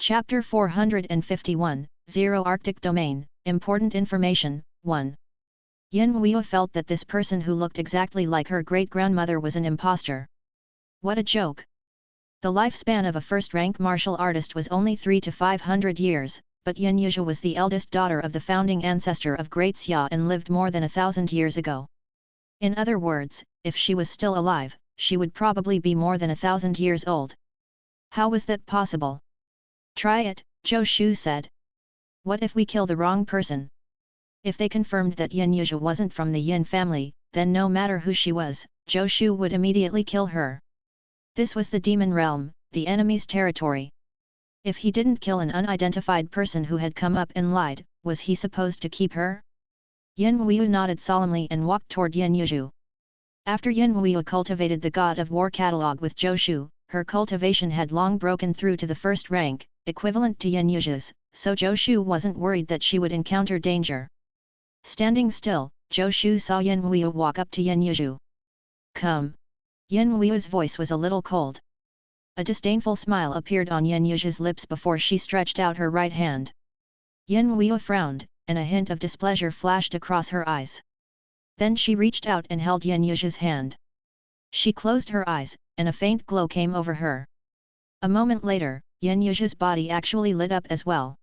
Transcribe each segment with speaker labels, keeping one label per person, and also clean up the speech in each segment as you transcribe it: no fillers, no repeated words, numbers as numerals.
Speaker 1: Chapter 451, Zero Arctic Domain, Important Information, 1. Yin Huiyu felt that this person who looked exactly like her great-grandmother was an imposter. What a joke! The lifespan of a first-rank martial artist was only 300 to 500 years, but Yin Huiyu was the eldest daughter of the founding ancestor of Great Xia and lived more than 1,000 years ago. In other words, if she was still alive, she would probably be more than 1,000 years old. How was that possible? Try it, Zhou Shu said. What if we kill the wrong person? If they confirmed that Yin Huiyu wasn't from the Yin family, then no matter who she was, Zhou Shu would immediately kill her. This was the demon realm, the enemy's territory. If he didn't kill an unidentified person who had come up and lied, was he supposed to keep her? Yin Huiyu nodded solemnly and walked toward Yin Huiyu. After Yin Huiyu cultivated the God of War catalog with Zhou Shu, her cultivation had long broken through to the first rank, equivalent to Yin Huiyu's, so Zhou Shu wasn't worried that she would encounter danger. Standing still, Zhou Shu saw Yin Huiyu walk up to Yin Huiyu. Come! Yin Huiyu's voice was a little cold. A disdainful smile appeared on Yin Huiyu's lips before she stretched out her right hand. Yin Huiyu frowned, and a hint of displeasure flashed across her eyes. Then she reached out and held Yin Huiyu's hand. She closed her eyes, and a faint glow came over her. A moment later, Yin Huiyu's body actually lit up as well.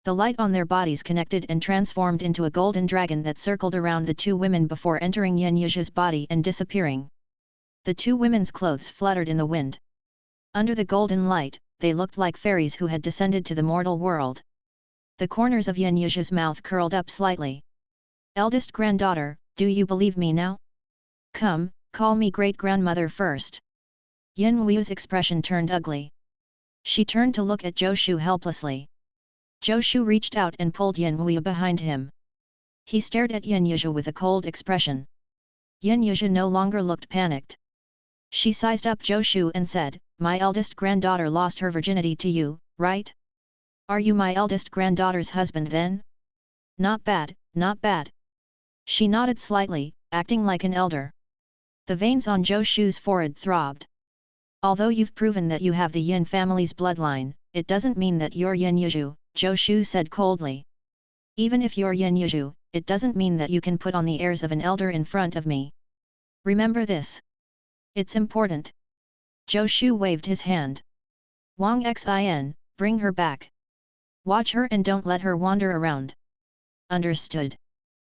Speaker 1: The light on their bodies connected and transformed into a golden dragon that circled around the two women before entering Yin Huiyu's body and disappearing. The two women's clothes fluttered in the wind. Under the golden light, they looked like fairies who had descended to the mortal world. The corners of Yin Huiyu's mouth curled up slightly. Eldest granddaughter, do you believe me now? Come, call me great-grandmother first. Yin Huiyu's expression turned ugly. She turned to look at Zhou Shu helplessly. Zhou Shu reached out and pulled Yin Huiyu behind him. He stared at Yin Huiyu with a cold expression. Yin Huiyu no longer looked panicked. She sized up Zhou Shu and said, "My eldest granddaughter lost her virginity to you, right? Are you my eldest granddaughter's husband then? Not bad, not bad." She nodded slightly, acting like an elder. The veins on Zhou Shu's forehead throbbed. Although you've proven that you have the Yin family's bloodline, it doesn't mean that you're Yin Huiyu, Zhou Shu said coldly. Even if you're Yin Huiyu, it doesn't mean that you can put on the airs of an elder in front of me. Remember this. It's important. Zhou Shu waved his hand. Wang Xin, bring her back. Watch her and don't let her wander around. Understood.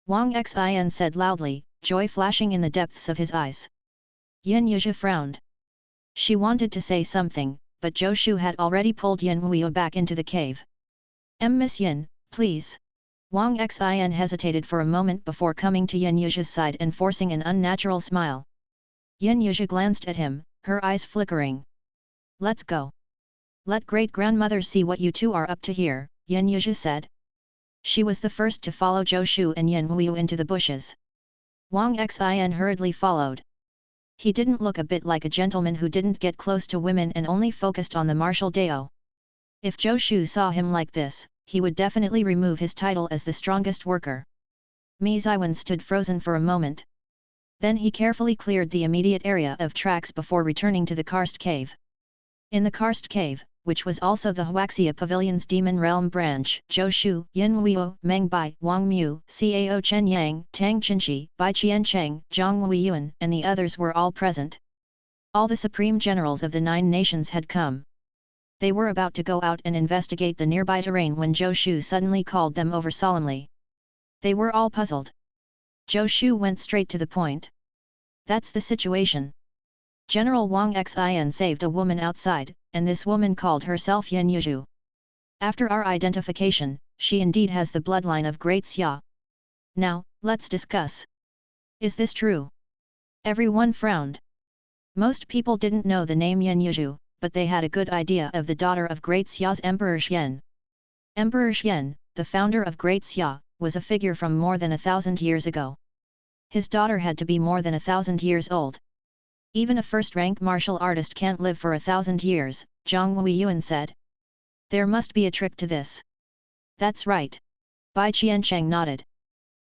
Speaker 1: Wang Xin said loudly, joy flashing in the depths of his eyes. Yin Huiyu frowned. She wanted to say something, but Zhou Shu had already pulled Yin Huiyu back into the cave. Miss Yin, please. Wang Xin hesitated for a moment before coming to Yin Huiyu's side and forcing an unnatural smile. Yin Huiyu glanced at him, her eyes flickering. Let's go. Let great-grandmother see what you two are up to here, Yin Huiyu said. She was the first to follow Zhou Shu and Yin Huiyu into the bushes. Wang Xin hurriedly followed. He didn't look a bit like a gentleman who didn't get close to women and only focused on the martial dao. If Zhou Shu saw him like this, he would definitely remove his title as the strongest worker. Mi Ziwen stood frozen for a moment. Then he carefully cleared the immediate area of tracks before returning to the karst cave. In the karst cave, which was also the Huaxia Pavilion's Demon Realm branch, Zhou Shu, Yin Huiyu, Meng Bai, Wang Mu, Cao Chen Yang, Tang Qinshi, Bai Qian Cheng, Zhang Huiyuan, and the others were all present. All the supreme generals of the 9 nations had come. They were about to go out and investigate the nearby terrain when Zhou Shu suddenly called them over solemnly. They were all puzzled. Zhou Shu went straight to the point. That's the situation. General Wang Xin saved a woman outside, and this woman called herself Yin Huiyu. After our identification, she indeed has the bloodline of Great Xia. Now, let's discuss. Is this true? Everyone frowned. Most people didn't know the name Yin Huiyu, but they had a good idea of the daughter of Great Xia's Emperor Xian. Emperor Xian, the founder of Great Xia, was a figure from more than 1,000 years ago. His daughter had to be more than 1,000 years old. Even a first-rank martial artist can't live for 1,000 years, Zhang Huiyuan said. There must be a trick to this. That's right. Bai Qiancheng nodded.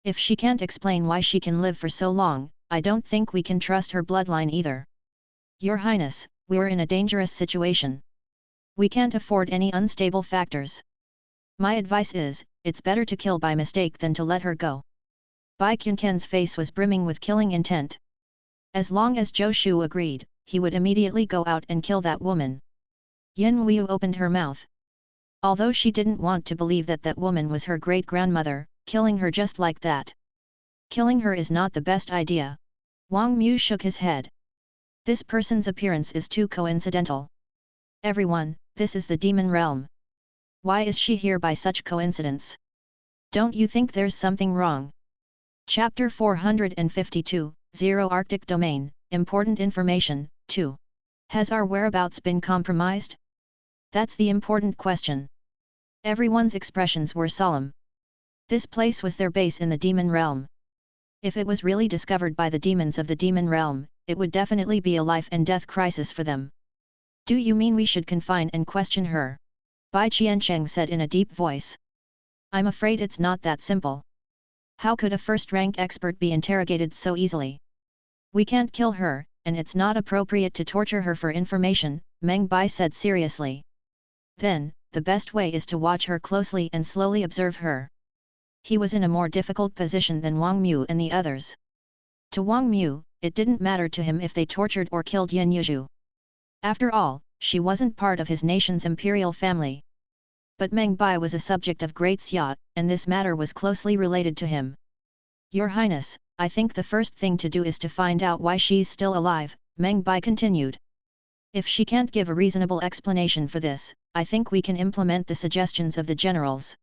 Speaker 1: If she can't explain why she can live for so long, I don't think we can trust her bloodline either. Your Highness, we're in a dangerous situation. We can't afford any unstable factors. My advice is, it's better to kill by mistake than to let her go. Bai Qianqian's face was brimming with killing intent. As long as Zhou Shu agreed, he would immediately go out and kill that woman. Yin Weiyu opened her mouth. Although she didn't want to believe that that woman was her great-grandmother, killing her just like that. Killing her is not the best idea. Wang Mu shook his head. This person's appearance is too coincidental. Everyone, this is the demon realm. Why is she here by such coincidence? Don't you think there's something wrong? Chapter 452, Zero Arctic Domain, Important Information, 2. Has our whereabouts been compromised? That's the important question. Everyone's expressions were solemn. This place was their base in the demon realm. If it was really discovered by the demons of the demon realm, it would definitely be a life and death crisis for them. Do you mean we should confine and question her? Bai Qiancheng said in a deep voice. I'm afraid it's not that simple. How could a first-rank expert be interrogated so easily? We can't kill her, and it's not appropriate to torture her for information, Meng Bai said seriously. Then, the best way is to watch her closely and slowly observe her. He was in a more difficult position than Wang Mu and the others. To Wang Mu, it didn't matter to him if they tortured or killed Yin Yuzhu. After all, she wasn't part of his nation's imperial family. But Meng Bai was a subject of Great Xia, and this matter was closely related to him. Your Highness, I think the first thing to do is to find out why she's still alive, Meng Bai continued. If she can't give a reasonable explanation for this, I think we can implement the suggestions of the generals.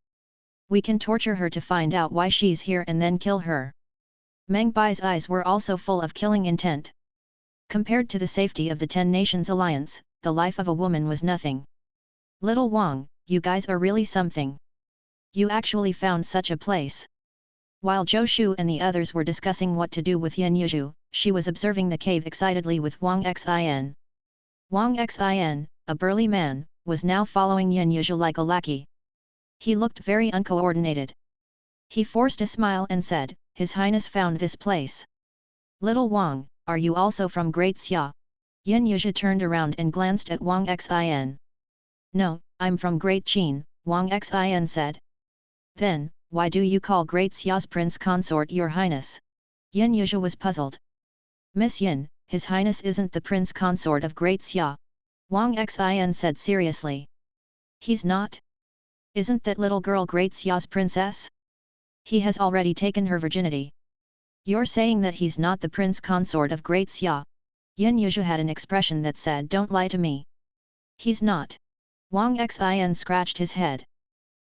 Speaker 1: We can torture her to find out why she's here and then kill her. Meng Bai's eyes were also full of killing intent. Compared to the safety of the 10 Nations Alliance, the life of a woman was nothing. Little Wang, you guys are really something. You actually found such a place. While Zhou Shu and the others were discussing what to do with Yin Yuzhu, she was observing the cave excitedly with Wang Xin. Wang Xin, a burly man, was now following Yin Yuzhu like a lackey. He looked very uncoordinated. He forced a smile and said, His Highness found this place. Little Wang, are you also from Great Xia? Yin Yuzhu turned around and glanced at Wang Xin. No, I'm from Great Qin, Wang Xin said. Then, why do you call Great Xia's prince consort your highness? Yin Yuzhu was puzzled. Miss Yin, His Highness isn't the prince consort of Great Xia. Wang Xin said seriously. He's not? Isn't that little girl Great Xia's princess? He has already taken her virginity. You're saying that he's not the prince consort of Great Xia? Yin Yuzhu had an expression that said don't lie to me. He's not. Wang Xin scratched his head.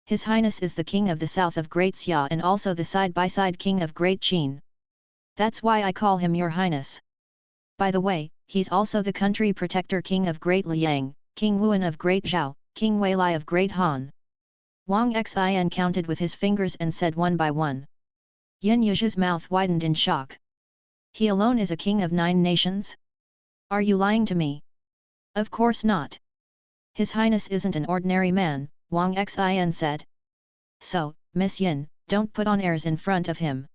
Speaker 1: His Highness is the king of the south of Great Xia and also the side-by-side king of Great Qin. That's why I call him your Highness. By the way, he's also the country protector king of Great Liang, King Wuan of Great Zhao, King Weilai of Great Han. Wang Xin counted with his fingers and said one by one. Yin Yuzhu's mouth widened in shock. He alone is a king of 9 nations? Are you lying to me? Of course not. His Highness isn't an ordinary man, Wang Xin said. So, Miss Yin, don't put on airs in front of him.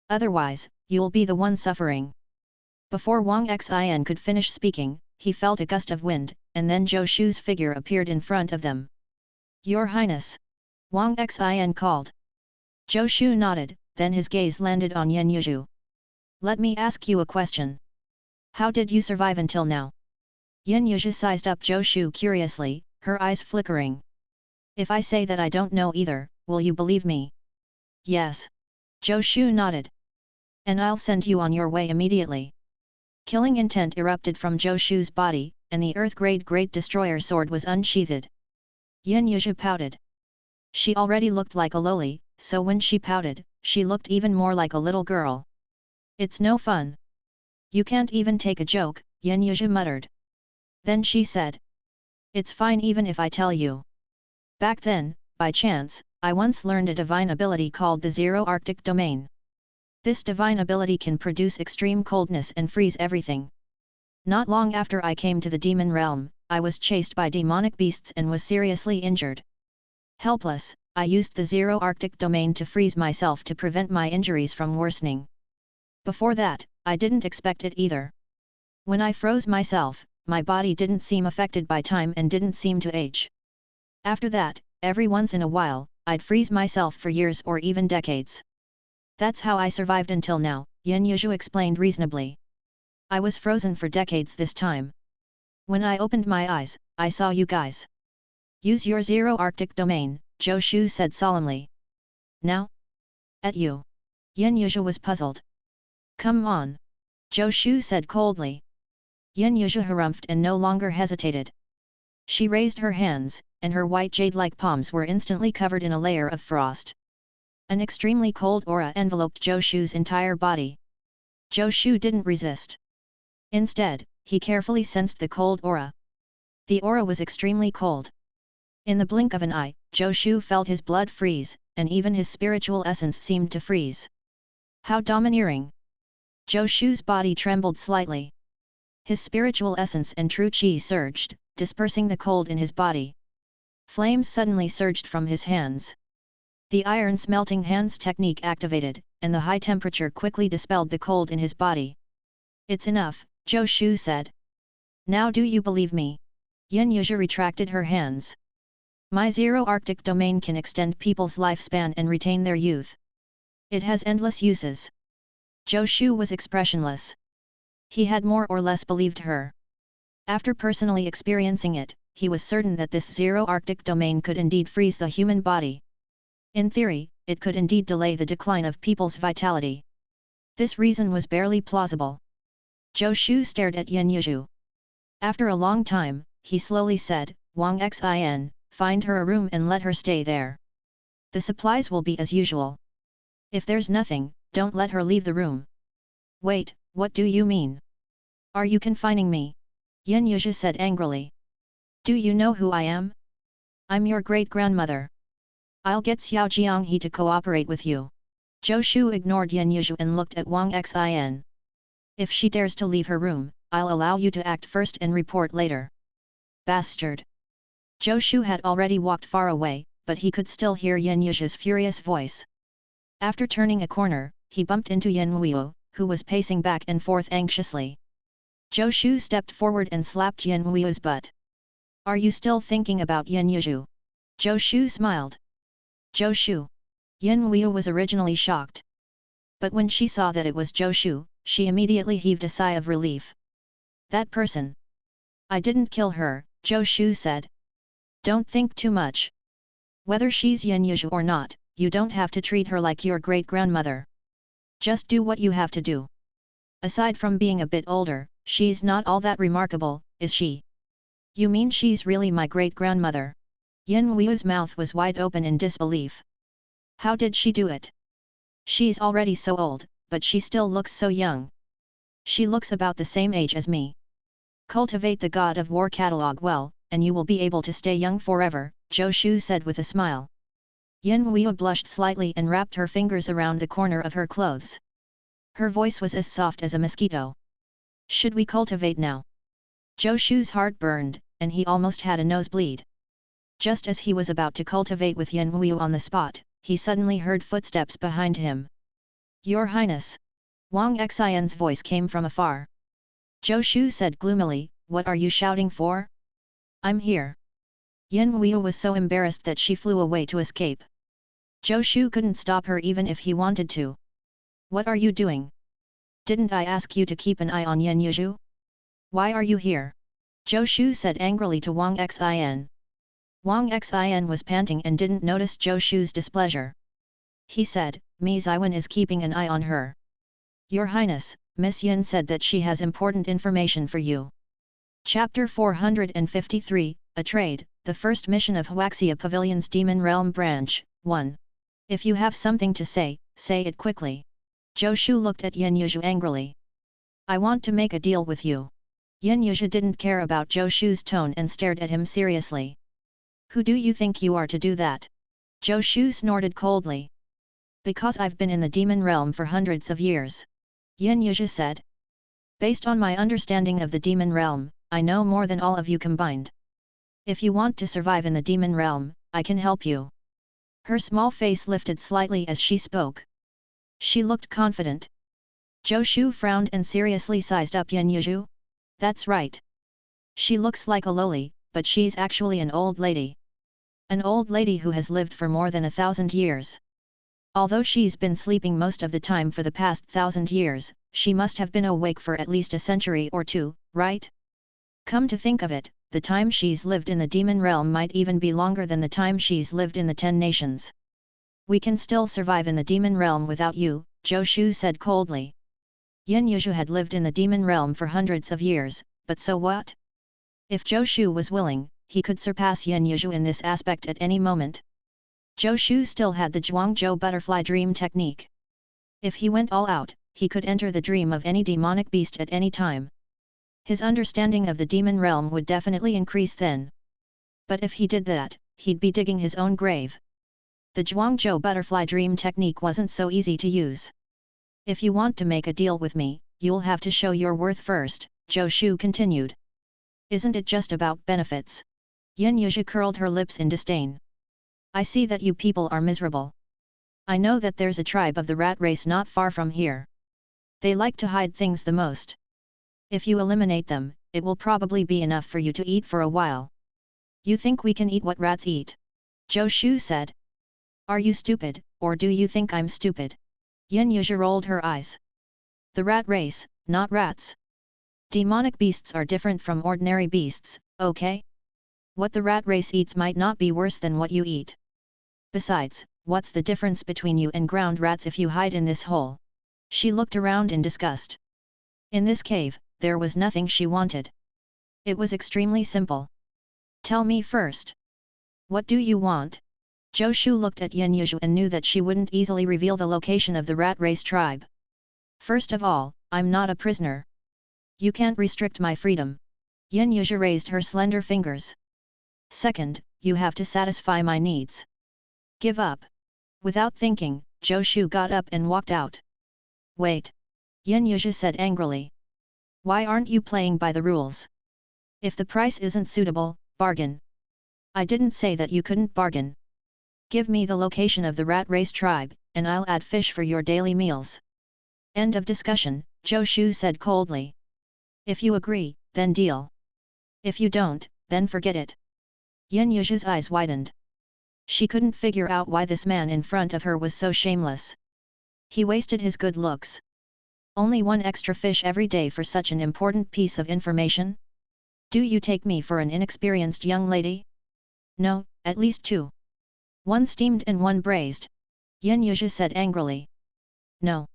Speaker 1: Otherwise, you'll be the one suffering. Before Wang Xin could finish speaking, he felt a gust of wind, and then Zhou Shu's figure appeared in front of them. Your Highness! Wang Xin called. Zhou Shu nodded, then his gaze landed on Yin Yuzhu. Let me ask you a question. How did you survive until now? Yin Yuzhu sized up Zhou Shu curiously, her eyes flickering. If I say that I don't know either, will you believe me? Yes. Zhou Shu nodded. And I'll send you on your way immediately. Killing intent erupted from Zhou Shu's body, and the Earth-grade Great Destroyer sword was unsheathed. Yin Yuzhu pouted. She already looked like a loli, so when she pouted, she looked even more like a little girl. It's no fun. You can't even take a joke, Yin Yuzhu muttered. Then she said. It's fine even if I tell you. Back then, by chance, I once learned a divine ability called the Zero Arctic Domain. This divine ability can produce extreme coldness and freeze everything. Not long after I came to the demon realm, I was chased by demonic beasts and was seriously injured. Helpless, I used the Zero Arctic Domain to freeze myself to prevent my injuries from worsening. Before that, I didn't expect it either. When I froze myself, my body didn't seem affected by time and didn't seem to age. After that, every once in a while, I'd freeze myself for years or even decades. That's how I survived until now, Yin Yuzhu explained reasonably. I was frozen for decades this time. When I opened my eyes, I saw you guys. Use your zero Arctic domain, Zhou Shu said solemnly. Now? At you. Yin Yuzhu was puzzled. Come on. Zhou Shu said coldly. Yin Yuzhu harumphed and no longer hesitated. She raised her hands, and her white jade-like palms were instantly covered in a layer of frost. An extremely cold aura enveloped Zhou Shu's entire body. Zhou Shu didn't resist. Instead, he carefully sensed the cold aura. The aura was extremely cold. In the blink of an eye, Zhou Shu felt his blood freeze, and even his spiritual essence seemed to freeze. How domineering! Zhou Shu's body trembled slightly. His spiritual essence and true qi surged, dispersing the cold in his body. Flames suddenly surged from his hands. The iron smelting hands technique activated, and the high temperature quickly dispelled the cold in his body. It's enough, Zhou Shu said. Now do you believe me? Yin Yuzhu retracted her hands. My zero Arctic domain can extend people's lifespan and retain their youth. It has endless uses. Zhou Shu was expressionless. He had more or less believed her. After personally experiencing it, he was certain that this zero Arctic domain could indeed freeze the human body. In theory, it could indeed delay the decline of people's vitality. This reason was barely plausible. Zhou Shu stared at Yin Yuzhu. After a long time, he slowly said, Wang Xin, find her a room and let her stay there. The supplies will be as usual. If there's nothing, don't let her leave the room. Wait, what do you mean? Are you confining me? Yin Yuzhu said angrily. Do you know who I am? I'm your great-grandmother. I'll get Xiao Jianghe to cooperate with you. Zhou Shu ignored Yin Yuzhu and looked at Wang Xin. If she dares to leave her room, I'll allow you to act first and report later. Bastard! Zhou Shu had already walked far away, but he could still hear Yin Yuzhu's furious voice. After turning a corner, he bumped into Yin Wuo, who was pacing back and forth anxiously. Zhou Shu stepped forward and slapped Yin Wuo's butt. Are you still thinking about Yin Yuzhu? Zhou Shu smiled. Zhou Shu. Yin Wuo was originally shocked. But when she saw that it was Zhou Shu, she immediately heaved a sigh of relief. That person. I didn't kill her, Zhou Shu said. Don't think too much. Whether she's Yin Yuzhu or not, you don't have to treat her like your great-grandmother. Just do what you have to do. Aside from being a bit older, she's not all that remarkable, is she? You mean she's really my great-grandmother? Yin Wuo's mouth was wide open in disbelief. How did she do it? She's already so old, but she still looks so young. She looks about the same age as me. Cultivate the God of War catalog well, and you will be able to stay young forever, Zhou Shu said with a smile. Yin Wuo blushed slightly and wrapped her fingers around the corner of her clothes. Her voice was as soft as a mosquito. Should we cultivate now? Zhou Shu's heart burned, and he almost had a nosebleed. Just as he was about to cultivate with Yin Wuo on the spot, he suddenly heard footsteps behind him. Your Highness! Wang Xin's voice came from afar. Zhou Shu said gloomily, what are you shouting for? I'm here. Yin Wuo was so embarrassed that she flew away to escape. Zhou Shu couldn't stop her even if he wanted to. What are you doing? Didn't I ask you to keep an eye on Yin Yuzhu? Why are you here? Zhou Shu said angrily to Wang Xin. Wang Xin was panting and didn't notice Zhou Shu's displeasure. He said, Mi Ziwen is keeping an eye on her. Your Highness, Miss Yin said that she has important information for you. Chapter 453, A Trade, the first mission of Huaxia Pavilion's Demon Realm Branch, 1. If you have something to say it quickly. Zhou Shu looked at Yin Yuzhu angrily. I want to make a deal with you. Yin Yuzhu didn't care about Zhou Shu's tone and stared at him seriously. Who do you think you are to do that? Zhou Shu snorted coldly. Because I've been in the demon realm for hundreds of years. Yin Yuzhu said. Based on my understanding of the demon realm, I know more than all of you combined. If you want to survive in the demon realm, I can help you. Her small face lifted slightly as she spoke. She looked confident. Zhou Shu frowned and seriously sized up Yin Yuzhu. That's right. She looks like a lowly, but she's actually an old lady. An old lady who has lived for more than 1,000 years. Although she's been sleeping most of the time for the past 1,000 years, she must have been awake for at least a century or two, right? Come to think of it, the time she's lived in the demon realm might even be longer than the time she's lived in the 10 nations. We can still survive in the demon realm without you, Zhou Shu said coldly. Yin Yuzhu had lived in the demon realm for hundreds of years, but so what? If Zhou Shu was willing, he could surpass Yin Yuzhu in this aspect at any moment. Zhou Shu still had the Zhuangzhou butterfly dream technique. If he went all out, he could enter the dream of any demonic beast at any time. His understanding of the demon realm would definitely increase then. But if he did that, he'd be digging his own grave. The Zhuangzhou butterfly dream technique wasn't so easy to use. If you want to make a deal with me, you'll have to show your worth first, Zhou Shu continued. Isn't it just about benefits? Yin Yuzhu curled her lips in disdain. I see that you people are miserable. I know that there's a tribe of the rat race not far from here. They like to hide things the most. If you eliminate them, it will probably be enough for you to eat for a while. You think we can eat what rats eat? Zhou Shu said. Are you stupid, or do you think I'm stupid? Yin Yuzhu rolled her eyes. The rat race, not rats. Demonic beasts are different from ordinary beasts, okay? What the rat race eats might not be worse than what you eat. Besides, what's the difference between you and ground rats if you hide in this hole? She looked around in disgust. In this cave, there was nothing she wanted. It was extremely simple. Tell me first. What do you want? Zhou Shu looked at Yin Yuzhu and knew that she wouldn't easily reveal the location of the rat race tribe. First of all, I'm not a prisoner. You can't restrict my freedom. Yin Yuzhu raised her slender fingers. Second, you have to satisfy my needs. Give up. Without thinking, Zhou Shu got up and walked out. Wait. Yin Yuzhu said angrily. Why aren't you playing by the rules? If the price isn't suitable, bargain. I didn't say that you couldn't bargain. Give me the location of the rat race tribe, and I'll add fish for your daily meals. End of discussion, Zhou Shu said coldly. If you agree, then deal. If you don't, then forget it. Yin Yuzhu's eyes widened. She couldn't figure out why this man in front of her was so shameless. He wasted his good looks. Only one extra fish every day for such an important piece of information? Do you take me for an inexperienced young lady? No, at least 2. One steamed and one braised. Yin Yuzhu said angrily. No.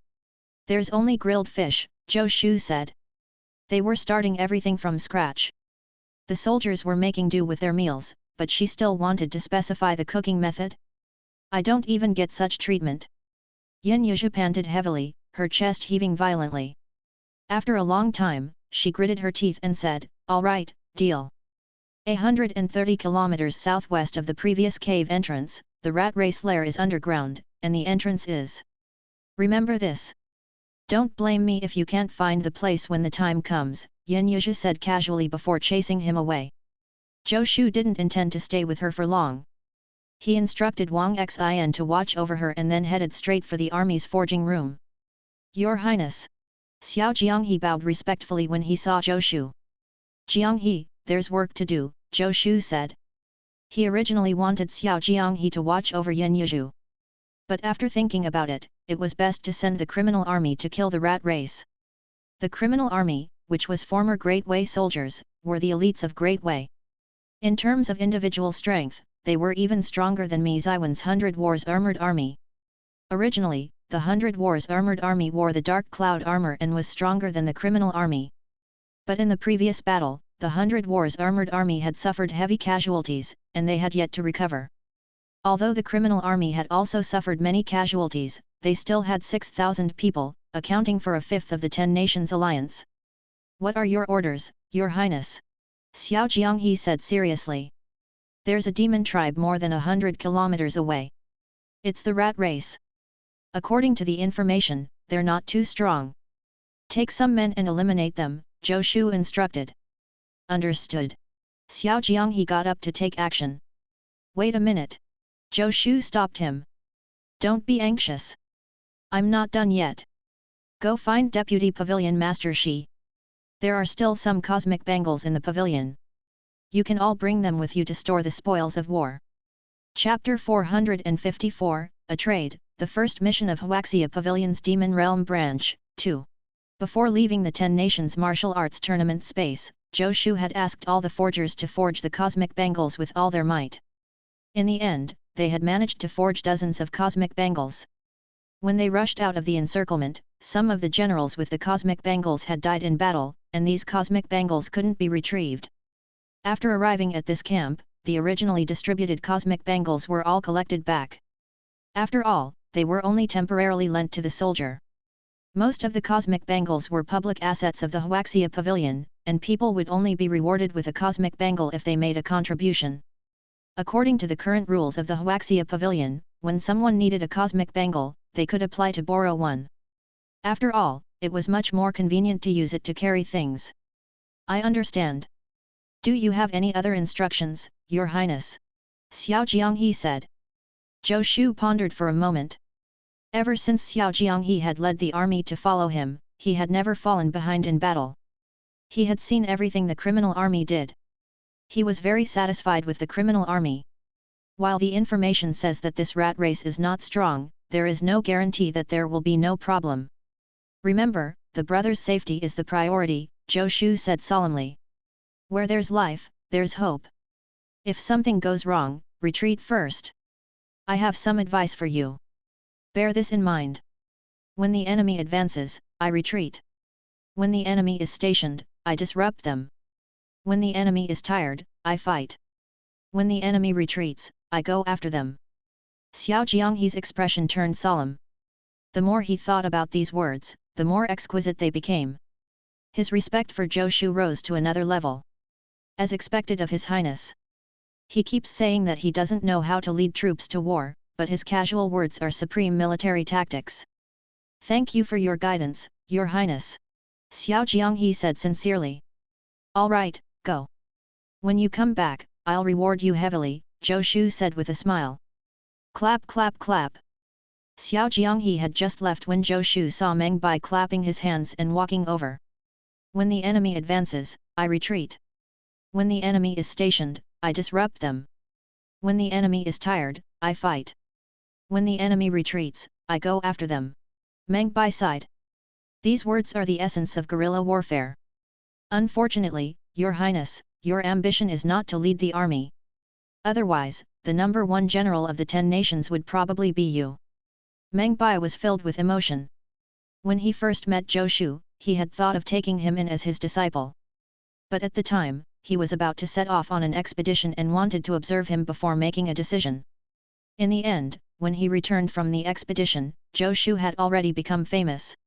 Speaker 1: There's only grilled fish, Zhou Shu said. They were starting everything from scratch. The soldiers were making do with their meals, but she still wanted to specify the cooking method? I don't even get such treatment. Yin Yuzhu panted heavily, her chest heaving violently. After a long time, she gritted her teeth and said, all right, deal. 130 kilometers southwest of the previous cave entrance, the rat race lair is underground, and the entrance is. Remember this. Don't blame me if you can't find the place when the time comes, Yin Yuzhu said casually before chasing him away. Zhou Shu didn't intend to stay with her for long. He instructed Wang Xin to watch over her and then headed straight for the army's forging room. Your Highness. Xiao Jianghe bowed respectfully when he saw Zhou Shu. Jianghe, there's work to do, Zhou Shu said. He originally wanted Xiao Jianghe to watch over Yin Yuzhu. But after thinking about it, it was best to send the criminal army to kill the rat race. The criminal army, which was former Great Wei soldiers, were the elites of Great Wei. In terms of individual strength, they were even stronger than Mi Ziwen's 100 Wars armored army. Originally, the 100 Wars armored army wore the Dark Cloud armor and was stronger than the criminal army. But in the previous battle, the 100 Wars armored army had suffered heavy casualties, and they had yet to recover. Although the criminal army had also suffered many casualties, they still had 6,000 people, accounting for a fifth of the 10 nations alliance. What are your orders, Your Highness? Xiao Jianghe said seriously. There's a demon tribe more than 100 kilometers away. It's the rat race. According to the information, they're not too strong. Take some men and eliminate them, Zhou Shu instructed. Understood. Xiao Jianghe got up to take action. Wait a minute. Zhou Shu stopped him. Don't be anxious. I'm not done yet. Go find Deputy Pavilion Master Shi. There are still some cosmic bangles in the pavilion. You can all bring them with you to store the spoils of war. Chapter 454, A Trade, the first mission of Huaxia Pavilion's Demon Realm Branch, 2. Before leaving the 10 Nations Martial Arts Tournament space, Zhou Shu had asked all the forgers to forge the cosmic bangles with all their might. In the end, they had managed to forge dozens of cosmic bangles. When they rushed out of the encirclement, some of the generals with the cosmic bangles had died in battle, and these cosmic bangles couldn't be retrieved. After arriving at this camp, the originally distributed cosmic bangles were all collected back. After all, they were only temporarily lent to the soldier. Most of the cosmic bangles were public assets of the Huaxia Pavilion, and people would only be rewarded with a cosmic bangle if they made a contribution. According to the current rules of the Huaxia Pavilion, when someone needed a cosmic bangle, they could apply to borrow one. After all, it was much more convenient to use it to carry things. I understand. Do you have any other instructions, Your Highness? Xiao Jianghe said. Zhou Shu pondered for a moment. Ever since Xiao Jianghe had led the army to follow him, he had never fallen behind in battle. He had seen everything the criminal army did. He was very satisfied with the criminal army. While the information says that this rat race is not strong, there is no guarantee that there will be no problem. Remember, the brothers' safety is the priority, Zhou Shu said solemnly. Where there's life, there's hope. If something goes wrong, retreat first. I have some advice for you. Bear this in mind. When the enemy advances, I retreat. When the enemy is stationed, I disrupt them. When the enemy is tired, I fight. When the enemy retreats, I go after them. Xiao Jianghe's expression turned solemn. The more he thought about these words, the more exquisite they became. His respect for Zhou Shu rose to another level. As expected of His Highness. He keeps saying that he doesn't know how to lead troops to war, but his casual words are supreme military tactics. Thank you for your guidance, Your Highness. Xiao Jianghe said sincerely. All right, go. When you come back, I'll reward you heavily, Zhou Shu said with a smile. Clap clap clap. Xiao Jianghe had just left when Zhou Shu saw Meng Bai clapping his hands and walking over. When the enemy advances, I retreat. When the enemy is stationed, I disrupt them. When the enemy is tired, I fight. When the enemy retreats, I go after them. Meng Bai sighed. These words are the essence of guerrilla warfare. Unfortunately, Your Highness, your ambition is not to lead the army. Otherwise, the number 1 general of the 10 nations would probably be you. Meng Bai was filled with emotion. When he first met Zhou Shu, he had thought of taking him in as his disciple. But at the time, he was about to set off on an expedition and wanted to observe him before making a decision. In the end, when he returned from the expedition, Zhou Shu had already become famous.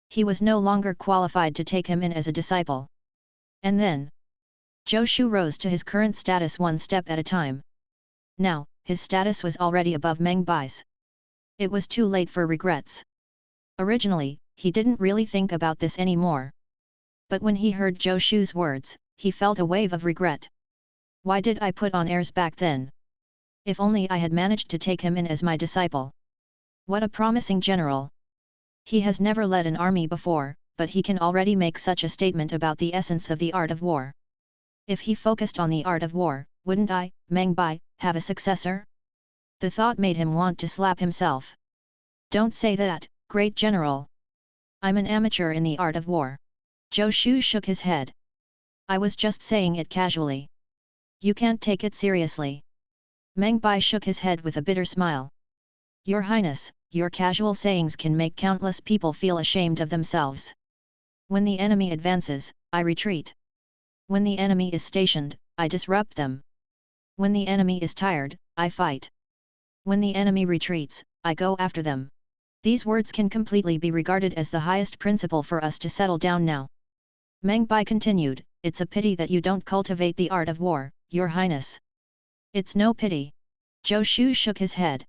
Speaker 1: He was no longer qualified to take him in as a disciple. And then, Zhou Shu rose to his current status one step at a time. Now, his status was already above Meng Bai's. It was too late for regrets. Originally, he didn't really think about this anymore. But when he heard Zhou Shu's words, he felt a wave of regret. Why did I put on airs back then? If only I had managed to take him in as my disciple. What a promising general! He has never led an army before, but he can already make such a statement about the essence of the art of war. If he focused on the art of war, wouldn't I, Meng Bai, have a successor? The thought made him want to slap himself. Don't say that, great general. I'm an amateur in the art of war. Zhou Shu shook his head. I was just saying it casually. You can't take it seriously. Meng Bai shook his head with a bitter smile. Your Highness, your casual sayings can make countless people feel ashamed of themselves. When the enemy advances, I retreat. When the enemy is stationed, I disrupt them. When the enemy is tired, I fight. When the enemy retreats, I go after them. These words can completely be regarded as the highest principle for us to settle down now. Meng Bai continued, it's a pity that you don't cultivate the art of war, Your Highness. It's no pity. Zhou Shu shook his head.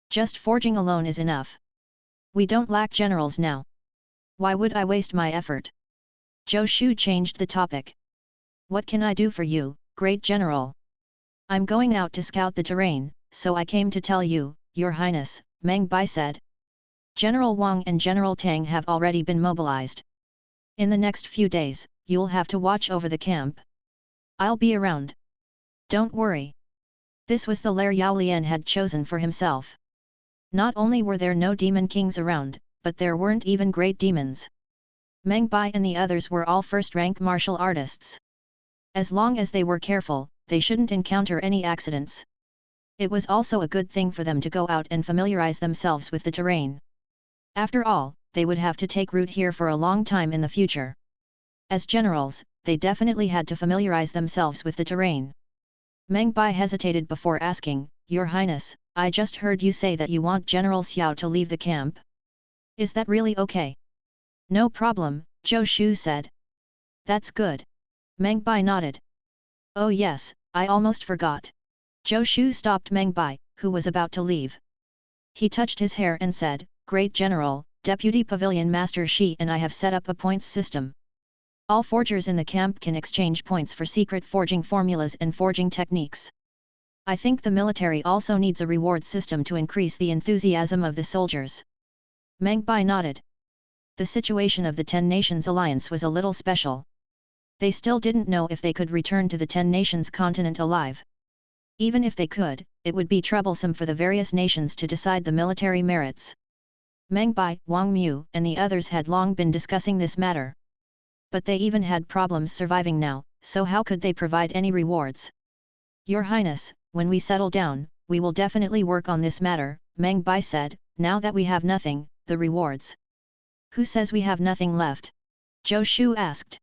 Speaker 1: Just forging alone is enough. We don't lack generals now. Why would I waste my effort? Zhou Shu changed the topic. What can I do for you, great general? I'm going out to scout the terrain, so I came to tell you, Your Highness, Meng Bai said. General Wang and General Tang have already been mobilized. In the next few days, you'll have to watch over the camp. I'll be around. Don't worry. This was the lair Yao Lian had chosen for himself. Not only were there no demon kings around, but there weren't even great demons. Meng Bai and the others were all first-rank martial artists. As long as they were careful, they shouldn't encounter any accidents. It was also a good thing for them to go out and familiarize themselves with the terrain. After all, they would have to take root here for a long time in the future. As generals, they definitely had to familiarize themselves with the terrain. Meng Bai hesitated before asking, Your Highness, I just heard you say that you want General Xiao to leave the camp. Is that really okay? No problem, Zhou Shu said. That's good. Meng Bai nodded. Oh yes, I almost forgot. Zhou Shu stopped Meng Bai, who was about to leave. He touched his hair and said, Great General, Deputy Pavilion Master Shi and I have set up a points system. All forgers in the camp can exchange points for secret forging formulas and forging techniques. I think the military also needs a reward system to increase the enthusiasm of the soldiers. Meng Bai nodded. The situation of the Ten Nations Alliance was a little special. They still didn't know if they could return to the Ten Nations continent alive. Even if they could, it would be troublesome for the various nations to decide the military merits. Meng Bai, Wang Mu, and the others had long been discussing this matter. But they even had problems surviving now, so how could they provide any rewards? Your Highness, when we settle down, we will definitely work on this matter, Meng Bai said. Now that we have nothing, the rewards. Who says we have nothing left? Zhou Shu asked.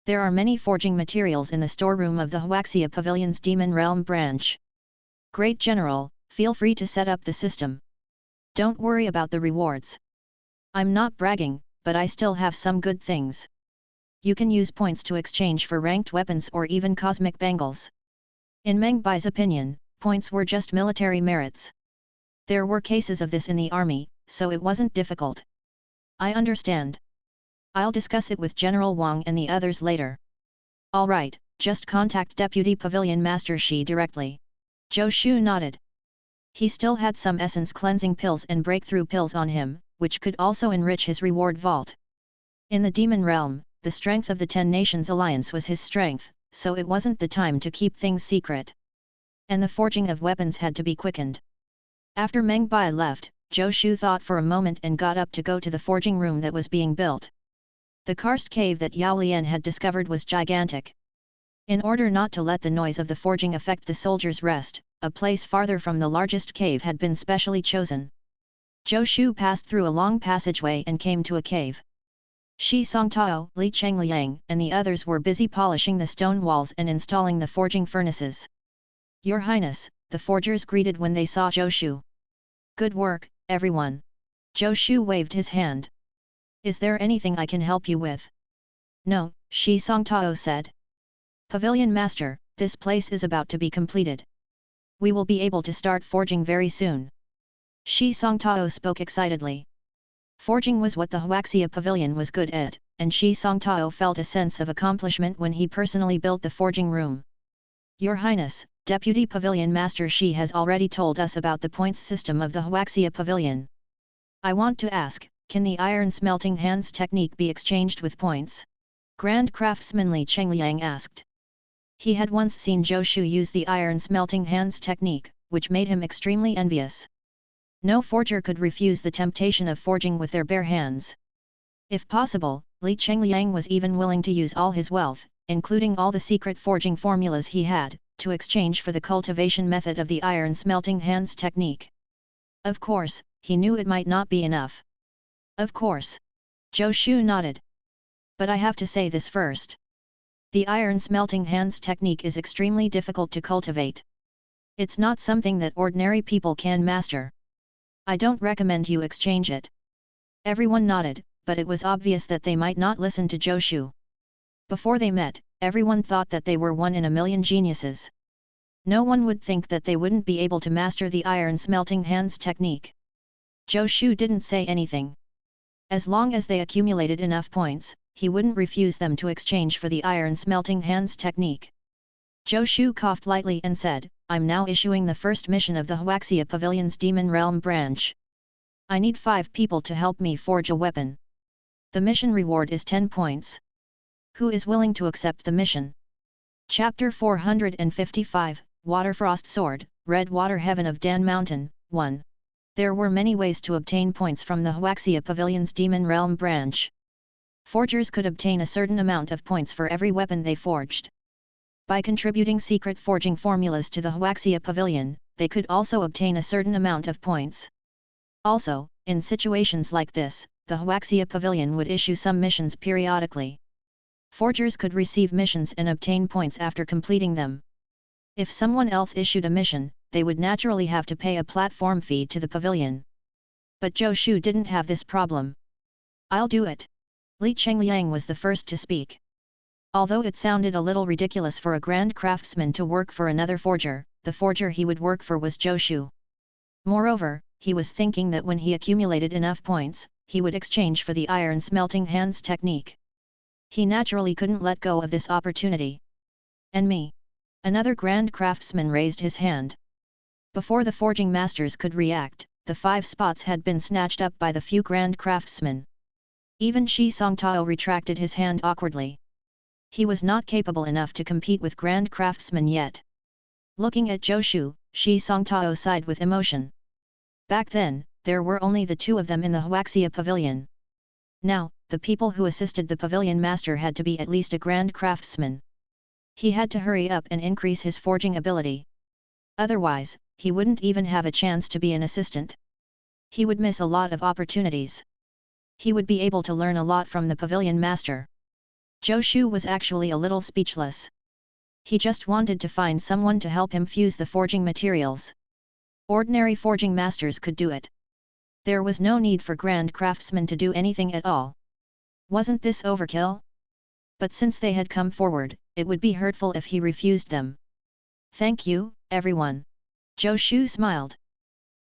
Speaker 1: There are many forging materials in the storeroom of the Huaxia Pavilion's Demon Realm branch. Great General, feel free to set up the system. Don't worry about the rewards. I'm not bragging, but I still have some good things. You can use points to exchange for ranked weapons or even cosmic bangles. In Meng Bai's opinion, points were just military merits. There were cases of this in the army, so it wasn't difficult. I understand. I'll discuss it with General Wang and the others later. Alright, just contact Deputy Pavilion Master Shi directly. Zhou Shu nodded. He still had some essence cleansing pills and breakthrough pills on him, which could also enrich his reward vault. In the Demon Realm, the strength of the Ten Nations Alliance was his strength, so it wasn't the time to keep things secret. And the forging of weapons had to be quickened. After Meng Bai left, Zhou Shu thought for a moment and got up to go to the forging room that was being built. The karst cave that Yao Lian had discovered was gigantic. In order not to let the noise of the forging affect the soldiers' rest, a place farther from the largest cave had been specially chosen. Zhou Shu passed through a long passageway and came to a cave. Shi Songtao, Li Chengliang, and the others were busy polishing the stone walls and installing the forging furnaces. Your Highness, the forgers greeted when they saw Zhou Shu. Good work, everyone. Zhou Shu waved his hand. Is there anything I can help you with? No, Shi Songtao said. Pavilion Master, this place is about to be completed. We will be able to start forging very soon. Shi Songtao spoke excitedly. Forging was what the Huaxia Pavilion was good at, and Shi Songtao felt a sense of accomplishment when he personally built the forging room. Your Highness, Deputy Pavilion Master Shi has already told us about the points system of the Huaxia Pavilion. I want to ask, can the iron smelting hands technique be exchanged with points? Grand Craftsman Li Chengliang asked. He had once seen Zhou Shu use the iron smelting hands technique, which made him extremely envious. No forger could refuse the temptation of forging with their bare hands. If possible, Li Chengliang was even willing to use all his wealth, including all the secret forging formulas he had, to exchange for the cultivation method of the iron smelting hands technique. Of course, he knew it might not be enough. Of course. Zhou Shu nodded. But I have to say this first. The iron smelting hands technique is extremely difficult to cultivate. It's not something that ordinary people can master. I don't recommend you exchange it. Everyone nodded, but it was obvious that they might not listen to Zhou Shu. Before they met, everyone thought that they were one in a million geniuses. No one would think that they wouldn't be able to master the iron smelting hands technique. Zhou Shu didn't say anything. As long as they accumulated enough points, he wouldn't refuse them to exchange for the iron smelting hands technique. Zhou Shu coughed lightly and said, I'm now issuing the first mission of the Huaxia Pavilion's Demon Realm branch. I need 5 people to help me forge a weapon. The mission reward is 10 points. Who is willing to accept the mission? Chapter 455, Waterfrost Sword, Red Water Heaven of Dan Mountain, 1. There were many ways to obtain points from the Huaxia Pavilion's Demon Realm branch. Forgers could obtain a certain amount of points for every weapon they forged. By contributing secret forging formulas to the Huaxia Pavilion, they could also obtain a certain amount of points. Also, in situations like this, the Huaxia Pavilion would issue some missions periodically. Forgers could receive missions and obtain points after completing them. If someone else issued a mission, they would naturally have to pay a platform fee to the pavilion. But Zhou Shu didn't have this problem. "I'll do it." Li Chengliang was the first to speak. Although it sounded a little ridiculous for a grand craftsman to work for another forger, the forger he would work for was Zhou Shu. Moreover, he was thinking that when he accumulated enough points, he would exchange for the iron smelting hands technique. He naturally couldn't let go of this opportunity. "And me?" Another grand craftsman raised his hand. Before the forging masters could react, the 5 spots had been snatched up by the few grand craftsmen. Even Shi Songtao retracted his hand awkwardly. He was not capable enough to compete with grand craftsmen yet. Looking at Zhou Shu, Shi Songtao sighed with emotion. Back then, there were only the 2 of them in the Huaxia Pavilion. Now, the people who assisted the pavilion master had to be at least a grand craftsman. He had to hurry up and increase his forging ability. Otherwise, he wouldn't even have a chance to be an assistant. He would miss a lot of opportunities. He would be able to learn a lot from the pavilion master. Zhou Shu was actually a little speechless. He just wanted to find someone to help him fuse the forging materials. Ordinary forging masters could do it. There was no need for grand craftsmen to do anything at all. Wasn't this overkill? But since they had come forward, it would be hurtful if he refused them. "Thank you, everyone." Zhou Shu smiled.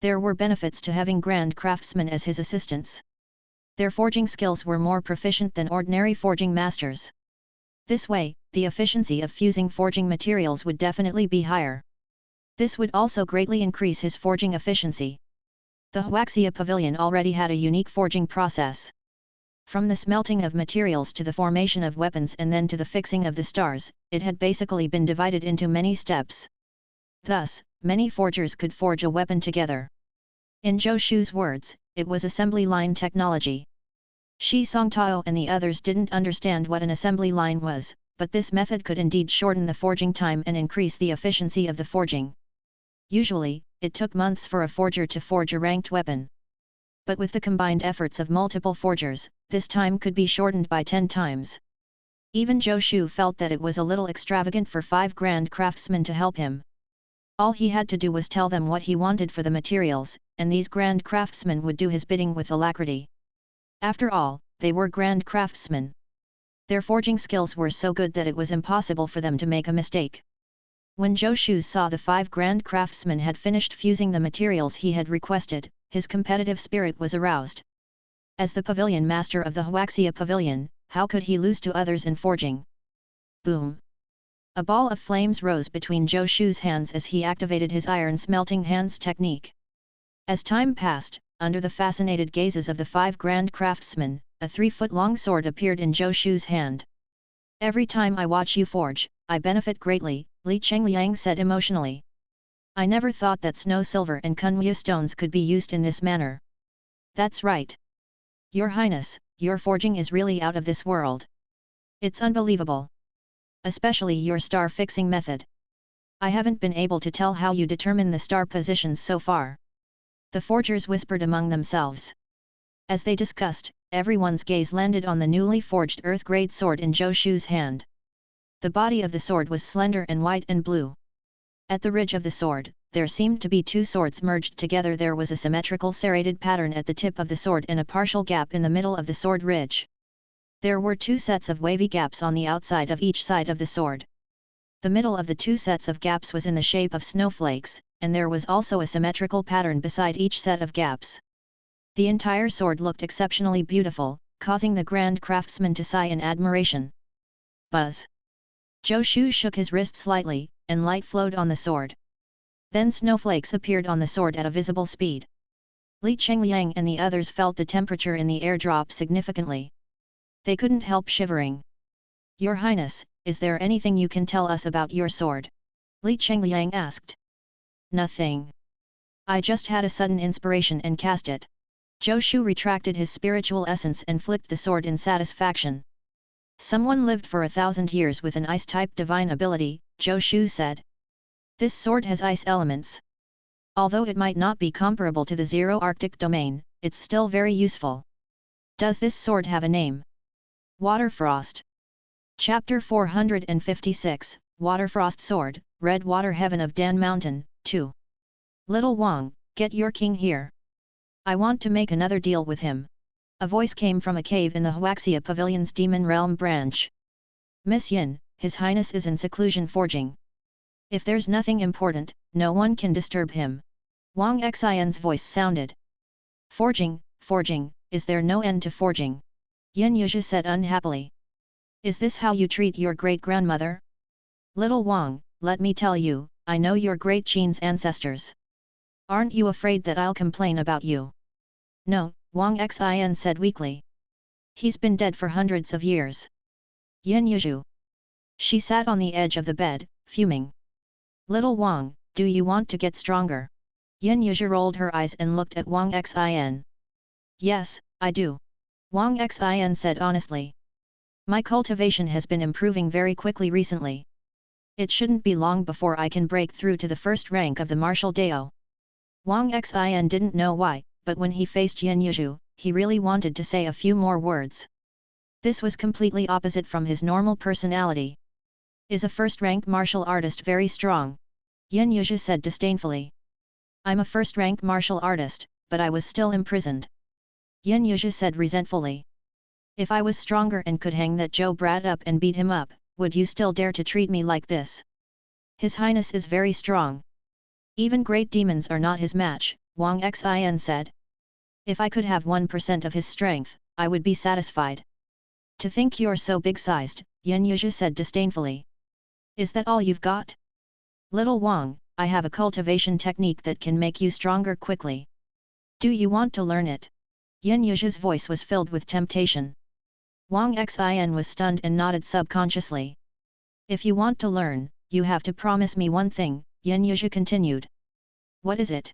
Speaker 1: There were benefits to having grand craftsmen as his assistants. Their forging skills were more proficient than ordinary forging masters. This way, the efficiency of fusing forging materials would definitely be higher. This would also greatly increase his forging efficiency. The Huaxia Pavilion already had a unique forging process. From the smelting of materials to the formation of weapons and then to the fixing of the stars, it had basically been divided into many steps. Thus, many forgers could forge a weapon together. In Zhou Shu's words, it was assembly line technology. Shi Songtao and the others didn't understand what an assembly line was, but this method could indeed shorten the forging time and increase the efficiency of the forging. Usually, it took months for a forger to forge a ranked weapon. But with the combined efforts of multiple forgers, this time could be shortened by 10 times. Even Zhou Shu felt that it was a little extravagant for 5 grand craftsmen to help him. All he had to do was tell them what he wanted for the materials, and these grand craftsmen would do his bidding with alacrity. After all, they were grand craftsmen. Their forging skills were so good that it was impossible for them to make a mistake. When Zhou Shu saw the 5 grand craftsmen had finished fusing the materials he had requested, his competitive spirit was aroused. As the pavilion master of the Huaxia Pavilion, how could he lose to others in forging? Boom! A ball of flames rose between Zhou Shu's hands as he activated his iron smelting hands technique. As time passed, under the fascinated gazes of the 5 grand craftsmen, a 3-foot-long sword appeared in Zhou Shu's hand. "Every time I watch you forge, I benefit greatly," Li Chengliang said emotionally. "I never thought that snow silver and kunyu stones could be used in this manner." "That's right. Your Highness, your forging is really out of this world. It's unbelievable. Especially your star fixing method. I haven't been able to tell how you determine the star positions so far." The forgers whispered among themselves. As they discussed, everyone's gaze landed on the newly forged earth-grade sword in Zhou Shu's hand. The body of the sword was slender and white and blue. At the ridge of the sword, there seemed to be 2 swords merged together. There was a symmetrical serrated pattern at the tip of the sword and a partial gap in the middle of the sword ridge. There were 2 sets of wavy gaps on the outside of each side of the sword. The middle of the 2 sets of gaps was in the shape of snowflakes, and there was also a symmetrical pattern beside each set of gaps. The entire sword looked exceptionally beautiful, causing the grand craftsman to sigh in admiration. Buzz! Zhou Shu shook his wrist slightly, and light flowed on the sword. Then snowflakes appeared on the sword at a visible speed. Li Chengliang and the others felt the temperature in the air drop significantly. They couldn't help shivering. Your Highness, is there anything you can tell us about your sword? Li Chengliang asked. Nothing. I just had a sudden inspiration and cast it. Zhou Shu retracted his spiritual essence and flicked the sword in satisfaction. Someone lived for 1,000 years with an ice-type divine ability, Zhou Shu said. This sword has ice elements. Although it might not be comparable to the Zero Arctic domain, it's still very useful. Does this sword have a name? Waterfrost. Chapter 456, Waterfrost Sword, Red Water Heaven of Dan Mountain, 2. Little Wang, get your king here. I want to make another deal with him. A voice came from a cave in the Huaxia Pavilion's Demon Realm branch. Miss Yin, His Highness is in seclusion forging. If there's nothing important, no one can disturb him. Wang Xian's voice sounded. Forging, forging, is there no end to forging? Yin Yuzhi said unhappily. Is this how you treat your great-grandmother? Little Wang, let me tell you, I know your great Qin's ancestors. Aren't you afraid that I'll complain about you? No, Wang Xin said weakly. He's been dead for hundreds of years. Yin Yuzhu. She sat on the edge of the bed, fuming. Little Wang, do you want to get stronger? Yin Yuzhu rolled her eyes and looked at Wang Xin. Yes, I do. Wang Xin said honestly. My cultivation has been improving very quickly recently. It shouldn't be long before I can break through to the first rank of the martial Dao. Wang Xin didn't know why, but when he faced Yin Yuzhu, he really wanted to say a few more words. This was completely opposite from his normal personality. Is a first-rank martial artist very strong? Yin Yuzhu said disdainfully. I'm a first-rank martial artist, but I was still imprisoned. Yin Yuzhu said resentfully. If I was stronger and could hang that Zhou brat up and beat him up, would you still dare to treat me like this? His Highness is very strong. Even great demons are not his match, Wang Xin said. If I could have 1% of his strength, I would be satisfied. To think you're so big-sized, Yin Yuzhu said disdainfully. Is that all you've got? Little Wang, I have a cultivation technique that can make you stronger quickly. Do you want to learn it? Yin Yuzhu's voice was filled with temptation. Wang Xin was stunned and nodded subconsciously. If you want to learn, you have to promise me one thing, Yin Yuzhu continued. What is it?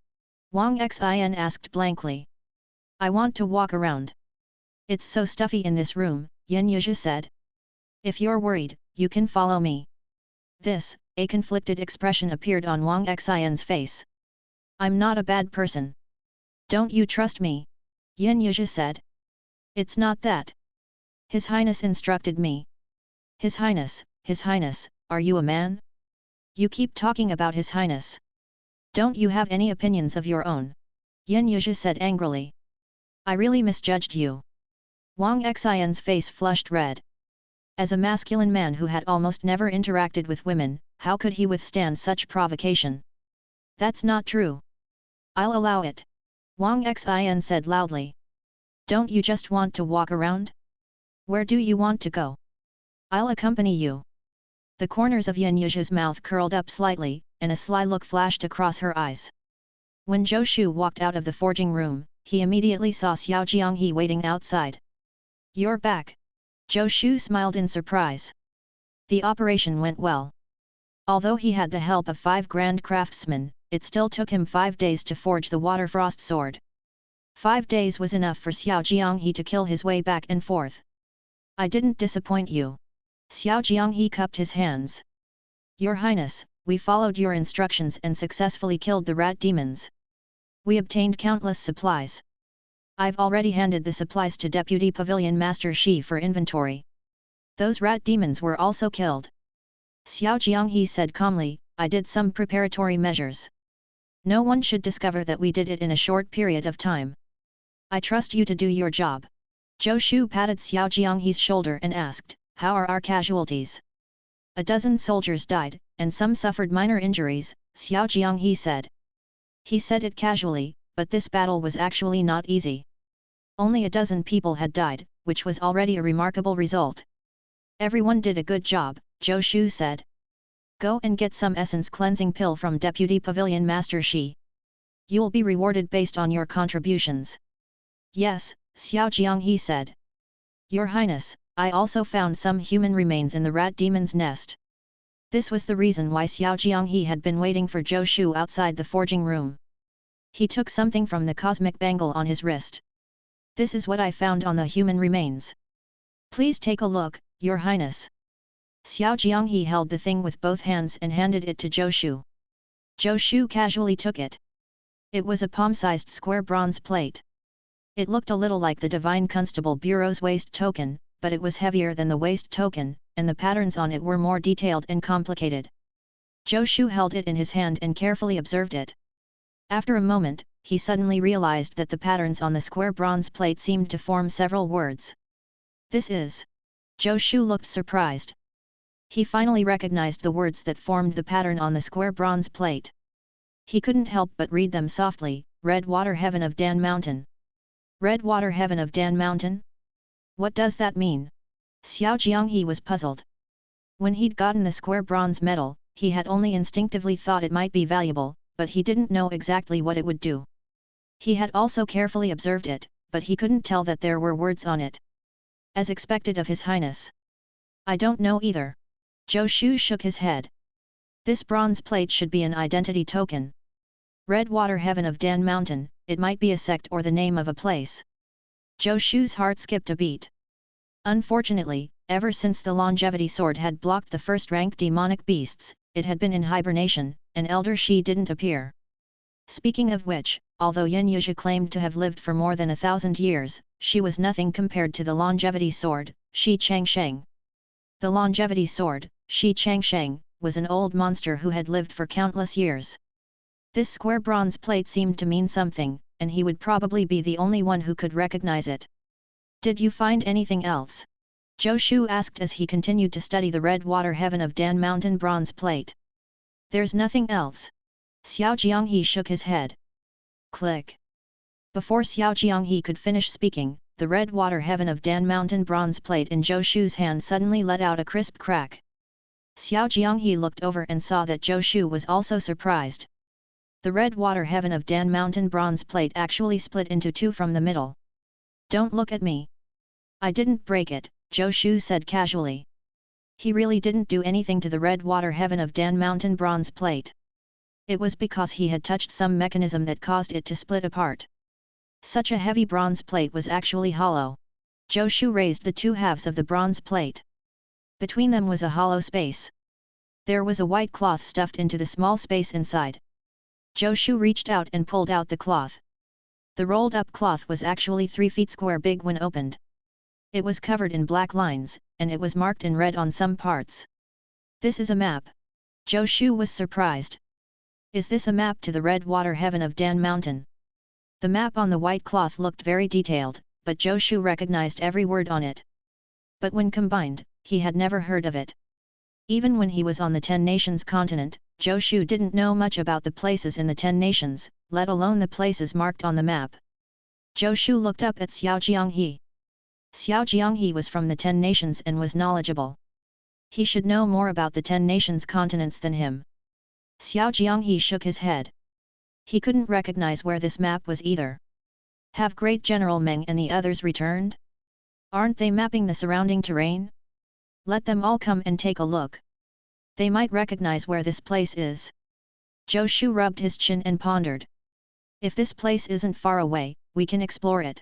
Speaker 1: Wang Xin asked blankly. I want to walk around. It's so stuffy in this room, Yin Yuzhu said. If you're worried, you can follow me. A conflicted expression appeared on Wang Xion's face. I'm not a bad person. Don't you trust me? Yin Yuzhu said. It's not that. His Highness instructed me. His Highness, are you a man? You keep talking about His Highness. Don't you have any opinions of your own? Yin Yuzhu said angrily. I really misjudged you. Wang Xion's face flushed red. As a masculine man who had almost never interacted with women, how could he withstand such provocation? That's not true. I'll allow it. Wang Xin said loudly. Don't you just want to walk around? Where do you want to go? I'll accompany you. The corners of Yin Yuzhu's mouth curled up slightly, and a sly look flashed across her eyes. When Zhou Shu walked out of the forging room, he immediately saw Xiao Jianghe waiting outside. You're back. Zhou Shu smiled in surprise. The operation went well. Although he had the help of 5 grand craftsmen, it still took him 5 days to forge the Waterfrost sword. 5 days was enough for Xiao Jianghe to kill his way back and forth. I didn't disappoint you. Xiao Jianghe cupped his hands. Your Highness, we followed your instructions and successfully killed the rat demons. We obtained countless supplies. I've already handed the supplies to Deputy Pavilion Master Shi for inventory. Those rat demons were also killed. Xiao Jianghe said calmly, I did some preparatory measures. No one should discover that we did it in a short period of time. I trust you to do your job. Zhou Shu patted Xiao Jianghe's shoulder and asked, how are our casualties? 12 soldiers died, and some suffered minor injuries, Xiao Jianghe said. He said it casually, but this battle was actually not easy. Only 12 people had died, which was already a remarkable result. Everyone did a good job, Zhou Shu said. Go and get some essence cleansing pill from Deputy Pavilion Master Shi. You'll be rewarded based on your contributions. Yes, Xiao Jianghe said. Your Highness, I also found some human remains in the rat demon's nest. This was the reason why Xiao Jianghe had been waiting for Zhou Shu outside the forging room. He took something from the cosmic bangle on his wrist. This is what I found on the human remains. Please take a look, Your Highness. Xiao Jianghe held the thing with both hands and handed it to Zhou Shu. Zhou Shu casually took it. It was a palm-sized square bronze plate. It looked a little like the Divine Constable Bureau's waist token, but it was heavier than the waist token, and the patterns on it were more detailed and complicated. Zhou Shu held it in his hand and carefully observed it. After a moment, he suddenly realized that the patterns on the square bronze plate seemed to form several words. This is... Zhou Shu looked surprised. He finally recognized the words that formed the pattern on the square bronze plate. He couldn't help but read them softly: Red Water Heaven of Dan Mountain. Red Water Heaven of Dan Mountain? What does that mean? Xiao Jianghe was puzzled. When he'd gotten the square bronze medal, he had only instinctively thought it might be valuable, but he didn't know exactly what it would do. He had also carefully observed it, but he couldn't tell that there were words on it. As expected of His Highness. I don't know either. Zhou Shu shook his head. This bronze plate should be an identity token. Red Water Heaven of Dan Mountain, it might be a sect or the name of a place. Zhou Shu's heart skipped a beat. Unfortunately, ever since the longevity sword had blocked the first-rank demonic beasts, it had been in hibernation, and Elder Shi didn't appear. Speaking of which, although Yin Yuzhi claimed to have lived for more than 1,000 years, she was nothing compared to the longevity sword, Shi Changsheng. The longevity sword, Shi Changsheng, was an old monster who had lived for countless years. This square bronze plate seemed to mean something, and he would probably be the only one who could recognize it. Did you find anything else? Zhou Shu asked as he continued to study the Red Water Heaven of Dan Mountain bronze plate. There's nothing else. Xiao Jianghe shook his head. Click. Before Xiao Jianghe could finish speaking, the Red Water Heaven of Dan Mountain bronze plate in Zhou Shu's hand suddenly let out a crisp crack. Xiao Jianghe looked over and saw that Zhou Shu was also surprised. The Red Water Heaven of Dan Mountain bronze plate actually split into two from the middle. Don't look at me. I didn't break it, Zhou Shu said casually. He really didn't do anything to the Red Water Heaven of Dan Mountain bronze plate. It was because he had touched some mechanism that caused it to split apart. Such a heavy bronze plate was actually hollow. Zhou Shu raised the two halves of the bronze plate. Between them was a hollow space. There was a white cloth stuffed into the small space inside. Zhou Shu reached out and pulled out the cloth. The rolled-up cloth was actually 3 feet square big when opened. It was covered in black lines, and it was marked in red on some parts. This is a map. Zhou Shu was surprised. Is this a map to the Red Water Heaven of Dan Mountain? The map on the white cloth looked very detailed, but Zhou Shu recognized every word on it. But when combined, he had never heard of it. Even when he was on the 10 Nations continent, Zhou Shu didn't know much about the places in the 10 Nations, let alone the places marked on the map. Zhou Shu looked up at Xiao Jianghe. Xiao Jianghe was from the 10 Nations and was knowledgeable. He should know more about the 10 Nations continents than him. Xiao Jianghe shook his head. He couldn't recognize where this map was either. Have Great General Meng and the others returned? Aren't they mapping the surrounding terrain? Let them all come and take a look. They might recognize where this place is. Zhou Shu rubbed his chin and pondered. If this place isn't far away, we can explore it.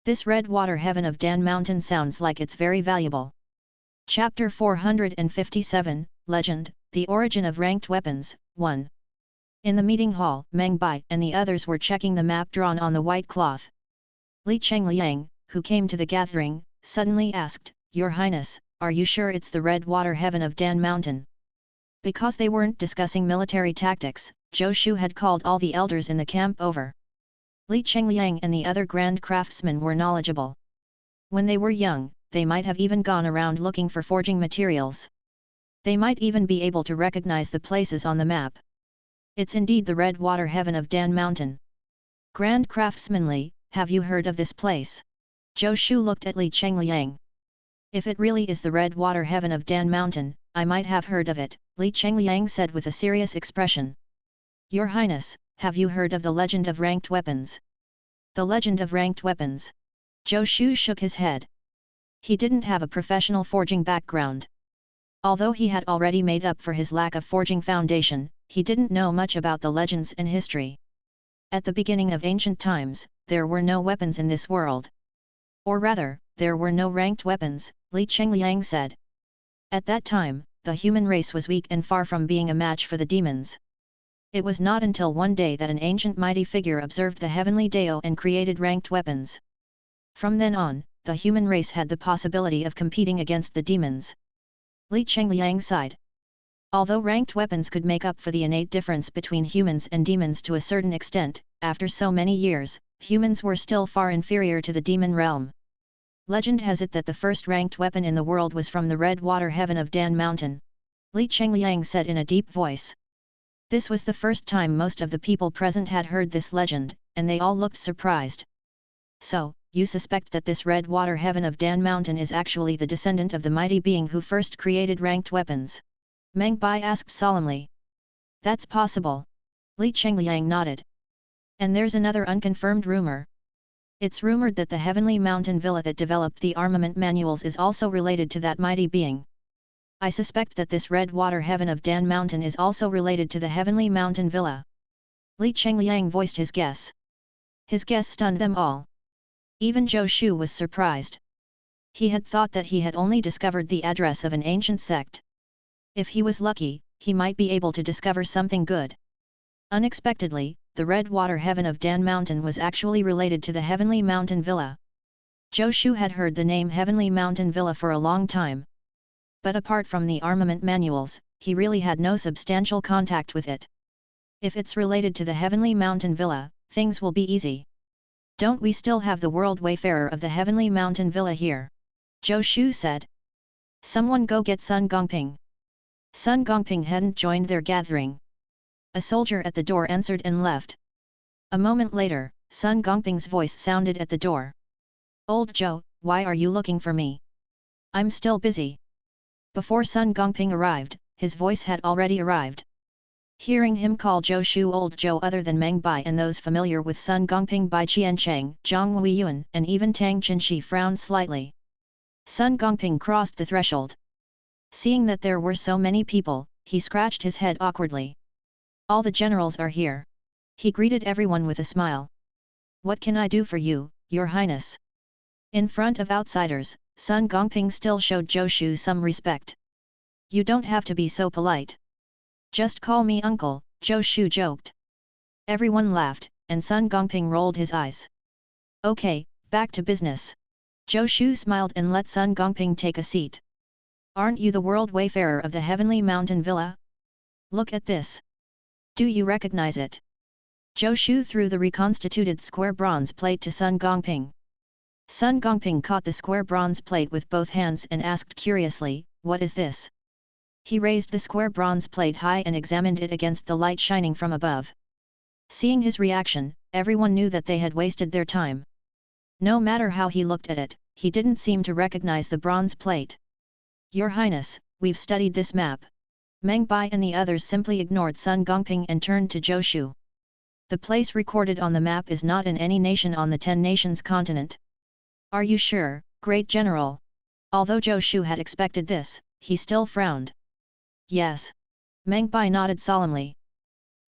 Speaker 1: This Red Water Heaven of Dan Mountain sounds like it's very valuable. Chapter 457, Legend, The Origin of Ranked Weapons, 1. In the meeting hall, Meng Bai and the others were checking the map drawn on the white cloth. Li Chengliang, who came to the gathering, suddenly asked, Your Highness, are you sure it's the Red Water Heaven of Dan Mountain? Because they weren't discussing military tactics, Zhou Shu had called all the elders in the camp over. Li Chengliang and the other grand craftsmen were knowledgeable. When they were young, they might have even gone around looking for forging materials. They might even be able to recognize the places on the map. It's indeed the Red Water Heaven of Dan Mountain. Grand Craftsman Li, have you heard of this place? Zhou Shu looked at Li Chengliang. If it really is the Red Water Heaven of Dan Mountain, I might have heard of it, Li Chengliang said with a serious expression. Your Highness, have you heard of the legend of ranked weapons? The legend of ranked weapons. Zhou Shu shook his head. He didn't have a professional forging background. Although he had already made up for his lack of forging foundation, he didn't know much about the legends and history. At the beginning of ancient times, there were no weapons in this world. Or rather, there were no ranked weapons, Li Chengliang said. At that time, the human race was weak and far from being a match for the demons. It was not until one day that an ancient mighty figure observed the heavenly Dao and created ranked weapons. From then on, the human race had the possibility of competing against the demons. Li Chengliang sighed. Although ranked weapons could make up for the innate difference between humans and demons to a certain extent, after so many years, humans were still far inferior to the demon realm. Legend has it that the first ranked weapon in the world was from the red water heaven of Dan Mountain. Li Chengliang said in a deep voice. This was the first time most of the people present had heard this legend, and they all looked surprised. So, you suspect that this red water heaven of Dan Mountain is actually the descendant of the mighty being who first created ranked weapons? Meng Bai asked solemnly. That's possible. Li Chengliang nodded. And there's another unconfirmed rumor. It's rumored that the heavenly mountain villa that developed the armament manuals is also related to that mighty being. I suspect that this red water heaven of Dan Mountain is also related to the heavenly mountain villa. Li Chengliang voiced his guess. His guess stunned them all. Even Zhou Shu was surprised. He had thought that he had only discovered the address of an ancient sect. If he was lucky, he might be able to discover something good. Unexpectedly, the red water heaven of Dan Mountain was actually related to the heavenly mountain villa. Zhou Shu had heard the name heavenly mountain villa for a long time. But apart from the armament manuals, he really had no substantial contact with it. If it's related to the heavenly mountain villa, things will be easy. Don't we still have the world wayfarer of the heavenly mountain villa here? Zhou Shu said. Someone go get Sun Gongping. Sun Gongping hadn't joined their gathering. A soldier at the door answered and left. A moment later, Sun Gongping's voice sounded at the door. Old Zhou, why are you looking for me? I'm still busy. Before Sun Gongping arrived, his voice had already arrived. Hearing him call Zhou Shu Old Zhou other than Meng Bai and those familiar with Sun Gongping Bai Qiancheng, Zhang Huiyuan and even Tang Qinshi frowned slightly. Sun Gongping crossed the threshold. Seeing that there were so many people, he scratched his head awkwardly. All the generals are here. He greeted everyone with a smile. What can I do for you, Your Highness? In front of outsiders, Sun Gongping still showed Zhou Shu some respect. You don't have to be so polite. Just call me uncle, Zhou Shu joked. Everyone laughed, and Sun Gongping rolled his eyes. Okay, back to business. Zhou Shu smiled and let Sun Gongping take a seat. Aren't you the world wayfarer of the heavenly mountain villa? Look at this. Do you recognize it? Zhou Shu threw the reconstituted square bronze plate to Sun Gongping. Sun Gongping caught the square bronze plate with both hands and asked curiously, what is this? He raised the square bronze plate high and examined it against the light shining from above. Seeing his reaction, everyone knew that they had wasted their time. No matter how he looked at it, he didn't seem to recognize the bronze plate. Your Highness, we've studied this map. Meng Bai and the others simply ignored Sun Gongping and turned to Zhou Shu. The place recorded on the map is not in any nation on the 10 nations continent. Are you sure, Great General? Although Zhou Shu had expected this, he still frowned. Yes. Meng Bai nodded solemnly.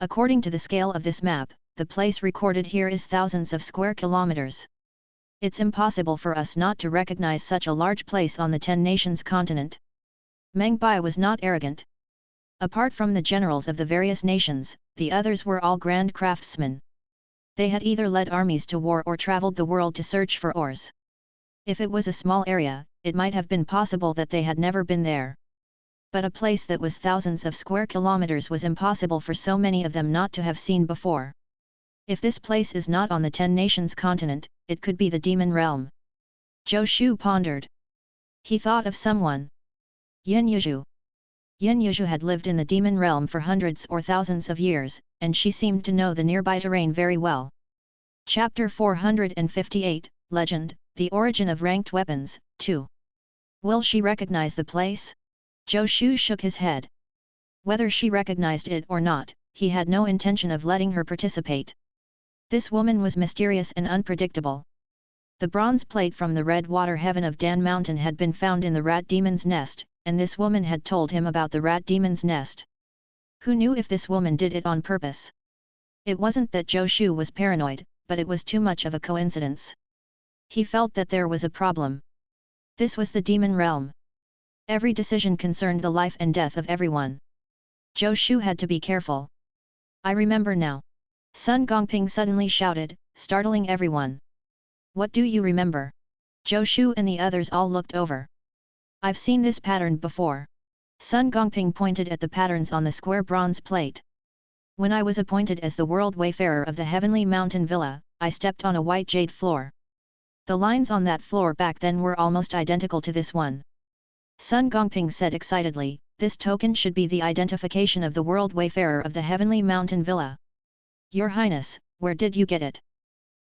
Speaker 1: According to the scale of this map, the place recorded here is thousands of square kilometers. It's impossible for us not to recognize such a large place on the 10 nations continent. Meng Bai was not arrogant. Apart from the generals of the various nations, the others were all grand craftsmen. They had either led armies to war or traveled the world to search for ores. If it was a small area, it might have been possible that they had never been there. But a place that was thousands of square kilometers was impossible for so many of them not to have seen before. If this place is not on the 10 nations continent, it could be the demon realm. Zhou Shu pondered. He thought of someone. Yin Yuzhu. Yin Yuzhu had lived in the demon realm for hundreds or thousands of years, and she seemed to know the nearby terrain very well. Chapter 458, Legend, The Origin of Ranked Weapons, 2. Will she recognize the place? Zhou Shu shook his head. Whether she recognized it or not, he had no intention of letting her participate. This woman was mysterious and unpredictable. The bronze plate from the red water heaven of Dan Mountain had been found in the rat demon's nest, and this woman had told him about the rat demon's nest. Who knew if this woman did it on purpose? It wasn't that Zhou Shu was paranoid, but it was too much of a coincidence. He felt that there was a problem. This was the demon realm. Every decision concerned the life and death of everyone. Zhou Shu had to be careful. I remember now. Sun Gongping suddenly shouted, startling everyone. What do you remember? Zhou Shu and the others all looked over. I've seen this pattern before. Sun Gongping pointed at the patterns on the square bronze plate. When I was appointed as the world wayfarer of the Heavenly Mountain Villa, I stepped on a white jade floor. The lines on that floor back then were almost identical to this one. Sun Gongping said excitedly, this token should be the identification of the world wayfarer of the Heavenly Mountain Villa. Your Highness, where did you get it?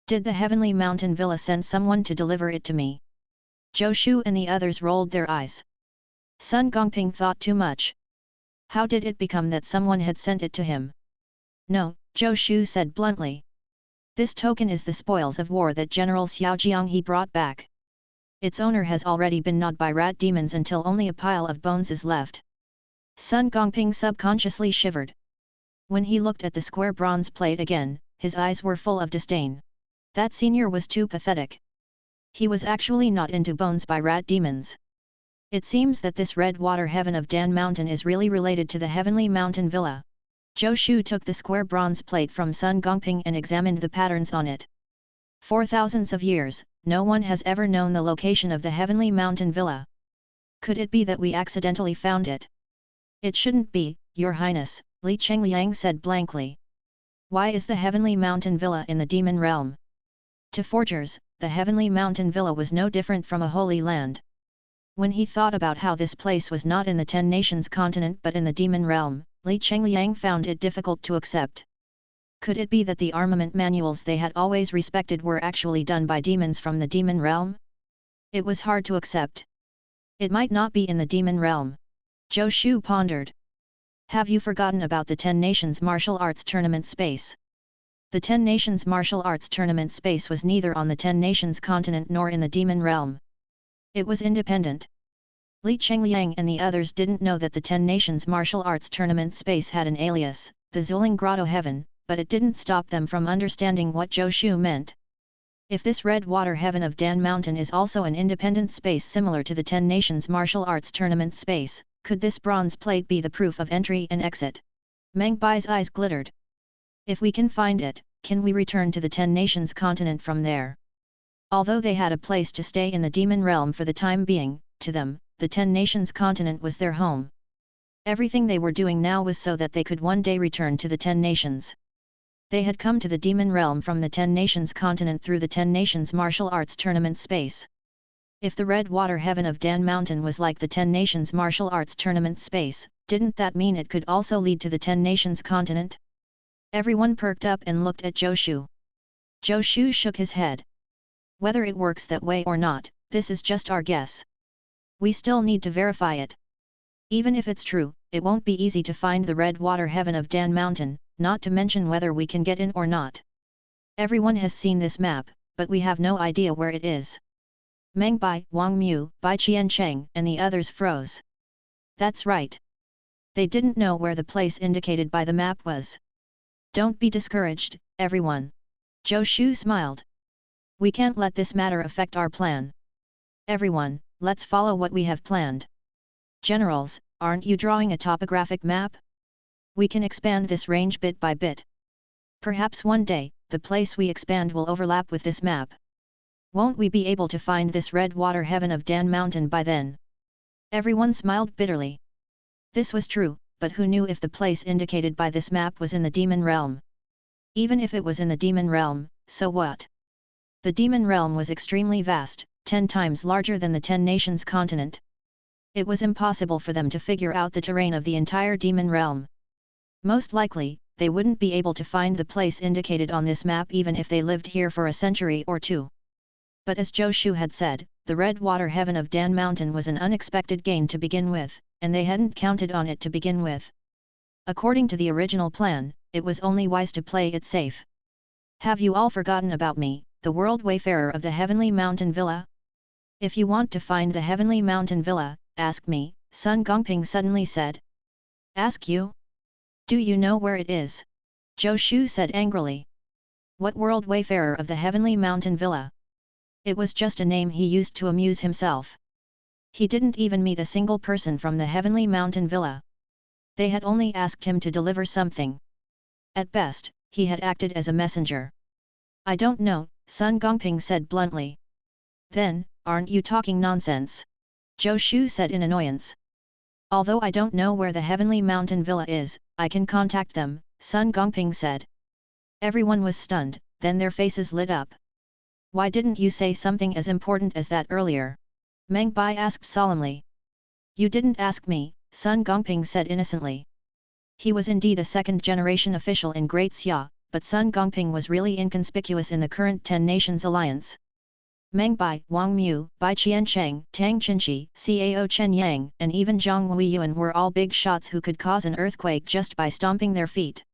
Speaker 1: Did the Heavenly Mountain Villa send someone to deliver it to me? Zhou Shu and the others rolled their eyes. Sun Gongping thought too much. How did it become that someone had sent it to him? No, Zhou Shu said bluntly. This token is the spoils of war that General Xiao Jianghe brought back. Its owner has already been gnawed by rat demons until only a pile of bones is left. Sun Gongping subconsciously shivered. When he looked at the square bronze plate again, his eyes were full of disdain. That senior was too pathetic. He was actually not into bones by rat demons. It seems that this red water heaven of Dan Mountain is really related to the Heavenly Mountain Villa. Zhou Shu took the square bronze plate from Sun Gongping and examined the patterns on it. For thousands of years, no one has ever known the location of the Heavenly Mountain Villa. Could it be that we accidentally found it? It shouldn't be, Your Highness, Li Chengliang said blankly. Why is the Heavenly Mountain Villa in the demon realm? To forgers, the Heavenly Mountain Villa was no different from a holy land. When he thought about how this place was not in the Ten Nations continent but in the demon realm, Li Chengliang found it difficult to accept. Could it be that the armament manuals they had always respected were actually done by demons from the demon realm? It was hard to accept. It might not be in the demon realm. Zhou Shu pondered. Have you forgotten about the Ten Nations martial arts tournament space? The Ten Nations martial arts tournament space was neither on the Ten Nations continent nor in the demon realm. It was independent. Li Chengliang and the others didn't know that the Ten Nations martial arts tournament space had an alias, the Zuling Grotto Heaven, but it didn't stop them from understanding what Zhou Shu meant. If this red water heaven of Dan Mountain is also an independent space similar to the Ten Nations martial arts tournament space, could this bronze plate be the proof of entry and exit? Meng Bai's eyes glittered. If we can find it, can we return to the Ten Nations continent from there? Although they had a place to stay in the demon realm for the time being, to them, the Ten Nations continent was their home. Everything they were doing now was so that they could one day return to the Ten Nations. They had come to the demon realm from the Ten Nations continent through the Ten Nations martial arts tournament space. If the red water heaven of Dan Mountain was like the Ten Nations martial arts tournament space, didn't that mean it could also lead to the Ten Nations continent? Everyone perked up and looked at Zhou Shu. Zhou Shu shook his head. Whether it works that way or not, this is just our guess. We still need to verify it. Even if it's true, it won't be easy to find the red water heaven of Dan Mountain, not to mention whether we can get in or not. Everyone has seen this map, but we have no idea where it is. Meng Bai, Wang Mu, Bai Qiancheng and the others froze. That's right. They didn't know where the place indicated by the map was. Don't be discouraged, everyone. Zhou Shu smiled. We can't let this matter affect our plan. Everyone, let's follow what we have planned. Generals, aren't you drawing a topographic map? We can expand this range bit by bit. Perhaps one day, the place we expand will overlap with this map. Won't we be able to find this red water heaven of Dan Mountain by then? Everyone smiled bitterly. This was true, but who knew if the place indicated by this map was in the demon realm? Even if it was in the demon realm, so what? The demon realm was extremely vast, 10 times larger than the Ten Nations continent. It was impossible for them to figure out the terrain of the entire demon realm. Most likely, they wouldn't be able to find the place indicated on this map even if they lived here for a century or two. But as Zhou Shu had said, the red water heaven of Dan Mountain was an unexpected gain to begin with, and they hadn't counted on it to begin with. According to the original plan, it was only wise to play it safe. Have you all forgotten about me, the world wayfarer of the Heavenly Mountain Villa? If you want to find the Heavenly Mountain Villa, ask me, Sun Gongping suddenly said. Ask you? Do you know where it is? Zhou Shu said angrily. What world wayfarer of the Heavenly Mountain Villa? It was just a name he used to amuse himself. He didn't even meet a single person from the Heavenly Mountain Villa. They had only asked him to deliver something. At best, he had acted as a messenger. I don't know, Sun Gongping said bluntly. Then, aren't you talking nonsense? Zhou Shu said in annoyance. Although I don't know where the Heavenly Mountain Villa is, I can contact them, Sun Gongping said. Everyone was stunned, then their faces lit up. Why didn't you say something as important as that earlier? Meng Bai asked solemnly. You didn't ask me, Sun Gongping said innocently. He was indeed a second-generation official in Great Xia, but Sun Gongping was really inconspicuous in the current 10 Nations alliance. Meng Bai, Wang Mu, Bai Qiancheng, Tang Qinqi, Cao Chen Yang, and even Zhang Weiyuan were all big shots who could cause an earthquake just by stomping their feet.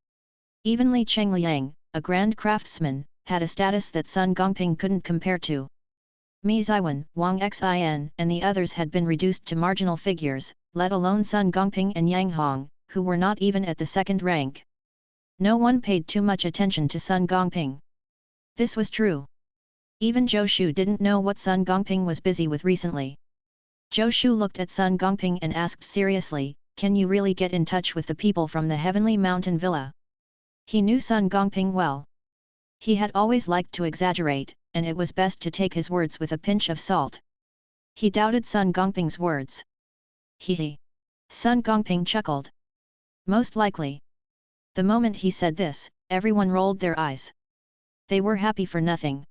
Speaker 1: Even Li Chengliang, a grand craftsman, had a status that Sun Gongping couldn't compare to. Mi Ziwen, Wang Xin, and the others had been reduced to marginal figures, let alone Sun Gongping and Yang Hong, who were not even at the second rank. No one paid too much attention to Sun Gongping. This was true. Even Zhou Shu didn't know what Sun Gongping was busy with recently. Zhou Shu looked at Sun Gongping and asked seriously, can you really get in touch with the people from the Heavenly Mountain Villa? He knew Sun Gongping well. He had always liked to exaggerate, and it was best to take his words with a pinch of salt. He doubted Sun Gongping's words. He. Sun Gongping chuckled. Most likely. The moment he said this, everyone rolled their eyes. They were happy for nothing.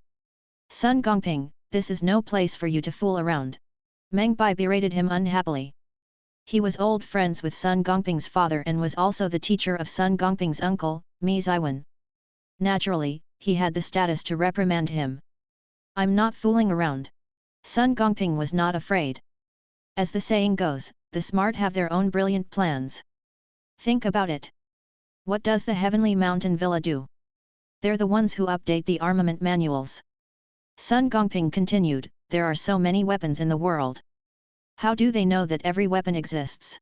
Speaker 1: Sun Gongping, this is no place for you to fool around. Meng Bai berated him unhappily. He was old friends with Sun Gongping's father and was also the teacher of Sun Gongping's uncle, Mi Ziwen. Naturally, he had the status to reprimand him. I'm not fooling around. Sun Gongping was not afraid. As the saying goes, the smart have their own brilliant plans. Think about it. What does the Heavenly Mountain Villa do? They're the ones who update the armament manuals. Sun Gongping continued, there are so many weapons in the world. How do they know that every weapon exists?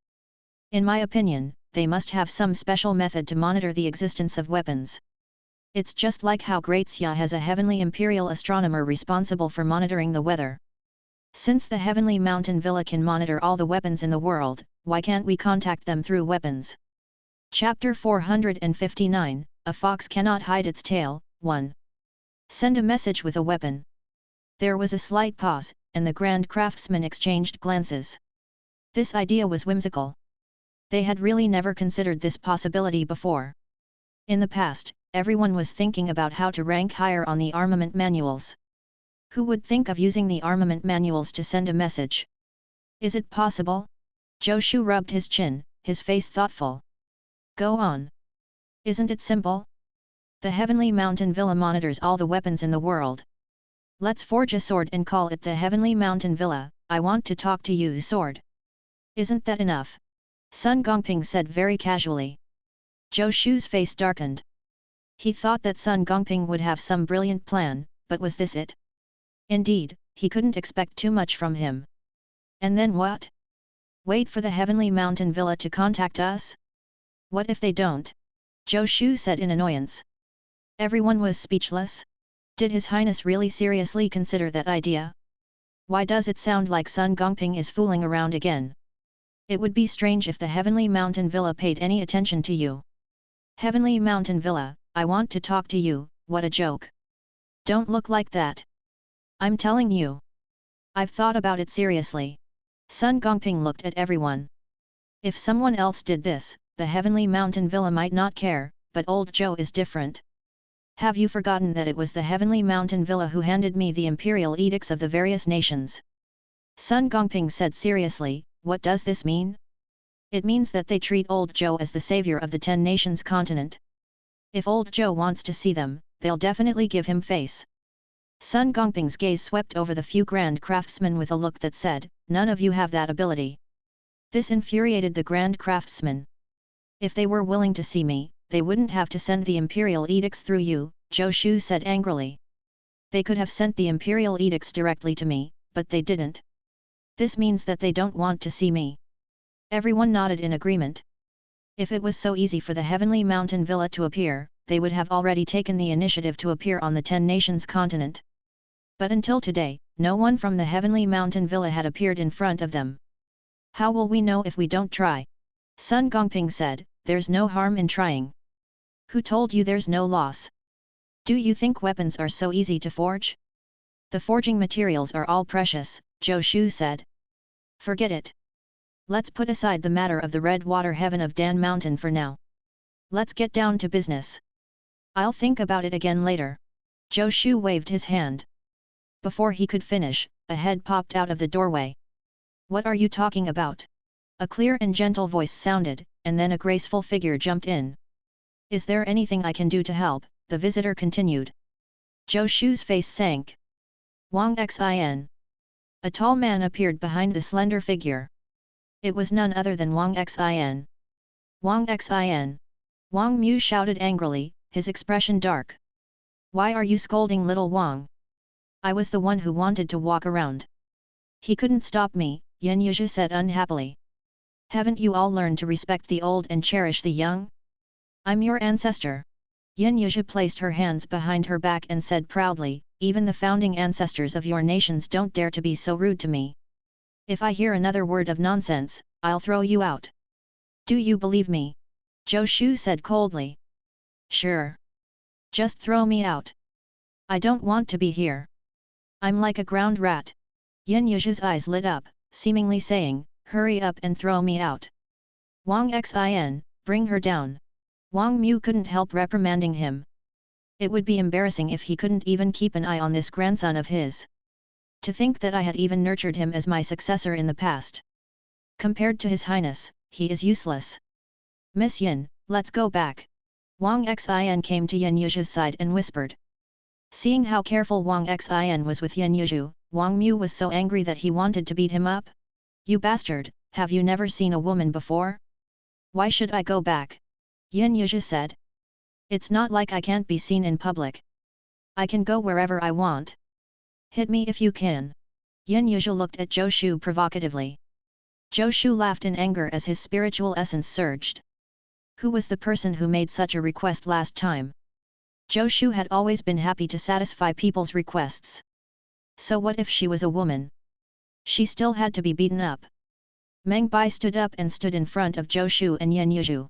Speaker 1: In my opinion, they must have some special method to monitor the existence of weapons. It's just like how Great Xia has a heavenly imperial astronomer responsible for monitoring the weather. Since the Heavenly Mountain Villa can monitor all the weapons in the world, why can't we contact them through weapons? Chapter 459, A Fox Cannot Hide Its Tail, 1. Send a message with a weapon. There was a slight pause, and the Grand Craftsman exchanged glances. This idea was whimsical. They had really never considered this possibility before. In the past, everyone was thinking about how to rank higher on the armament manuals. Who would think of using the armament manuals to send a message? Is it possible? Zhou Shu rubbed his chin, his face thoughtful. Go on. Isn't it simple? The Heavenly Mountain Villa monitors all the weapons in the world. Let's forge a sword and call it the Heavenly Mountain Villa, I want to talk to you sword. Isn't that enough? Sun Gongping said very casually. Zhou Shu's face darkened. He thought that Sun Gongping would have some brilliant plan, but was this it? Indeed, he couldn't expect too much from him. And then what? Wait for the Heavenly Mountain Villa to contact us? What if they don't? Zhou Shu said in annoyance. Everyone was speechless. Did His Highness really seriously consider that idea? Why does it sound like Sun Gongping is fooling around again? It would be strange if the Heavenly Mountain Villa paid any attention to you. Heavenly Mountain Villa, I want to talk to you, what a joke. Don't look like that. I'm telling you. I've thought about it seriously. Sun Gongping looked at everyone. If someone else did this, the Heavenly Mountain Villa might not care, but old Zhou is different. Have you forgotten that it was the Heavenly Mountain Villa who handed me the imperial edicts of the various nations? Sun Gongping said seriously, what does this mean? It means that they treat old Zhou as the savior of the 10 nations continent. If old Zhou wants to see them, they'll definitely give him face. Sun Gongping's gaze swept over the few grand craftsmen with a look that said, none of you have that ability. This infuriated the grand craftsmen. If they were willing to see me, they wouldn't have to send the imperial edicts through you, Zhou Shu said angrily. They could have sent the imperial edicts directly to me, but they didn't. This means that they don't want to see me. Everyone nodded in agreement. If it was so easy for the Heavenly Mountain Villa to appear, they would have already taken the initiative to appear on the 10 Nations continent. But until today, no one from the Heavenly Mountain Villa had appeared in front of them. How will we know if we don't try? Sun Gongping said, there's no harm in trying. Who told you there's no loss? Do you think weapons are so easy to forge? The forging materials are all precious, Zhou Shu said. Forget it. Let's put aside the matter of the red water heaven of Dan Mountain for now. Let's get down to business. I'll think about it again later. Zhou Shu waved his hand. Before he could finish, a head popped out of the doorway. What are you talking about? A clear and gentle voice sounded, and then a graceful figure jumped in. Is there anything I can do to help? The visitor continued. Zhou Shu's face sank. Wang Xin. A tall man appeared behind the slender figure. It was none other than Wang Xin. Wang Xin. Wang Mu shouted angrily, his expression dark. Why are you scolding little Wang? I was the one who wanted to walk around. He couldn't stop me, Yin Yuzhi said unhappily. Haven't you all learned to respect the old and cherish the young? I'm your ancestor. Yin Yuzhi placed her hands behind her back and said proudly, even the founding ancestors of your nations don't dare to be so rude to me. If I hear another word of nonsense, I'll throw you out. Do you believe me? Zhou Shu said coldly. Sure. Just throw me out. I don't want to be here. I'm like a ground rat. Yin Yuzhi's eyes lit up, seemingly saying, hurry up and throw me out. Wang Xin, bring her down. Wang Mu couldn't help reprimanding him. It would be embarrassing if he couldn't even keep an eye on this grandson of his. To think that I had even nurtured him as my successor in the past. Compared to His Highness, he is useless. Miss Yin, let's go back. Wang Xin came to Yin Yuzhi's side and whispered. Seeing how careful Wang Xin was with Yin Yuzhi, Wang Mu was so angry that he wanted to beat him up. You bastard, have you never seen a woman before? Why should I go back? Yin Yuzhi said. It's not like I can't be seen in public. I can go wherever I want. Hit me if you can. Yin Yuzhi looked at Zhou Shu provocatively. Zhou Shu laughed in anger as his spiritual essence surged. Who was the person who made such a request last time? Zhou Shu had always been happy to satisfy people's requests. So what if she was a woman? She still had to be beaten up. Meng Bai stood up and stood in front of Zhou Shu and Yin Yuzhi.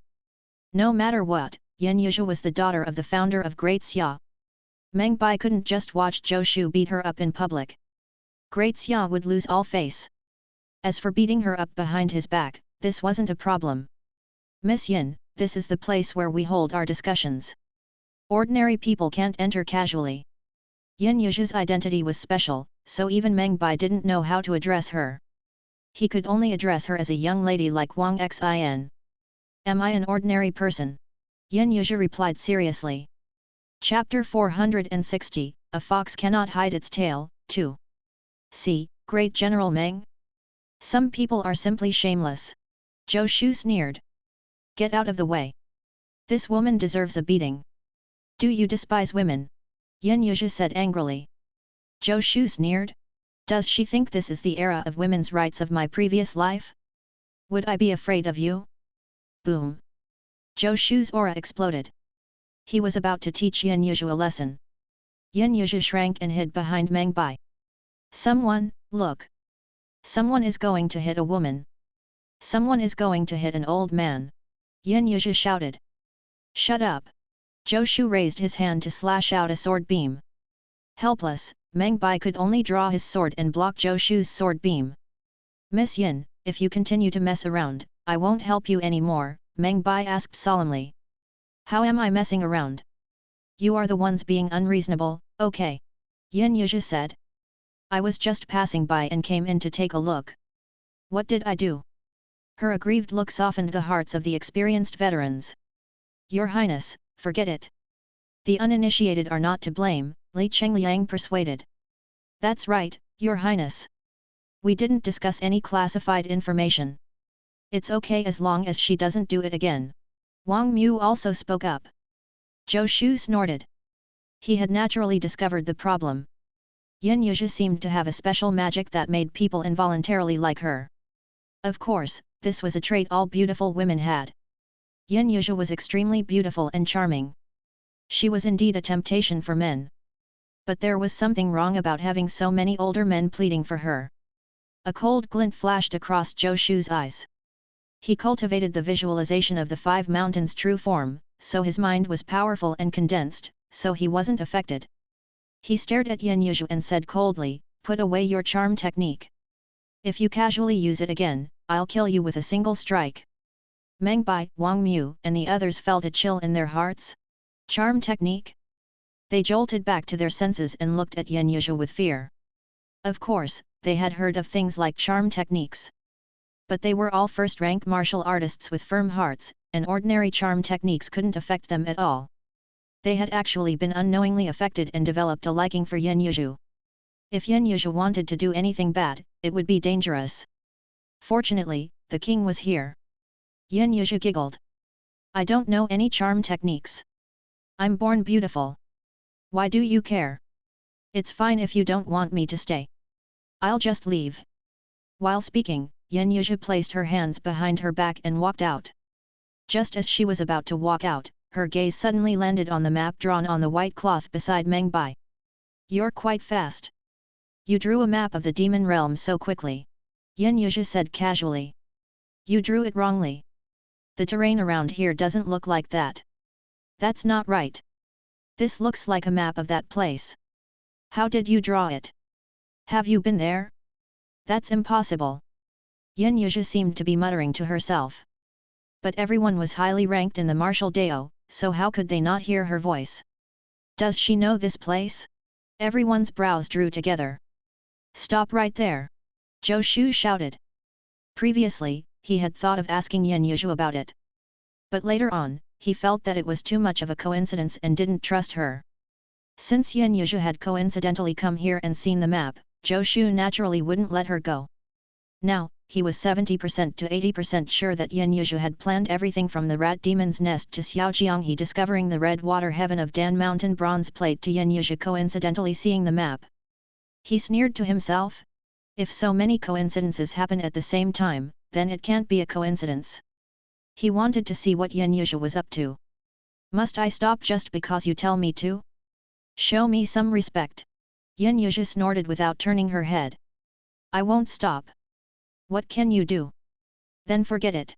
Speaker 1: No matter what, Yin Yuzhi was the daughter of the founder of Great Xia. Meng Bai couldn't just watch Zhou Shu beat her up in public. Great Xia would lose all face. As for beating her up behind his back, this wasn't a problem. Miss Yin, this is the place where we hold our discussions. Ordinary people can't enter casually. Yin Yuzhi's identity was special, so even Meng Bai didn't know how to address her. He could only address her as a young lady like Wang Xin. Am I an ordinary person? Yin Yuzhi replied seriously. Chapter 460, A Fox Cannot Hide Its Tail, 2. See, Great General Meng? Some people are simply shameless. Zhou Shu sneered. Get out of the way. This woman deserves a beating. Do you despise women? Yin Yuzhi said angrily. Zhou Shu sneered. Does she think this is the era of women's rights of my previous life? Would I be afraid of you? Boom. Zhou Shu's aura exploded. He was about to teach Yin Yuzhi a lesson. Yin Yuzhi shrank and hid behind Meng Bai. Someone, look. Someone is going to hit a woman. Someone is going to hit an old man. Yin Yuzhi shouted. Shut up. Zhou Shu raised his hand to slash out a sword beam. Helpless, Meng Bai could only draw his sword and block Zhou Shu's sword beam. Miss Yin, if you continue to mess around, I won't help you anymore, Meng Bai asked solemnly. How am I messing around? You are the ones being unreasonable, okay. Yin Yuzhi said. I was just passing by and came in to take a look. What did I do? Her aggrieved look softened the hearts of the experienced veterans. Your Highness, forget it. The uninitiated are not to blame, Li Chengliang persuaded. That's right, Your Highness. We didn't discuss any classified information. It's okay as long as she doesn't do it again. Wang Mu also spoke up. Zhou Shu snorted. He had naturally discovered the problem. Yin Yuzhi seemed to have a special magic that made people involuntarily like her. Of course, this was a trait all beautiful women had. Yin Yuzhi was extremely beautiful and charming. She was indeed a temptation for men. But there was something wrong about having so many older men pleading for her. A cold glint flashed across Zhou Shu's eyes. He cultivated the visualization of the five mountains' true form, so his mind was powerful and condensed, so he wasn't affected. He stared at Yin Yuzhi and said coldly, "Put away your charm technique. If you casually use it again, I'll kill you with a single strike." Meng Bai, Wang Mu, and the others felt a chill in their hearts. Charm technique? They jolted back to their senses and looked at Yin Yuzhi with fear. Of course, they had heard of things like charm techniques. But they were all first-rank martial artists with firm hearts, and ordinary charm techniques couldn't affect them at all. They had actually been unknowingly affected and developed a liking for Yin Yuzhi. If Yin Yuzhi wanted to do anything bad, it would be dangerous. Fortunately, the king was here. Yin Yuzhi giggled. "I don't know any charm techniques. I'm born beautiful. Why do you care? It's fine if you don't want me to stay. I'll just leave." While speaking, Yin Yuzhi placed her hands behind her back and walked out. Just as she was about to walk out, her gaze suddenly landed on the map drawn on the white cloth beside Meng Bai. "You're quite fast. You drew a map of the demon realm so quickly," Yin Yuzhi said casually. "You drew it wrongly. The terrain around here doesn't look like that. That's not right. This looks like a map of that place. How did you draw it? Have you been there? That's impossible." Yin Yuzhi seemed to be muttering to herself. But everyone was highly ranked in the martial dao, so how could they not hear her voice? "Does she know this place?" Everyone's brows drew together. "Stop right there!" Zhou Shu shouted. Previously, he had thought of asking Yin Yuzhi about it. But later on, he felt that it was too much of a coincidence and didn't trust her. Since Yin Yuzhi had coincidentally come here and seen the map, Zhou Shu naturally wouldn't let her go. Now, he was 70% to 80% sure that Yin Yuzhi had planned everything from the rat demon's nest to Xiaojianghe discovering the red water heaven of Dan Mountain bronze plate to Yin Yuzhi coincidentally seeing the map. He sneered to himself. If so many coincidences happen at the same time, then it can't be a coincidence. He wanted to see what Yin Yuzhi was up to. "Must I stop just because you tell me to? Show me some respect." Yin Yuzhi snorted without turning her head. "I won't stop. What can you do? Then forget it.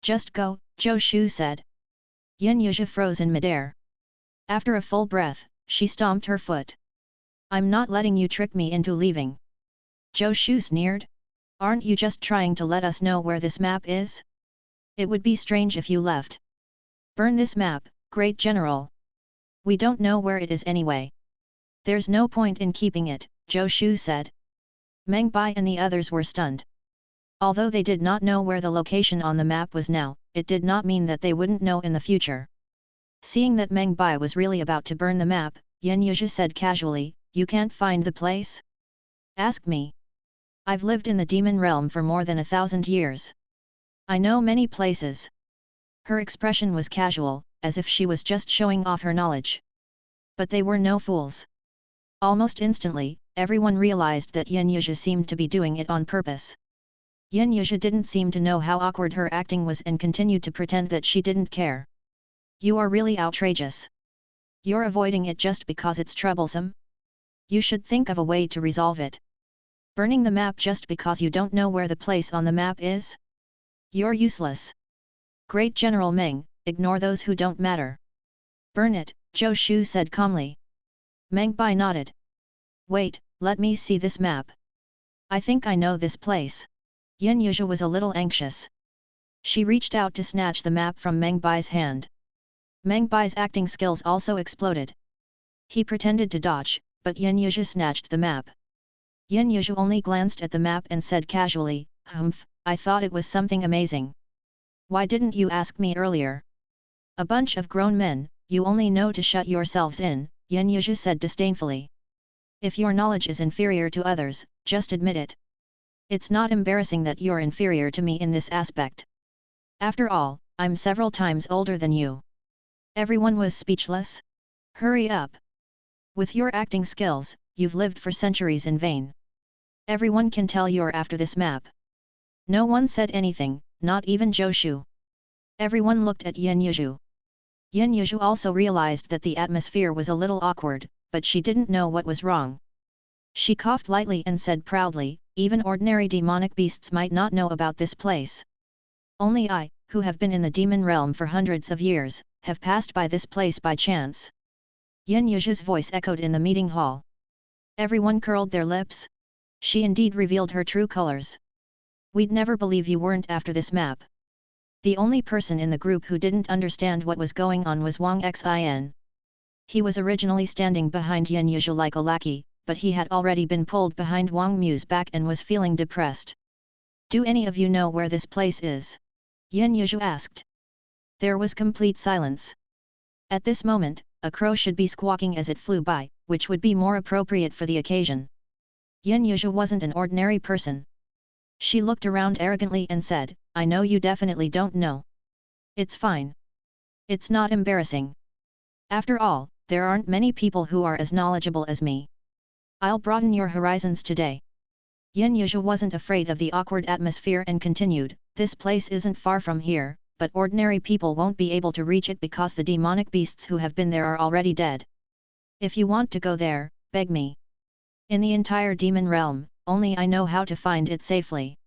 Speaker 1: Just go," Zhou Shu said. Yin Yuzhi froze in midair. After a full breath, she stomped her foot. "I'm not letting you trick me into leaving." Zhou Shu sneered. "Aren't you just trying to let us know where this map is? It would be strange if you left. Burn this map, Great General. We don't know where it is anyway." "There's no point in keeping it," Zhou Shu said. Meng Bai and the others were stunned. Although they did not know where the location on the map was now, it did not mean that they wouldn't know in the future. Seeing that Meng Bai was really about to burn the map, Yin Yuzhi said casually, "You can't find the place? Ask me. I've lived in the demon realm for more than 1,000 years. I know many places." Her expression was casual, as if she was just showing off her knowledge. But they were no fools. Almost instantly, everyone realized that Yin Yuzhi seemed to be doing it on purpose. Yin Yuzhi didn't seem to know how awkward her acting was and continued to pretend that she didn't care. "You are really outrageous. You're avoiding it just because it's troublesome? You should think of a way to resolve it. Burning the map just because you don't know where the place on the map is? You're useless. Great General Meng, ignore those who don't matter." "Burn it," Zhou Shu said calmly. Meng Bai nodded. "Wait, let me see this map. I think I know this place." Yin Yuzhi was a little anxious. She reached out to snatch the map from Meng Bai's hand. Meng Bai's acting skills also exploded. He pretended to dodge, but Yin Yuzhi snatched the map. Yin Yuzhi only glanced at the map and said casually, "Humph, I thought it was something amazing. Why didn't you ask me earlier? A bunch of grown men, you only know to shut yourselves in," Yin Yuzhi said disdainfully. "If your knowledge is inferior to others, just admit it. It's not embarrassing that you're inferior to me in this aspect. After all, I'm several times older than you." Everyone was speechless. "Hurry up. With your acting skills, you've lived for centuries in vain. Everyone can tell you're after this map. No one said anything, not even Zhou Shu. Everyone looked at Yin Yuzhu. Yin Yuzhu also realized that the atmosphere was a little awkward, but she didn't know what was wrong. She coughed lightly and said proudly, even ordinary demonic beasts might not know about this place. Only I, who have been in the demon realm for hundreds of years, have passed by this place by chance. Yin Yuzhu's voice echoed in the meeting hall. Everyone curled their lips. She indeed revealed her true colors. We'd never believe you weren't after this map. The only person in the group who didn't understand what was going on was Wang Xin. He was originally standing behind Yin Yuzhu like a lackey, but he had already been pulled behind Wang Mu's back and was feeling depressed. Do any of you know where this place is? Yin Yuzhu asked. There was complete silence. At this moment, a crow should be squawking as it flew by, which would be more appropriate for the occasion. Yin Yuzhu wasn't an ordinary person. She looked around arrogantly and said, I know you definitely don't know. It's fine. It's not embarrassing. After all, there aren't many people who are as knowledgeable as me. I'll broaden your horizons today. Yin Yuzhu wasn't afraid of the awkward atmosphere and continued, this place isn't far from here, but ordinary people won't be able to reach it because the demonic beasts who have been there are already dead. If you want to go there, beg me. In the entire demon realm, only I know how to find it safely.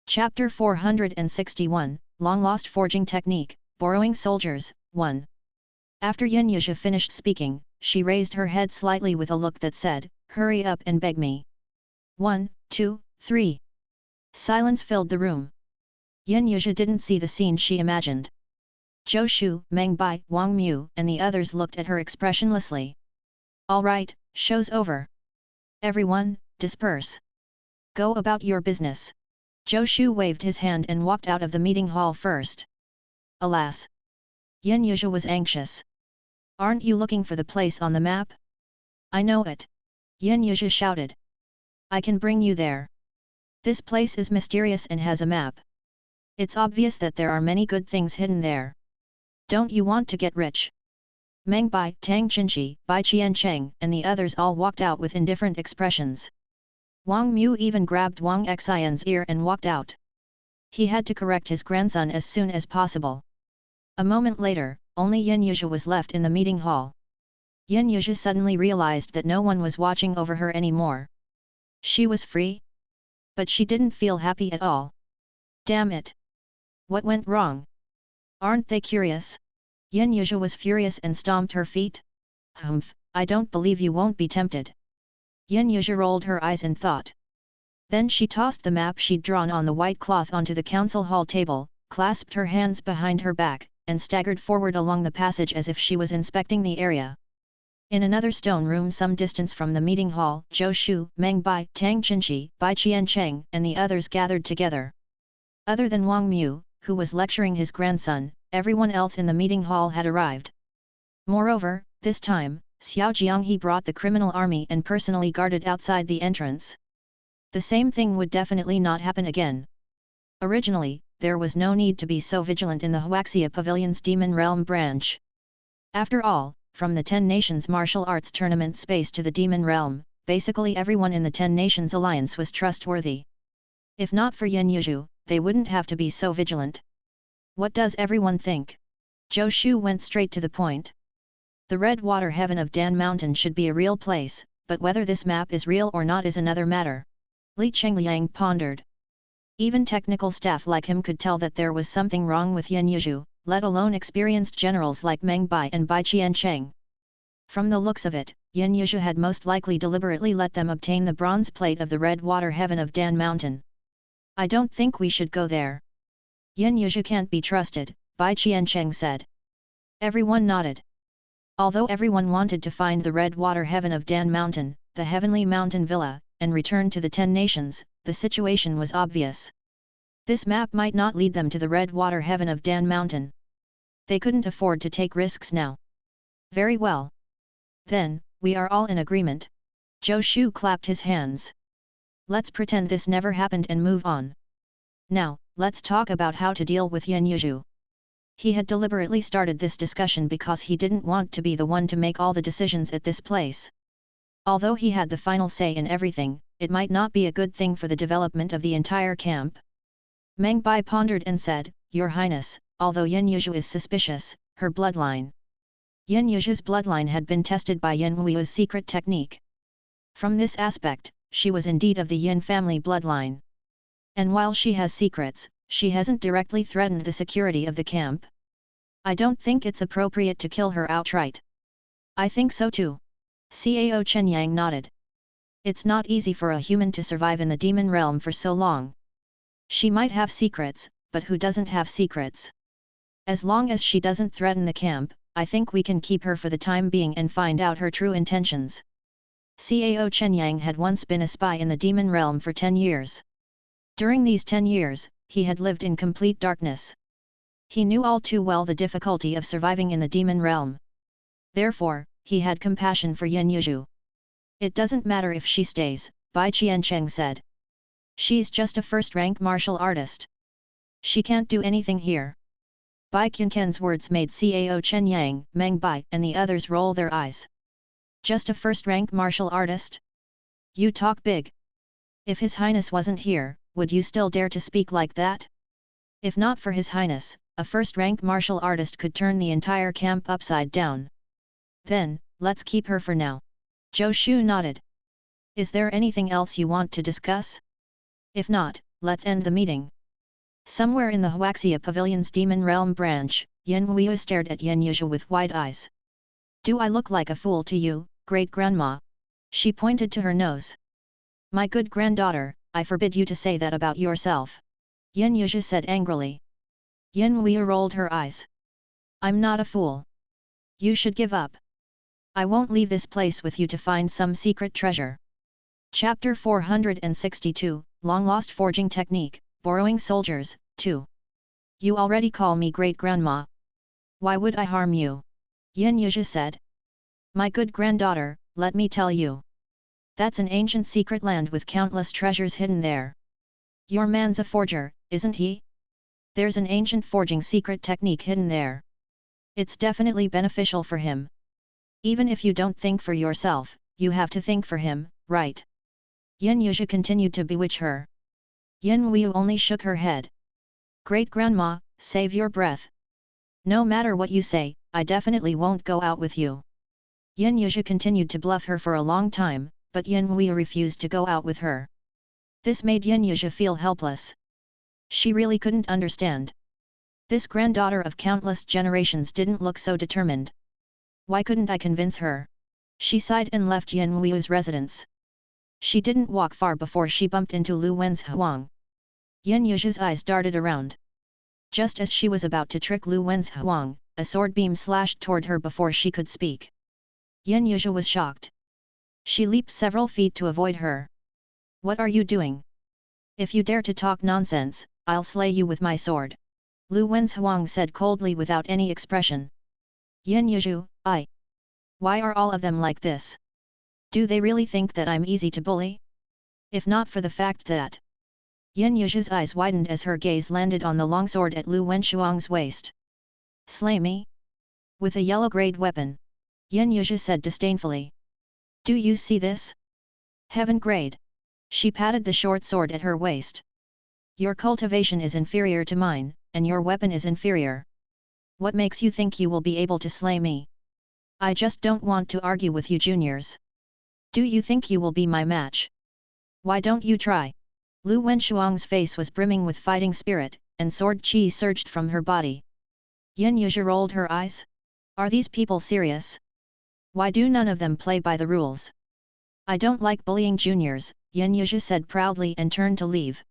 Speaker 1: Chapter 461, Long Lost Forging Technique, Borrowing Soldiers, 1. After Yin Yuzhu finished speaking, she raised her head slightly with a look that said, hurry up and beg me. 1, 2, 3. Silence filled the room. Yin Yuzhu didn't see the scene she imagined. Zhou Shu, Meng Bai, Wang Mu and the others looked at her expressionlessly. All right, show's over. Everyone, disperse. Go about your business. Zhou Shu waved his hand and walked out of the meeting hall first. Alas! Yin Yuzhu was anxious. Aren't you looking for the place on the map? I know it. Yin Yuzhu shouted. I can bring you there. This place is mysterious and has a map. It's obvious that there are many good things hidden there. Don't you want to get rich? Meng Bai, Tang Qinshi, Bai Qiancheng and the others all walked out with indifferent expressions. Wang Mu even grabbed Wang Xin's ear and walked out. He had to correct his grandson as soon as possible. A moment later, only Yin Yuzhu was left in the meeting hall. Yin Yuzhu suddenly realized that no one was watching over her anymore. She was free? But she didn't feel happy at all. Damn it! What went wrong? Aren't they curious? Yin Yuzhu was furious and stomped her feet. Humph, I don't believe you won't be tempted. Yin Yuzhu rolled her eyes in thought. Then she tossed the map she'd drawn on the white cloth onto the council hall table, clasped her hands behind her back, and staggered forward along the passage as if she was inspecting the area. In another stone room some distance from the meeting hall, Zhou Shu, Meng Bai, Tang Qinshi, Bai Qiancheng and the others gathered together. Other than Wang Mu, who was lecturing his grandson, everyone else in the meeting hall had arrived. Moreover, this time, Xiao Jianghe brought the criminal army and personally guarded outside the entrance. The same thing would definitely not happen again. Originally, there was no need to be so vigilant in the Huaxia Pavilion's Demon Realm branch. After all, from the 10 Nations Martial Arts Tournament space to the Demon Realm, basically everyone in the 10 Nations Alliance was trustworthy. If not for Yin Yuzhu, they wouldn't have to be so vigilant. What does everyone think? Zhou Shu went straight to the point. The red water heaven of Dan Mountain should be a real place, but whether this map is real or not is another matter. Li Chengliang pondered. Even technical staff like him could tell that there was something wrong with Yin Yuzhu, let alone experienced generals like Meng Bai and Bai Qiancheng. From the looks of it, Yin Yuzhu had most likely deliberately let them obtain the bronze plate of the red water heaven of Dan Mountain. I don't think we should go there. Yin Yuzhu can't be trusted, Bai Qiancheng said. Everyone nodded. Although everyone wanted to find the red water heaven of Dan Mountain, the heavenly mountain villa, and return to the 10 nations, the situation was obvious. This map might not lead them to the red water heaven of Dan Mountain. They couldn't afford to take risks now. Very well. Then, we are all in agreement. Zhou Shu clapped his hands. Let's pretend this never happened and move on. Now, let's talk about how to deal with Yin Yuzhu. He had deliberately started this discussion because he didn't want to be the one to make all the decisions at this place. Although he had the final say in everything, it might not be a good thing for the development of the entire camp. Meng Bai pondered and said, Your Highness, although Yin Yuzhu is suspicious, her bloodline. Yin Yuzhu's bloodline had been tested by Yin Wu's secret technique. From this aspect, she was indeed of the Yin family bloodline. And while she has secrets, she hasn't directly threatened the security of the camp. I don't think it's appropriate to kill her outright. I think so too. Cao Chenyang nodded. It's not easy for a human to survive in the demon realm for so long. She might have secrets, but who doesn't have secrets? As long as she doesn't threaten the camp, I think we can keep her for the time being and find out her true intentions. Cao Chenyang had once been a spy in the demon realm for 10 years. During these 10 years, he had lived in complete darkness. He knew all too well the difficulty of surviving in the demon realm. Therefore, he had compassion for Yin Yuzhu. It doesn't matter if she stays, Bai Qiancheng said. She's just a first-rank martial artist. She can't do anything here. Bai Qianken's words made Cao Chenyang, Meng Bai and the others roll their eyes. Just a first-rank martial artist? You talk big. If His Highness wasn't here, would you still dare to speak like that? If not for His Highness, a first-rank martial artist could turn the entire camp upside down. Then, let's keep her for now. Zhou Shu nodded. Is there anything else you want to discuss? If not, let's end the meeting. Somewhere in the Huaxia Pavilion's Demon Realm branch, Yin Wu stared at Yin Yuzhu with wide eyes. Do I look like a fool to you, great grandma? She pointed to her nose. My good granddaughter, I forbid you to say that about yourself. Yin Yuzhu said angrily. Yin Wu rolled her eyes. I'm not a fool. You should give up. I won't leave this place with you to find some secret treasure. Chapter 462, Long Lost Forging Technique, Borrowing Soldiers, 2. You already call me great grandma. Why would I harm you? Yin Yuzhu said. My good granddaughter, let me tell you. That's an ancient secret land with countless treasures hidden there. Your man's a forger, isn't he? There's an ancient forging secret technique hidden there. It's definitely beneficial for him. Even if you don't think for yourself, you have to think for him, right? Yin Yuzhu continued to bewitch her. Yin Wu only shook her head. Great grandma, save your breath. No matter what you say, I definitely won't go out with you. Yin Yuzhu continued to bluff her for a long time, but Yin Wu refused to go out with her. This made Yin Yuzhu feel helpless. She really couldn't understand. This granddaughter of countless generations didn't look so determined. Why couldn't I convince her? She sighed and left Yin Wu's residence. She didn't walk far before she bumped into Lu Wen's Huang. Yin Yuzhu's eyes darted around. Just as she was about to trick Lu Wen's Huang, a sword beam slashed toward her before she could speak. Yin Yuzhu was shocked. She leaped several feet to avoid her. What are you doing? If you dare to talk nonsense, I'll slay you with my sword. Lu Wen's Huang said coldly without any expression. Yin Yuzhu, why are all of them like this? Do they really think that I'm easy to bully? If not for the fact that... Yin Yuzhu's eyes widened as her gaze landed on the long sword at Lu Wenshuang's waist. Slay me? With a yellow-grade weapon? Yin Yuzhu said disdainfully. Do you see this? Heaven grade. She patted the short sword at her waist. Your cultivation is inferior to mine, and your weapon is inferior. What makes you think you will be able to slay me? I just don't want to argue with you juniors. Do you think you will be my match? Why don't you try? Lu Wenshuang's face was brimming with fighting spirit, and sword chi surged from her body. Yin Yuzhu rolled her eyes. Are these people serious? Why do none of them play by the rules? I don't like bullying juniors, Yin Yuzhu said proudly and turned to leave.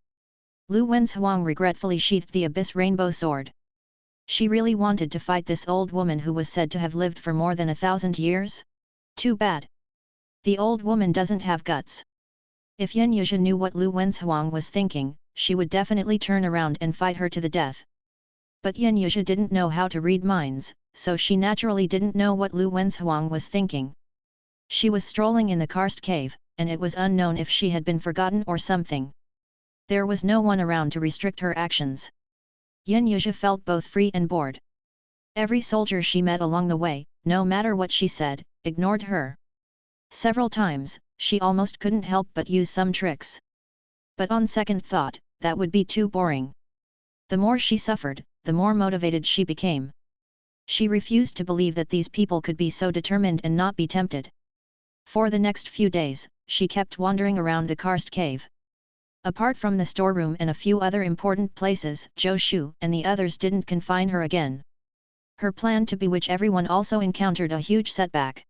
Speaker 1: Lu Wenshuang regretfully sheathed the abyss rainbow sword. She really wanted to fight this old woman who was said to have lived for more than 1,000 years? Too bad. The old woman doesn't have guts. If Yin Yuzhu knew what Lu Wenshuang was thinking, she would definitely turn around and fight her to the death. But Yin Yuzhu didn't know how to read minds, so she naturally didn't know what Lu Wenshuang was thinking. She was strolling in the karst cave, and it was unknown if she had been forgotten or something. There was no one around to restrict her actions. Yin Yuzhu felt both free and bored. Every soldier she met along the way, no matter what she said, ignored her. Several times, she almost couldn't help but use some tricks. But on second thought, that would be too boring. The more she suffered, the more motivated she became. She refused to believe that these people could be so determined and not be tempted. For the next few days, she kept wandering around the karst cave. Apart from the storeroom and a few other important places, Zhou Shu and the others didn't confine her again. Her plan to bewitch everyone also encountered a huge setback.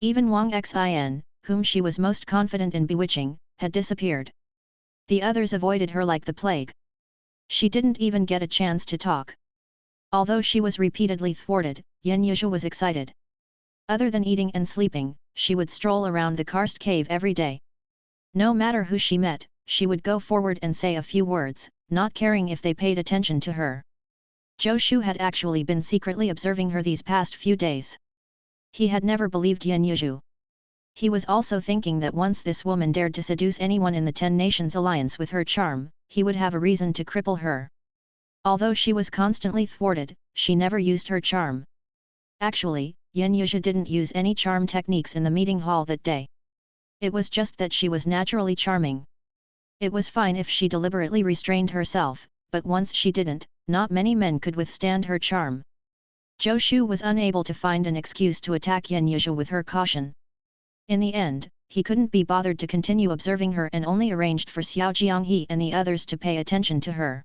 Speaker 1: Even Wang Xin, whom she was most confident in bewitching, had disappeared. The others avoided her like the plague. She didn't even get a chance to talk. Although she was repeatedly thwarted, Yan Yuzhu was excited. Other than eating and sleeping, she would stroll around the karst cave every day. No matter who she met, she would go forward and say a few words, not caring if they paid attention to her. Zhou Shu had actually been secretly observing her these past few days. He had never believed Yan Yuzhu. He was also thinking that once this woman dared to seduce anyone in the 10 Nations alliance with her charm, he would have a reason to cripple her. Although she was constantly thwarted, she never used her charm. Actually, Yan Yuzhu didn't use any charm techniques in the meeting hall that day. It was just that she was naturally charming. It was fine if she deliberately restrained herself, but once she didn't, not many men could withstand her charm. Zhou Shu was unable to find an excuse to attack Yan Yuzhu with her caution. In the end, he couldn't be bothered to continue observing her and only arranged for Xiao Jianghe and the others to pay attention to her.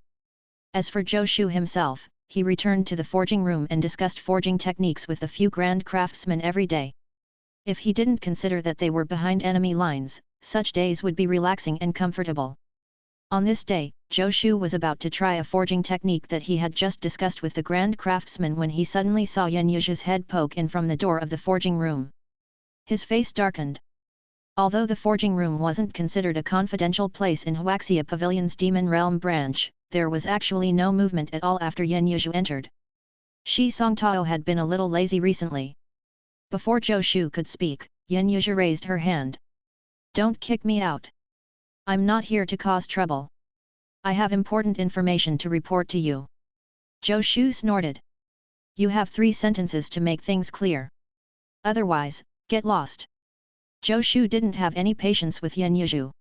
Speaker 1: As for Zhou Shu himself, he returned to the forging room and discussed forging techniques with a few grand craftsmen every day. If he didn't consider that they were behind enemy lines, such days would be relaxing and comfortable. On this day, Zhou Shu was about to try a forging technique that he had just discussed with the grand craftsman when he suddenly saw Yan Yuzhu's head poke in from the door of the forging room. His face darkened. Although the forging room wasn't considered a confidential place in Huaxia Pavilion's Demon Realm branch, there was actually no movement at all after Yan Yuzhu entered. Shi Songtao had been a little lazy recently. Before Zhou Shu could speak, Yan Yuzhu raised her hand. "Don't kick me out. I'm not here to cause trouble. I have important information to report to you." Zhou Shu snorted. "You have 3 sentences to make things clear. Otherwise, get lost." Zhou Shu didn't have any patience with Yan Yuzhu.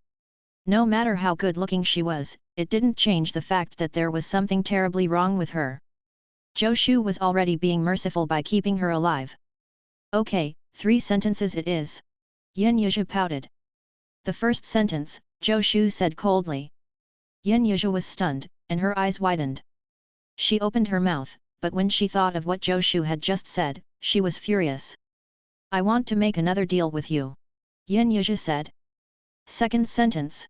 Speaker 1: No matter how good-looking she was, it didn't change the fact that there was something terribly wrong with her. Zhou Shu was already being merciful by keeping her alive. "Okay, 3 sentences it is." Yan Yuzhu pouted. "The first sentence," Zhou Shu said coldly. Yan Yuzhu was stunned, and her eyes widened. She opened her mouth, but when she thought of what Zhou Shu had just said, she was furious. "I want to make another deal with you," Yan Yuzhu said. Second sentence.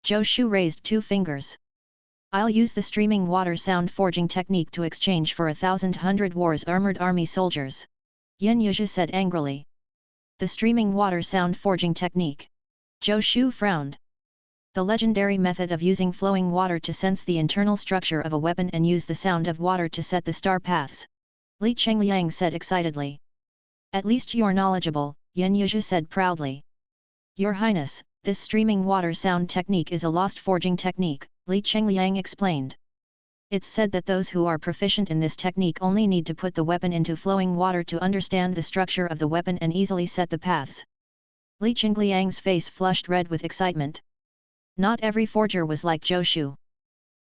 Speaker 1: Zhou Shu raised 2 fingers. "I'll use the streaming water sound forging technique to exchange for 1,100 War's armored army soldiers," Yan Yuzhu said angrily. "The streaming water sound forging technique." Zhou Shu frowned. "The legendary method of using flowing water to sense the internal structure of a weapon and use the sound of water to set the star paths," Li Chengliang said excitedly. "At least you're knowledgeable," Yan Yuzhu said proudly. "Your Highness, this streaming water sound technique is a lost forging technique," Li Chengliang explained. "It's said that those who are proficient in this technique only need to put the weapon into flowing water to understand the structure of the weapon and easily set the paths." Li Chengliang's face flushed red with excitement. Not every forger was like Zhou Shu.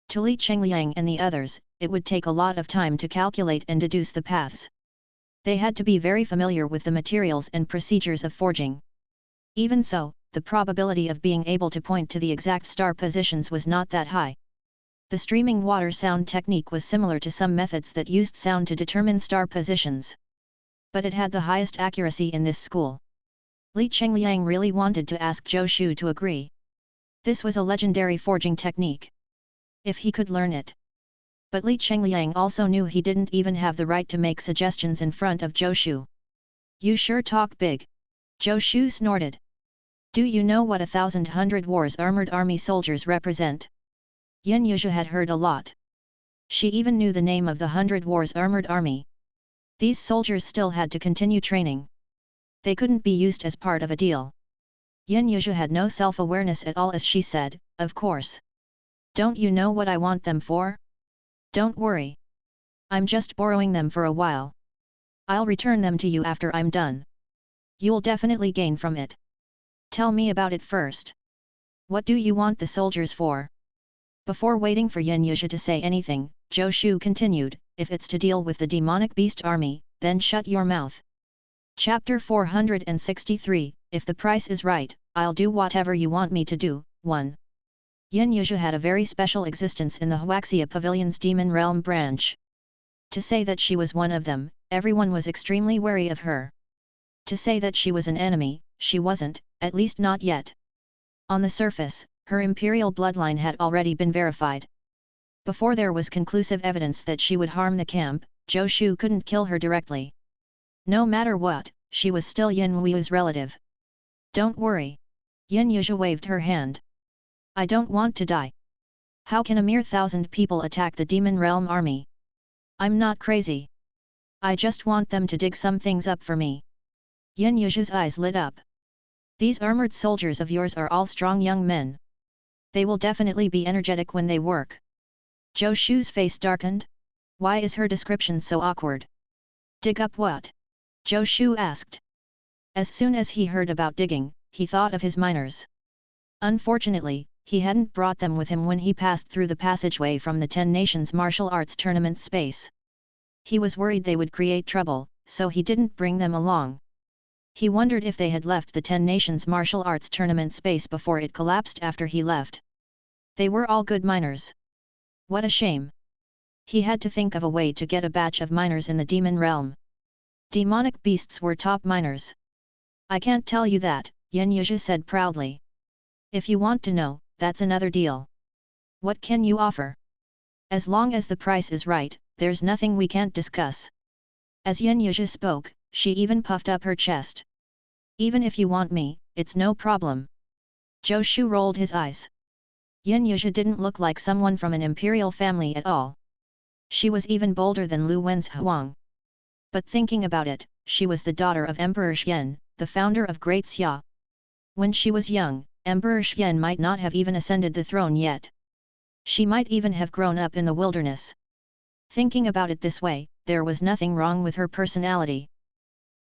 Speaker 1: To Li Chengliang and the others, it would take a lot of time to calculate and deduce the paths. They had to be very familiar with the materials and procedures of forging. Even so, the probability of being able to point to the exact star positions was not that high. The streaming water sound technique was similar to some methods that used sound to determine star positions. But it had the highest accuracy in this school. Li Chengliang really wanted to ask Zhou Shu to agree. This was a legendary forging technique. If he could learn it. But Li Chengliang also knew he didn't even have the right to make suggestions in front of Zhou Shu. "You sure talk big," Zhou Shu snorted. "Do you know what 1,100 War's armored army soldiers represent?" Yan Yuzhu had heard a lot. She even knew the name of the 100 War's armored army. These soldiers still had to continue training. They couldn't be used as part of a deal. Yan Yuzhu had no self-awareness at all as she said, "Of course. Don't you know what I want them for? Don't worry. I'm just borrowing them for a while. I'll return them to you after I'm done." You'll definitely gain from it. Tell me about it first. What do you want the soldiers for? Before waiting for Yin Yuzhi to say anything, Zhou Shu continued, if it's to deal with the demonic beast army, then shut your mouth. Chapter 463, If the price is right, I'll do whatever you want me to do. 1. Yin Yuzhi had a very special existence in the Huaxia Pavilion's Demon Realm branch. To say that she was one of them, everyone was extremely wary of her. To say that she was an enemy, she wasn't, at least not yet. On the surface, her imperial bloodline had already been verified. Before there was conclusive evidence that she would harm the camp, Zhou Shu couldn't kill her directly. No matter what, she was still Yin Wu's relative. Don't worry. Yin Yuzhi waved her hand. I don't want to die. How can a mere 1,000 people attack the Demon Realm army? I'm not crazy. I just want them to dig some things up for me. Yin Yuzhi's eyes lit up. These armored soldiers of yours are all strong young men. They will definitely be energetic when they work. Zhou Shu's face darkened. Why is her description so awkward? Dig up what? Zhou Shu asked. As soon as he heard about digging, he thought of his miners. Unfortunately, he hadn't brought them with him when he passed through the passageway from the 10 Nations Martial Arts Tournament space. He was worried they would create trouble, so he didn't bring them along. He wondered if they had left the 10 Nations Martial Arts Tournament space before it collapsed after he left. They were all good miners. What a shame. He had to think of a way to get a batch of miners in the demon realm. Demonic beasts were top miners. I can't tell you that, Yin Yuzhi said proudly. If you want to know, that's another deal. What can you offer? As long as the price is right, there's nothing we can't discuss. As Yin Yuzhi spoke, she even puffed up her chest. Even if you want me, it's no problem. Zhou Shu rolled his eyes. Yin Yuzhi didn't look like someone from an imperial family at all. She was even bolder than Lu Wen's Huang. But thinking about it, she was the daughter of Emperor Xian, the founder of Great Xia. When she was young, Emperor Xian might not have even ascended the throne yet. She might even have grown up in the wilderness. Thinking about it this way, there was nothing wrong with her personality.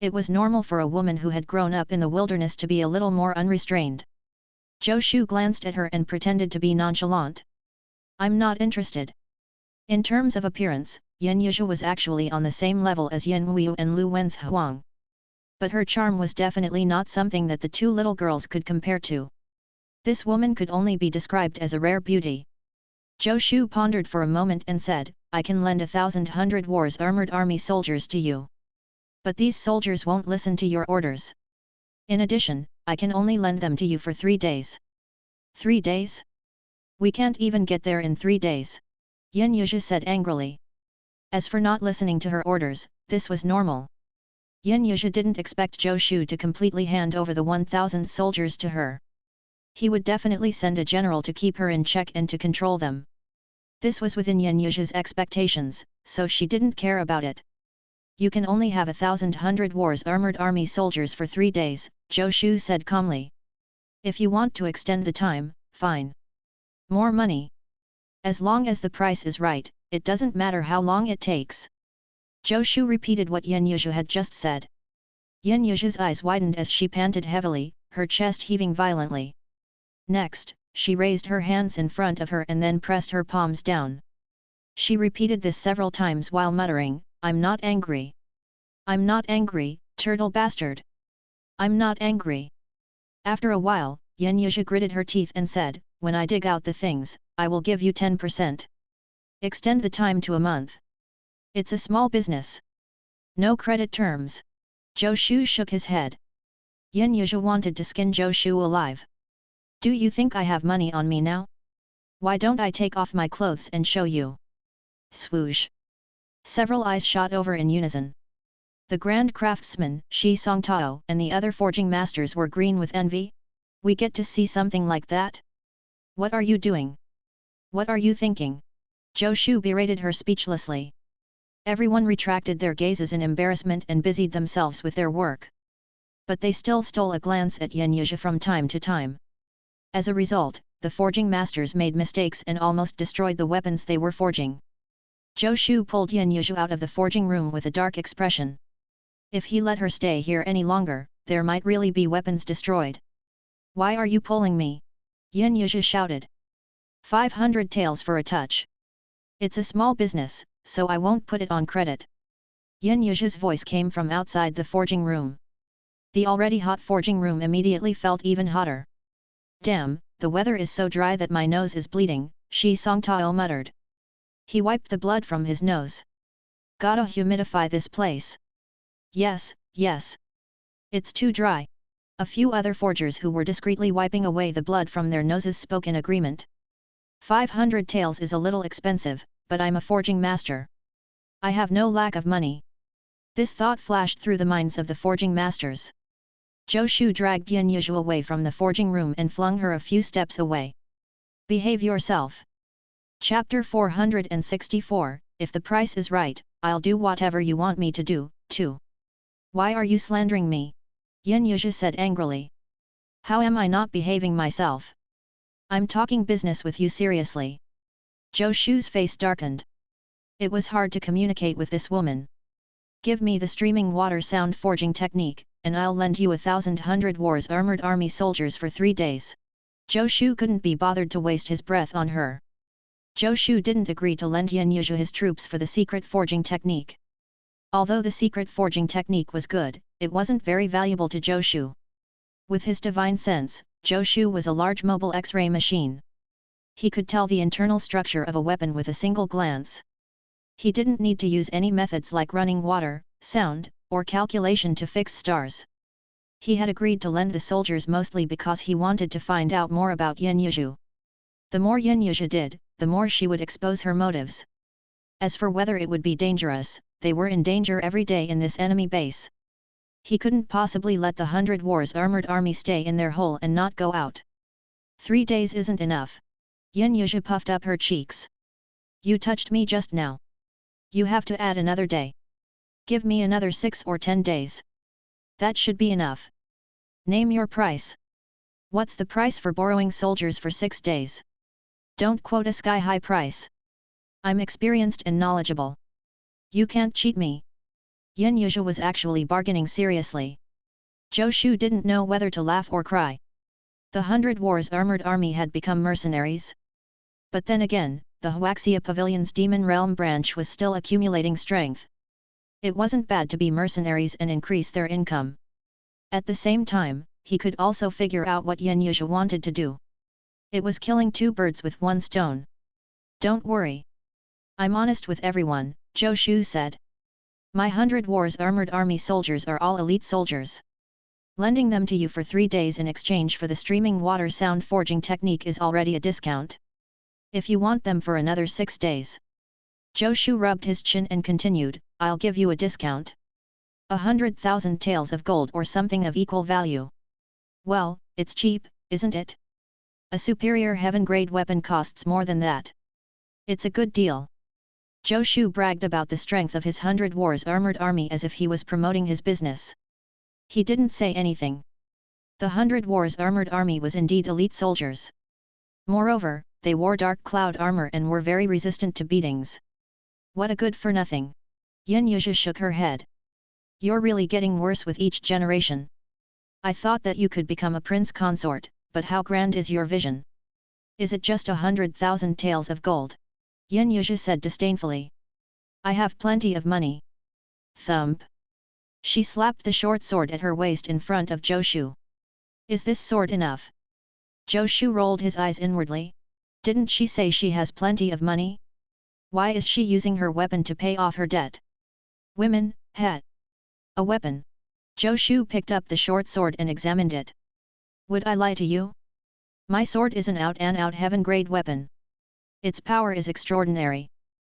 Speaker 1: It was normal for a woman who had grown up in the wilderness to be a little more unrestrained. Zhou Shu glanced at her and pretended to be nonchalant. I'm not interested. In terms of appearance, Yin Yuzhi was actually on the same level as Yin Wu and Lu Wen's Huang. But her charm was definitely not something that the two little girls could compare to. This woman could only be described as a rare beauty. Zhou Shu pondered for a moment and said, I can lend 1,000 Hundred Wars armored army soldiers to you. But these soldiers won't listen to your orders. In addition, I can only lend them to you for 3 days. 3 days? We can't even get there in 3 days. Yin Yuzhi said angrily. As for not listening to her orders, this was normal. Yin Yuzhi didn't expect Zhou Shu to completely hand over the 1,000 soldiers to her. He would definitely send a general to keep her in check and to control them. This was within Yin Yuzhi's expectations, so she didn't care about it. You can only have 1,000 Hundred Wars armored army soldiers for 3 days, Zhou Shu said calmly. If you want to extend the time, fine. More money. As long as the price is right, it doesn't matter how long it takes. Zhou Shu repeated what Yin Yuzhi had just said. Yin Yuzhi's eyes widened as she panted heavily, her chest heaving violently. Next, she raised her hands in front of her and then pressed her palms down. She repeated this several times while muttering, I'm not angry. I'm not angry, turtle bastard. I'm not angry. After a while, Yin Yuzhi gritted her teeth and said, when I dig out the things, I will give you 10%. Extend the time to a month. It's a small business. No credit terms. Zhou Shu shook his head. Yin Yuzhi wanted to skin Zhou Shu alive. Do you think I have money on me now? Why don't I take off my clothes and show you? Swoosh. Several eyes shot over in unison. The Grand Craftsman, Shi Songtao, and the other forging masters were green with envy. We get to see something like that? What are you doing? What are you thinking? Zhou Shu berated her speechlessly. Everyone retracted their gazes in embarrassment and busied themselves with their work. But they still stole a glance at Yin Yuzhi from time to time. As a result, the forging masters made mistakes and almost destroyed the weapons they were forging. Zhou Shu pulled Yin Yuzhi out of the forging room with a dark expression. If he let her stay here any longer, there might really be weapons destroyed. Why are you pulling me? Yin Yuzhi shouted. 500 taels for a touch. It's a small business, so I won't put it on credit. Yin Yuzhi's voice came from outside the forging room. The already hot forging room immediately felt even hotter. Damn, the weather is so dry that my nose is bleeding, Shi Songtao muttered. He wiped the blood from his nose. Gotta humidify this place. Yes, yes. It's too dry. A few other forgers who were discreetly wiping away the blood from their noses spoke in agreement. 500 taels is a little expensive, but I'm a forging master. I have no lack of money. This thought flashed through the minds of the forging masters. Zhou Shu dragged Yin Yuzhi away from the forging room and flung her a few steps away. Behave yourself. Chapter 464, If the price is right, I'll do whatever you want me to do, too. Why are you slandering me? Yin Yuzhi said angrily. How am I not behaving myself? I'm talking business with you seriously. Zhou Shu's face darkened. It was hard to communicate with this woman. Give me the streaming water sound forging technique, and I'll lend you 1,100 War's armored army soldiers for 3 days. Zhou Shu couldn't be bothered to waste his breath on her. Zhou Shu didn't agree to lend Yin Yuzhi his troops for the secret forging technique. Although the secret forging technique was good, it wasn't very valuable to Zhou Shu. With his divine sense, Zhou Shu was a large mobile X-ray machine. He could tell the internal structure of a weapon with a single glance. He didn't need to use any methods like running water, sound, or calculation to fix stars. He had agreed to lend the soldiers mostly because he wanted to find out more about Yin Yuzhi. The more Yin Yuzhi did, the more she would expose her motives. As for whether it would be dangerous, they were in danger every day in this enemy base. He couldn't possibly let the 100 War's armored army stay in their hole and not go out. 3 days isn't enough. Yin Yuzhi puffed up her cheeks. You touched me just now. You have to add another day. Give me another 6 or 10 days. That should be enough. Name your price. What's the price for borrowing soldiers for 6 days? Don't quote a sky-high price. I'm experienced and knowledgeable. You can't cheat me. Yin Yuzhi was actually bargaining seriously. Zhou Shu didn't know whether to laugh or cry. The 100 War's armored army had become mercenaries. But then again, the Huaxia Pavilion's Demon Realm branch was still accumulating strength. It wasn't bad to be mercenaries and increase their income. At the same time, he could also figure out what Yin Yuzhi wanted to do. It was killing 2 birds with 1 stone. Don't worry. I'm honest with everyone, Zhou Shu said. My 100 War's armored army soldiers are all elite soldiers. Lending them to you for 3 days in exchange for the streaming water sound forging technique is already a discount. If you want them for another 6 days. Zhou Shu rubbed his chin and continued, I'll give you a discount. 100,000 taels of gold or something of equal value. Well, it's cheap, isn't it? A superior heaven-grade weapon costs more than that. It's a good deal. Zhou Shu bragged about the strength of his 100 War's armored army as if he was promoting his business. He didn't say anything. The 100 War's armored army was indeed elite soldiers. Moreover, they wore dark cloud armor and were very resistant to beatings. What a good-for-nothing. Yin Yuzhi shook her head. You're really getting worse with each generation. I thought that you could become a prince consort, but how grand is your vision? Is it just 100,000 taels of gold? Yin Yuzhi said disdainfully. I have plenty of money. Thump. She slapped the short sword at her waist in front of Zhou Shu. Is this sword enough? Zhou Shu rolled his eyes inwardly. Didn't she say she has plenty of money? Why is she using her weapon to pay off her debt? Women, het. A weapon. Zhou Shu picked up the short sword and examined it. Would I lie to you? My sword is an out-and-out heaven-grade weapon. Its power is extraordinary.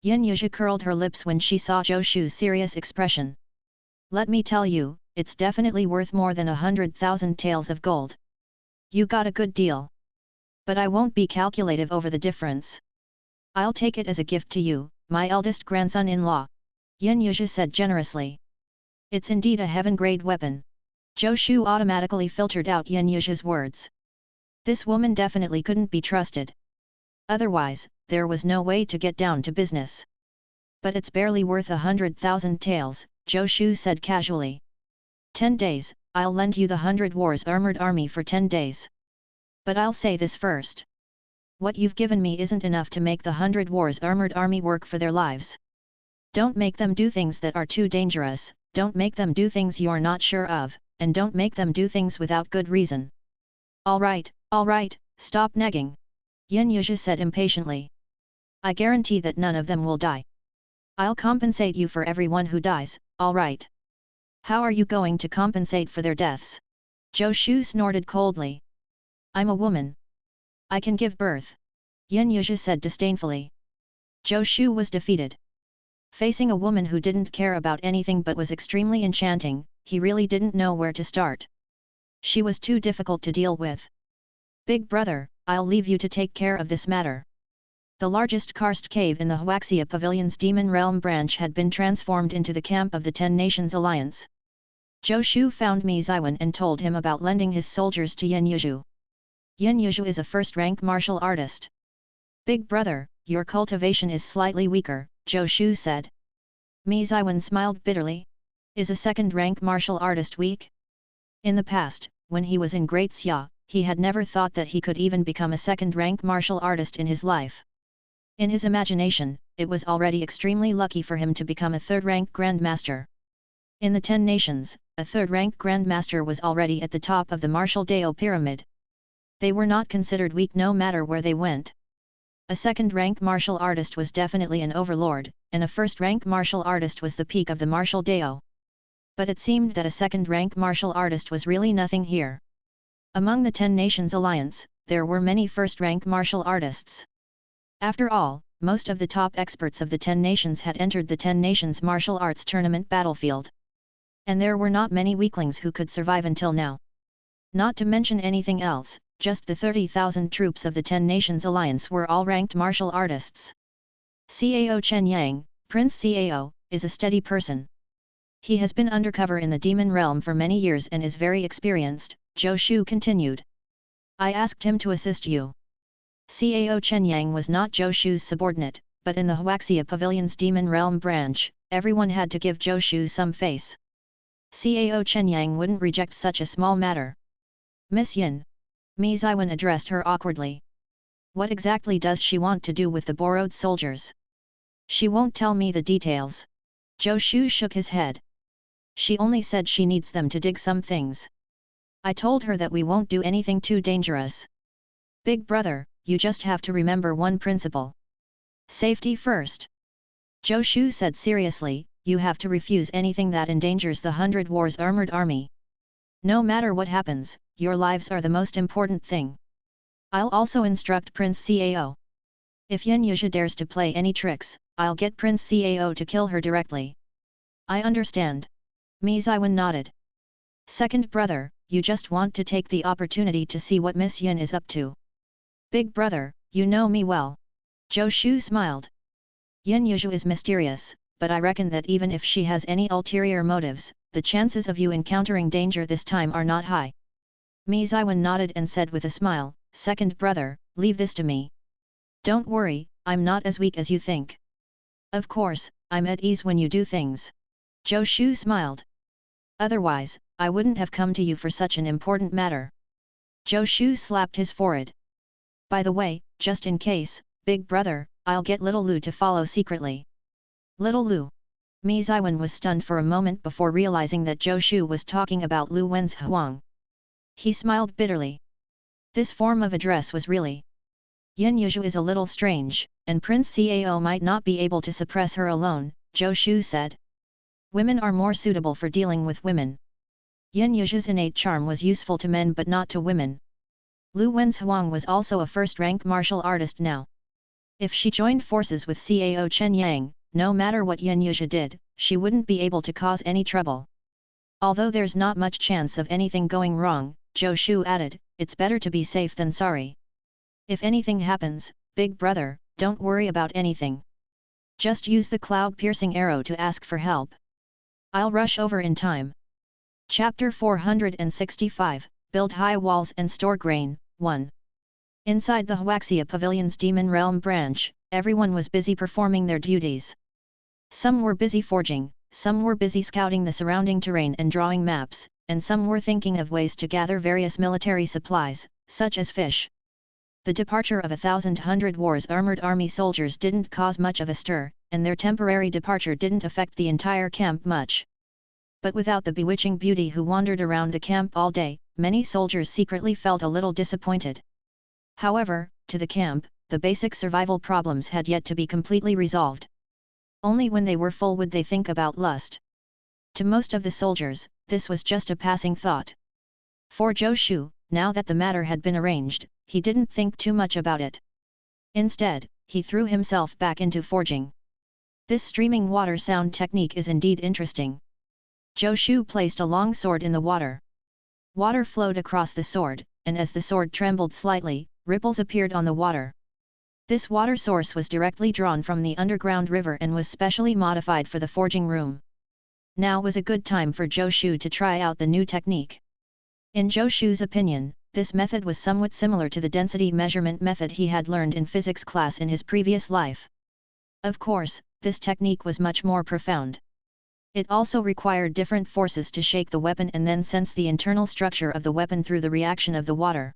Speaker 1: Yin Yuzhi curled her lips when she saw Zhou Shu's serious expression. Let me tell you, it's definitely worth more than 100,000 taels of gold. You got a good deal. But I won't be calculative over the difference. I'll take it as a gift to you, my eldest grandson-in-law. Yin Yuzhi said generously. It's indeed a heaven-grade weapon. Zhou Shu automatically filtered out Yin Yuzhi's words. This woman definitely couldn't be trusted. Otherwise, there was no way to get down to business. But it's barely worth 100,000 taels, Zhou Shu said casually. 10 days, I'll lend you the 100 Wars armored army for 10 days. But I'll say this first. What you've given me isn't enough to make the 100 Wars armored army work for their lives. Don't make them do things that are too dangerous, don't make them do things you're not sure of, and don't make them do things without good reason. All right, stop nagging. Yin Yuzhi said impatiently. I guarantee that none of them will die. I'll compensate you for everyone who dies, all right. How are you going to compensate for their deaths? Zhou Shu snorted coldly. I'm a woman. I can give birth. Yin Yuzhi said disdainfully. Zhou Shu was defeated. Facing a woman who didn't care about anything but was extremely enchanting, he really didn't know where to start. She was too difficult to deal with. Big brother, I'll leave you to take care of this matter. The largest karst cave in the Huaxia Pavilion's Demon Realm branch had been transformed into the camp of the 10 Nations Alliance. Zhou Shu found Mi Ziwen and told him about lending his soldiers to Yin Yuzhi. Yin Yuzhi is a first-rank martial artist. Big brother, your cultivation is slightly weaker, Zhou Shu said. Mi Ziwen smiled bitterly. Is a second-rank martial artist weak? In the past, when he was in Great Xia, he had never thought that he could even become a second-rank martial artist in his life. In his imagination, it was already extremely lucky for him to become a third-rank grandmaster. In the 10 nations, a third-rank grandmaster was already at the top of the martial Dao pyramid. They were not considered weak no matter where they went. A second-rank martial artist was definitely an overlord, and a first-rank martial artist was the peak of the martial Dao. But it seemed that a second-rank martial artist was really nothing here. Among the 10 Nations Alliance, there were many first-rank martial artists. After all, most of the top experts of the 10 nations had entered the 10 Nations Martial Arts Tournament battlefield. And there were not many weaklings who could survive until now. Not to mention anything else, just the 30,000 troops of the 10 Nations Alliance were all ranked martial artists. Cao Chen Yang, Prince Cao, is a steady person. He has been undercover in the demon realm for many years and is very experienced, Zhou Shu continued. I asked him to assist you. Cao Chen Yang was not Zhou Shu's subordinate, but in the Huaxia Pavilion's demon realm branch, everyone had to give Zhou Shu some face. Cao Chen Yang wouldn't reject such a small matter. Miss Yin. Mi Ziwen addressed her awkwardly. What exactly does she want to do with the borrowed soldiers? She won't tell me the details. Zhou Shu shook his head. She only said she needs them to dig some things. I told her that we won't do anything too dangerous. Big brother, you just have to remember one principle. Safety first. Zhou Shu said seriously, you have to refuse anything that endangers the 100 Wars armored army. No matter what happens, your lives are the most important thing. I'll also instruct Prince Cao. If Yin Yuzhi dares to play any tricks, I'll get Prince Cao to kill her directly. I understand. Mi Ziwen nodded. Second brother, you just want to take the opportunity to see what Miss Yin is up to. Big brother, you know me well. Zhou Shu smiled. Yin Yuzhi is mysterious, but I reckon that even if she has any ulterior motives, the chances of you encountering danger this time are not high. Mi Ziwen nodded and said with a smile, Second brother, leave this to me. Don't worry, I'm not as weak as you think. Of course, I'm at ease when you do things. Zhou Shu smiled. Otherwise, I wouldn't have come to you for such an important matter. Zhou Shu slapped his forehead. By the way, just in case, big brother, I'll get little Lu to follow secretly. Little Lu. Mi Ziwen was stunned for a moment before realizing that Zhou Shu was talking about Lu Wen's Huang. He smiled bitterly. This form of address was really. Yin Yuzhi is a little strange, and Prince Cao might not be able to suppress her alone, Zhou Shu said. Women are more suitable for dealing with women. Yin Yuzhi's innate charm was useful to men but not to women. Lu Wen's Huang was also a first-rank martial artist now. If she joined forces with Cao Chen Yang, no matter what Yin Yuzhi did, she wouldn't be able to cause any trouble. Although there's not much chance of anything going wrong, Zhou Shu added, it's better to be safe than sorry. If anything happens, big brother, don't worry about anything. Just use the cloud-piercing arrow to ask for help. I'll rush over in time. Chapter 465, Build High Walls and Store Grain, 1. Inside the Huaxia Pavilion's Demon Realm branch, everyone was busy performing their duties. Some were busy forging, some were busy scouting the surrounding terrain and drawing maps, and some were thinking of ways to gather various military supplies, such as fish. The departure of 1,100 War's armored army soldiers didn't cause much of a stir, and their temporary departure didn't affect the entire camp much. But without the bewitching beauty who wandered around the camp all day, many soldiers secretly felt a little disappointed. However, to the camp, the basic survival problems had yet to be completely resolved. Only when they were full would they think about lust. To most of the soldiers, this was just a passing thought. For Zhou Shu, now that the matter had been arranged, he didn't think too much about it. Instead, he threw himself back into forging. This streaming water sound technique is indeed interesting. Zhou Shu placed a long sword in the water. Water flowed across the sword, and as the sword trembled slightly, ripples appeared on the water. This water source was directly drawn from the underground river and was specially modified for the forging room. Now was a good time for Zhou Shu to try out the new technique. In Zhou Shu's opinion, this method was somewhat similar to the density measurement method he had learned in physics class in his previous life. Of course, this technique was much more profound. It also required different forces to shake the weapon and then sense the internal structure of the weapon through the reaction of the water.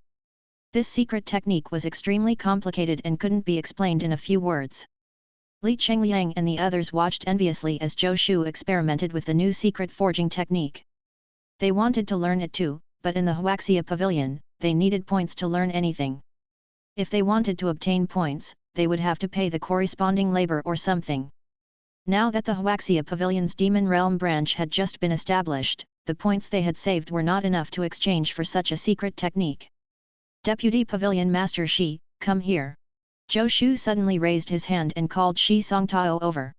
Speaker 1: This secret technique was extremely complicated and couldn't be explained in a few words. Li Chengliang and the others watched enviously as Zhou Shu experimented with the new secret forging technique. They wanted to learn it too, but in the Huaxia Pavilion, they needed points to learn anything. If they wanted to obtain points, they would have to pay the corresponding labor or something. Now that the Huaxia Pavilion's Demon Realm branch had just been established, the points they had saved were not enough to exchange for such a secret technique. Deputy Pavilion Master Shi, come here. Zhou Shu suddenly raised his hand and called Shi Songtao over.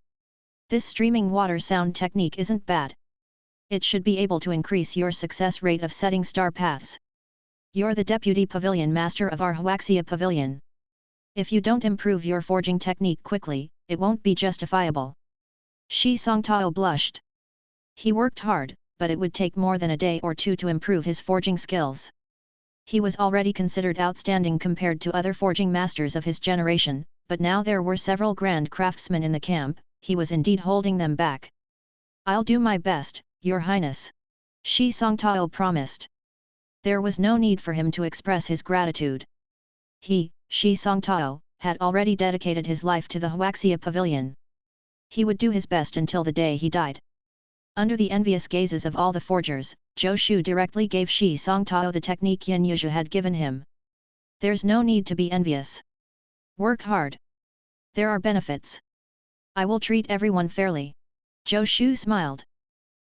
Speaker 1: This streaming water sound technique isn't bad. It should be able to increase your success rate of setting star paths. You're the Deputy Pavilion Master of our Huaxia Pavilion. If you don't improve your forging technique quickly, it won't be justifiable. Shi Songtao blushed. He worked hard, but it would take more than a day or two to improve his forging skills. He was already considered outstanding compared to other forging masters of his generation, but now there were several grand craftsmen in the camp, he was indeed holding them back. I'll do my best, Your Highness. Shi Songtao promised. There was no need for him to express his gratitude. He, Shi Songtao, had already dedicated his life to the Huaxia Pavilion. He would do his best until the day he died. Under the envious gazes of all the forgers, Zhou Shu directly gave Shi Songtao the technique Yin Yuzhu had given him. There's no need to be envious. Work hard. There are benefits. I will treat everyone fairly. Zhou Shu smiled.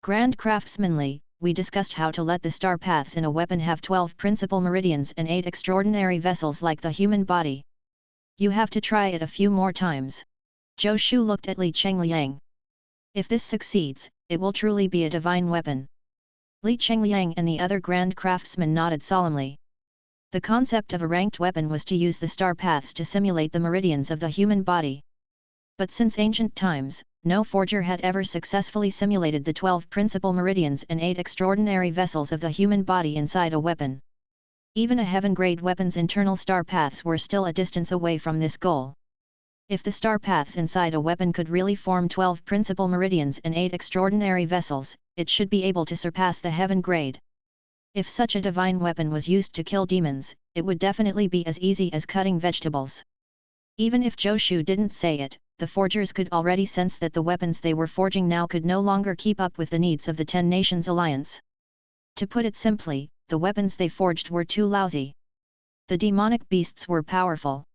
Speaker 1: Grand craftsmanly, we discussed how to let the star paths in a weapon have 12 principal meridians and 8 extraordinary vessels like the human body. You have to try it a few more times. Zhou Shu looked at Li Chengliang. If this succeeds, it will truly be a divine weapon. Li Chengliang and the other grand craftsmen nodded solemnly. The concept of a ranked weapon was to use the star paths to simulate the meridians of the human body. But since ancient times, no forger had ever successfully simulated the 12 principal meridians and 8 extraordinary vessels of the human body inside a weapon. Even a heaven-grade weapon's internal star paths were still a distance away from this goal. If the star paths inside a weapon could really form 12 principal meridians and 8 extraordinary vessels, it should be able to surpass the heaven grade. If such a divine weapon was used to kill demons, it would definitely be as easy as cutting vegetables. Even if Zhou Shu didn't say it, the forgers could already sense that the weapons they were forging now could no longer keep up with the needs of the 10 Nations Alliance. To put it simply, the weapons they forged were too lousy. The demonic beasts were powerful.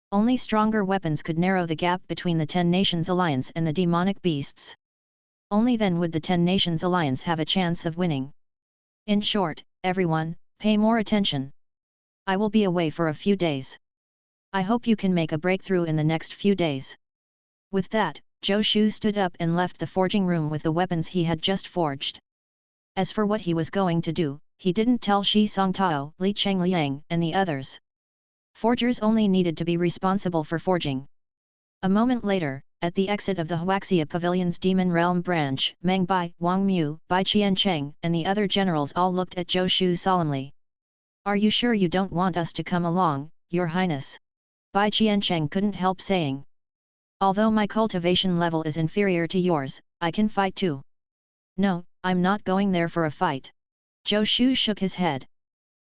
Speaker 1: Only stronger weapons could narrow the gap between the 10 Nations Alliance and the demonic beasts. Only then would the 10 Nations Alliance have a chance of winning. In short, everyone, pay more attention. I will be away for a few days. I hope you can make a breakthrough in the next few days. With that, Zhou Shu stood up and left the forging room with the weapons he had just forged. As for what he was going to do, he didn't tell Shi Songtao, Li Chengliang and the others. Forgers only needed to be responsible for forging. A moment later, at the exit of the Huaxia Pavilion's Demon Realm branch, Meng Bai, Wang Mu, Bai Qiancheng and the other generals all looked at Zhou Shu solemnly. Are you sure you don't want us to come along, Your Highness? Bai Qiancheng couldn't help saying. Although my cultivation level is inferior to yours, I can fight too. No, I'm not going there for a fight. Zhou Shu shook his head.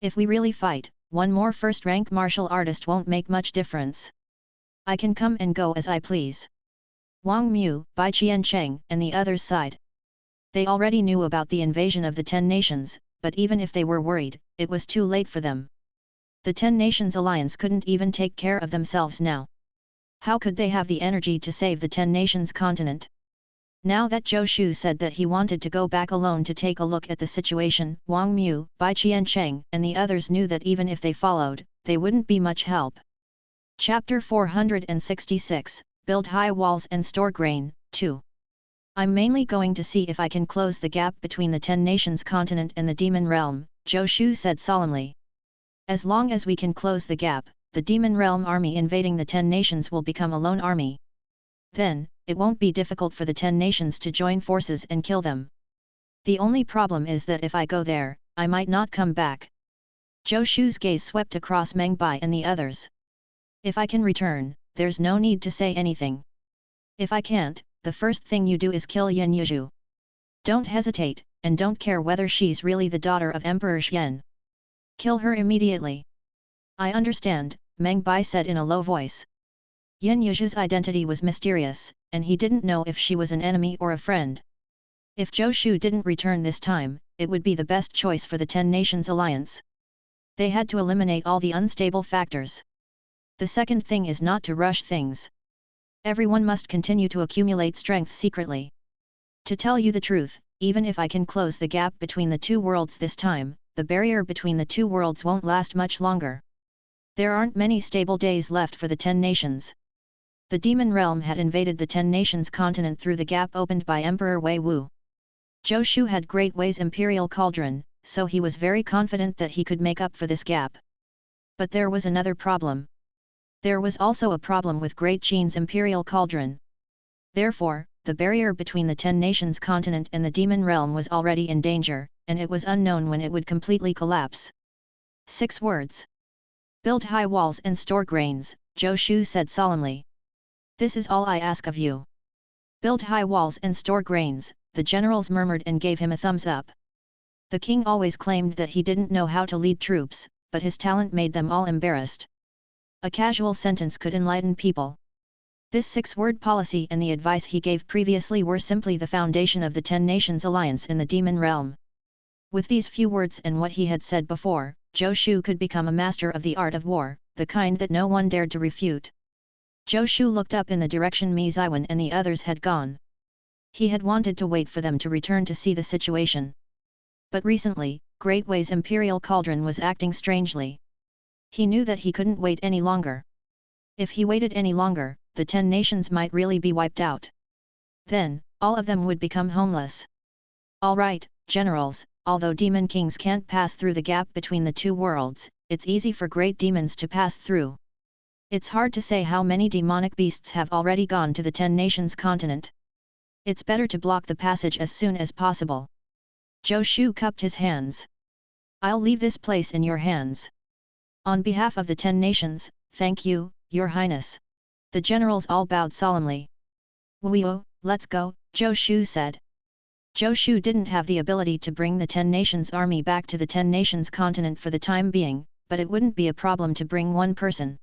Speaker 1: If we really fight, one more first-rank martial artist won't make much difference. I can come and go as I please. Wang Mu, Bai Qiancheng, and the others sighed. They already knew about the invasion of the 10 nations, but even if they were worried, it was too late for them. The 10 nations alliance couldn't even take care of themselves now. How could they have the energy to save the 10 nations continent? Now that Zhou Shu said that he wanted to go back alone to take a look at the situation, Wang Mu, Bai Qiancheng, and the others knew that even if they followed, they wouldn't be much help. Chapter 466, Build High Walls and Store Grain, 2. I'm mainly going to see if I can close the gap between the 10 nations continent and the demon realm, Zhou Shu said solemnly. As long as we can close the gap, the demon realm army invading the 10 nations will become a lone army. Then, it won't be difficult for the 10 nations to join forces and kill them. The only problem is that if I go there, I might not come back. Zhou Shu's gaze swept across Meng Bai and the others. If I can return, there's no need to say anything. If I can't, the first thing you do is kill Yin Yuzhu. Don't hesitate, and don't care whether she's really the daughter of Emperor Xian. Kill her immediately. I understand, Meng Bai said in a low voice. Yin Yuzhu's identity was mysterious, and he didn't know if she was an enemy or a friend. If Zhou Shu didn't return this time, it would be the best choice for the 10 Nations Alliance. They had to eliminate all the unstable factors. The second thing is not to rush things. Everyone must continue to accumulate strength secretly. To tell you the truth, even if I can close the gap between the two worlds this time, the barrier between the two worlds won't last much longer. There aren't many stable days left for the 10 nations. The demon realm had invaded the 10 nations continent through the gap opened by Emperor Wei Wu. Zhou Shu had Great Wei's imperial cauldron, so he was very confident that he could make up for this gap. But there was another problem. There was also a problem with Great Qian's imperial cauldron. Therefore, the barrier between the 10 nations continent and the demon realm was already in danger, and it was unknown when it would completely collapse. 6 words. Build high walls and store grains, Zhou Shu said solemnly. This is all I ask of you. Build high walls and store grains, the generals murmured and gave him a thumbs up. The king always claimed that he didn't know how to lead troops, but his talent made them all embarrassed. A casual sentence could enlighten people. This 6-word policy and the advice he gave previously were simply the foundation of the 10 Nations Alliance in the demon realm. With these few words and what he had said before, Zhou Shu could become a master of the art of war, the kind that no one dared to refute. Zhou Shu looked up in the direction Mi Ziwen and the others had gone. He had wanted to wait for them to return to see the situation. But recently, Great Wei's imperial cauldron was acting strangely. He knew that he couldn't wait any longer. If he waited any longer, the 10 nations might really be wiped out. Then, all of them would become homeless. All right, generals, although demon kings can't pass through the gap between the two worlds, it's easy for great demons to pass through. It's hard to say how many demonic beasts have already gone to the 10 nations continent. It's better to block the passage as soon as possible. Zhou Shu cupped his hands. I'll leave this place in your hands. On behalf of the 10 nations, thank you, Your Highness. The generals all bowed solemnly. Wuyo, let's go, Zhou Shu said. Zhou Shu didn't have the ability to bring the 10 nations army back to the 10 nations continent for the time being, but it wouldn't be a problem to bring one person.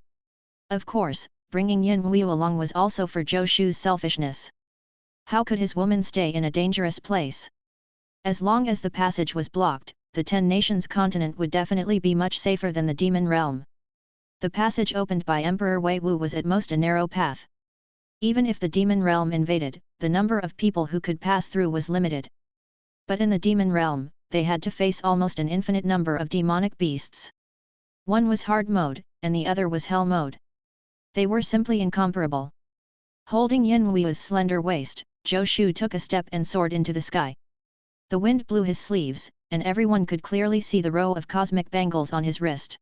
Speaker 1: Of course, bringing Yin Wuyo along was also for Zhou Shu's selfishness. How could his woman stay in a dangerous place? As long as the passage was blocked, the 10 nations continent would definitely be much safer than the demon realm. The passage opened by Emperor Wei Wu was at most a narrow path. Even if the demon realm invaded, the number of people who could pass through was limited. But in the demon realm, they had to face almost an infinite number of demonic beasts. One was hard mode, and the other was hell mode. They were simply incomparable. Holding Yin Wui's slender waist, Zhou Shu took a step and soared into the sky. The wind blew his sleeves, and everyone could clearly see the row of cosmic bangles on his wrist.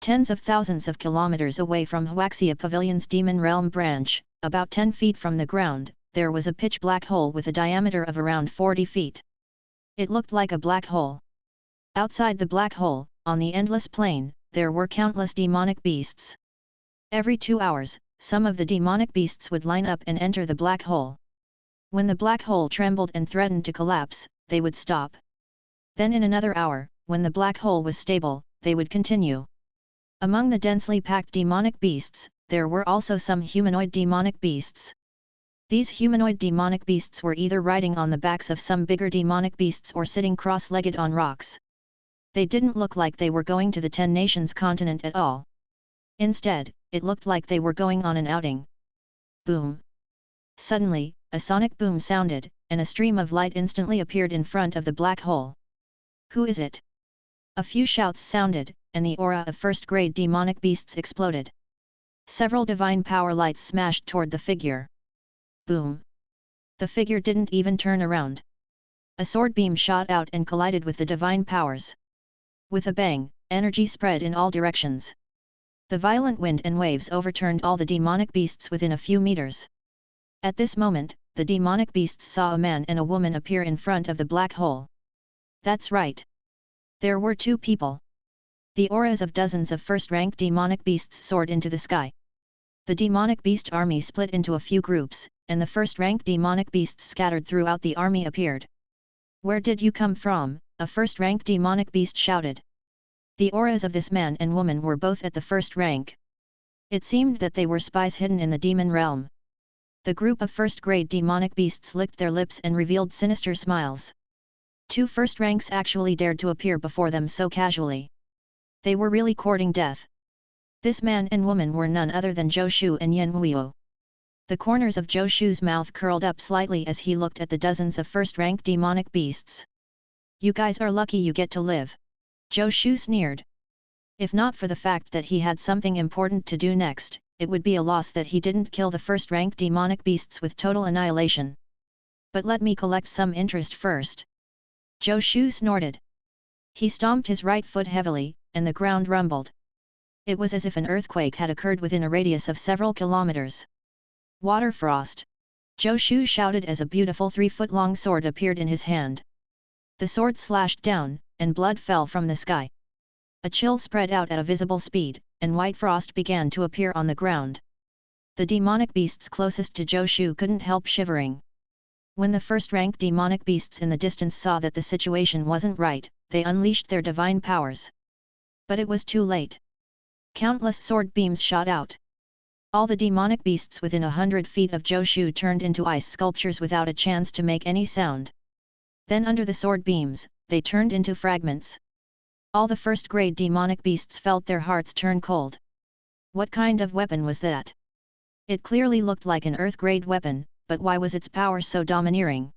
Speaker 1: Tens of thousands of kilometers away from Huaxia Pavilion's demon realm branch, about 10 feet from the ground, there was a pitch black hole with a diameter of around 40 feet. It looked like a black hole. Outside the black hole, on the endless plain, there were countless demonic beasts. Every 2 hours, some of the demonic beasts would line up and enter the black hole. When the black hole trembled and threatened to collapse, they would stop. Then in another hour, when the black hole was stable, they would continue. Among the densely packed demonic beasts, there were also some humanoid demonic beasts. These humanoid demonic beasts were either riding on the backs of some bigger demonic beasts or sitting cross-legged on rocks. They didn't look like they were going to the 10 Nations continent at all. Instead, it looked like they were going on an outing. Boom! Suddenly, a sonic boom sounded, and a stream of light instantly appeared in front of the black hole. Who is it? A few shouts sounded, and the aura of first-grade demonic beasts exploded. Several divine power lights smashed toward the figure. Boom! The figure didn't even turn around. A sword beam shot out and collided with the divine powers. With a bang, energy spread in all directions. The violent wind and waves overturned all the demonic beasts within a few meters. At this moment, the demonic beasts saw a man and a woman appear in front of the black hole. That's right. There were two people. The auras of dozens of first-rank demonic beasts soared into the sky. The demonic beast army split into a few groups, and the first-rank demonic beasts scattered throughout the army appeared. Where did you come from? A first-rank demonic beast shouted. The auras of this man and woman were both at the first rank. It seemed that they were spies hidden in the demon realm. The group of first-grade demonic beasts licked their lips and revealed sinister smiles. Two first ranks actually dared to appear before them so casually. They were really courting death. This man and woman were none other than Zhou Shu and Yin Huiyu. The corners of Zhou Shu's mouth curled up slightly as he looked at the dozens of first-rank demonic beasts. You guys are lucky you get to live. Zhou Shu sneered. If not for the fact that he had something important to do next, it would be a loss that he didn't kill the first-rank demonic beasts with total annihilation. But let me collect some interest first. Zhou Shu snorted. He stomped his right foot heavily, and the ground rumbled. It was as if an earthquake had occurred within a radius of several kilometers. Water frost! Zhou Shu shouted as a beautiful 3-foot-long sword appeared in his hand. The sword slashed down, and blood fell from the sky. A chill spread out at a visible speed, and white frost began to appear on the ground. The demonic beasts closest to Zhou Shu couldn't help shivering. When the first-rank demonic beasts in the distance saw that the situation wasn't right, they unleashed their divine powers. But it was too late. Countless sword beams shot out. All the demonic beasts within 100 feet of Zhou Shu turned into ice sculptures without a chance to make any sound. Then under the sword beams, they turned into fragments. All the first-grade demonic beasts felt their hearts turn cold. What kind of weapon was that? It clearly looked like an earth-grade weapon, but why was its power so domineering?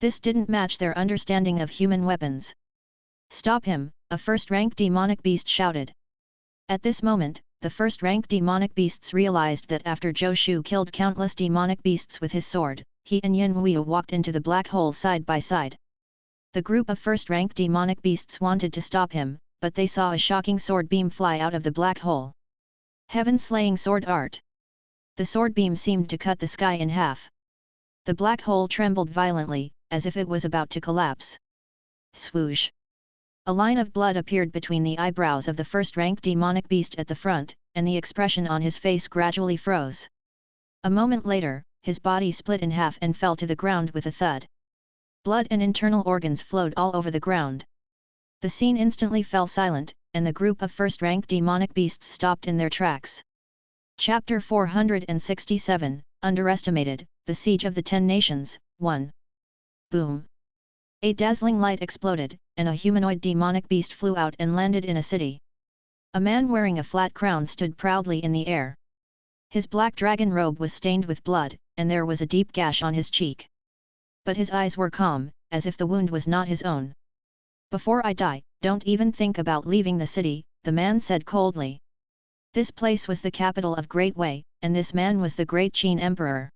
Speaker 1: This didn't match their understanding of human weapons. Stop him, a first-rank demonic beast shouted. At this moment, the first-rank demonic beasts realized that after Zhou Shu killed countless demonic beasts with his sword, he and Yin Huiyu walked into the black hole side by side. The group of first-rank demonic beasts wanted to stop him, but they saw a shocking sword beam fly out of the black hole. Heaven-slaying sword art! The sword beam seemed to cut the sky in half. The black hole trembled violently, as if it was about to collapse. Swoosh! A line of blood appeared between the eyebrows of the first-rank demonic beast at the front, and the expression on his face gradually froze. A moment later, his body split in half and fell to the ground with a thud. Blood and internal organs flowed all over the ground. The scene instantly fell silent, and the group of first-rank demonic beasts stopped in their tracks. Chapter 467, Underestimated, The Siege of the 10 Nations, 1. Boom! A dazzling light exploded, and a humanoid demonic beast flew out and landed in a city. A man wearing a flat crown stood proudly in the air. His black dragon robe was stained with blood, and there was a deep gash on his cheek. But his eyes were calm, as if the wound was not his own. Before I die, don't even think about leaving the city, the man said coldly. This place was the capital of Great Wei, and this man was the Great Qin Emperor.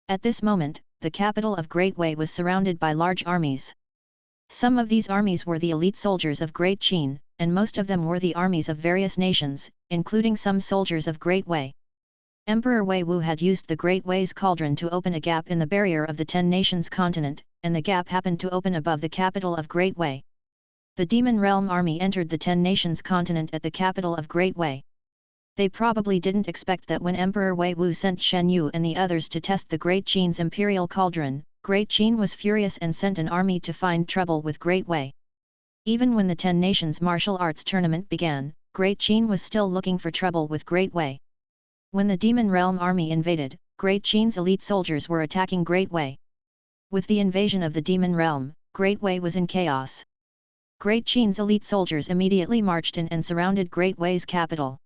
Speaker 1: At this moment, the capital of Great Wei was surrounded by large armies. Some of these armies were the elite soldiers of Great Qin, and most of them were the armies of various nations, including some soldiers of Great Wei. Emperor Wei Wu had used the Great Wei's cauldron to open a gap in the barrier of the 10 Nations continent, and the gap happened to open above the capital of Great Wei. The Demon Realm army entered the 10 Nations continent at the capital of Great Wei. They probably didn't expect that when Emperor Wei Wu sent Shen Yu and the others to test the Great Qin's imperial cauldron, Great Qin was furious and sent an army to find trouble with Great Wei. Even when the 10 Nations Martial Arts Tournament began, Great Qin was still looking for trouble with Great Wei. When the Demon Realm army invaded, Great Qin's elite soldiers were attacking Great Wei. With the invasion of the Demon Realm, Great Wei was in chaos. Great Qin's elite soldiers immediately marched in and surrounded Great Wei's capital.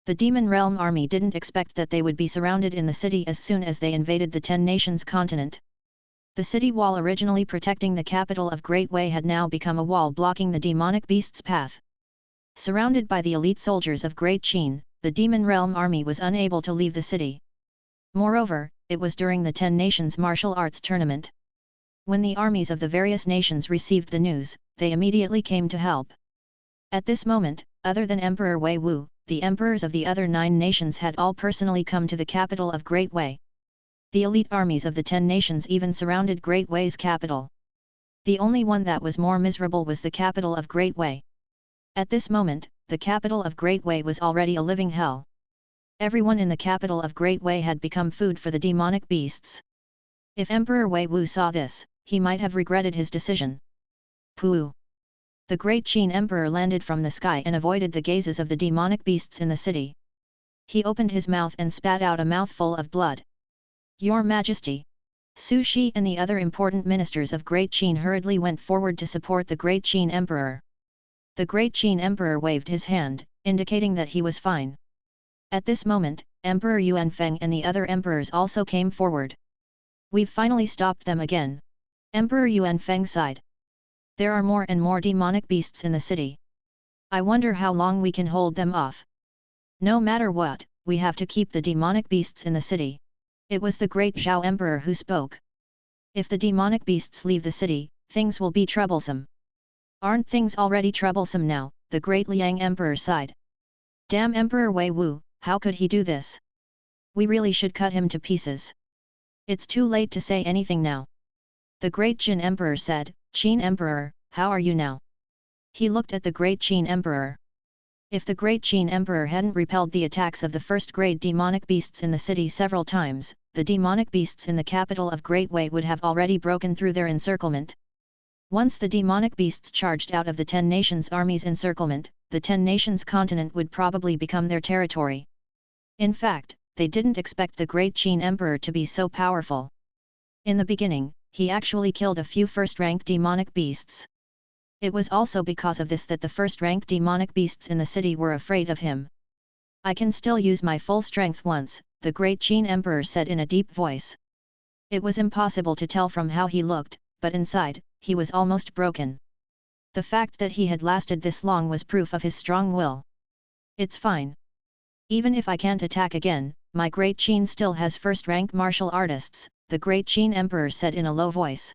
Speaker 1: The Demon Realm army didn't expect that they would be surrounded in the city as soon as they invaded the 10 Nations continent. The city wall originally protecting the capital of Great Wei had now become a wall blocking the demonic beast's path. Surrounded by the elite soldiers of Great Qin, the Demon Realm army was unable to leave the city. Moreover, it was during the 10 Nations Martial Arts Tournament. When the armies of the various nations received the news, they immediately came to help. At this moment, other than Emperor Wei Wu, the emperors of the other 9 nations had all personally come to the capital of Great Wei. The elite armies of the 10 nations even surrounded Great Wei's capital. The only one that was more miserable was the capital of Great Wei. At this moment, the capital of Great Wei was already a living hell. Everyone in the capital of Great Wei had become food for the demonic beasts. If Emperor Wei Wu saw this, he might have regretted his decision. Pooh! The Great Qin Emperor landed from the sky and avoided the gazes of the demonic beasts in the city. He opened his mouth and spat out a mouthful of blood. Your Majesty! Zhou Shu and the other important ministers of Great Qin hurriedly went forward to support the Great Qin Emperor. The Great Qin Emperor waved his hand, indicating that he was fine. At this moment, Emperor Yuanfeng and the other emperors also came forward. We've finally stopped them again. Emperor Yuanfeng sighed. There are more and more demonic beasts in the city. I wonder how long we can hold them off. No matter what, we have to keep the demonic beasts in the city. It was the Great Zhao Emperor who spoke. If the demonic beasts leave the city, things will be troublesome. Aren't things already troublesome now? The Great Liang Emperor sighed. Damn Emperor Wei Wu, how could he do this? We really should cut him to pieces. It's too late to say anything now. The Great Jin Emperor said, Qin Emperor, how are you now? He looked at the Great Qin Emperor. If the Great Qin Emperor hadn't repelled the attacks of the first-grade demonic beasts in the city several times, the demonic beasts in the capital of Great Wei would have already broken through their encirclement. Once the demonic beasts charged out of the 10 Nations army's encirclement, the 10 Nations continent would probably become their territory. In fact, they didn't expect the Great Qin Emperor to be so powerful. In the beginning, he actually killed a few first-rank demonic beasts. It was also because of this that the first-rank demonic beasts in the city were afraid of him. I can still use my full strength once, the Great Qin Emperor said in a deep voice. It was impossible to tell from how he looked, but inside, he was almost broken. The fact that he had lasted this long was proof of his strong will. It's fine. Even if I can't attack again, my Great Qin still has first-rank martial artists, the Great Qin Emperor said in a low voice.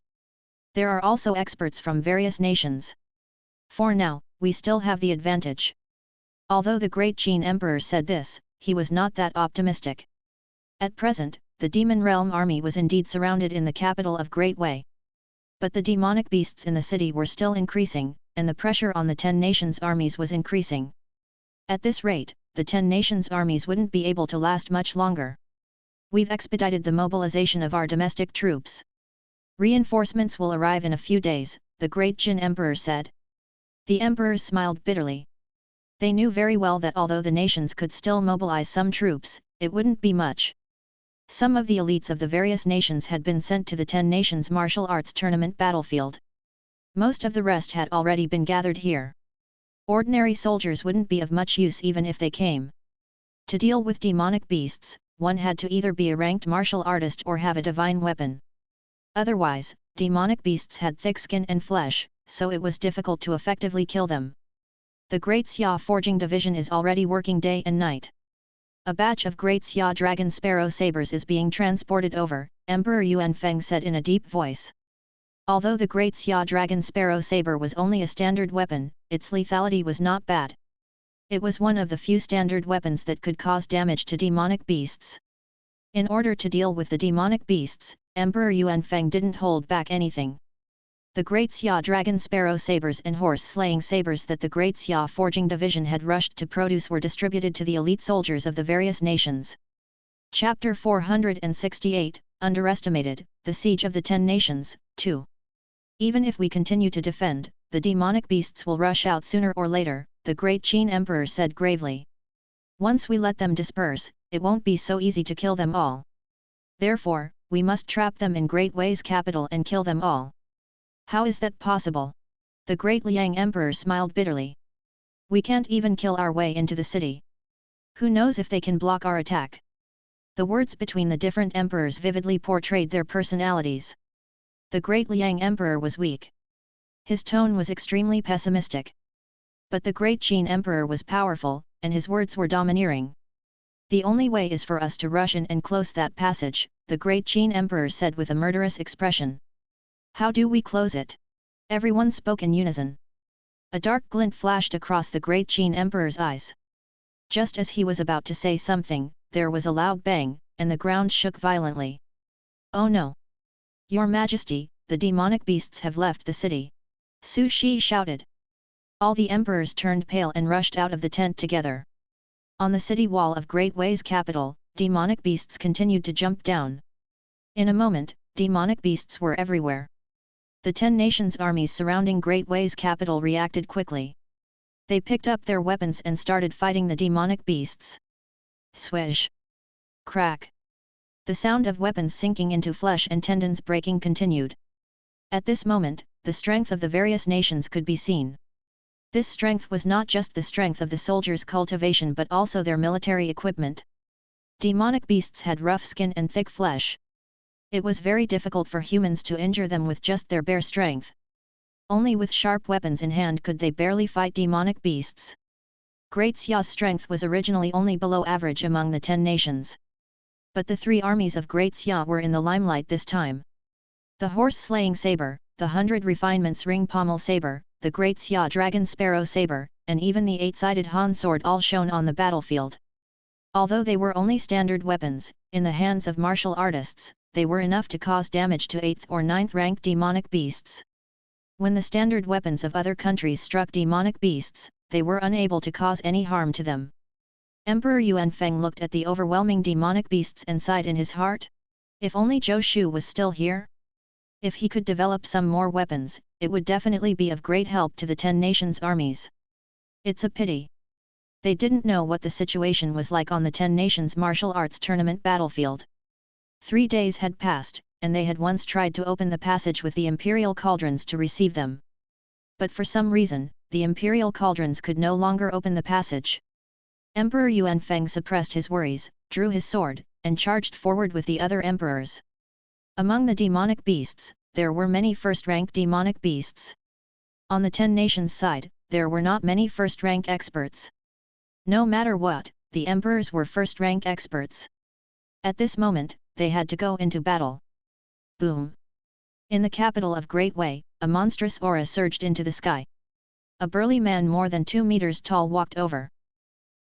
Speaker 1: There are also experts from various nations. For now, we still have the advantage. Although the Great Qin Emperor said this, he was not that optimistic. At present, the Demon Realm army was indeed surrounded in the capital of Great Wei. But the demonic beasts in the city were still increasing, and the pressure on the 10 Nations armies was increasing. At this rate, the 10 Nations armies wouldn't be able to last much longer. We've expedited the mobilization of our domestic troops. Reinforcements will arrive in a few days, the Great Jin Emperor said. The emperors smiled bitterly. They knew very well that although the nations could still mobilize some troops, it wouldn't be much. Some of the elites of the various nations had been sent to the 10 Nations Martial Arts Tournament battlefield. Most of the rest had already been gathered here. Ordinary soldiers wouldn't be of much use even if they came. To deal with demonic beasts, one had to either be a ranked martial artist or have a divine weapon. Otherwise, demonic beasts had thick skin and flesh, so it was difficult to effectively kill them. The Great Xia Forging Division is already working day and night. A batch of Great Xia Dragon Sparrow sabers is being transported over, Emperor Yuanfeng said in a deep voice. Although the Great Xia Dragon Sparrow saber was only a standard weapon, its lethality was not bad. It was one of the few standard weapons that could cause damage to demonic beasts. In order to deal with the demonic beasts, Emperor Yuanfeng didn't hold back anything. The Great Xia Dragon Sparrow sabers and horse-slaying sabers that the Great Xia Forging Division had rushed to produce were distributed to the elite soldiers of the various nations. Chapter 468, Underestimated, The Siege of the 10 Nations, 2. Even if we continue to defend, the demonic beasts will rush out sooner or later, the Great Qin Emperor said gravely. Once we let them disperse, it won't be so easy to kill them all. Therefore, we must trap them in Great Wei's capital and kill them all. How is that possible? The Great Liang Emperor smiled bitterly. We can't even kill our way into the city. Who knows if they can block our attack? The words between the different emperors vividly portrayed their personalities. The Great Liang Emperor was weak. His tone was extremely pessimistic. But the Great Qin Emperor was powerful, and his words were domineering. The only way is for us to rush in and close that passage, the Great Qin Emperor said with a murderous expression. How do we close it? Everyone spoke in unison. A dark glint flashed across the Great Qin Emperor's eyes. Just as he was about to say something, there was a loud bang, and the ground shook violently. Oh no! Your Majesty, the demonic beasts have left the city! Zhou Shu shouted. All the emperors turned pale and rushed out of the tent together. On the city wall of Great Wei's capital, demonic beasts continued to jump down. In a moment, demonic beasts were everywhere. The 10 nations' armies surrounding Great Wei's capital reacted quickly. They picked up their weapons and started fighting the demonic beasts. Swish! Crack! The sound of weapons sinking into flesh and tendons breaking continued. At this moment, the strength of the various nations could be seen. This strength was not just the strength of the soldiers' cultivation but also their military equipment. Demonic beasts had rough skin and thick flesh. It was very difficult for humans to injure them with just their bare strength. Only with sharp weapons in hand could they barely fight demonic beasts. Great Xia's strength was originally only below average among the 10 nations. But the 3 armies of Great Xia were in the limelight this time. The horse-slaying saber, the 100 refinements ring pommel saber, the Great Xia dragon sparrow saber, and even the 8-sided Han sword all shone on the battlefield. Although they were only standard weapons, in the hands of martial artists, they were enough to cause damage to 8th or 9th rank demonic beasts. When the standard weapons of other countries struck demonic beasts, they were unable to cause any harm to them. Emperor Yuanfeng looked at the overwhelming demonic beasts and sighed in his heart. If only Zhou Shu was still here? If he could develop some more weapons, it would definitely be of great help to the 10 nations' armies. It's a pity. They didn't know what the situation was like on the 10 nations martial arts tournament battlefield. 3 days had passed, and they had once tried to open the passage with the imperial cauldrons to receive them. But for some reason, the imperial cauldrons could no longer open the passage. Emperor Yuanfeng suppressed his worries, drew his sword, and charged forward with the other emperors. Among the demonic beasts, there were many first-rank demonic beasts. On the 10 nations side, there were not many first-rank experts. No matter what, the emperors were first-rank experts. At this moment, they had to go into battle. Boom! In the capital of Great Wei, a monstrous aura surged into the sky. A burly man more than 2 meters tall walked over.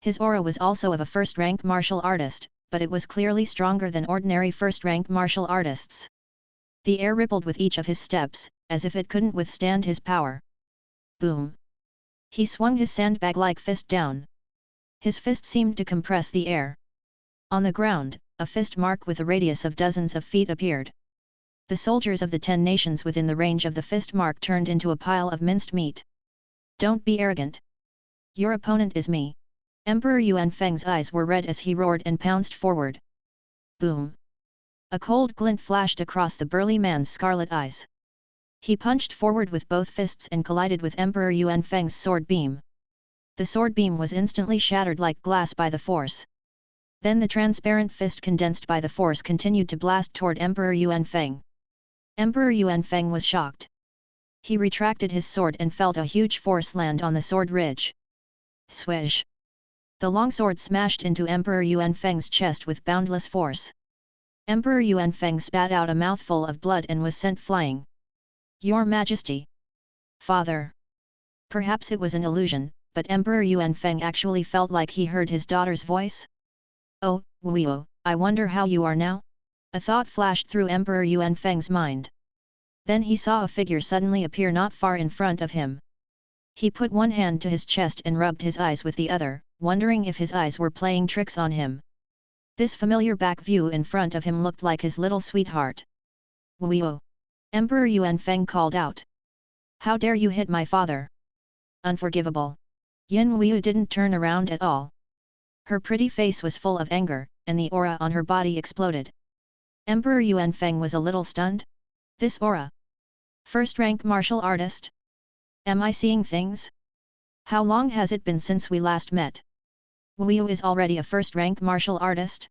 Speaker 1: His aura was also of a first-rank martial artist, but it was clearly stronger than ordinary first-rank martial artists. The air rippled with each of his steps, as if it couldn't withstand his power. Boom! He swung his sandbag-like fist down. His fist seemed to compress the air. On the ground, a fist mark with a radius of dozens of feet appeared. The soldiers of the 10 nations within the range of the fist mark turned into a pile of minced meat. Don't be arrogant. Your opponent is me. Emperor Yuanfeng's eyes were red as he roared and pounced forward. Boom! A cold glint flashed across the burly man's scarlet eyes. He punched forward with both fists and collided with Emperor Yuanfeng's sword beam. The sword beam was instantly shattered like glass by the force. Then the transparent fist condensed by the force continued to blast toward Emperor Yuanfeng. Emperor Yuanfeng was shocked. He retracted his sword and felt a huge force land on the sword ridge. Swish! The longsword smashed into Emperor Yuanfeng's chest with boundless force. Emperor Yuanfeng spat out a mouthful of blood and was sent flying. Your Majesty! Father! Perhaps it was an illusion, but Emperor Yuanfeng actually felt like he heard his daughter's voice. Oh, Wuo, I wonder how you are now? A thought flashed through Emperor Yuanfeng's mind. Then he saw a figure suddenly appear not far in front of him. He put one hand to his chest and rubbed his eyes with the other, wondering if his eyes were playing tricks on him. This familiar back view in front of him looked like his little sweetheart. Wuo! Emperor Yuanfeng called out. How dare you hit my father? Unforgivable. Yin Weiyu didn't turn around at all. Her pretty face was full of anger, and the aura on her body exploded. Emperor Yuan Feng was a little stunned. This aura? First-rank martial artist? Am I seeing things? How long has it been since we last met? Weiyu is already a first-rank martial artist?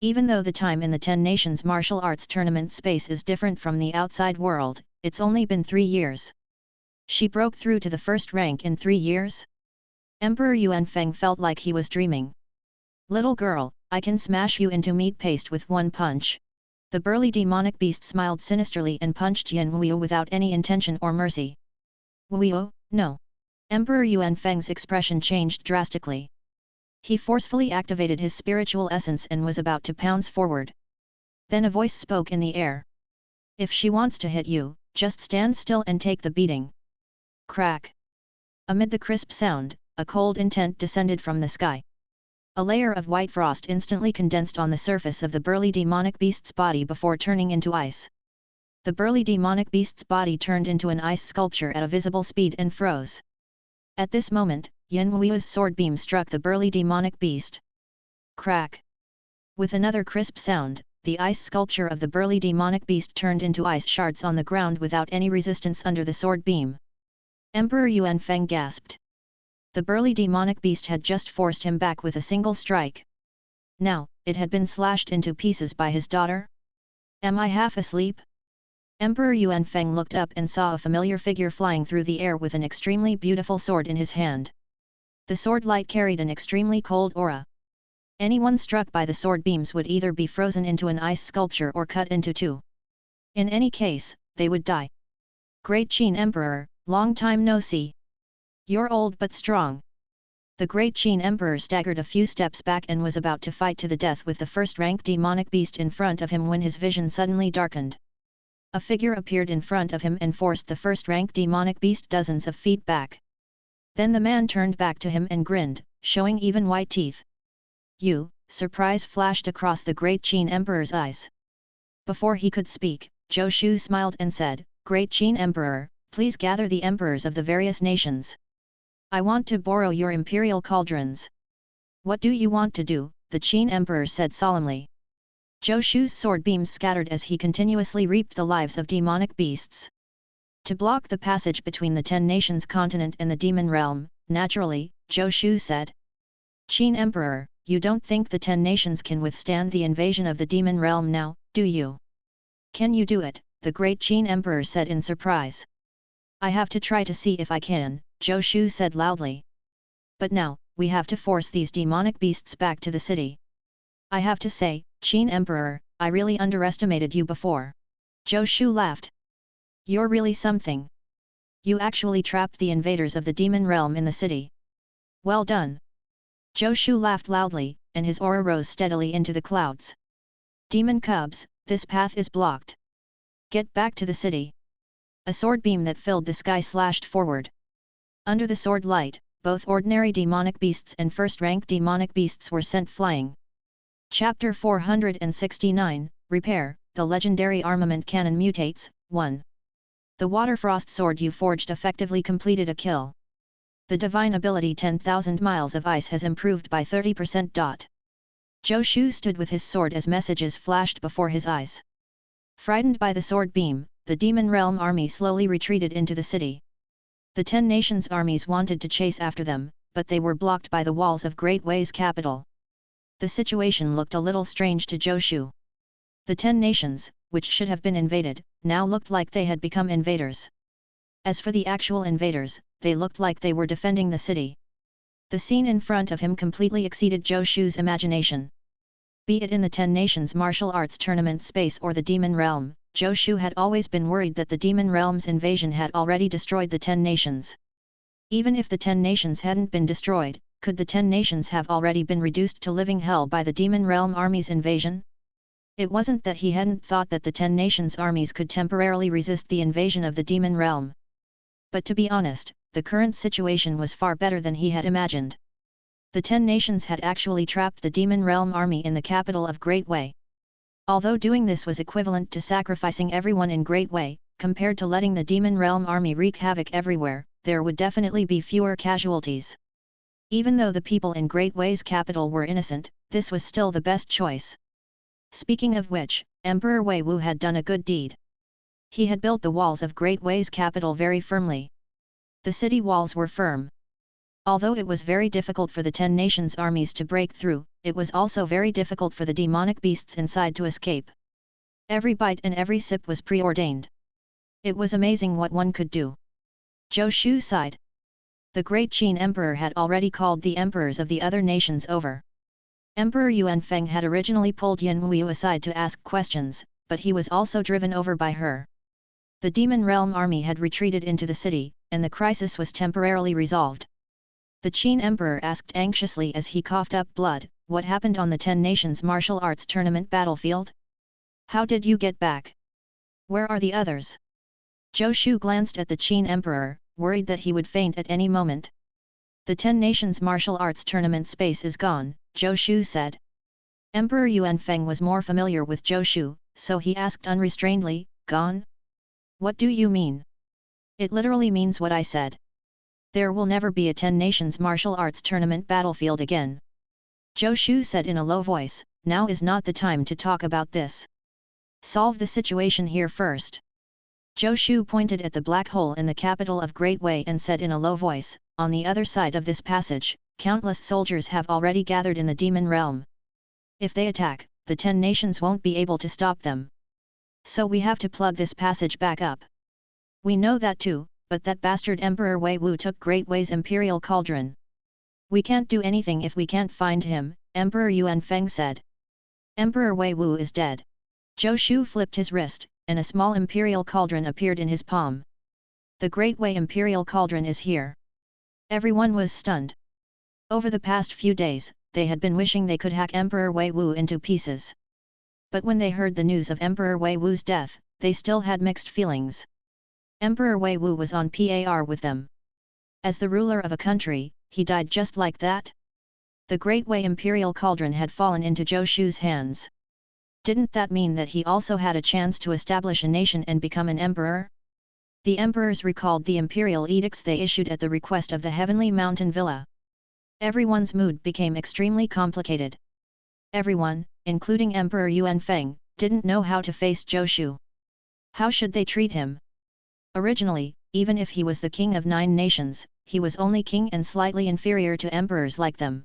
Speaker 1: Even though the time in the 10 Nations martial arts tournament space is different from the outside world, it's only been 3 years. She broke through to the first rank in 3 years? Emperor Yuan Feng felt like he was dreaming. Little girl, I can smash you into meat paste with one punch. The burly demonic beast smiled sinisterly and punched Yin Weiyu without any intention or mercy. Weiyu, no. Emperor Yuan Feng's expression changed drastically. He forcefully activated his spiritual essence and was about to pounce forward. Then a voice spoke in the air. If she wants to hit you, just stand still and take the beating. Crack. Amid the crisp sound, a cold intent descended from the sky. A layer of white frost instantly condensed on the surface of the burly demonic beast's body before turning into ice. The burly demonic beast's body turned into an ice sculpture at a visible speed and froze. At this moment, Yin Weiyu's sword beam struck the burly demonic beast. Crack! With another crisp sound, the ice sculpture of the burly demonic beast turned into ice shards on the ground without any resistance under the sword beam. Emperor Yuan Feng gasped. The burly demonic beast had just forced him back with a single strike. Now, it had been slashed into pieces by his daughter? Am I half asleep? Emperor Yuan Feng looked up and saw a familiar figure flying through the air with an extremely beautiful sword in his hand. The sword light carried an extremely cold aura. Anyone struck by the sword beams would either be frozen into an ice sculpture or cut into two. In any case, they would die. Great Qin Emperor, long time no see. You're old but strong. The Great Qin Emperor staggered a few steps back and was about to fight to the death with the first-rank demonic beast in front of him when his vision suddenly darkened. A figure appeared in front of him and forced the first-rank demonic beast dozens of feet back. Then the man turned back to him and grinned, showing even white teeth. Surprise flashed across the Great Qin Emperor's eyes. Before he could speak, Zhou Shu smiled and said, Great Qin Emperor, please gather the emperors of the various nations. I want to borrow your imperial cauldrons. What do you want to do? The Qin Emperor said solemnly. Zhou Shu's sword beams scattered as he continuously reaped the lives of demonic beasts. To block the passage between the 10 Nations continent and the demon realm, naturally, Zhou Shu said. Qin Emperor, you don't think the 10 Nations can withstand the invasion of the demon realm now, do you? Can you do it? The Great Qin Emperor said in surprise. I have to try to see if I can, Zhou Shu said loudly. But now, we have to force these demonic beasts back to the city. I have to say, Qin Emperor, I really underestimated you before. Zhou Shu laughed. You're really something. You actually trapped the invaders of the demon realm in the city. Well done. Zhou Shu laughed loudly, and his aura rose steadily into the clouds. Demon cubs, this path is blocked. Get back to the city. A sword beam that filled the sky slashed forward. Under the sword light, both ordinary demonic beasts and first-rank demonic beasts were sent flying. Chapter 469, Repair, The Legendary Armament Canon Mutates, 1. The Water Frost sword you forged effectively completed a kill. The divine ability 10,000 miles of ice has improved by 30%. Zhou Shu stood with his sword as messages flashed before his eyes. Frightened by the sword beam, the demon realm army slowly retreated into the city. The 10 Nations armies wanted to chase after them, but they were blocked by the walls of Great Wei's capital. The situation looked a little strange to Zhou Shu. The 10 Nations, which should have been invaded, now looked like they had become invaders. As for the actual invaders, they looked like they were defending the city. The scene in front of him completely exceeded Zhou Shu's imagination. Be it in the 10 Nations martial arts tournament space or the demon realm, Zhou Shu had always been worried that the demon realm's invasion had already destroyed the 10 Nations. Even if the 10 Nations hadn't been destroyed, could the 10 Nations have already been reduced to living hell by the demon realm army's invasion? It wasn't that he hadn't thought that the 10 Nations armies could temporarily resist the invasion of the demon realm. But to be honest, the current situation was far better than he had imagined. The 10 Nations had actually trapped the demon realm army in the capital of Great Wei. Although doing this was equivalent to sacrificing everyone in Great Wei, compared to letting the demon realm army wreak havoc everywhere, there would definitely be fewer casualties. Even though the people in Great Wei's capital were innocent, this was still the best choice. Speaking of which, Emperor Wei Wu had done a good deed. He had built the walls of Great Wei's capital very firmly. The city walls were firm. Although it was very difficult for the 10 nations' armies to break through, it was also very difficult for the demonic beasts inside to escape. Every bite and every sip was preordained. It was amazing what one could do. Zhou Shu sighed. The great Qin Emperor had already called the emperors of the other nations over. Emperor Yuan Feng had originally pulled Yin Wu aside to ask questions, but he was also driven over by her. The demon realm army had retreated into the city, and the crisis was temporarily resolved. The Qin Emperor asked anxiously as he coughed up blood, "What happened on the 10 nations martial arts tournament battlefield? How did you get back? Where are the others?" Zhou Shu glanced at the Qin Emperor, worried that he would faint at any moment. "The 10 nations martial arts tournament space is gone," Zhou Shu said. Emperor Yuan Feng was more familiar with Zhou Shu, so he asked unrestrainedly, "Gone? What do you mean?" "It literally means what I said. There will never be a 10 nations martial arts tournament battlefield again." Zhou Shu said in a low voice, "Now is not the time to talk about this. Solve the situation here first." Zhou Shu pointed at the black hole in the capital of Great Wei and said in a low voice, "On the other side of this passage, countless soldiers have already gathered in the demon realm. If they attack, the 10 nations won't be able to stop them. So we have to plug this passage back up." "We know that too, but that bastard Emperor Wei Wu took Great Wei's imperial cauldron. We can't do anything if we can't find him," Emperor Yuan Feng said. "Emperor Wei Wu is dead." Zhou Shu flipped his wrist, and a small imperial cauldron appeared in his palm. "The Great Wei imperial cauldron is here." Everyone was stunned. Over the past few days, they had been wishing they could hack Emperor Wei Wu into pieces. But when they heard the news of Emperor Wei Wu's death, they still had mixed feelings. Emperor Wei Wu was on par with them. As the ruler of a country, he died just like that? The Great Wei imperial cauldron had fallen into Zhou Shu's hands. Didn't that mean that he also had a chance to establish a nation and become an emperor? The emperors recalled the imperial edicts they issued at the request of the Heavenly Mountain Villa. Everyone's mood became extremely complicated. Everyone, including Emperor Yuan Feng, didn't know how to face Zhou Shu. How should they treat him? Originally, even if he was the king of 9 nations, he was only king and slightly inferior to emperors like them.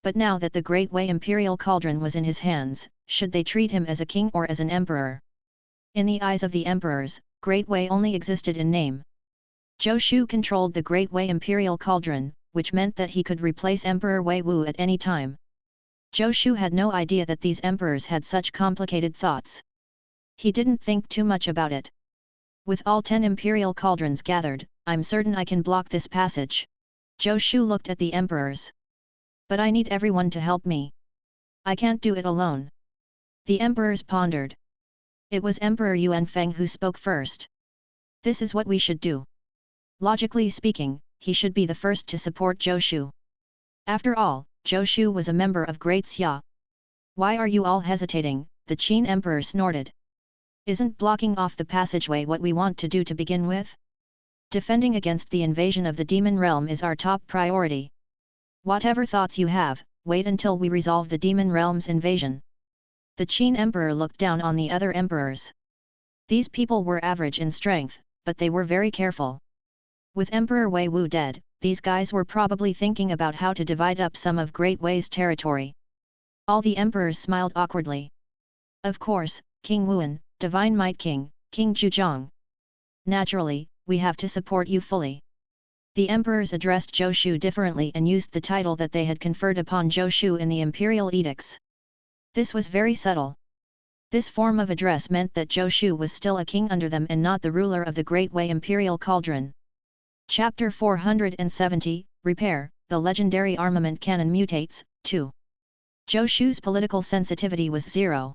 Speaker 1: But now that the Great Wei imperial cauldron was in his hands, should they treat him as a king or as an emperor? In the eyes of the emperors, Great Wei only existed in name. Zhou Shu controlled the Great Wei imperial cauldron, which meant that he could replace Emperor Wei Wu at any time. Zhou Shu had no idea that these emperors had such complicated thoughts. He didn't think too much about it. "With all 10 imperial cauldrons gathered, I'm certain I can block this passage." Zhou Shu looked at the emperors. "But I need everyone to help me. I can't do it alone." The emperors pondered. It was Emperor Yuan Feng who spoke first. "This is what we should do. Logically speaking, he should be the first to support Zhou Shu. After all, Zhou Shu was a member of Great Xia." "Why are you all hesitating?" the Qin Emperor snorted. "Isn't blocking off the passageway what we want to do to begin with? Defending against the invasion of the demon realm is our top priority. Whatever thoughts you have, wait until we resolve the demon realm's invasion." The Qin Emperor looked down on the other emperors. These people were average in strength, but they were very careful. With Emperor Wei Wu dead, these guys were probably thinking about how to divide up some of Great Wei's territory. All the emperors smiled awkwardly. "Of course, King Wuan, Divine Might King, King Zhujiang. Naturally, we have to support you fully." The emperors addressed Zhou Shu differently and used the title that they had conferred upon Zhou Shu in the imperial edicts. This was very subtle. This form of address meant that Zhou Shu was still a king under them and not the ruler of the Great Wei imperial cauldron. Chapter 470, Repair, the legendary armament cannon mutates, 2. Zhou Shu's political sensitivity was zero.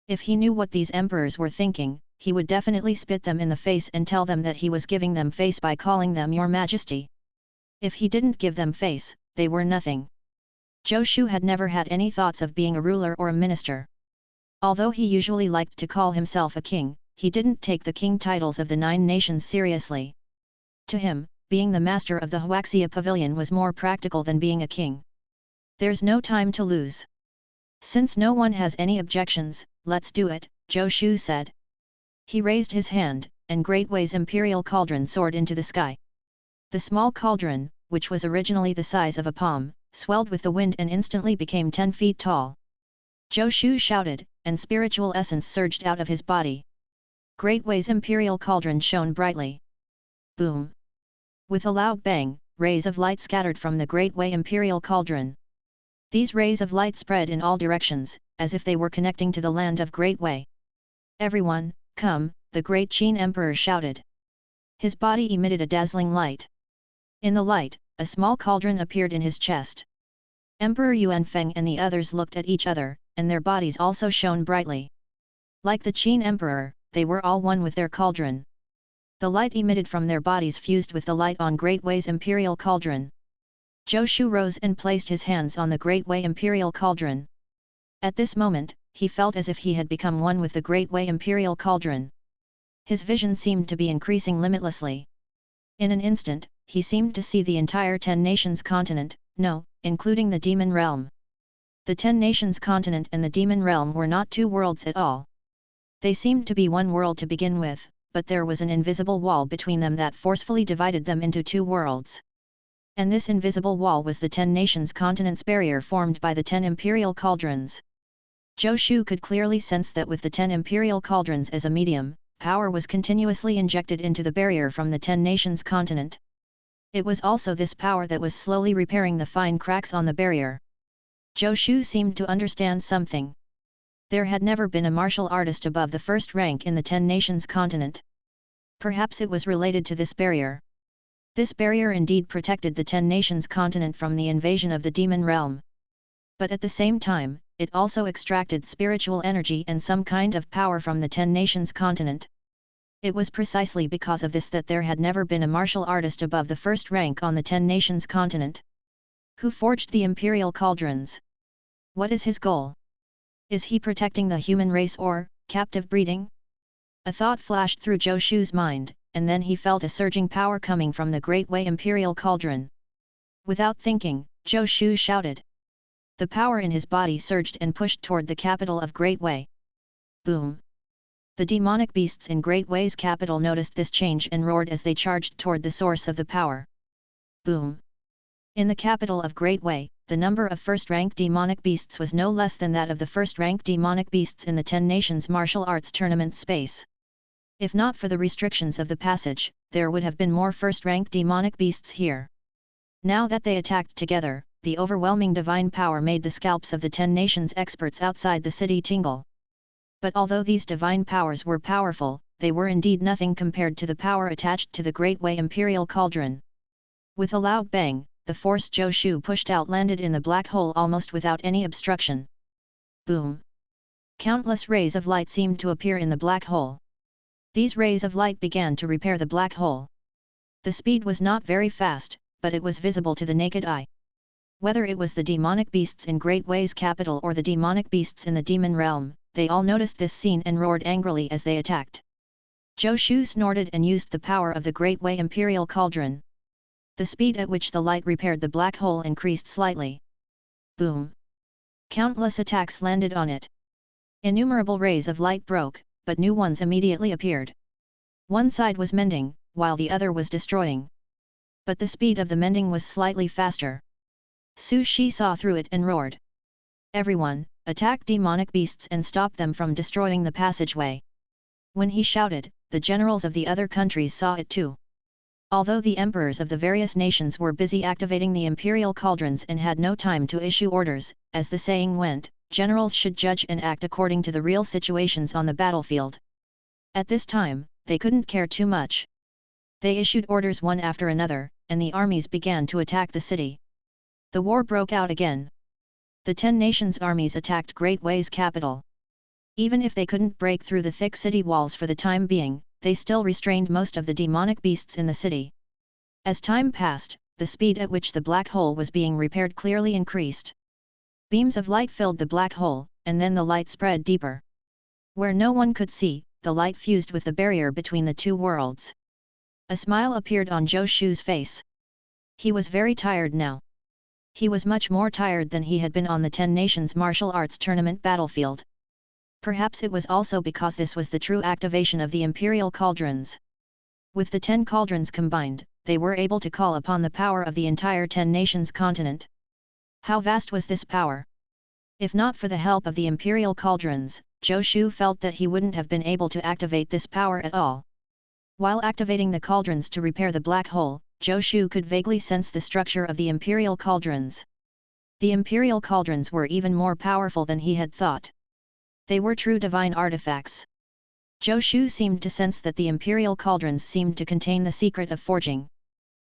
Speaker 1: If he knew what these emperors were thinking, he would definitely spit them in the face and tell them that he was giving them face by calling them Your Majesty. If he didn't give them face, they were nothing. Zhou Shu had never had any thoughts of being a ruler or a minister. Although he usually liked to call himself a king, he didn't take the king titles of the 9 nations seriously. To him, being the master of the Huaxia Pavilion was more practical than being a king. There's no time to lose. Since no one has any objections, let's do it, Zhou Shu said. He raised his hand, and Great Wei's imperial cauldron soared into the sky. The small cauldron, which was originally the size of a palm, swelled with the wind and instantly became 10 feet tall. Zhou Shu shouted, and spiritual essence surged out of his body. Great Wei's imperial cauldron shone brightly. Boom! With a loud bang, rays of light scattered from the Great Wei imperial cauldron. These rays of light spread in all directions, as if they were connecting to the land of Great Wei. Everyone, come, the Great Qin Emperor shouted. His body emitted a dazzling light. In the light, a small cauldron appeared in his chest. Emperor Yuanfeng and the others looked at each other, and their bodies also shone brightly. Like the Qin Emperor, they were all one with their cauldron. The light emitted from their bodies fused with the light on Great Wei's imperial cauldron. Zhou Shu rose and placed his hands on the Great Wei imperial cauldron. At this moment, he felt as if he had become one with the Great Wei imperial cauldron. His vision seemed to be increasing limitlessly. In an instant, he seemed to see the entire 10 nations continent, no, including the demon realm. The 10 nations continent and the demon realm were not 2 worlds at all. They seemed to be one world to begin with, but there was an invisible wall between them that forcefully divided them into 2 worlds. And this invisible wall was the 10 nations continents barrier formed by the 10 imperial cauldrons. Zhou Shu could clearly sense that with the 10 imperial cauldrons as a medium, power was continuously injected into the barrier from the 10 nations continent. It was also this power that was slowly repairing the fine cracks on the barrier. Zhou Shu seemed to understand something. There had never been a martial artist above the first rank in the 10 nations continent. Perhaps it was related to this barrier. This barrier indeed protected the 10 nations continent from the invasion of the demon realm. But at the same time, it also extracted spiritual energy and some kind of power from the 10 nations continent. It was precisely because of this that there had never been a martial artist above the first rank on the 10 nations continent. Who forged the imperial cauldrons? What is his goal? Is he protecting the human race or captive breeding? A thought flashed through Zhou Shu's mind, and then he felt a surging power coming from the Great Wei imperial cauldron. Without thinking, Zhou Shu shouted. The power in his body surged and pushed toward the capital of Great Wei. Boom! The demonic beasts in Great Wei's capital noticed this change and roared as they charged toward the source of the power. Boom! In the capital of Great Wei, the number of first-rank demonic beasts was no less than that of the first-rank demonic beasts in the 10 nations martial arts tournament space. If not for the restrictions of the passage, there would have been more first-rank demonic beasts here. Now that they attacked together, the overwhelming divine power made the scalps of the 10 nations experts outside the city tingle. But although these divine powers were powerful, they were indeed nothing compared to the power attached to the Great Wei imperial cauldron. With a loud bang, the force Zhou Shu pushed out landed in the black hole almost without any obstruction. Boom! Countless rays of light seemed to appear in the black hole. These rays of light began to repair the black hole. The speed was not very fast, but it was visible to the naked eye. Whether it was the demonic beasts in Great Wei's capital or the demonic beasts in the demon realm, they all noticed this scene and roared angrily as they attacked. Zhou Shu snorted and used the power of the Great Wei imperial cauldron. The speed at which the light repaired the black hole increased slightly. Boom! Countless attacks landed on it. Innumerable rays of light broke, but new ones immediately appeared. One side was mending, while the other was destroying. But the speed of the mending was slightly faster. Su Shi saw through it and roared. Everyone, attack demonic beasts and stop them from destroying the passageway. When he shouted, the generals of the other countries saw it too. Although the emperors of the various nations were busy activating the imperial cauldrons and had no time to issue orders, as the saying went, generals should judge and act according to the real situations on the battlefield. At this time, they couldn't care too much. They issued orders one after another, and the armies began to attack the city. The war broke out again. The 10 nations' armies attacked Great Wei's capital. Even if they couldn't break through the thick city walls for the time being, they still restrained most of the demonic beasts in the city. As time passed, the speed at which the black hole was being repaired clearly increased. Beams of light filled the black hole, and then the light spread deeper. Where no one could see, the light fused with the barrier between the two worlds. A smile appeared on Zhou Shu's face. He was very tired now. He was much more tired than he had been on the 10 Nations Martial Arts Tournament battlefield. Perhaps it was also because this was the true activation of the Imperial Cauldrons. With the 10 cauldrons combined, they were able to call upon the power of the entire 10 Nations continent. How vast was this power? If not for the help of the Imperial Cauldrons, Zhou Shu felt that he wouldn't have been able to activate this power at all. While activating the cauldrons to repair the black hole, Zhou Shu could vaguely sense the structure of the Imperial Cauldrons. The Imperial Cauldrons were even more powerful than he had thought. They were true divine artifacts. Zhou Shu seemed to sense that the Imperial Cauldrons seemed to contain the secret of forging.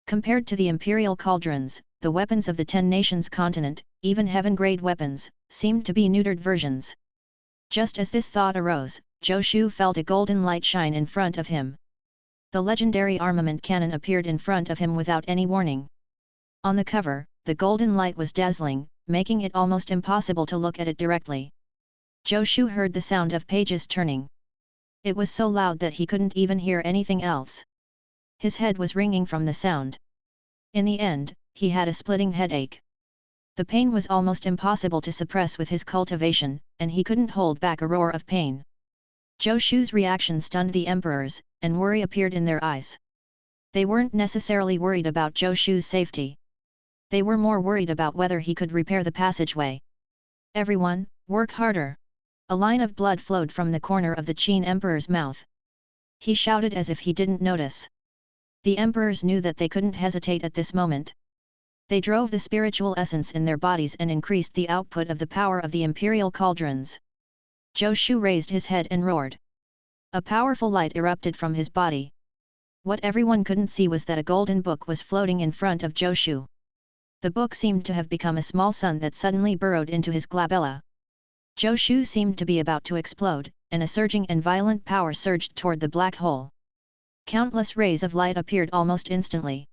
Speaker 1: Compared to the Imperial Cauldrons, the weapons of the 10 Nations continent, even heaven-grade weapons, seemed to be neutered versions. Just as this thought arose, Zhou Shu felt a golden light shine in front of him. The legendary armament cannon appeared in front of him without any warning. On the cover, the golden light was dazzling, making it almost impossible to look at it directly. Zhou Shu heard the sound of pages turning. It was so loud that he couldn't even hear anything else. His head was ringing from the sound. In the end, he had a splitting headache. The pain was almost impossible to suppress with his cultivation, and he couldn't hold back a roar of pain. Zhou Shu's reaction stunned the emperors, and worry appeared in their eyes. They weren't necessarily worried about Zhou Shu's safety. They were more worried about whether he could repair the passageway. Everyone, work harder! A line of blood flowed from the corner of the Qin Emperor's mouth. He shouted as if he didn't notice. The emperors knew that they couldn't hesitate at this moment. They drove the spiritual essence in their bodies and increased the output of the power of the Imperial Cauldrons. Zhou Shu raised his head and roared. A powerful light erupted from his body. What everyone couldn't see was that a golden book was floating in front of Zhou Shu. The book seemed to have become a small sun that suddenly burrowed into his glabella. Zhou Shu seemed to be about to explode, and a surging and violent power surged toward the black hole. Countless rays of light appeared almost instantly.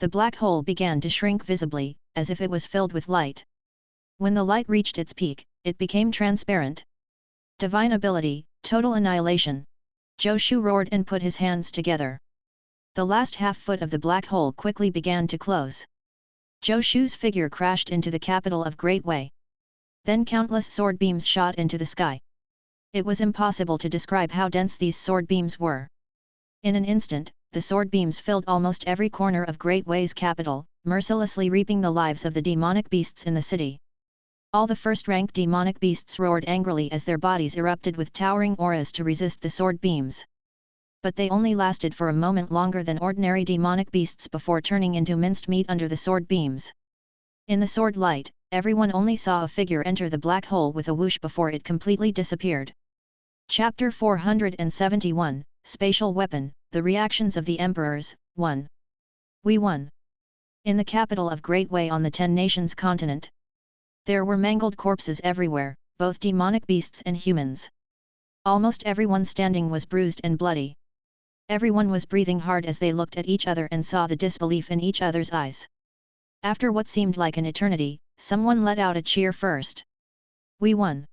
Speaker 1: The black hole began to shrink visibly, as if it was filled with light. When the light reached its peak, it became transparent. Divine ability, total annihilation! Zhou Shu roared and put his hands together. The last half-foot of the black hole quickly began to close. Zhou Shu's figure crashed into the capital of Great Xia. Then countless sword beams shot into the sky. It was impossible to describe how dense these sword beams were. In an instant, the sword beams filled almost every corner of Great Xia's capital, mercilessly reaping the lives of the demonic beasts in the city. All the first-rank demonic beasts roared angrily as their bodies erupted with towering auras to resist the sword beams. But they only lasted for a moment longer than ordinary demonic beasts before turning into minced meat under the sword beams. In the sword light, everyone only saw a figure enter the black hole with a whoosh before it completely disappeared. Chapter 471, Spatial Weapon, The Reactions of the Emperors, 1. We won. In the capital of Great Xia on the 10 Nations continent. There were mangled corpses everywhere, both demonic beasts and humans. Almost everyone standing was bruised and bloody. Everyone was breathing hard as they looked at each other and saw the disbelief in each other's eyes. After what seemed like an eternity, someone let out a cheer first. We won.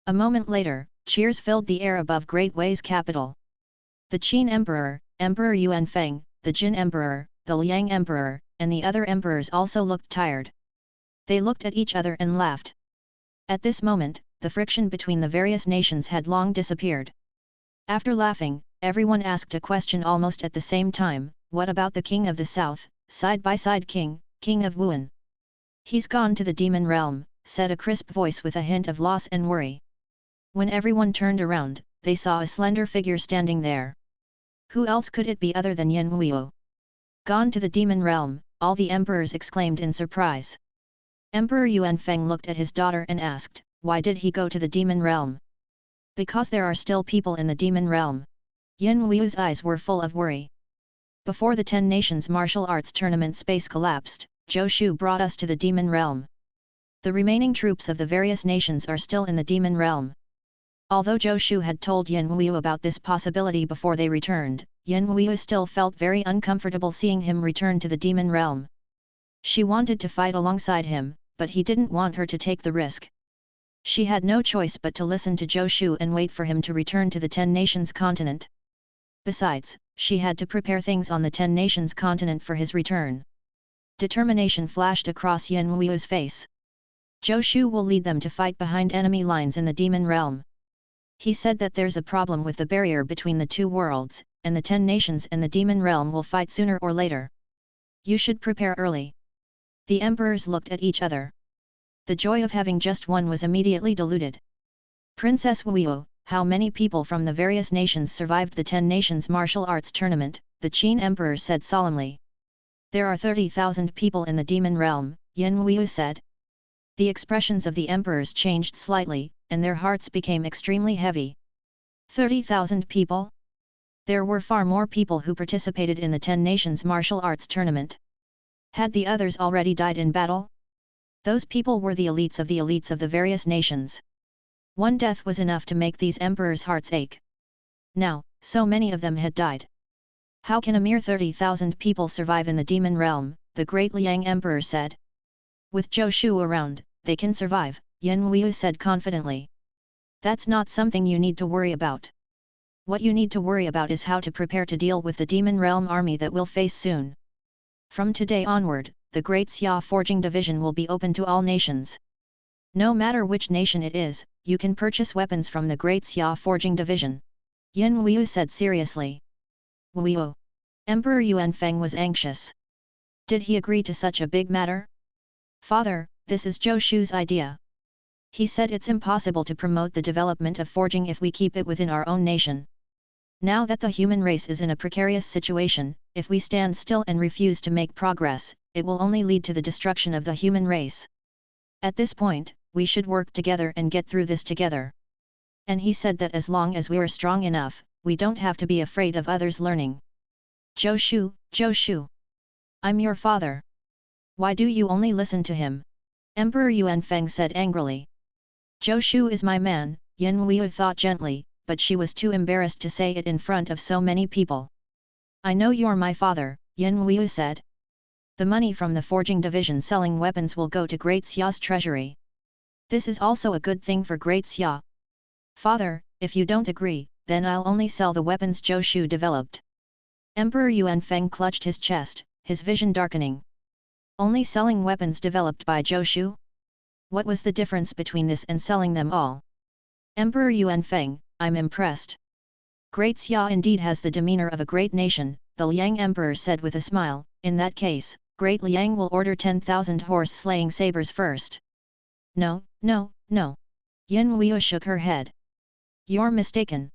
Speaker 1: A moment later, cheers filled the air above Great Xia's capital. The Qin Emperor, Emperor Yuan Feng, the Jin Emperor, the Liang Emperor, and the other emperors also looked tired. They looked at each other and laughed. At this moment, the friction between the various nations had long disappeared. After laughing, everyone asked a question almost at the same time: what about the King of the South, side-by-side King, King of Wuan? He's gone to the demon realm, said a crisp voice with a hint of loss and worry. When everyone turned around, they saw a slender figure standing there. Who else could it be other than Yan Wuo? Gone to the demon realm, all the emperors exclaimed in surprise. Emperor Yuan Feng looked at his daughter and asked, why did he go to the demon realm? Because there are still people in the demon realm. Yan Wuo's eyes were full of worry. Before the 10 Nations martial arts tournament space collapsed, Zhou Shu brought us to the demon realm. The remaining troops of the various nations are still in the demon realm. Although Zhou Shu had told Yan Wuo about this possibility before they returned, Yan Wuo still felt very uncomfortable seeing him return to the demon realm. She wanted to fight alongside him, but he didn't want her to take the risk. She had no choice but to listen to Zhou Shu and wait for him to return to the 10 Nations continent. Besides, she had to prepare things on the 10 Nations continent for his return. Determination flashed across Yin Wu's face. Zhou Shu will lead them to fight behind enemy lines in the demon realm. He said that there's a problem with the barrier between the two worlds, and the 10 Nations and the demon realm will fight sooner or later. You should prepare early. The emperors looked at each other. The joy of having just won was immediately diluted. Princess Wu, how many people from the various nations survived the 10 Nations martial arts tournament? The Qin emperor said solemnly. There are 30,000 people in the demon realm, Yin Wu said. The expressions of the emperors changed slightly, and their hearts became extremely heavy. 30,000 people? There were far more people who participated in the 10 Nations martial arts tournament. Had the others already died in battle? Those people were the elites of the various nations. One death was enough to make these emperors' hearts ache. Now, so many of them had died. How can a mere 30,000 people survive in the demon realm? The Great Liang Emperor said. With Zhou Shu around, they can survive, Yin Wu said confidently. That's not something you need to worry about. What you need to worry about is how to prepare to deal with the demon realm army that we'll face soon. From today onward, the Great Xia Forging Division will be open to all nations. No matter which nation it is, you can purchase weapons from the Great Xia Forging Division. Yin Wu said seriously. Wu. Emperor Yuanfeng was anxious. Did he agree to such a big matter? Father, this is Zhou Shu's idea. He said it's impossible to promote the development of forging if we keep it within our own nation. Now that the human race is in a precarious situation, if we stand still and refuse to make progress, it will only lead to the destruction of the human race. At this point, we should work together and get through this together. And he said that as long as we are strong enough, we don't have to be afraid of others learning. Zhou Shu. I'm your father. Why do you only listen to him? Emperor Yuanfeng said angrily. Zhou Shu is my man, Yin Wu thought gently, but she was too embarrassed to say it in front of so many people. I know you're my father, Yin Wu said. The money from the forging division selling weapons will go to Great Xia's treasury. This is also a good thing for Great Xia. Father, if you don't agree, then I'll only sell the weapons Zhou Shu developed. Emperor Yuanfeng clutched his chest, his vision darkening. Only selling weapons developed by Zhou Shu? What was the difference between this and selling them all? Emperor Yuanfeng, I'm impressed. Great Xia indeed has the demeanor of a great nation, the Liang Emperor said with a smile. In that case, Great Liang will order 10,000 horse-slaying sabers first. No. Yin Wu shook her head. You're mistaken.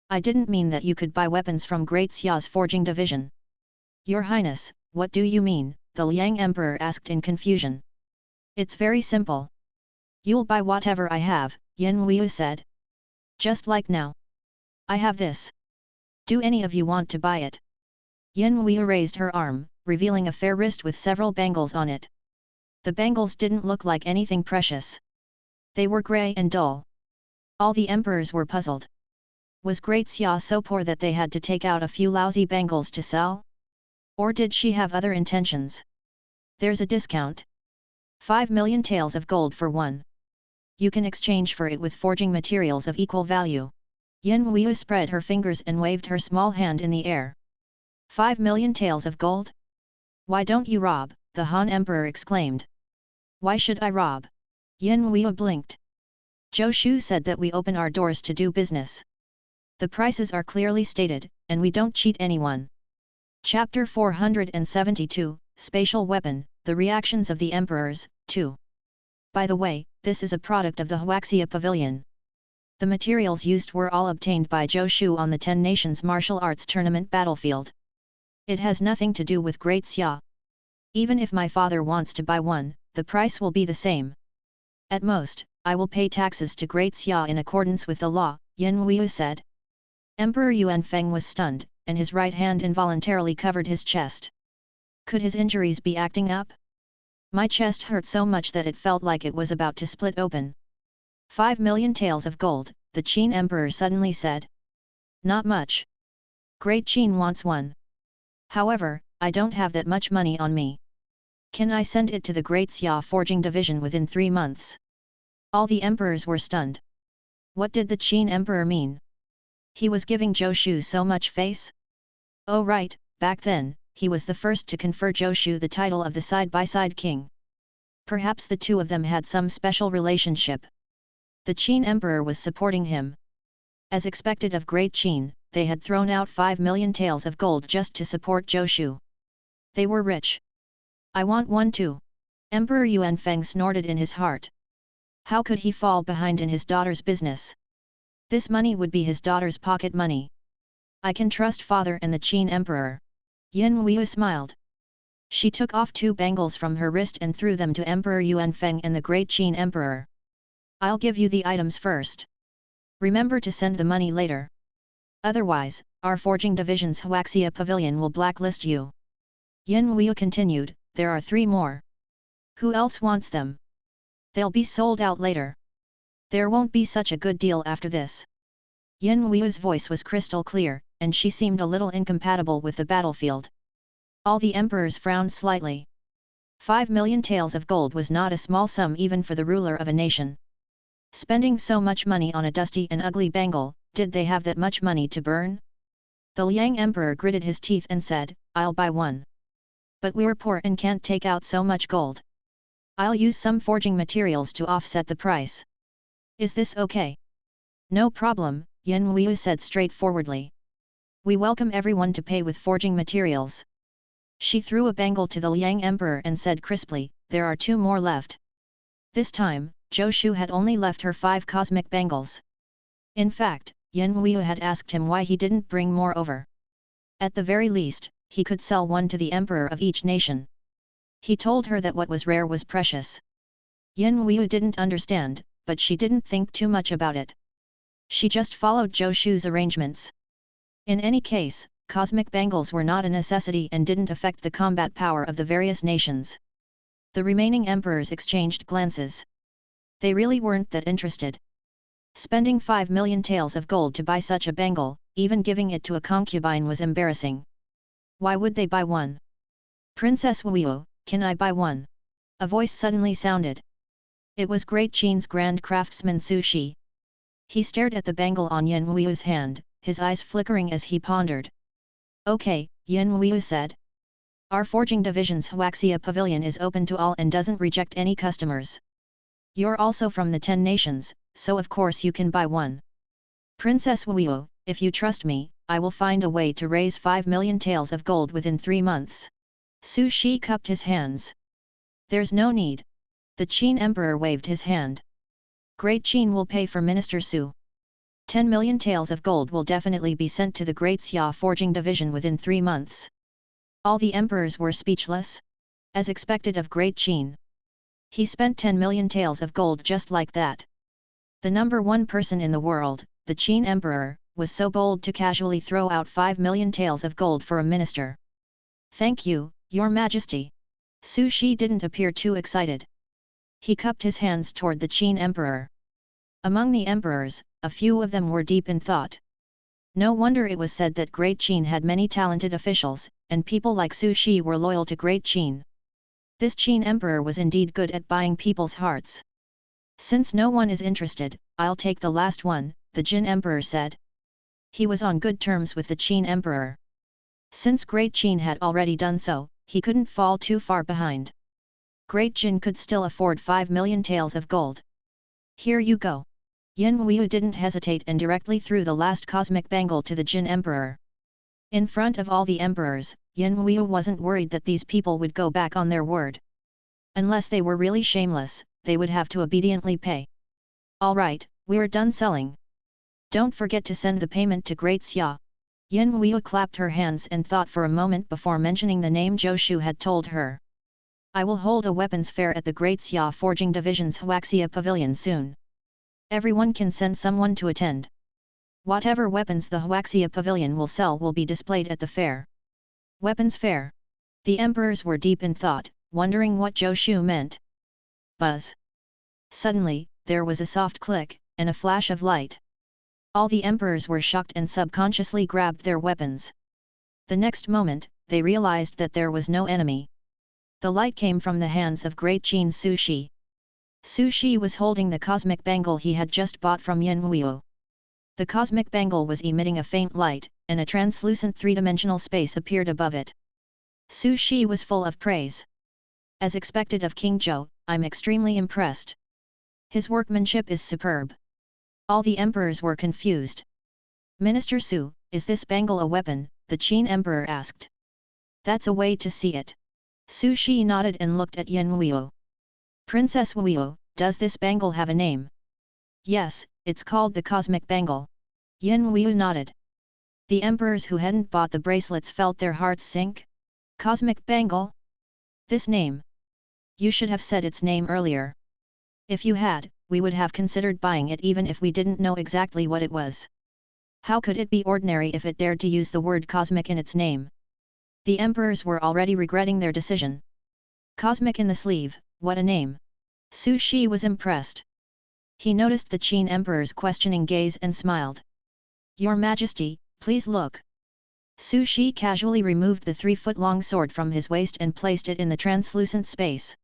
Speaker 1: I didn't mean that you could buy weapons from Great Xia's forging division. Your Highness, what do you mean? The Liang Emperor asked in confusion. It's very simple. You'll buy whatever I have, Yin Wu said. Just like now. I have this. Do any of you want to buy it? Yin Wu raised her arm, revealing a fair wrist with several bangles on it. The bangles didn't look like anything precious. They were grey and dull. All the emperors were puzzled. Was Great Xia so poor that they had to take out a few lousy bangles to sell? Or did she have other intentions? There's a discount. 5 million taels of gold for one. You can exchange for it with forging materials of equal value. Yin Wu spread her fingers and waved her small hand in the air. 5 million taels of gold? Why don't you rob? The Han Emperor exclaimed. Why should I rob? Yin Wu blinked. Zhou Shu said that we open our doors to do business. The prices are clearly stated, and we don't cheat anyone. Chapter 472, Spatial Weapon, The Reactions of the Emperors, 2. By the way, this is a product of the Huaxia Pavilion. The materials used were all obtained by Zhou Shu on the 10 Nations Martial Arts Tournament battlefield. It has nothing to do with Great Xia. Even if my father wants to buy one, the price will be the same. At most, I will pay taxes to Great Xia in accordance with the law, Yin Wu said. Emperor Yuanfeng was stunned, and his right hand involuntarily covered his chest. Could his injuries be acting up? My chest hurt so much that it felt like it was about to split open. 5 million taels of gold, the Qin Emperor suddenly said. Not much. Great Qin wants one. However, I don't have that much money on me. Can I send it to the Great Xia Forging Division within 3 months? All the emperors were stunned. What did the Qin emperor mean? He was giving Zhou Shu so much face? Oh right, back then, he was the first to confer Zhou Shu the title of the side-by-side king. Perhaps the two of them had some special relationship. The Qin emperor was supporting him. As expected of Great Qin, they had thrown out 5 million taels of gold just to support Zhou Shu. They were rich. I want one too. Emperor Yuanfeng snorted in his heart. How could he fall behind in his daughter's business? This money would be his daughter's pocket money. I can trust father and the Qin emperor. Yin Wu smiled. She took off 2 bangles from her wrist and threw them to Emperor Yuanfeng and the Great Qin emperor. I'll give you the items first. Remember to send the money later. Otherwise, our forging division's Huaxia pavilion will blacklist you. Yin Wu continued, there are 3 more. Who else wants them? They'll be sold out later. There won't be such a good deal after this. Yin Wu's voice was crystal clear, and she seemed a little incompatible with the battlefield. All the emperors frowned slightly. 5 million taels of gold was not a small sum even for the ruler of a nation. Spending so much money on a dusty and ugly bangle, did they have that much money to burn? The Liang emperor gritted his teeth and said, I'll buy one. But we're poor and can't take out so much gold. I'll use some forging materials to offset the price. Is this okay? No problem, Yin Wu said straightforwardly. We welcome everyone to pay with forging materials. She threw a bangle to the Liang emperor and said crisply, there are 2 more left. This time, Zhou Shu had only left her 5 cosmic bangles. In fact, Yin Wu had asked him why he didn't bring more over. At the very least, he could sell one to the emperor of each nation. He told her that what was rare was precious. Yin Wu didn't understand, but she didn't think too much about it. She just followed Zhou Shu's arrangements. In any case, cosmic bangles were not a necessity and didn't affect the combat power of the various nations. The remaining emperors exchanged glances. They really weren't that interested. Spending 5 million taels of gold to buy such a bangle, even giving it to a concubine was embarrassing. Why would they buy one? Princess Wu, can I buy one? A voice suddenly sounded. It was Great Qin's grand craftsman Zhou Shu. He stared at the bangle on Yin Wu's hand, his eyes flickering as he pondered. Okay, Yin Wu said. Our forging division's Huaxia pavilion is open to all and doesn't reject any customers. You're also from the 10 nations, so of course you can buy one. Princess Wu, if you trust me, I will find a way to raise 5 million taels of gold within 3 months. Zhou Shu cupped his hands. There's no need. The Qin emperor waved his hand. Great Qin will pay for Minister Su. 10 million taels of gold will definitely be sent to the Great Xia forging division within 3 months. All the emperors were speechless. As expected of Great Qin. He spent 10 million taels of gold just like that. The number 1 person in the world, the Qin emperor, was so bold to casually throw out 5 million taels of gold for a minister. Thank you, Your Majesty. Zhou Shu didn't appear too excited. He cupped his hands toward the Qin emperor. Among the emperors, a few of them were deep in thought. No wonder it was said that Great Qin had many talented officials, and people like Zhou Shu were loyal to Great Qin. This Qin emperor was indeed good at buying people's hearts. Since no one is interested, I'll take the last one, the Jin emperor said. He was on good terms with the Qin emperor. Since Great Qin had already done so, he couldn't fall too far behind. Great Jin could still afford 5 million taels of gold. Here you go. Yin Wu didn't hesitate and directly threw the last cosmic bangle to the Jin emperor. In front of all the emperors, Yin Wu wasn't worried that these people would go back on their word. Unless they were really shameless, they would have to obediently pay. All right, we're done selling. Don't forget to send the payment to Great Xia. Yin Wu clapped her hands and thought for a moment before mentioning the name Zhou Shu had told her. I will hold a weapons fair at the Great Xia Forging Division's Huaxia Pavilion soon. Everyone can send someone to attend. Whatever weapons the Huaxia Pavilion will sell will be displayed at the fair. Weapons fair. The emperors were deep in thought, wondering what Zhou Shu meant. Buzz. Suddenly, there was a soft click, and a flash of light. All the emperors were shocked and subconsciously grabbed their weapons. The next moment, they realized that there was no enemy. The light came from the hands of Great Qin's Zhou Shu. Zhou Shu was holding the cosmic bangle he had just bought from Yin Huiyu. The cosmic bangle was emitting a faint light, and a translucent three-dimensional space appeared above it. Zhou Shu was full of praise. As expected of King Zhou, I'm extremely impressed. His workmanship is superb. All the emperors were confused. Minister Su, is this bangle a weapon? The Qin emperor asked. That's a way to see it. Zhou Shu nodded and looked at Yin Huiyu. Princess Huiyu, does this bangle have a name? Yes, it's called the cosmic bangle. Yin Huiyu nodded. The emperors who hadn't bought the bracelets felt their hearts sink. Cosmic bangle? This name. You should have said its name earlier. If you had, we would have considered buying it even if we didn't know exactly what it was. How could it be ordinary if it dared to use the word cosmic in its name? The emperors were already regretting their decision. Cosmic in the sleeve, what a name! Zhou Shu was impressed. He noticed the Qin emperor's questioning gaze and smiled. Your Majesty, please look. Zhou Shu casually removed the 3-foot-long sword from his waist and placed it in the translucent space.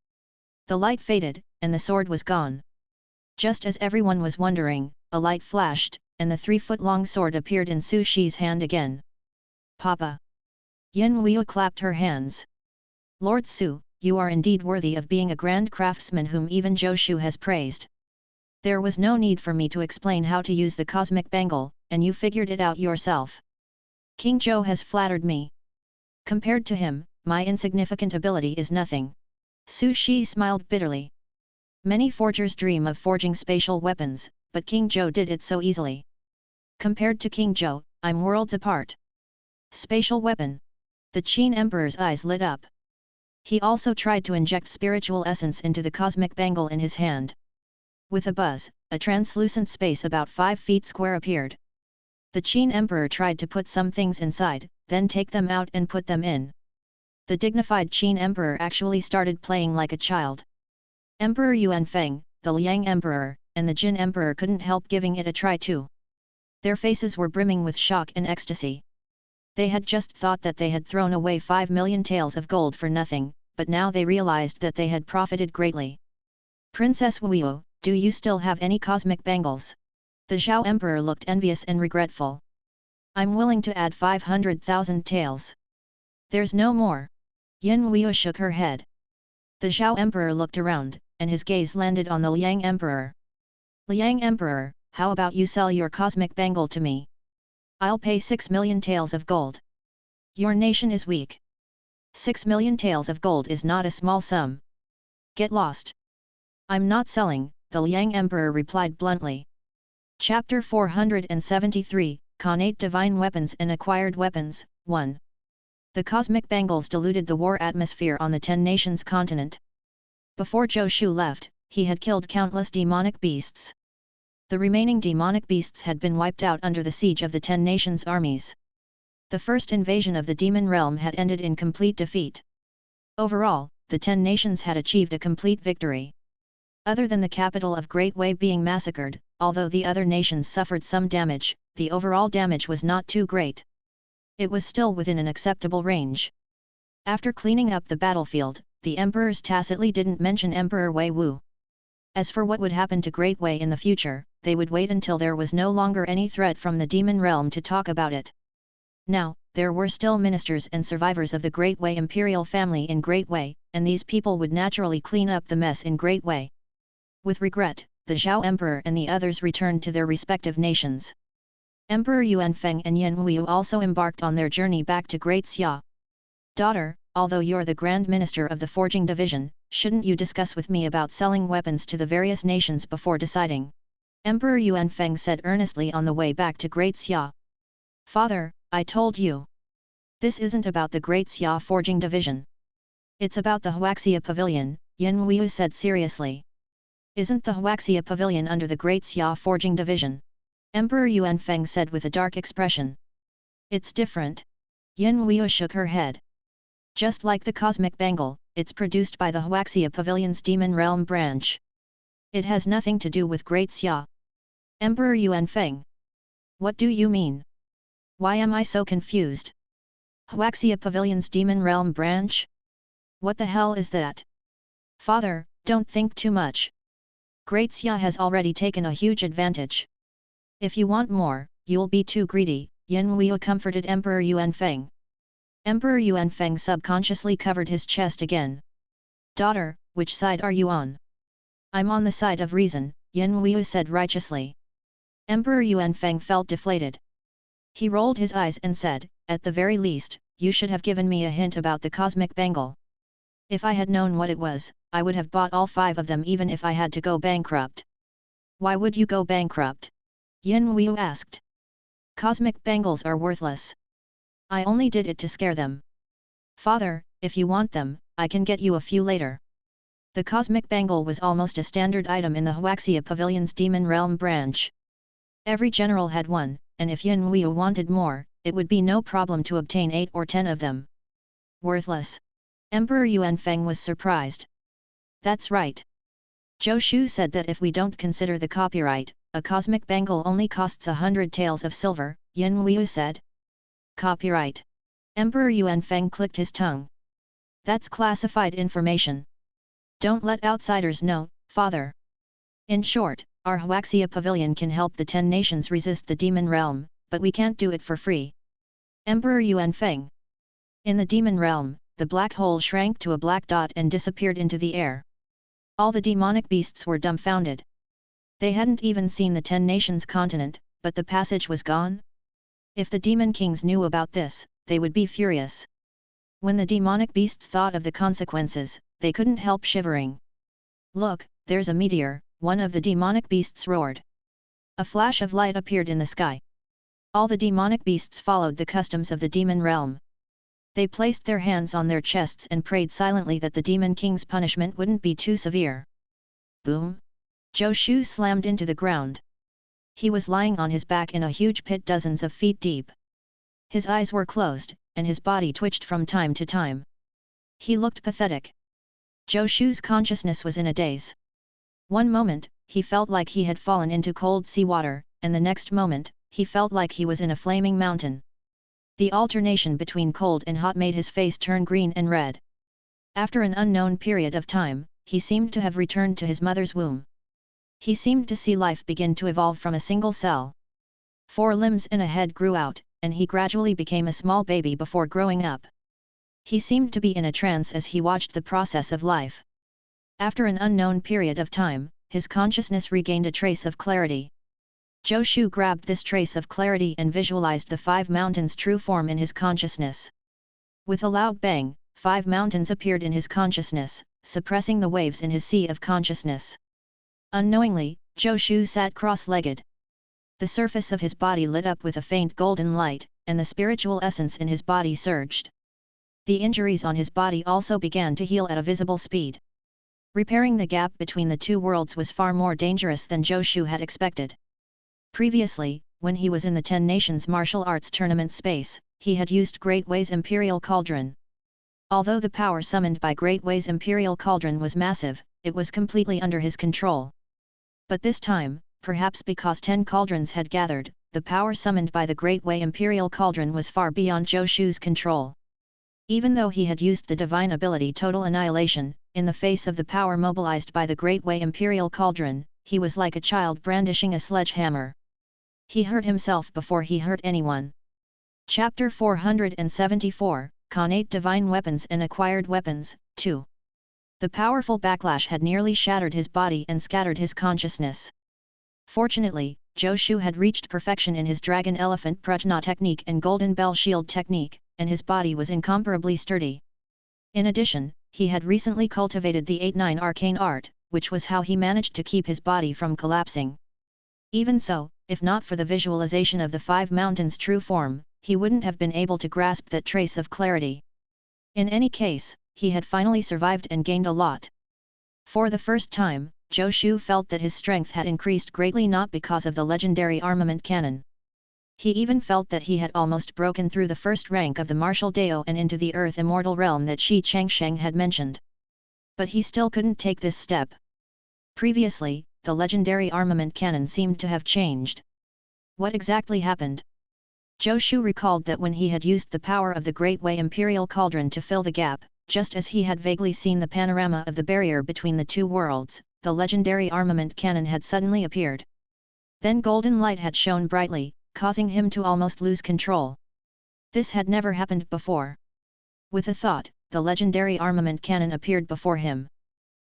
Speaker 1: The light faded, and the sword was gone. Just as everyone was wondering, a light flashed, and the 3-foot-long sword appeared in Zhou Shu's hand again. Papa! Yin Huiyu clapped her hands. Lord Su, you are indeed worthy of being a grand craftsman whom even Zhou Shu has praised. There was no need for me to explain how to use the cosmic bangle, and you figured it out yourself. King Zhou has flattered me. Compared to him, my insignificant ability is nothing. Zhou Shu smiled bitterly. Many forgers dream of forging spatial weapons, but King Zhou did it so easily. Compared to King Zhou, I'm worlds apart. Spatial weapon. The Qin Emperor's eyes lit up. He also tried to inject spiritual essence into the cosmic bangle in his hand. With a buzz, a translucent space about 5 feet square appeared. The Qin Emperor tried to put some things inside, then take them out and put them in. The dignified Qin Emperor actually started playing like a child. Emperor Yuanfeng, the Liang Emperor, and the Jin Emperor couldn't help giving it a try too. Their faces were brimming with shock and ecstasy. They had just thought that they had thrown away 5 million taels of gold for nothing, but now they realized that they had profited greatly. Princess Huiyu, do you still have any cosmic bangles? The Zhao Emperor looked envious and regretful. I'm willing to add 500,000 taels. There's no more. Yin Huiyu shook her head. The Zhao Emperor looked around, and his gaze landed on the Liang Emperor. Liang Emperor, how about you sell your cosmic bangle to me? I'll pay 6 million taels of gold. Your nation is weak. 6 million taels of gold is not a small sum. Get lost. I'm not selling, the Liang Emperor replied bluntly. Chapter 473, Connate Divine Weapons and Acquired Weapons, 1. The cosmic bangles diluted the war atmosphere on the 10 Nations continent. Before Zhou Shu left, he had killed countless demonic beasts. The remaining demonic beasts had been wiped out under the siege of the 10 Nations armies. The first invasion of the demon realm had ended in complete defeat. Overall, the 10 Nations had achieved a complete victory. Other than the capital of Great Wei being massacred, although the other nations suffered some damage, the overall damage was not too great. It was still within an acceptable range. After cleaning up the battlefield, the emperors tacitly didn't mention Emperor Wei Wu. As for what would happen to Great Wei in the future, they would wait until there was no longer any threat from the demon realm to talk about it. Now, there were still ministers and survivors of the Great Wei imperial family in Great Wei, and these people would naturally clean up the mess in Great Wei. With regret, the Zhao Emperor and the others returned to their respective nations. Emperor Yuanfeng and Yin Huiyu also embarked on their journey back to Great Xia. Daughter, although you're the Grand Minister of the Forging Division, shouldn't you discuss with me about selling weapons to the various nations before deciding? Emperor Yuanfeng said earnestly on the way back to Great Xia. Father, I told you. This isn't about the Great Xia Forging Division. It's about the Huaxia Pavilion, Yin Huiyu said seriously. Isn't the Huaxia Pavilion under the Great Xia Forging Division? Emperor Yuanfeng said with a dark expression. It's different. Yin Huiyu shook her head. Just like the cosmic bangle, it's produced by the Huaxia Pavilion's Demon Realm branch. It has nothing to do with Great Xia. Emperor Yuanfeng. What do you mean? Why am I so confused? Huaxia Pavilion's Demon Realm branch? What the hell is that? Father, don't think too much. Great Xia has already taken a huge advantage. If you want more, you'll be too greedy, Yin Huiyu comforted Emperor Yuanfeng. Emperor Yuanfeng subconsciously covered his chest again. Daughter, which side are you on? I'm on the side of reason, Yin Huiyu said righteously. Emperor Yuanfeng felt deflated. He rolled his eyes and said, at the very least, you should have given me a hint about the cosmic bangle. If I had known what it was, I would have bought all 5 of them even if I had to go bankrupt. Why would you go bankrupt? Yin Huiyu asked. Cosmic bangles are worthless. I only did it to scare them. Father, if you want them, I can get you a few later. The cosmic bangle was almost a standard item in the Huaxia Pavilion's Demon Realm branch. Every general had one, and if Yin Huiyu wanted more, it would be no problem to obtain 8 or 10 of them. Worthless. Emperor Yuanfeng was surprised. That's right. Zhou Shu said that if we don't consider the copyright, a cosmic bangle only costs 100 taels of silver, Yin Huiyu said. Copyright. Emperor Yuanfeng clicked his tongue. That's classified information. Don't let outsiders know, father. In short, our Huaxia Pavilion can help the 10 nations resist the demon realm, but we can't do it for free. Emperor Yuanfeng. In the demon realm, the black hole shrank to a black dot and disappeared into the air. All the demonic beasts were dumbfounded. They hadn't even seen the 10 nations continent, but the passage was gone? If the demon kings knew about this, they would be furious. When the demonic beasts thought of the consequences, they couldn't help shivering. Look, there's a meteor, one of the demonic beasts roared. A flash of light appeared in the sky. All the demonic beasts followed the customs of the demon realm. They placed their hands on their chests and prayed silently that the demon king's punishment wouldn't be too severe. Boom! Zhou Shu slammed into the ground. He was lying on his back in a huge pit dozens of feet deep. His eyes were closed, and his body twitched from time to time. He looked pathetic. Zhou Shu's consciousness was in a daze. One moment, he felt like he had fallen into cold seawater, and the next moment, he felt like he was in a flaming mountain. The alternation between cold and hot made his face turn green and red. After an unknown period of time, he seemed to have returned to his mother's womb. He seemed to see life begin to evolve from a single cell. 4 limbs and a head grew out, and he gradually became a small baby before growing up. He seemed to be in a trance as he watched the process of life. After an unknown period of time, his consciousness regained a trace of clarity. Zhou Shu grabbed this trace of clarity and visualized the 5 mountains' true form in his consciousness. With a loud bang, 5 mountains appeared in his consciousness, suppressing the waves in his sea of consciousness. Unknowingly, Zhou Shu sat cross-legged. The surface of his body lit up with a faint golden light, and the spiritual essence in his body surged. The injuries on his body also began to heal at a visible speed. Repairing the gap between the 2 worlds was far more dangerous than Zhou Shu had expected. Previously, when he was in the 10 Nations martial arts tournament space, he had used Great Wei's Imperial Cauldron. Although the power summoned by Great Wei's Imperial Cauldron was massive, it was completely under his control. But this time, perhaps because 10 cauldrons had gathered, the power summoned by the Great Wei Imperial Cauldron was far beyond Zhou Shu's control. Even though he had used the divine ability Total Annihilation, in the face of the power mobilized by the Great Wei Imperial Cauldron, he was like a child brandishing a sledgehammer. He hurt himself before he hurt anyone. Chapter 474, Connate Divine Weapons and Acquired Weapons, 2. The powerful backlash had nearly shattered his body and scattered his consciousness. Fortunately, Zhou Shu had reached perfection in his Dragon Elephant Prajna Technique and Golden Bell Shield Technique, and his body was incomparably sturdy. In addition, he had recently cultivated the 8-9 arcane art, which was how he managed to keep his body from collapsing. Even so, if not for the visualization of the 5 mountains' true form, he wouldn't have been able to grasp that trace of clarity. In any case, he had finally survived and gained a lot. For the first time, Zhou Shu felt that his strength had increased greatly, not because of the legendary armament cannon. He even felt that he had almost broken through the first rank of the martial Dao and into the earth immortal realm that Shi Changsheng had mentioned. But he still couldn't take this step. Previously, the legendary armament cannon seemed to have changed. What exactly happened? Zhou Shu recalled that when he had used the power of the Great Wei Imperial Cauldron to fill the gap, just as he had vaguely seen the panorama of the barrier between the 2 worlds, the legendary armament cannon had suddenly appeared. Then golden light had shone brightly, causing him to almost lose control. This had never happened before. With a thought, the legendary armament cannon appeared before him.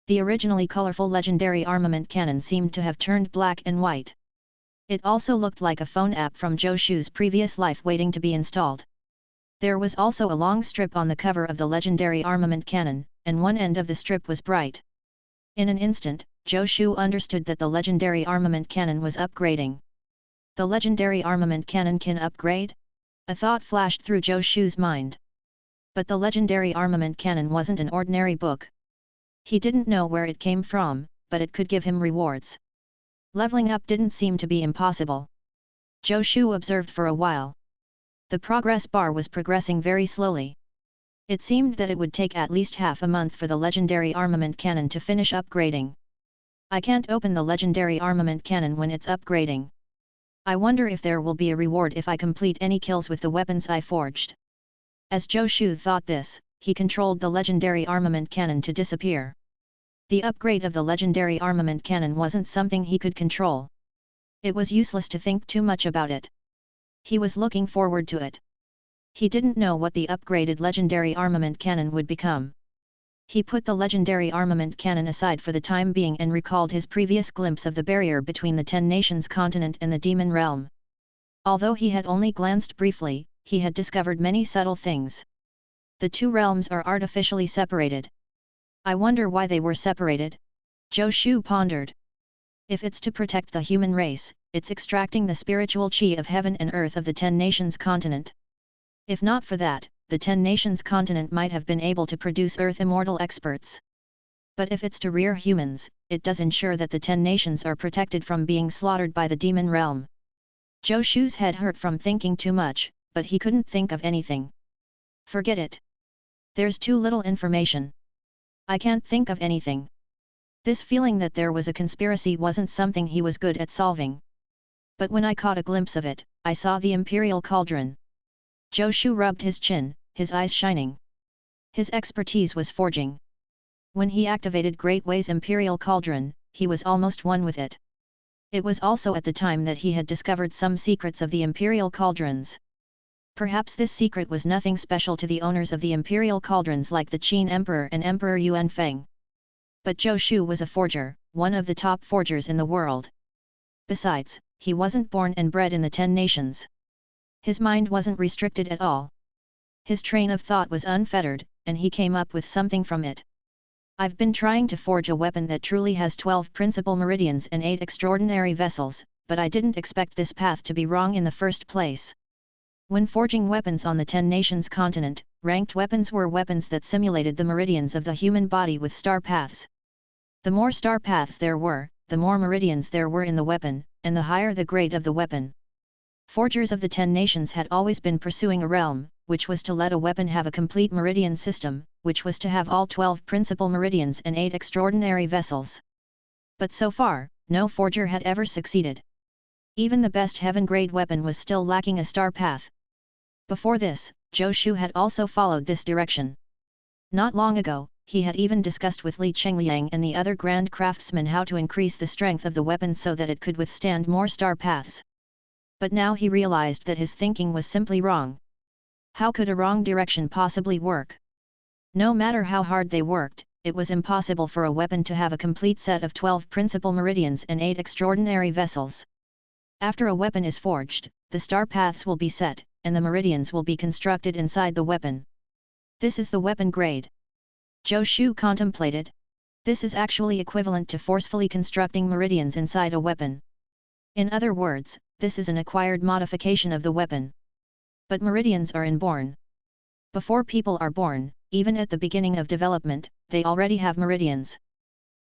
Speaker 1: The originally colorful legendary armament cannon seemed to have turned black and white. It also looked like a phone app from Zhou Shu's previous life waiting to be installed. There was also a long strip on the cover of the legendary armament cannon, and one end of the strip was bright. In an instant, Zhou Shu understood that the legendary armament cannon was upgrading. The legendary armament cannon can upgrade? A thought flashed through Zhou Shu's mind. But the legendary armament cannon wasn't an ordinary book. He didn't know where it came from, but it could give him rewards. Leveling up didn't seem to be impossible. Zhou Shu observed for a while. The progress bar was progressing very slowly. It seemed that it would take at least half a month for the legendary armament cannon to finish upgrading. I can't open the legendary armament cannon when it's upgrading. I wonder if there will be a reward if I complete any kills with the weapons I forged. As Zhou Shu thought this, he controlled the legendary armament cannon to disappear. The upgrade of the legendary armament cannon wasn't something he could control. It was useless to think too much about it. He was looking forward to it. He didn't know what the upgraded legendary armament cannon would become. He put the legendary armament cannon aside for the time being and recalled his previous glimpse of the barrier between the 10 Nations continent and the demon realm. Although he had only glanced briefly, he had discovered many subtle things. The two realms are artificially separated. I wonder why they were separated? Zhou Shu pondered. If it's to protect the human race, it's extracting the spiritual chi of heaven and earth of the 10 Nations continent. If not for that, the 10 Nations continent might have been able to produce earth immortal experts. But if it's to rear humans, it does ensure that the 10 nations are protected from being slaughtered by the demon realm. Zhou Shu's head hurt from thinking too much, but he couldn't think of anything. Forget it. There's too little information. I can't think of anything. This feeling that there was a conspiracy wasn't something he was good at solving. But when I caught a glimpse of it, I saw the Imperial Cauldron. Zhou Shu rubbed his chin, his eyes shining. His expertise was forging. When he activated Great Xia's Imperial Cauldron, he was almost one with it. It was also at the time that he had discovered some secrets of the Imperial Cauldrons. Perhaps this secret was nothing special to the owners of the Imperial Cauldrons like the Qin Emperor and Emperor Yuan Feng. But Zhou Shu was a forger, one of the top forgers in the world. Besides, he wasn't born and bred in the 10 nations. His mind wasn't restricted at all. His train of thought was unfettered, and he came up with something from it. I've been trying to forge a weapon that truly has 12 principal meridians and 8 extraordinary vessels, but I didn't expect this path to be wrong in the first place. When forging weapons on the 10 Nations continent, ranked weapons were weapons that simulated the meridians of the human body with star paths. The more star paths there were, the more meridians there were in the weapon, and the higher the grade of the weapon. Forgers of the 10 nations had always been pursuing a realm, which was to let a weapon have a complete meridian system, which was to have all 12 principal meridians and 8 extraordinary vessels. But so far, no forger had ever succeeded. Even the best heaven-grade weapon was still lacking a star path. Before this, Zhou Shu had also followed this direction. Not long ago, he had even discussed with Li Chengliang and the other grand craftsmen how to increase the strength of the weapon so that it could withstand more star paths. But now he realized that his thinking was simply wrong. How could a wrong direction possibly work? No matter how hard they worked, it was impossible for a weapon to have a complete set of 12 principal meridians and 8 extraordinary vessels. After a weapon is forged, the star paths will be set, and the meridians will be constructed inside the weapon. This is the weapon grade. Zhou Shu contemplated. This is actually equivalent to forcefully constructing meridians inside a weapon. In other words, this is an acquired modification of the weapon. But meridians are inborn. Before people are born, even at the beginning of development, they already have meridians.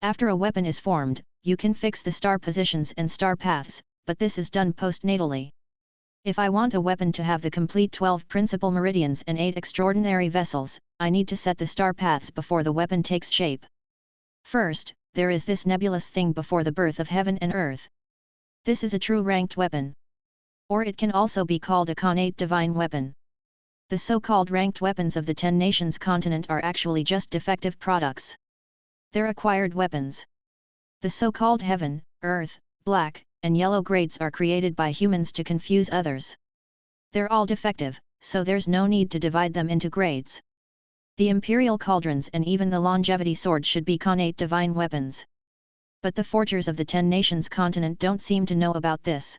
Speaker 1: After a weapon is formed, you can fix the star positions and star paths, but this is done postnatally. If I want a weapon to have the complete 12 principal meridians and 8 extraordinary vessels, I need to set the star paths before the weapon takes shape. First, there is this nebulous thing before the birth of heaven and earth. This is a true ranked weapon. Or it can also be called a connate divine weapon. The so-called ranked weapons of the 10 nations continent are actually just defective products. They're acquired weapons. The so-called heaven, earth, black, and yellow grades are created by humans to confuse others. They're all defective, so there's no need to divide them into grades. The imperial cauldrons and even the longevity sword should be Khanate divine weapons. But the forgers of the 10 nations continent don't seem to know about this.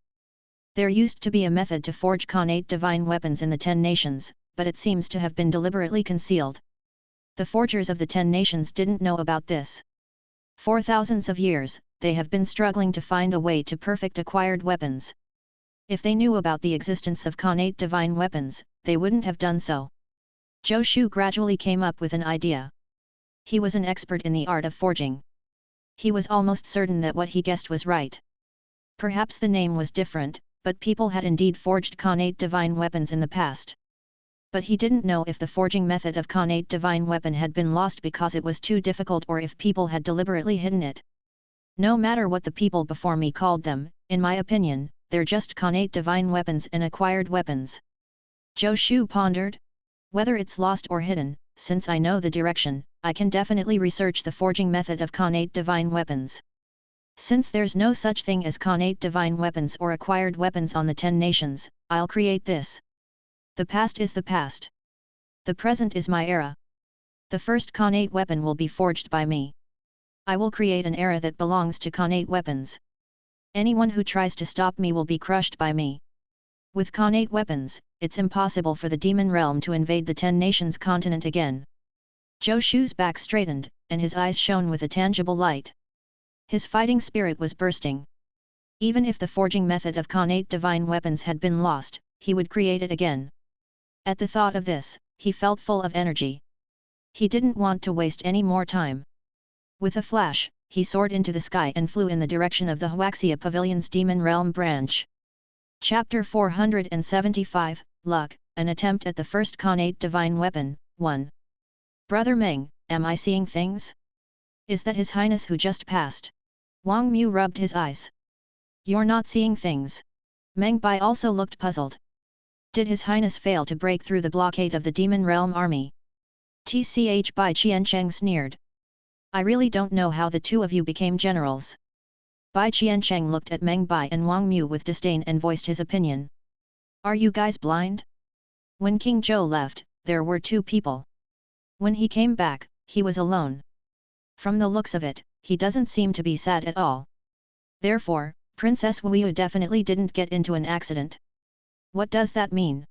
Speaker 1: There used to be a method to forge Khanate divine weapons in the 10 nations, but it seems to have been deliberately concealed. The forgers of the 10 nations didn't know about this. For thousands of years, they have been struggling to find a way to perfect acquired weapons. If they knew about the existence of Khanate divine weapons, they wouldn't have done so. Zhou Shu gradually came up with an idea. He was an expert in the art of forging. He was almost certain that what he guessed was right. Perhaps the name was different, but people had indeed forged Khanate divine weapons in the past. But he didn't know if the forging method of Khanate divine weapon had been lost because it was too difficult or if people had deliberately hidden it. No matter what the people before me called them, in my opinion, they're just Khanate divine weapons and acquired weapons. Zhou Shu pondered. Whether it's lost or hidden, since I know the direction, I can definitely research the forging method of Khanate divine weapons. Since there's no such thing as Khanate divine weapons or acquired weapons on the 10 nations, I'll create this. The past is the past. The present is my era. The first Khanate weapon will be forged by me. I will create an era that belongs to Khanate weapons. Anyone who tries to stop me will be crushed by me. With Khanate weapons, it's impossible for the demon realm to invade the 10 nations continent again. Zhou Shu's back straightened, and his eyes shone with a tangible light. His fighting spirit was bursting. Even if the forging method of Khanate divine weapons had been lost, he would create it again. At the thought of this, he felt full of energy. He didn't want to waste any more time. With a flash, he soared into the sky and flew in the direction of the Huaxia Pavilion's Demon Realm branch. Chapter 475, Luck, an attempt at the first Khanate divine weapon, 1. Brother Meng, am I seeing things? Is that His Highness who just passed? Wang Mu rubbed his eyes. You're not seeing things. Meng Bai also looked puzzled. Did His Highness fail to break through the blockade of the Demon Realm army? Tch Bai Qiancheng sneered. I really don't know how the two of you became generals. Bai Qiancheng looked at Meng Bai and Wang Mu with disdain and voiced his opinion. Are you guys blind? When King Zhou left, there were 2 people. When he came back, he was alone. From the looks of it, he doesn't seem to be sad at all. Therefore, Princess Wuyu definitely didn't get into an accident. What does that mean?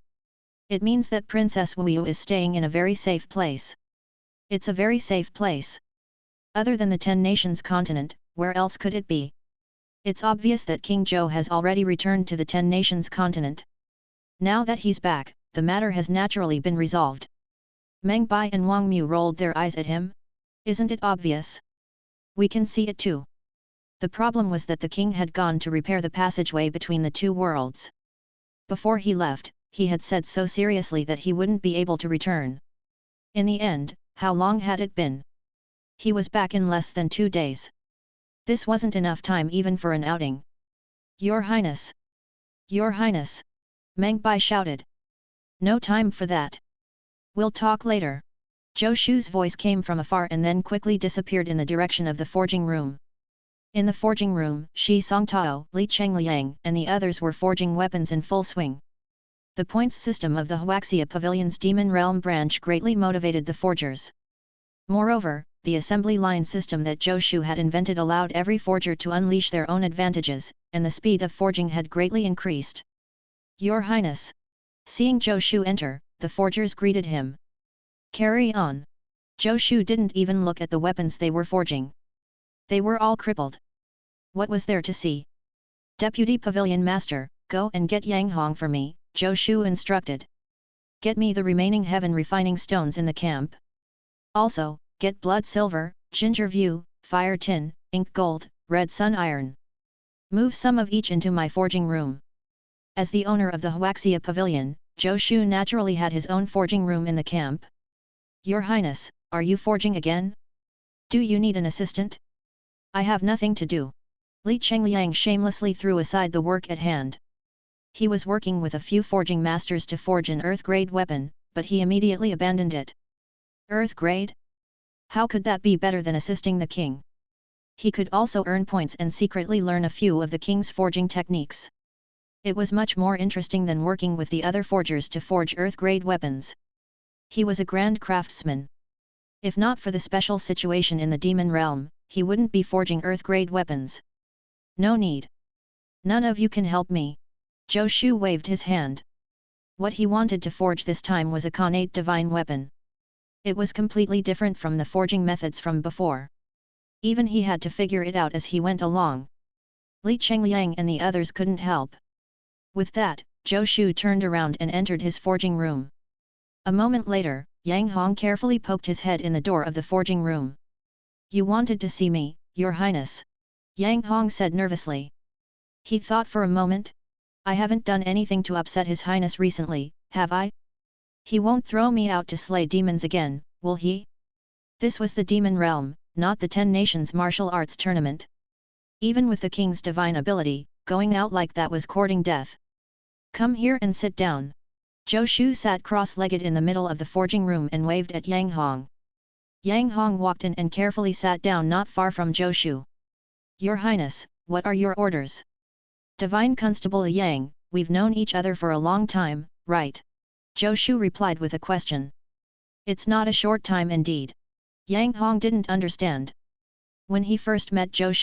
Speaker 1: It means that Princess Wuyu is staying in a very safe place. It's a very safe place. Other than the 10 nations continent, where else could it be? It's obvious that King Zhou has already returned to the 10 nations continent. Now that he's back, the matter has naturally been resolved. Meng Bai and Wang Mu rolled their eyes at him. Isn't it obvious? We can see it too. The problem was that the king had gone to repair the passageway between the 2 worlds. Before he left, he had said so seriously that he wouldn't be able to return. In the end, how long had it been? He was back in less than 2 days. This wasn't enough time even for an outing. Your Highness! Your Highness! Meng Bai shouted. No time for that. We'll talk later. Zhou Shu's voice came from afar and then quickly disappeared in the direction of the forging room. In the forging room, Shi Songtao, Li Chengliang, and the others were forging weapons in full swing. The points system of the Huaxia Pavilion's Demon Realm branch greatly motivated the forgers. Moreover, the assembly line system that Zhou Shu had invented allowed every forger to unleash their own advantages, and the speed of forging had greatly increased. Your Highness! Seeing Zhou Shu enter, the forgers greeted him. Carry on. Zhou Shu didn't even look at the weapons they were forging. They were all crippled. What was there to see? Deputy Pavilion Master, go and get Yang Hong for me, Zhou Shu instructed. Get me the remaining heaven refining stones in the camp. Also, get blood silver, ginger view, fire tin, ink gold, red sun iron. Move some of each into my forging room. As the owner of the Huaxia Pavilion, Zhou Shu naturally had his own forging room in the camp. Your Highness, are you forging again? Do you need an assistant? I have nothing to do. Li Chengliang shamelessly threw aside the work at hand. He was working with a few forging masters to forge an earth-grade weapon, but he immediately abandoned it. Earth-grade? How could that be better than assisting the king? He could also earn points and secretly learn a few of the king's forging techniques. It was much more interesting than working with the other forgers to forge earth-grade weapons. He was a grand craftsman. If not for the special situation in the demon realm, he wouldn't be forging earth-grade weapons. No need. None of you can help me. Zhou Shu waved his hand. What he wanted to forge this time was a connate divine weapon. It was completely different from the forging methods from before. Even he had to figure it out as he went along. Li Chengliang and the others couldn't help. With that, Zhou Shu turned around and entered his forging room. A moment later, Yang Hong carefully poked his head in the door of the forging room. You wanted to see me, Your Highness? Yang Hong said nervously. He thought for a moment. I haven't done anything to upset His Highness recently, have I? He won't throw me out to slay demons again, will he? This was the demon realm, not the 10 Nations martial arts tournament. Even with the king's divine ability, going out like that was courting death. Come here and sit down. Zhou Shu sat cross-legged in the middle of the forging room and waved at Yang Hong. Yang Hong walked in and carefully sat down not far from Zhou Shu. Your Highness, what are your orders? Divine Constable Yang, we've known each other for a long time, right? Zhou Shu replied with a question. It's not a short time indeed. Yang Hong didn't understand. When he first met Zhou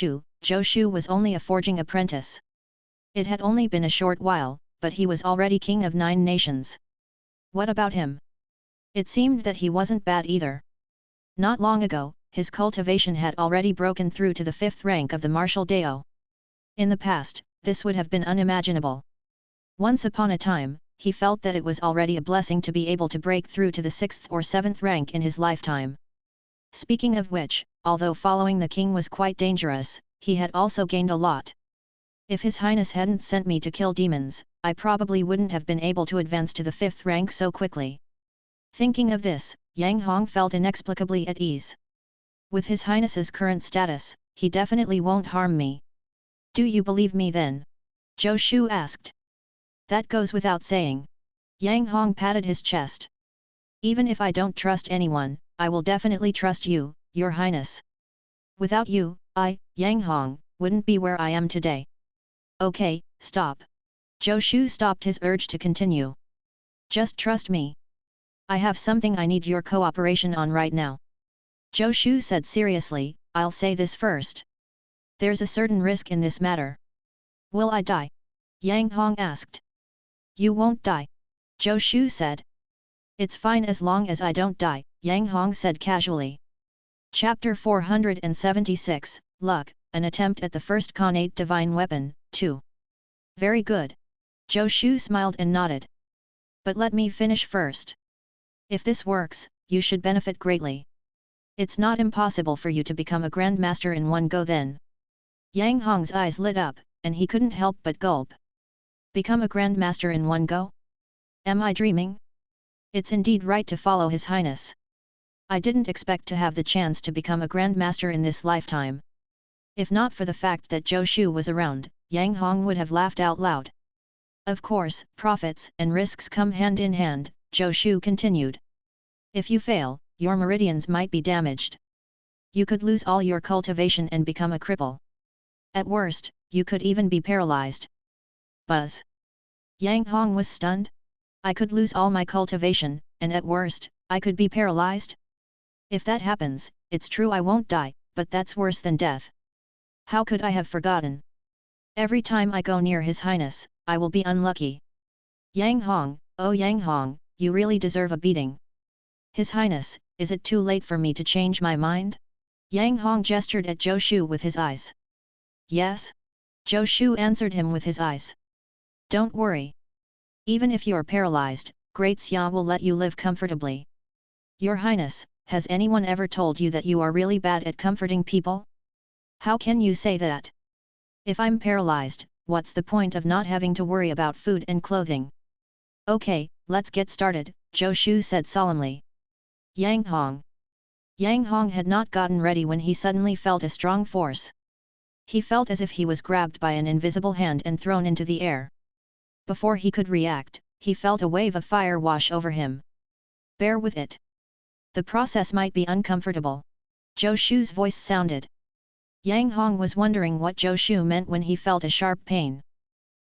Speaker 1: Shu was only a forging apprentice. It had only been a short while, but he was already king of 9 nations. What about him? It seemed that he wasn't bad either. Not long ago, his cultivation had already broken through to the 5th rank of the martial Dao. In the past, this would have been unimaginable. Once upon a time, he felt that it was already a blessing to be able to break through to the 6th or 7th rank in his lifetime. Speaking of which, although following the king was quite dangerous, he had also gained a lot. If His Highness hadn't sent me to kill demons, I probably wouldn't have been able to advance to the 5th rank so quickly. Thinking of this, Yang Hong felt inexplicably at ease. With His Highness's current status, he definitely won't harm me. Do you believe me then? Zhou Shu asked. That goes without saying. Yang Hong patted his chest. Even if I don't trust anyone, I will definitely trust you, Your Highness. Without you, I, Yang Hong, wouldn't be where I am today. Okay, stop. Zhou Shu stopped his urge to continue. Just trust me. I have something I need your cooperation on right now. Zhou Shu said seriously, I'll say this first. There's a certain risk in this matter. Will I die? Yang Hong asked. You won't die. Zhou Shu said. It's fine as long as I don't die, Yang Hong said casually. Chapter 476, Luck, an attempt at the first connate divine weapon, 2. Very good. Zhou Shu smiled and nodded. But let me finish first. If this works, you should benefit greatly. It's not impossible for you to become a grandmaster in one go then. Yang Hong's eyes lit up, and he couldn't help but gulp. Become a grandmaster in one go? Am I dreaming? It's indeed right to follow His Highness. I didn't expect to have the chance to become a grandmaster in this lifetime. If not for the fact that Zhou Shu was around, Yang Hong would have laughed out loud. Of course, profits and risks come hand in hand, Zhou Shu continued. If you fail, your meridians might be damaged. You could lose all your cultivation and become a cripple. At worst, you could even be paralyzed. Buzz. Yang Hong was stunned. I could lose all my cultivation, and at worst, I could be paralyzed? If that happens, it's true I won't die, but that's worse than death. How could I have forgotten? Every time I go near His Highness, I will be unlucky. Yang Hong, oh Yang Hong, you really deserve a beating. His Highness, is it too late for me to change my mind? Yang Hong gestured at Zhou Shu with his eyes. Yes? Zhou Shu answered him with his eyes. Don't worry. Even if you're paralyzed, Great Xia will let you live comfortably. Your Highness, has anyone ever told you that you are really bad at comforting people? How can you say that? If I'm paralyzed, what's the point of not having to worry about food and clothing? Okay, let's get started, Zhou Shu said solemnly. Yang Hong. Yang Hong had not gotten ready when he suddenly felt a strong force. He felt as if he was grabbed by an invisible hand and thrown into the air. Before he could react, he felt a wave of fire wash over him. Bear with it. The process might be uncomfortable. Zhou Shu's voice sounded. Yang Hong was wondering what Zhou Shu meant when he felt a sharp pain.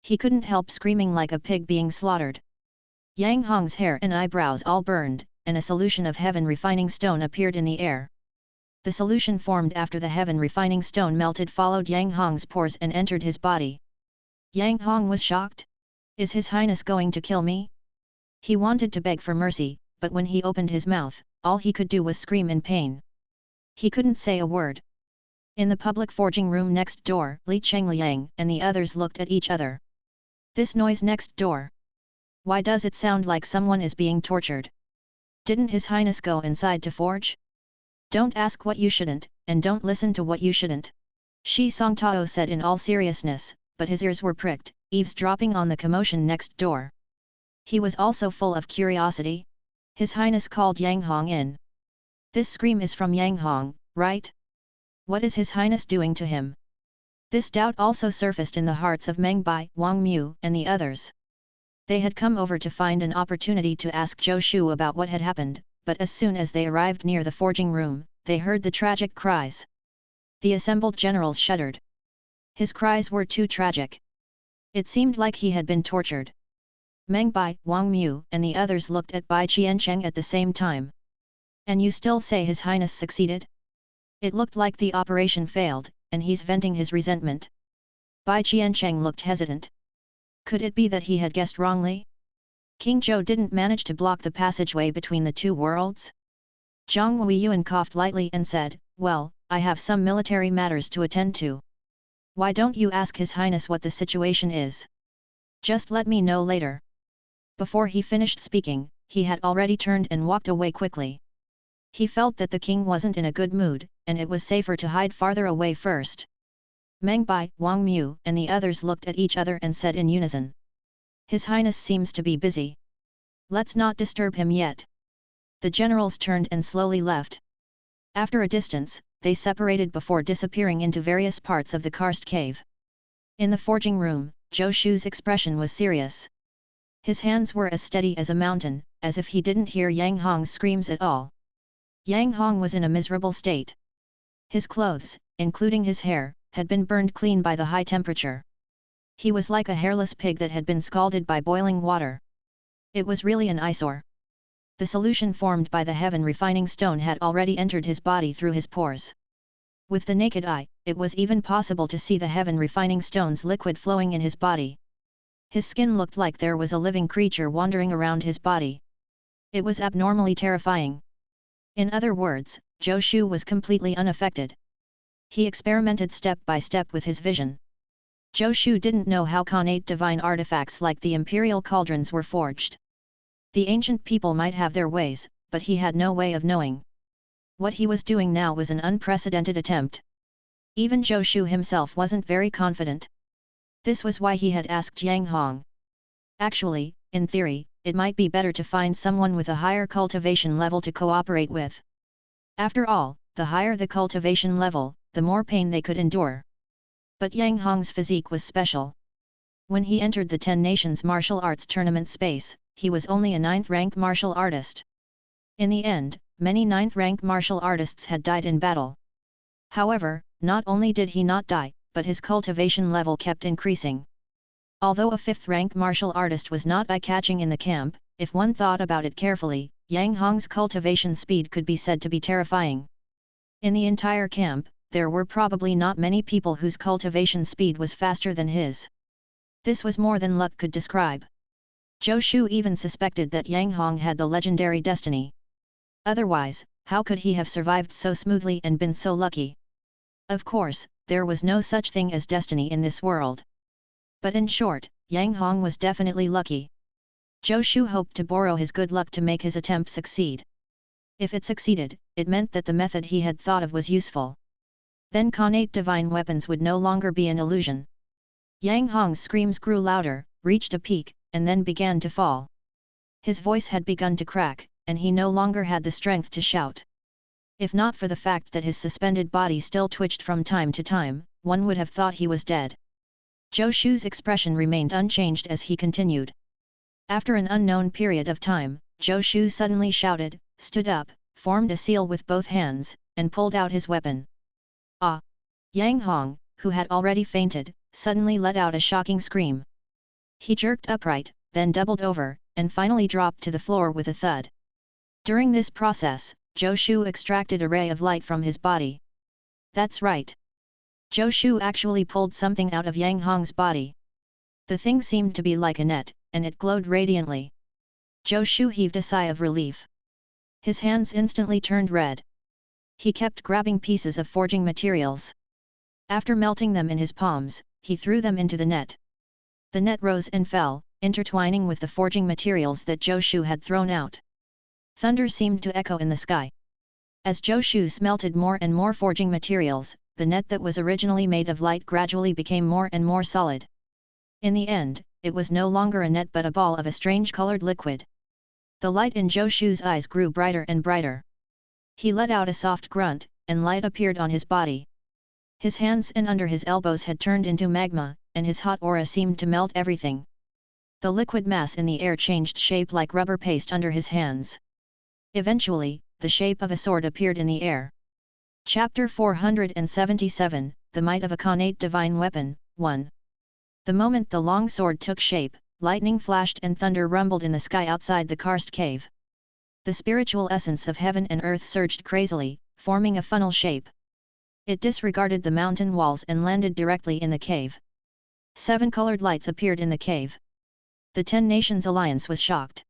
Speaker 1: He couldn't help screaming like a pig being slaughtered. Yang Hong's hair and eyebrows all burned, and a solution of heaven refining stone appeared in the air. The solution formed after the heaven refining stone melted followed Yang Hong's pores and entered his body. Yang Hong was shocked. Is His Highness going to kill me? He wanted to beg for mercy, but when he opened his mouth, all he could do was scream in pain. He couldn't say a word. In the public forging room next door, Li Chengliang and the others looked at each other. This noise next door. Why does it sound like someone is being tortured? Didn't His Highness go inside to forge? Don't ask what you shouldn't, and don't listen to what you shouldn't. Shi Songtao said in all seriousness, but his ears were pricked, eavesdropping on the commotion next door. He was also full of curiosity. His Highness called Yang Hong in. This scream is from Yang Hong, right? What is His Highness doing to him? This doubt also surfaced in the hearts of Meng Bai, Wang Mu, and the others. They had come over to find an opportunity to ask Zhou Shu about what had happened, but as soon as they arrived near the forging room, they heard the tragic cries. The assembled generals shuddered. His cries were too tragic. It seemed like he had been tortured. Meng Bai, Wang Mu, and the others looked at Bai Qiancheng at the same time. And you still say His Highness succeeded? It looked like the operation failed, and he's venting his resentment. Bai Qiancheng looked hesitant. Could it be that he had guessed wrongly? King Zhou didn't manage to block the passageway between the two worlds? Zhang Weiyuan coughed lightly and said, well, I have some military matters to attend to. Why don't you ask His Highness what the situation is? Just let me know later. Before he finished speaking, he had already turned and walked away quickly. He felt that the king wasn't in a good mood, and it was safer to hide farther away first. Meng Bai, Wang Mu, and the others looked at each other and said in unison. His Highness seems to be busy. Let's not disturb him yet. The generals turned and slowly left. After a distance, they separated before disappearing into various parts of the karst cave. In the forging room, Zhou Shu's expression was serious. His hands were as steady as a mountain, as if he didn't hear Yang Hong's screams at all. Yang Hong was in a miserable state. His clothes, including his hair, had been burned clean by the high temperature. He was like a hairless pig that had been scalded by boiling water. It was really an eyesore. The solution formed by the heaven refining stone had already entered his body through his pores. With the naked eye, it was even possible to see the heaven refining stone's liquid flowing in his body. His skin looked like there was a living creature wandering around his body. It was abnormally terrifying. In other words, Zhou Shu was completely unaffected. He experimented step by step with his vision. Zhou Shu didn't know how connate divine artifacts like the imperial cauldrons were forged. The ancient people might have their ways, but he had no way of knowing. What he was doing now was an unprecedented attempt. Even Zhou Shu himself wasn't very confident. This was why he had asked Yang Hong. Actually, in theory, it might be better to find someone with a higher cultivation level to cooperate with. After all, the higher the cultivation level, the more pain they could endure. But Yang Hong's physique was special. When he entered the 10 Nations martial arts tournament space, he was only a 9th-rank martial artist. In the end, many 9th-rank martial artists had died in battle. However, not only did he not die, but his cultivation level kept increasing. Although a 5th-rank martial artist was not eye-catching in the camp, if one thought about it carefully, Yang Hong's cultivation speed could be said to be terrifying. In the entire camp, there were probably not many people whose cultivation speed was faster than his. This was more than luck could describe. Zhou Shu even suspected that Yang Hong had the legendary destiny. Otherwise, how could he have survived so smoothly and been so lucky? Of course, there was no such thing as destiny in this world. But in short, Yang Hong was definitely lucky. Zhou Shu hoped to borrow his good luck to make his attempt succeed. If it succeeded, it meant that the method he had thought of was useful. Then connate divine weapons would no longer be an illusion. Yang Hong's screams grew louder, reached a peak, and then began to fall. His voice had begun to crack, and he no longer had the strength to shout. If not for the fact that his suspended body still twitched from time to time, one would have thought he was dead. Zhou Shu's expression remained unchanged as he continued. After an unknown period of time, Zhou Shu suddenly shouted, stood up, formed a seal with both hands, and pulled out his weapon. Ah! Yang Hong, who had already fainted, suddenly let out a shocking scream. He jerked upright, then doubled over, and finally dropped to the floor with a thud. During this process, Zhou Shu extracted a ray of light from his body. That's right. Zhou Shu actually pulled something out of Yang Hong's body. The thing seemed to be like a net, and it glowed radiantly. Zhou Shu heaved a sigh of relief. His hands instantly turned red. He kept grabbing pieces of forging materials. After melting them in his palms, he threw them into the net. The net rose and fell, intertwining with the forging materials that Zhou Shu had thrown out. Thunder seemed to echo in the sky. As Zhou Shu smelted more and more forging materials, the net that was originally made of light gradually became more and more solid. In the end, it was no longer a net but a ball of a strange colored liquid. The light in Zhou Shu's eyes grew brighter and brighter. He let out a soft grunt, and light appeared on his body. His hands and under his elbows had turned into magma, and his hot aura seemed to melt everything. The liquid mass in the air changed shape like rubber paste under his hands. Eventually, the shape of a sword appeared in the air. Chapter 477, The Might of a Connate Divine Weapon, 1. The moment the long sword took shape, lightning flashed and thunder rumbled in the sky outside the karst cave. The spiritual essence of heaven and earth surged crazily, forming a funnel shape. It disregarded the mountain walls and landed directly in the cave. 7 colored lights appeared in the cave. The 10 Nations Alliance was shocked.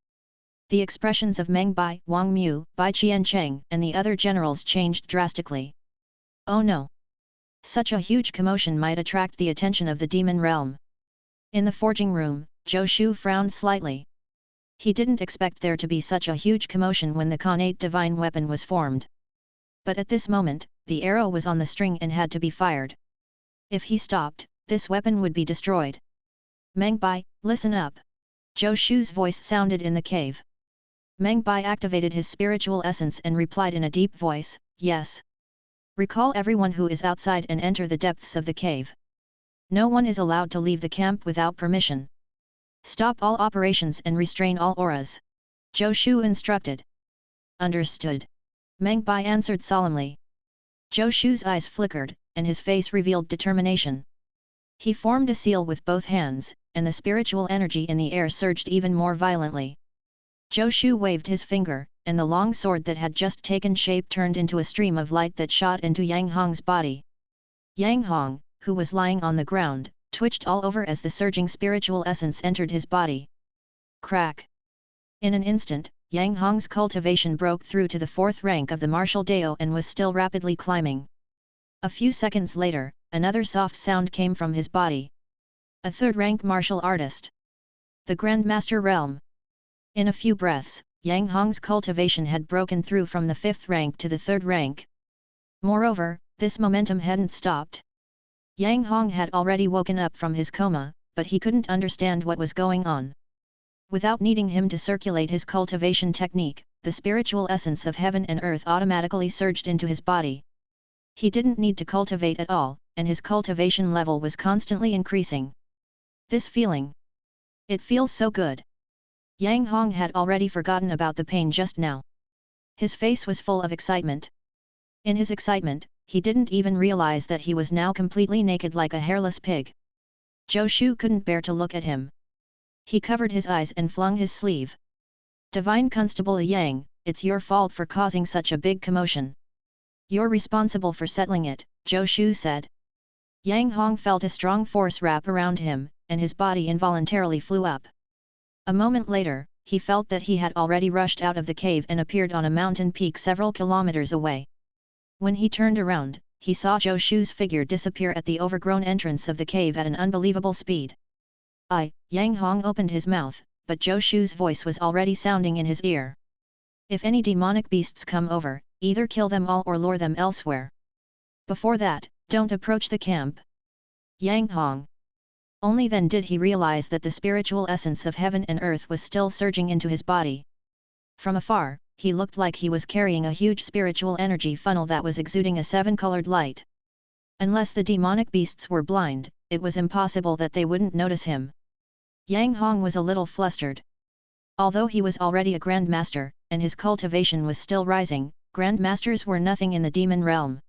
Speaker 1: The expressions of Meng Bai, Wang Mu, Bai Qiancheng, and the other generals changed drastically. Oh no! Such a huge commotion might attract the attention of the demon realm. In the forging room, Zhou Shu frowned slightly. He didn't expect there to be such a huge commotion when the Connate divine weapon was formed. But at this moment, the arrow was on the string and had to be fired. If he stopped, this weapon would be destroyed. Meng Bai, listen up! Zhou Shu's voice sounded in the cave. Meng Bai activated his spiritual essence and replied in a deep voice, yes. Recall everyone who is outside and enter the depths of the cave. No one is allowed to leave the camp without permission. Stop all operations and restrain all auras. Zhou Shu instructed. Understood. Meng Bai answered solemnly. Zhou Shu's eyes flickered, and his face revealed determination. He formed a seal with both hands, and the spiritual energy in the air surged even more violently. Zhou Shu waved his finger, and the long sword that had just taken shape turned into a stream of light that shot into Yang Hong's body. Yang Hong, who was lying on the ground, twitched all over as the surging spiritual essence entered his body. Crack! In an instant, Yang Hong's cultivation broke through to the 4th rank of the martial Dao and was still rapidly climbing. A few seconds later, another soft sound came from his body. A 3rd rank martial artist. The Grandmaster realm. In a few breaths, Yang Hong's cultivation had broken through from the 5th rank to the 3rd rank. Moreover, this momentum hadn't stopped. Yang Hong had already woken up from his coma, but he couldn't understand what was going on. Without needing him to circulate his cultivation technique, the spiritual essence of heaven and earth automatically surged into his body. He didn't need to cultivate at all, and his cultivation level was constantly increasing. This feeling. It feels so good. Yang Hong had already forgotten about the pain just now. His face was full of excitement. In his excitement, he didn't even realize that he was now completely naked like a hairless pig. Zhou Shu couldn't bear to look at him. He covered his eyes and flung his sleeve. Divine Constable Yang, it's your fault for causing such a big commotion. You're responsible for settling it, Zhou Shu said. Yang Hong felt a strong force wrap around him, and his body involuntarily flew up. A moment later, he felt that he had already rushed out of the cave and appeared on a mountain peak several kilometers away. When he turned around, he saw Zhou Shu's figure disappear at the overgrown entrance of the cave at an unbelievable speed. Yang Hong opened his mouth, but Zhou Shu's voice was already sounding in his ear. If any demonic beasts come over, either kill them all or lure them elsewhere. Before that, don't approach the camp. Yang Hong. Only then did he realize that the spiritual essence of heaven and earth was still surging into his body. From afar, he looked like he was carrying a huge spiritual energy funnel that was exuding a 7-colored light. Unless the demonic beasts were blind, it was impossible that they wouldn't notice him. Yang Hong was a little flustered. Although he was already a Grandmaster, and his cultivation was still rising, Grandmasters were nothing in the demon realm.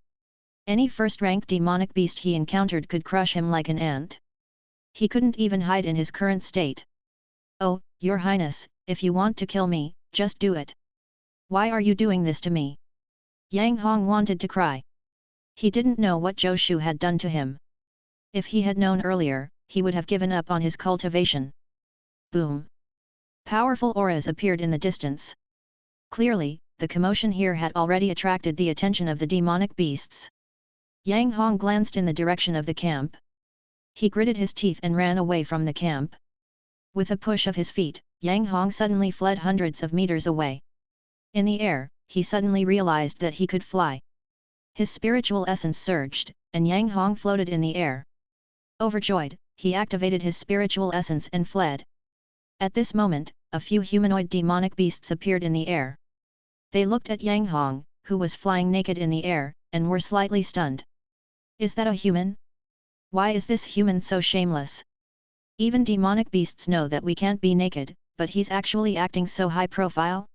Speaker 1: Any first-rank demonic beast he encountered could crush him like an ant. He couldn't even hide in his current state. "Oh, Your Highness, if you want to kill me, just do it. Why are you doing this to me?" Yang Hong wanted to cry. He didn't know what Zhou Shu had done to him. If he had known earlier, he would have given up on his cultivation. Boom! Powerful auras appeared in the distance. Clearly, the commotion here had already attracted the attention of the demonic beasts. Yang Hong glanced in the direction of the camp. He gritted his teeth and ran away from the camp. With a push of his feet, Yang Hong suddenly fled hundreds of meters away. In the air, he suddenly realized that he could fly. His spiritual essence surged, and Yang Hong floated in the air. Overjoyed, he activated his spiritual essence and fled. At this moment, a few humanoid demonic beasts appeared in the air. They looked at Yang Hong, who was flying naked in the air, and were slightly stunned. "Is that a human? Why is this human so shameless? Even demonic beasts know that we can't be naked, but he's actually acting so high profile?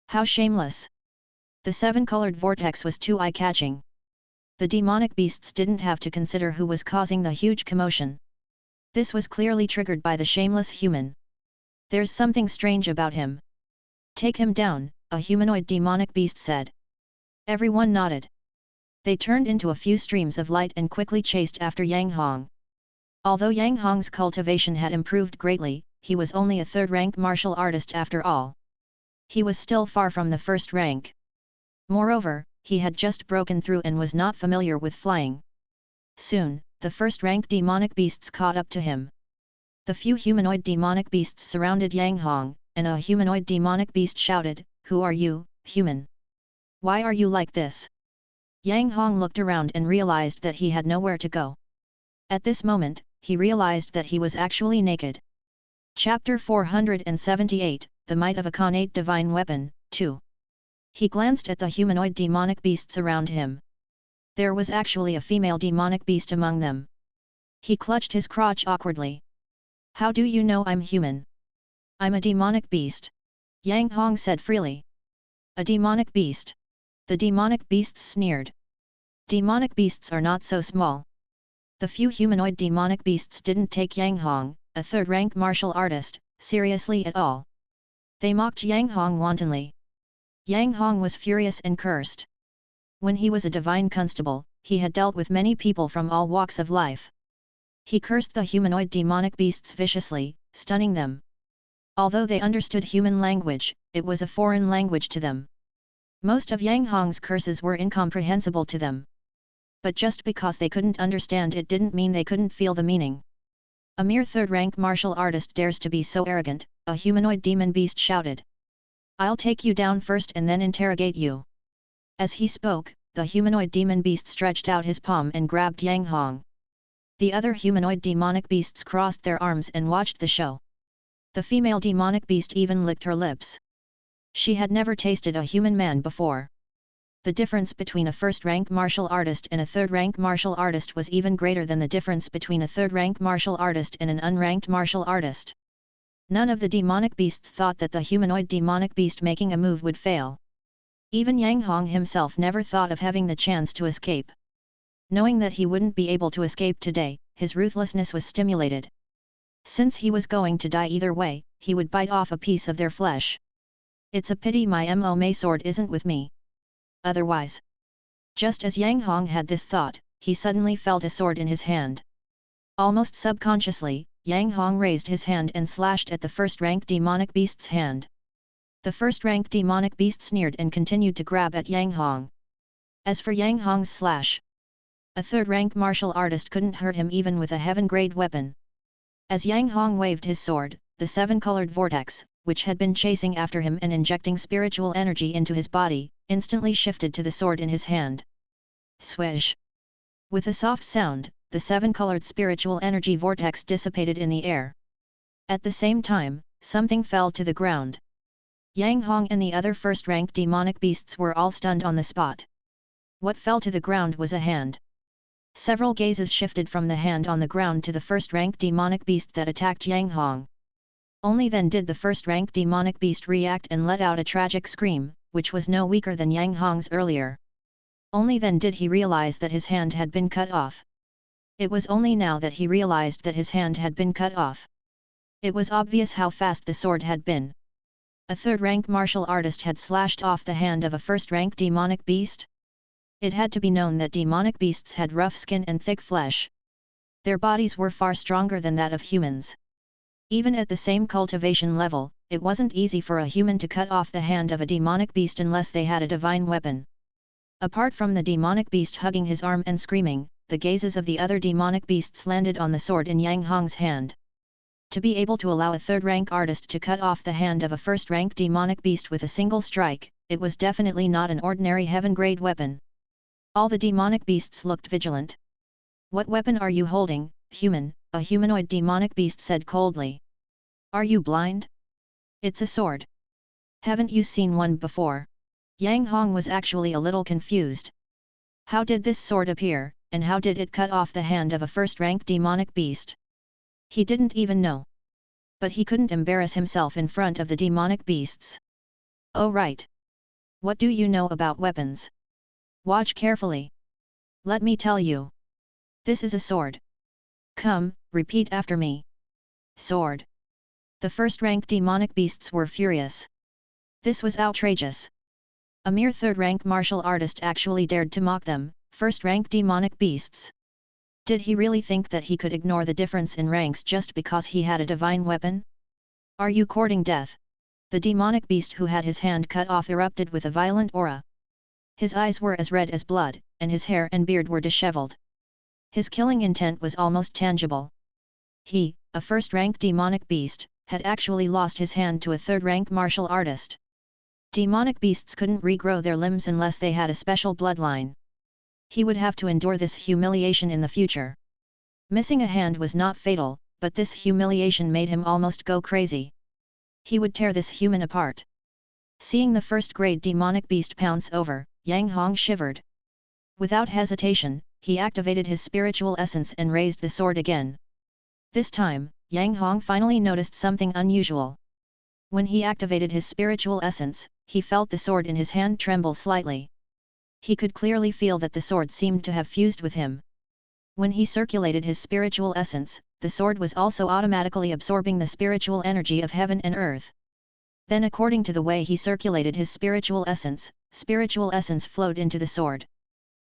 Speaker 1: How shameless!" The seven-colored vortex was too eye-catching. The demonic beasts didn't have to consider who was causing the huge commotion. This was clearly triggered by the shameless human. "There's something strange about him. Take him down," a humanoid demonic beast said. Everyone nodded. They turned into a few streams of light and quickly chased after Yang Hong. Although Yang Hong's cultivation had improved greatly, he was only a third-rank martial artist after all. He was still far from the first rank. Moreover, he had just broken through and was not familiar with flying. Soon, the first-rank demonic beasts caught up to him. The few humanoid demonic beasts surrounded Yang Hong, and a humanoid demonic beast shouted, "Who are you, human? Why are you like this?" Yang Hong looked around and realized that he had nowhere to go. At this moment, he realized that he was actually naked. Chapter 478, The Might of a Khanate Divine Weapon, 2. He glanced at the humanoid demonic beasts around him. There was actually a female demonic beast among them. He clutched his crotch awkwardly. "How do you know I'm human?" "I'm a demonic beast," Yang Hong said freely. "A demonic beast?" The demonic beasts sneered. "Demonic beasts are not so small." The few humanoid demonic beasts didn't take Yang Hong, a third-rank martial artist, seriously at all. They mocked Yang Hong wantonly. Yang Hong was furious and cursed. When he was a divine constable, he had dealt with many people from all walks of life. He cursed the humanoid demonic beasts viciously, stunning them. Although they understood human language, it was a foreign language to them. Most of Yang Hong's curses were incomprehensible to them. But just because they couldn't understand it didn't mean they couldn't feel the meaning. "A mere third-rank martial artist dares to be so arrogant," a humanoid demon beast shouted. "I'll take you down first and then interrogate you." As he spoke, the humanoid demon beast stretched out his palm and grabbed Yang Hong. The other humanoid demonic beasts crossed their arms and watched the show. The female demonic beast even licked her lips. She had never tasted a human man before. The difference between a first-rank martial artist and a third-rank martial artist was even greater than the difference between a third-rank martial artist and an unranked martial artist. None of the demonic beasts thought that the humanoid demonic beast making a move would fail. Even Yang Hong himself never thought of having the chance to escape. Knowing that he wouldn't be able to escape today, his ruthlessness was stimulated. Since he was going to die either way, he would bite off a piece of their flesh. "It's a pity my Mo sword isn't with me. Otherwise..." Just as Yang Hong had this thought, he suddenly felt a sword in his hand. Almost subconsciously, Yang Hong raised his hand and slashed at the first-rank demonic beast's hand. The first-rank demonic beast sneered and continued to grab at Yang Hong. As for Yang Hong's slash, a third-rank martial artist couldn't hurt him even with a heaven-grade weapon. As Yang Hong waved his sword, the seven-colored vortex, which had been chasing after him and injecting spiritual energy into his body, instantly shifted to the sword in his hand. Swish! With a soft sound, the seven-colored spiritual energy vortex dissipated in the air. At the same time, something fell to the ground. Yang Hong and the other first-rank demonic beasts were all stunned on the spot. What fell to the ground was a hand. Several gazes shifted from the hand on the ground to the first-rank demonic beast that attacked Yang Hong. Only then did the first-rank demonic beast react and let out a tragic scream, which was no weaker than Yang Hong's earlier. Only then did he realize that his hand had been cut off. It was only now that he realized that his hand had been cut off. It was obvious how fast the sword had been. A third-rank martial artist had slashed off the hand of a first-rank demonic beast? It had to be known that demonic beasts had rough skin and thick flesh. Their bodies were far stronger than that of humans. Even at the same cultivation level, it wasn't easy for a human to cut off the hand of a demonic beast unless they had a divine weapon. Apart from the demonic beast hugging his arm and screaming, the gazes of the other demonic beasts landed on the sword in Yang Hong's hand. To be able to allow a third-rank artist to cut off the hand of a first-rank demonic beast with a single strike, it was definitely not an ordinary heaven-grade weapon. All the demonic beasts looked vigilant. "What weapon are you holding, human?" a humanoid demonic beast said coldly. "Are you blind? It's a sword. Haven't you seen one before?" Yang Hong was actually a little confused. How did this sword appear, and how did it cut off the hand of a first-rank demonic beast? He didn't even know. But he couldn't embarrass himself in front of the demonic beasts. "Oh right. What do you know about weapons? Watch carefully. Let me tell you. This is a sword. Come, repeat after me. Sword." The first-rank demonic beasts were furious. This was outrageous. A mere third-rank martial artist actually dared to mock them, first-rank demonic beasts. Did he really think that he could ignore the difference in ranks just because he had a divine weapon? "Are you courting death?" The demonic beast who had his hand cut off erupted with a violent aura. His eyes were as red as blood, and his hair and beard were disheveled. His killing intent was almost tangible. He, a first-rank demonic beast, had actually lost his hand to a third-rank martial artist. Demonic beasts couldn't regrow their limbs unless they had a special bloodline. He would have to endure this humiliation in the future. Missing a hand was not fatal, but this humiliation made him almost go crazy. He would tear this human apart. Seeing the first-grade demonic beast pounce over, Yang Hong shivered. Without hesitation, he activated his spiritual essence and raised the sword again. This time, Yang Hong finally noticed something unusual. When he activated his spiritual essence, he felt the sword in his hand tremble slightly. He could clearly feel that the sword seemed to have fused with him. When he circulated his spiritual essence, the sword was also automatically absorbing the spiritual energy of heaven and earth. Then according to the way he circulated his spiritual essence flowed into the sword.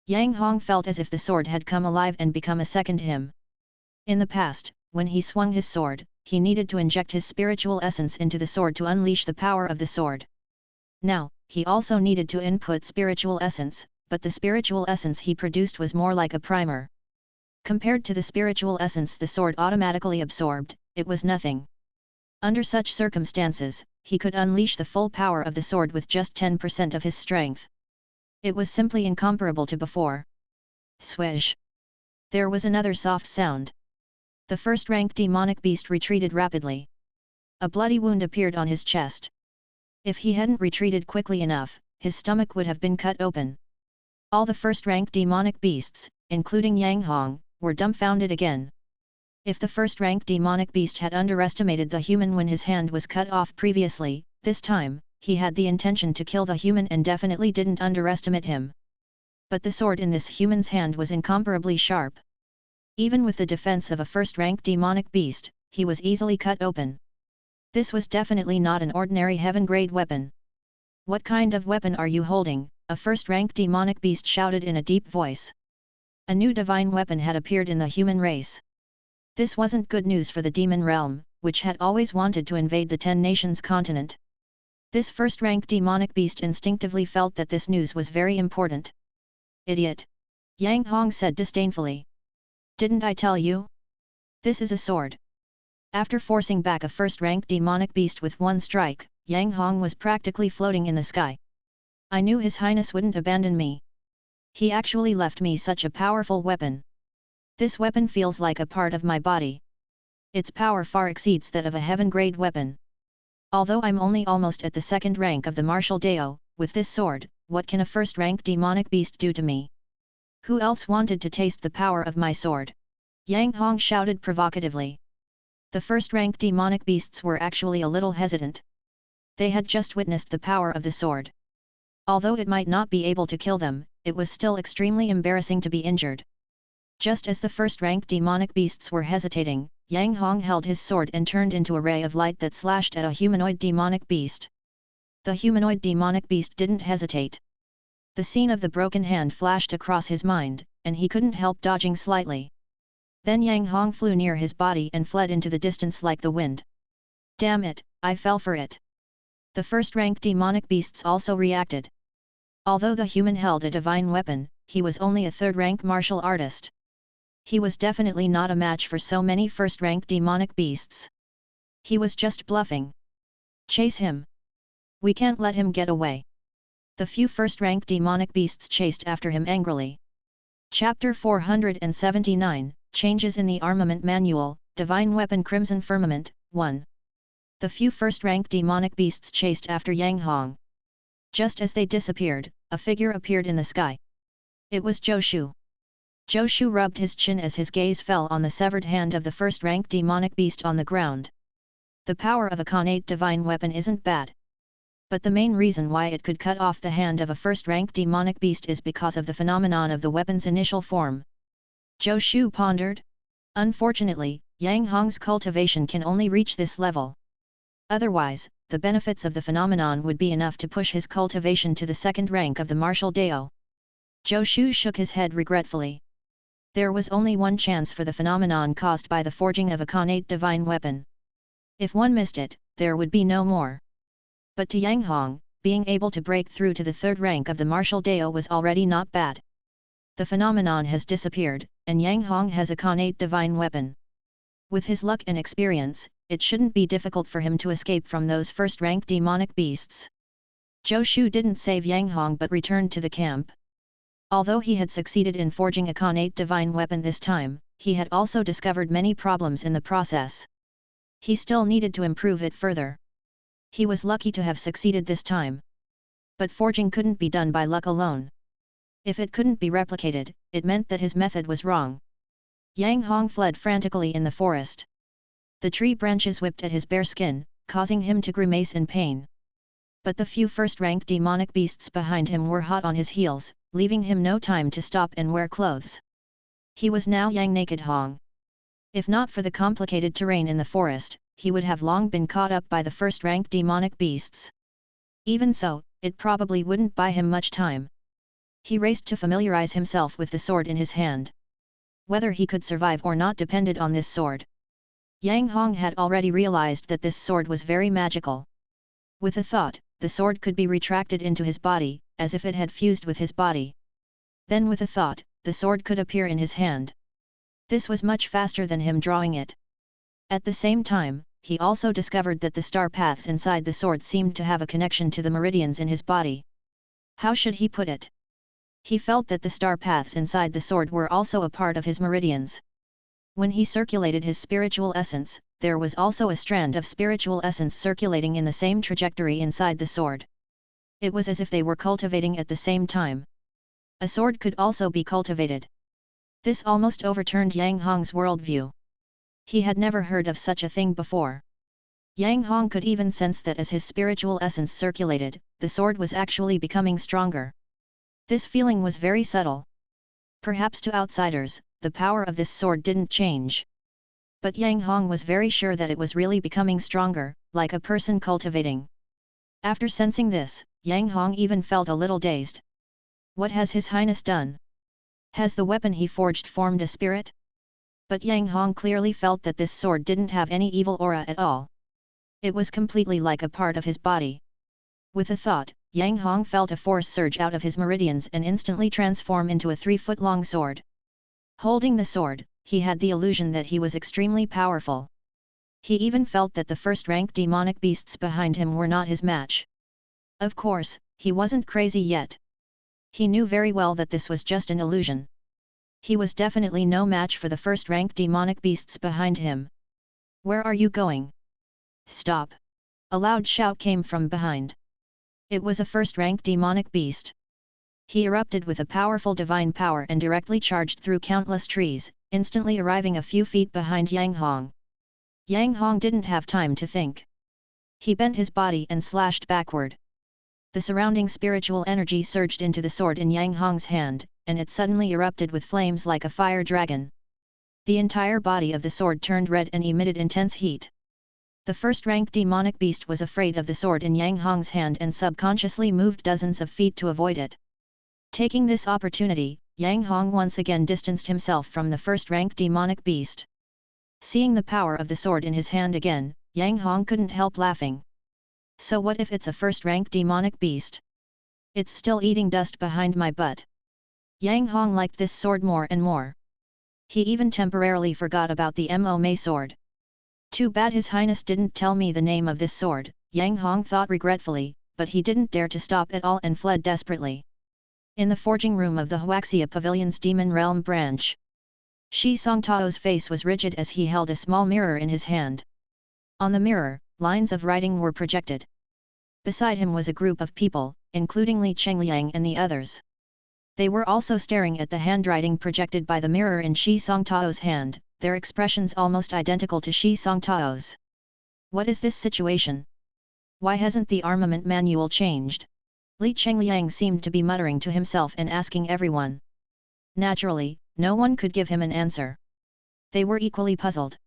Speaker 1: Yang Hong felt as if the sword had come alive and become a second him. In the past, when he swung his sword, he needed to inject his spiritual essence into the sword to unleash the power of the sword. Now, he also needed to input spiritual essence, but the spiritual essence he produced was more like a primer. Compared to the spiritual essence the sword automatically absorbed, it was nothing. Under such circumstances, he could unleash the full power of the sword with just 10% of his strength. It was simply incomparable to before. Swish! There was another soft sound. The first-rank demonic beast retreated rapidly. A bloody wound appeared on his chest. If he hadn't retreated quickly enough, his stomach would have been cut open. All the first-rank demonic beasts, including Yang Hong, were dumbfounded again. If the first-rank demonic beast had underestimated the human when his hand was cut off previously, this time, he had the intention to kill the human and definitely didn't underestimate him. But the sword in this human's hand was incomparably sharp. Even with the defense of a first-rank demonic beast, he was easily cut open. This was definitely not an ordinary heaven-grade weapon. "What kind of weapon are you holding?" a first-rank demonic beast shouted in a deep voice. A new divine weapon had appeared in the human race. This wasn't good news for the demon realm, which had always wanted to invade the 10 nations continent. This first-rank demonic beast instinctively felt that this news was very important. "Idiot!" Yang Hong said disdainfully. "Didn't I tell you? This is a sword." After forcing back a first-rank demonic beast with one strike, Yang Hong was practically floating in the sky. "I knew His Highness wouldn't abandon me. He actually left me such a powerful weapon. This weapon feels like a part of my body. Its power far exceeds that of a heaven-grade weapon. Although I'm only almost at the second rank of the martial Dao, with this sword, what can a first-rank demonic beast do to me? Who else wanted to taste the power of my sword?" Yang Hong shouted provocatively. The first-rank demonic beasts were actually a little hesitant. They had just witnessed the power of the sword. Although it might not be able to kill them, it was still extremely embarrassing to be injured. Just as the first-rank demonic beasts were hesitating, Yang Hong held his sword and turned into a ray of light that slashed at a humanoid demonic beast. The humanoid demonic beast didn't hesitate. The scene of the broken hand flashed across his mind, and he couldn't help dodging slightly. Then Yang Hong flew near his body and fled into the distance like the wind. Damn it, I fell for it. The first-rank demonic beasts also reacted. Although the human held a divine weapon, he was only a third-rank martial artist. He was definitely not a match for so many first-rank demonic beasts. He was just bluffing. Chase him. We can't let him get away. The few first-rank demonic beasts chased after him angrily. Chapter 479, Changes in the Armament Manual, Divine Weapon Crimson Firmament, 1. The few first-rank demonic beasts chased after Yang Hong. Just as they disappeared, a figure appeared in the sky. It was Zhou Shu. Zhou Shu rubbed his chin as his gaze fell on the severed hand of the first-rank demonic beast on the ground. The power of a connate divine weapon isn't bad. But the main reason why it could cut off the hand of a first-rank demonic beast is because of the phenomenon of the weapon's initial form. Zhou Shu pondered. Unfortunately, Yang Hong's cultivation can only reach this level. Otherwise, the benefits of the phenomenon would be enough to push his cultivation to the second rank of the martial Dao. Zhou Shu shook his head regretfully. There was only one chance for the phenomenon caused by the forging of a connate divine weapon. If one missed it, there would be no more. But to Yang Hong, being able to break through to the third rank of the martial Dao was already not bad. The phenomenon has disappeared, and Yang Hong has a connate divine weapon. With his luck and experience, it shouldn't be difficult for him to escape from those first-rank demonic beasts. Zhou Shu didn't save Yang Hong but returned to the camp. Although he had succeeded in forging a connate divine weapon this time, he had also discovered many problems in the process. He still needed to improve it further. He was lucky to have succeeded this time. But forging couldn't be done by luck alone. If it couldn't be replicated, it meant that his method was wrong. Yang Hong fled frantically in the forest. The tree branches whipped at his bare skin, causing him to grimace in pain. But the few first-rank demonic beasts behind him were hot on his heels, leaving him no time to stop and wear clothes. He was now Yang Naked Hong. If not for the complicated terrain in the forest, he would have long been caught up by the first-rank demonic beasts. Even so, it probably wouldn't buy him much time. He raced to familiarize himself with the sword in his hand. Whether he could survive or not depended on this sword. Yang Hong had already realized that this sword was very magical. With a thought, the sword could be retracted into his body, as if it had fused with his body. Then with a thought, the sword could appear in his hand. This was much faster than him drawing it. At the same time, he also discovered that the star paths inside the sword seemed to have a connection to the meridians in his body. How should he put it? He felt that the star paths inside the sword were also a part of his meridians. When he circulated his spiritual essence, there was also a strand of spiritual essence circulating in the same trajectory inside the sword. It was as if they were cultivating at the same time. A sword could also be cultivated. This almost overturned Yang Hong's worldview. He had never heard of such a thing before. Yang Hong could even sense that as his spiritual essence circulated, the sword was actually becoming stronger. This feeling was very subtle. Perhaps to outsiders, the power of this sword didn't change. But Yang Hong was very sure that it was really becoming stronger, like a person cultivating. After sensing this, Yang Hong even felt a little dazed. What has His Highness done? Has the weapon he forged formed a spirit? But Yang Hong clearly felt that this sword didn't have any evil aura at all. It was completely like a part of his body. With a thought, Yang Hong felt a force surge out of his meridians and instantly transform into a 3-foot-long sword. Holding the sword, he had the illusion that he was extremely powerful. He even felt that the first-rank demonic beasts behind him were not his match. Of course, he wasn't crazy yet. He knew very well that this was just an illusion. He was definitely no match for the first-rank demonic beasts behind him. Where are you going? Stop! A loud shout came from behind. It was a first-rank demonic beast. He erupted with a powerful divine power and directly charged through countless trees, instantly arriving a few feet behind Yang Hong. Yang Hong didn't have time to think. He bent his body and slashed backward. The surrounding spiritual energy surged into the sword in Yang Hong's hand, and it suddenly erupted with flames like a fire dragon. The entire body of the sword turned red and emitted intense heat. The first-rank demonic beast was afraid of the sword in Yang Hong's hand and subconsciously moved dozens of feet to avoid it. Taking this opportunity, Yang Hong once again distanced himself from the first-rank demonic beast. Seeing the power of the sword in his hand again, Yang Hong couldn't help laughing. So what if it's a first-rank demonic beast? It's still eating dust behind my butt. Yang Hong liked this sword more and more. He even temporarily forgot about the Mo Mei sword. Too bad His Highness didn't tell me the name of this sword, Yang Hong thought regretfully, but he didn't dare to stop at all and fled desperately. In the forging room of the Huaxia Pavilion's Demon Realm branch, Shi Songtao's face was rigid as he held a small mirror in his hand. On the mirror, lines of writing were projected. Beside him was a group of people, including Li Chengliang and the others. They were also staring at the handwriting projected by the mirror in Shi Songtao's hand, their expressions almost identical to Shi Songtao's. What is this situation? Why hasn't the armament manual changed? Li Chengliang seemed to be muttering to himself and asking everyone. Naturally, no one could give him an answer. They were equally puzzled.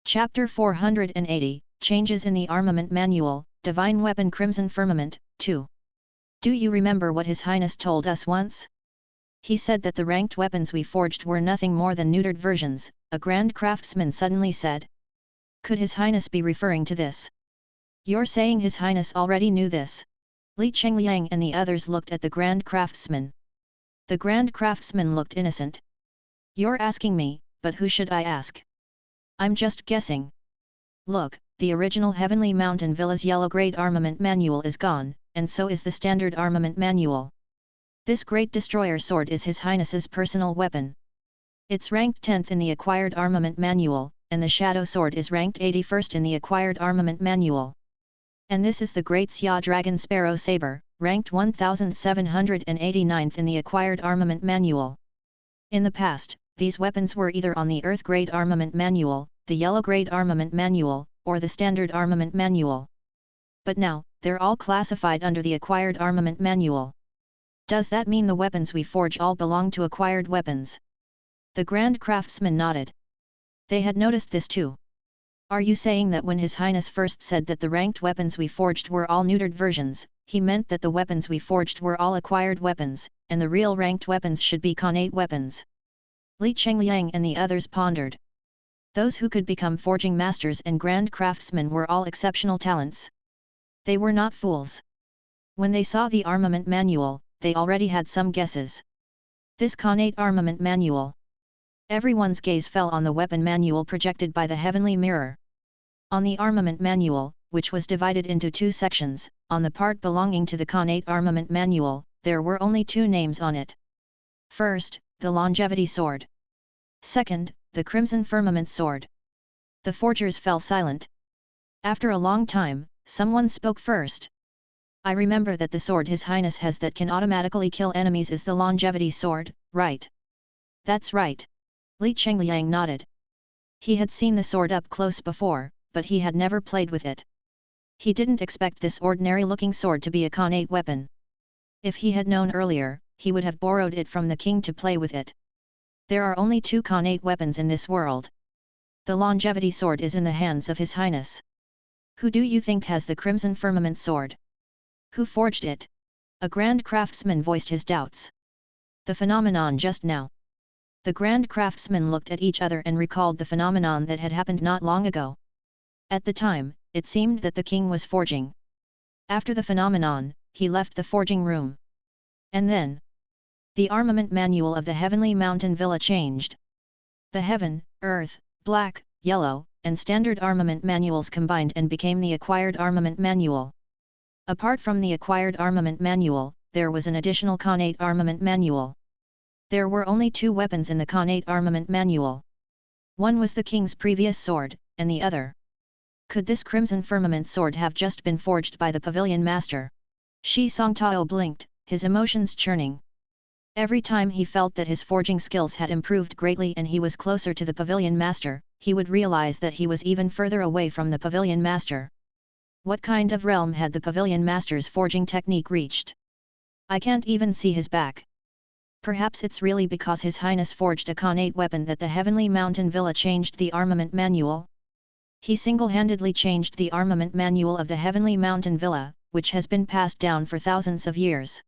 Speaker 1: Chapter 480, Changes in the Armament Manual, Divine Weapon Crimson Firmament, 2. Do you remember what His Highness told us once? He said that the ranked weapons we forged were nothing more than neutered versions, a grand craftsman suddenly said. Could His Highness be referring to this? You're saying His Highness already knew this? Li Chengliang and the others looked at the grand craftsman. The grand craftsman looked innocent. You're asking me, but who should I ask? I'm just guessing. Look, the original Heavenly Mountain Villa's Yellow Great Armament Manual is gone, and so is the Standard Armament Manual. This Great Destroyer Sword is His Highness's personal weapon. It's ranked 10th in the Acquired Armament Manual, and the Shadow Sword is ranked 81st in the Acquired Armament Manual. And this is the Great Xia Dragon Sparrow Saber, ranked 1789th in the Acquired Armament Manual. In the past, these weapons were either on the Earth Great Armament Manual, the Yellow Great Armament Manual, or the Standard Armament Manual. But now, they're all classified under the Acquired Armament Manual. Does that mean the weapons we forge all belong to acquired weapons? The Grand Craftsman nodded. They had noticed this too. Are you saying that when His Highness first said that the ranked weapons we forged were all neutered versions, he meant that the weapons we forged were all acquired weapons, and the real ranked weapons should be Khanate weapons? Li Chengliang and the others pondered. Those who could become forging masters and grand craftsmen were all exceptional talents. They were not fools. When they saw the armament manual, they already had some guesses. This Khanate armament manual. Everyone's gaze fell on the weapon manual projected by the heavenly mirror. On the armament manual, which was divided into two sections, on the part belonging to the Khanate armament manual, there were only two names on it. First, the Longevity Sword. Second, the Crimson Firmament Sword. The forgers fell silent. After a long time, someone spoke first. I remember that the sword His Highness has that can automatically kill enemies is the Longevity Sword, right? That's right. Li Chengliang nodded. He had seen the sword up close before, but he had never played with it. He didn't expect this ordinary-looking sword to be a Khanate weapon. If he had known earlier, he would have borrowed it from the king to play with it. There are only two Khanate weapons in this world. The Longevity Sword is in the hands of His Highness. Who do you think has the Crimson Firmament Sword? Who forged it? A grand craftsman voiced his doubts. The phenomenon just now. The grand craftsmen looked at each other and recalled the phenomenon that had happened not long ago. At the time, it seemed that the king was forging. After the phenomenon, he left the forging room. And then, the armament manual of the Heavenly Mountain Villa changed. The Heaven, Earth, Black, Yellow, and Standard Armament manuals combined and became the Acquired Armament Manual. Apart from the Acquired Armament Manual, there was an additional Khanate Armament Manual. There were only two weapons in the Khanate Armament Manual. One was the king's previous sword, and the other. Could this Crimson Firmament Sword have just been forged by the Pavilion Master? Shi Songtao blinked, his emotions churning. Every time he felt that his forging skills had improved greatly and he was closer to the Pavilion Master, he would realize that he was even further away from the Pavilion Master. What kind of realm had the pavilion master's forging technique reached? I can't even see his back. Perhaps it's really because His Highness forged a Khanate weapon that the Heavenly Mountain Villa changed the armament manual. He single-handedly changed the armament manual of the Heavenly Mountain Villa, which has been passed down for thousands of years.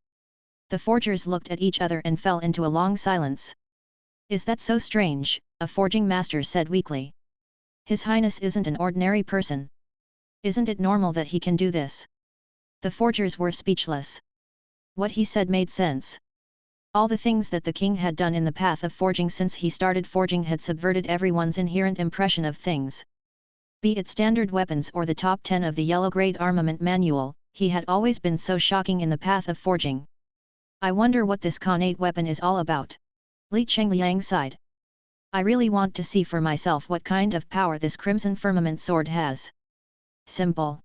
Speaker 1: The forgers looked at each other and fell into a long silence. Is that so strange? A forging master said weakly. His Highness isn't an ordinary person. Isn't it normal that he can do this? The forgers were speechless. What he said made sense. All the things that the king had done in the path of forging since he started forging had subverted everyone's inherent impression of things. Be it standard weapons or the top 10 of the Yellow Grade Armament Manual, he had always been so shocking in the path of forging. I wonder what this Khanate weapon is all about. Li Chengliang sighed. I really want to see for myself what kind of power this Crimson Firmament sword has. Simple.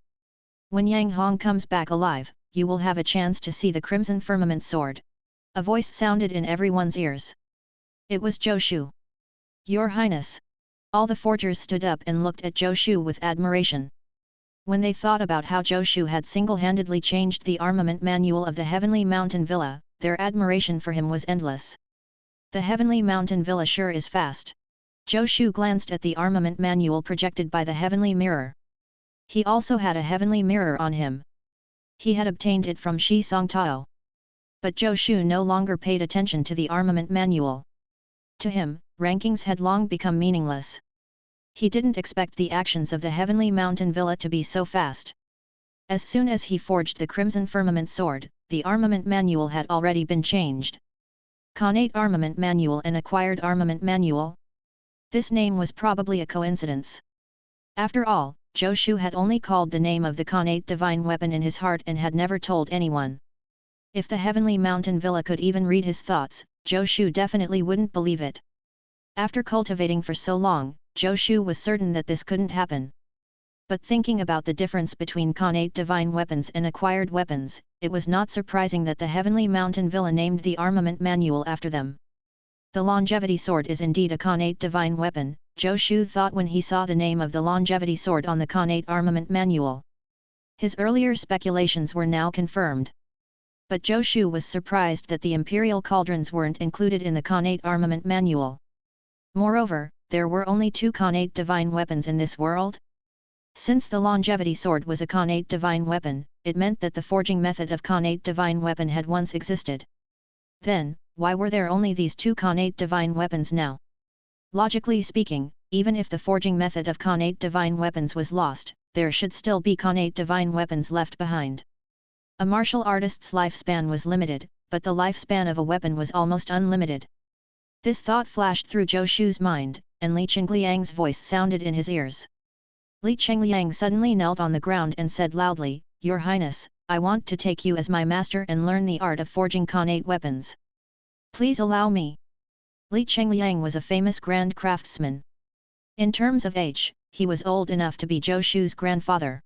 Speaker 1: When Yang Hong comes back alive, you will have a chance to see the Crimson Firmament sword. A voice sounded in everyone's ears. It was Zhou Shu. Your Highness. All the forgers stood up and looked at Zhou Shu with admiration. When they thought about how Zhou Shu had single-handedly changed the armament manual of the Heavenly Mountain Villa, their admiration for him was endless. The Heavenly Mountain Villa sure is fast. Zhou Shu glanced at the armament manual projected by the Heavenly Mirror. He also had a Heavenly Mirror on him. He had obtained it from Shi Songtao. But Zhou Shu no longer paid attention to the armament manual. To him, rankings had long become meaningless. He didn't expect the actions of the Heavenly Mountain Villa to be so fast. As soon as he forged the Crimson Firmament sword, the armament manual had already been changed. Khanate Armament Manual and Acquired Armament Manual? This name was probably a coincidence. After all, Zhou Shu had only called the name of the Khanate divine weapon in his heart and had never told anyone. If the Heavenly Mountain Villa could even read his thoughts, Zhou Shu definitely wouldn't believe it. After cultivating for so long, Zhou Shu was certain that this couldn't happen. But thinking about the difference between Khanate divine weapons and acquired weapons, it was not surprising that the Heavenly Mountain Villa named the armament manual after them. The longevity sword is indeed a Khanate divine weapon, Zhou Shu thought when he saw the name of the longevity sword on the Khanate armament manual. His earlier speculations were now confirmed. But Zhou Shu was surprised that the imperial cauldrons weren't included in the Khanate armament manual. Moreover, there were only 2 Khanate divine weapons in this world. Since the longevity sword was a Khanate divine weapon, it meant that the forging method of Khanate divine weapon had once existed. Then, why were there only these 2 Khanate divine weapons now? Logically speaking, even if the forging method of Khanate divine weapons was lost, there should still be Khanate divine weapons left behind. A martial artist's lifespan was limited, but the lifespan of a weapon was almost unlimited. This thought flashed through Zhou Shu's mind, and Li Chengliang's voice sounded in his ears. Li Chengliang suddenly knelt on the ground and said loudly, Your Highness, I want to take you as my master and learn the art of forging Khanate weapons. Please allow me. Li Chengliang was a famous grand craftsman. In terms of age, he was old enough to be Zhou Shu's grandfather.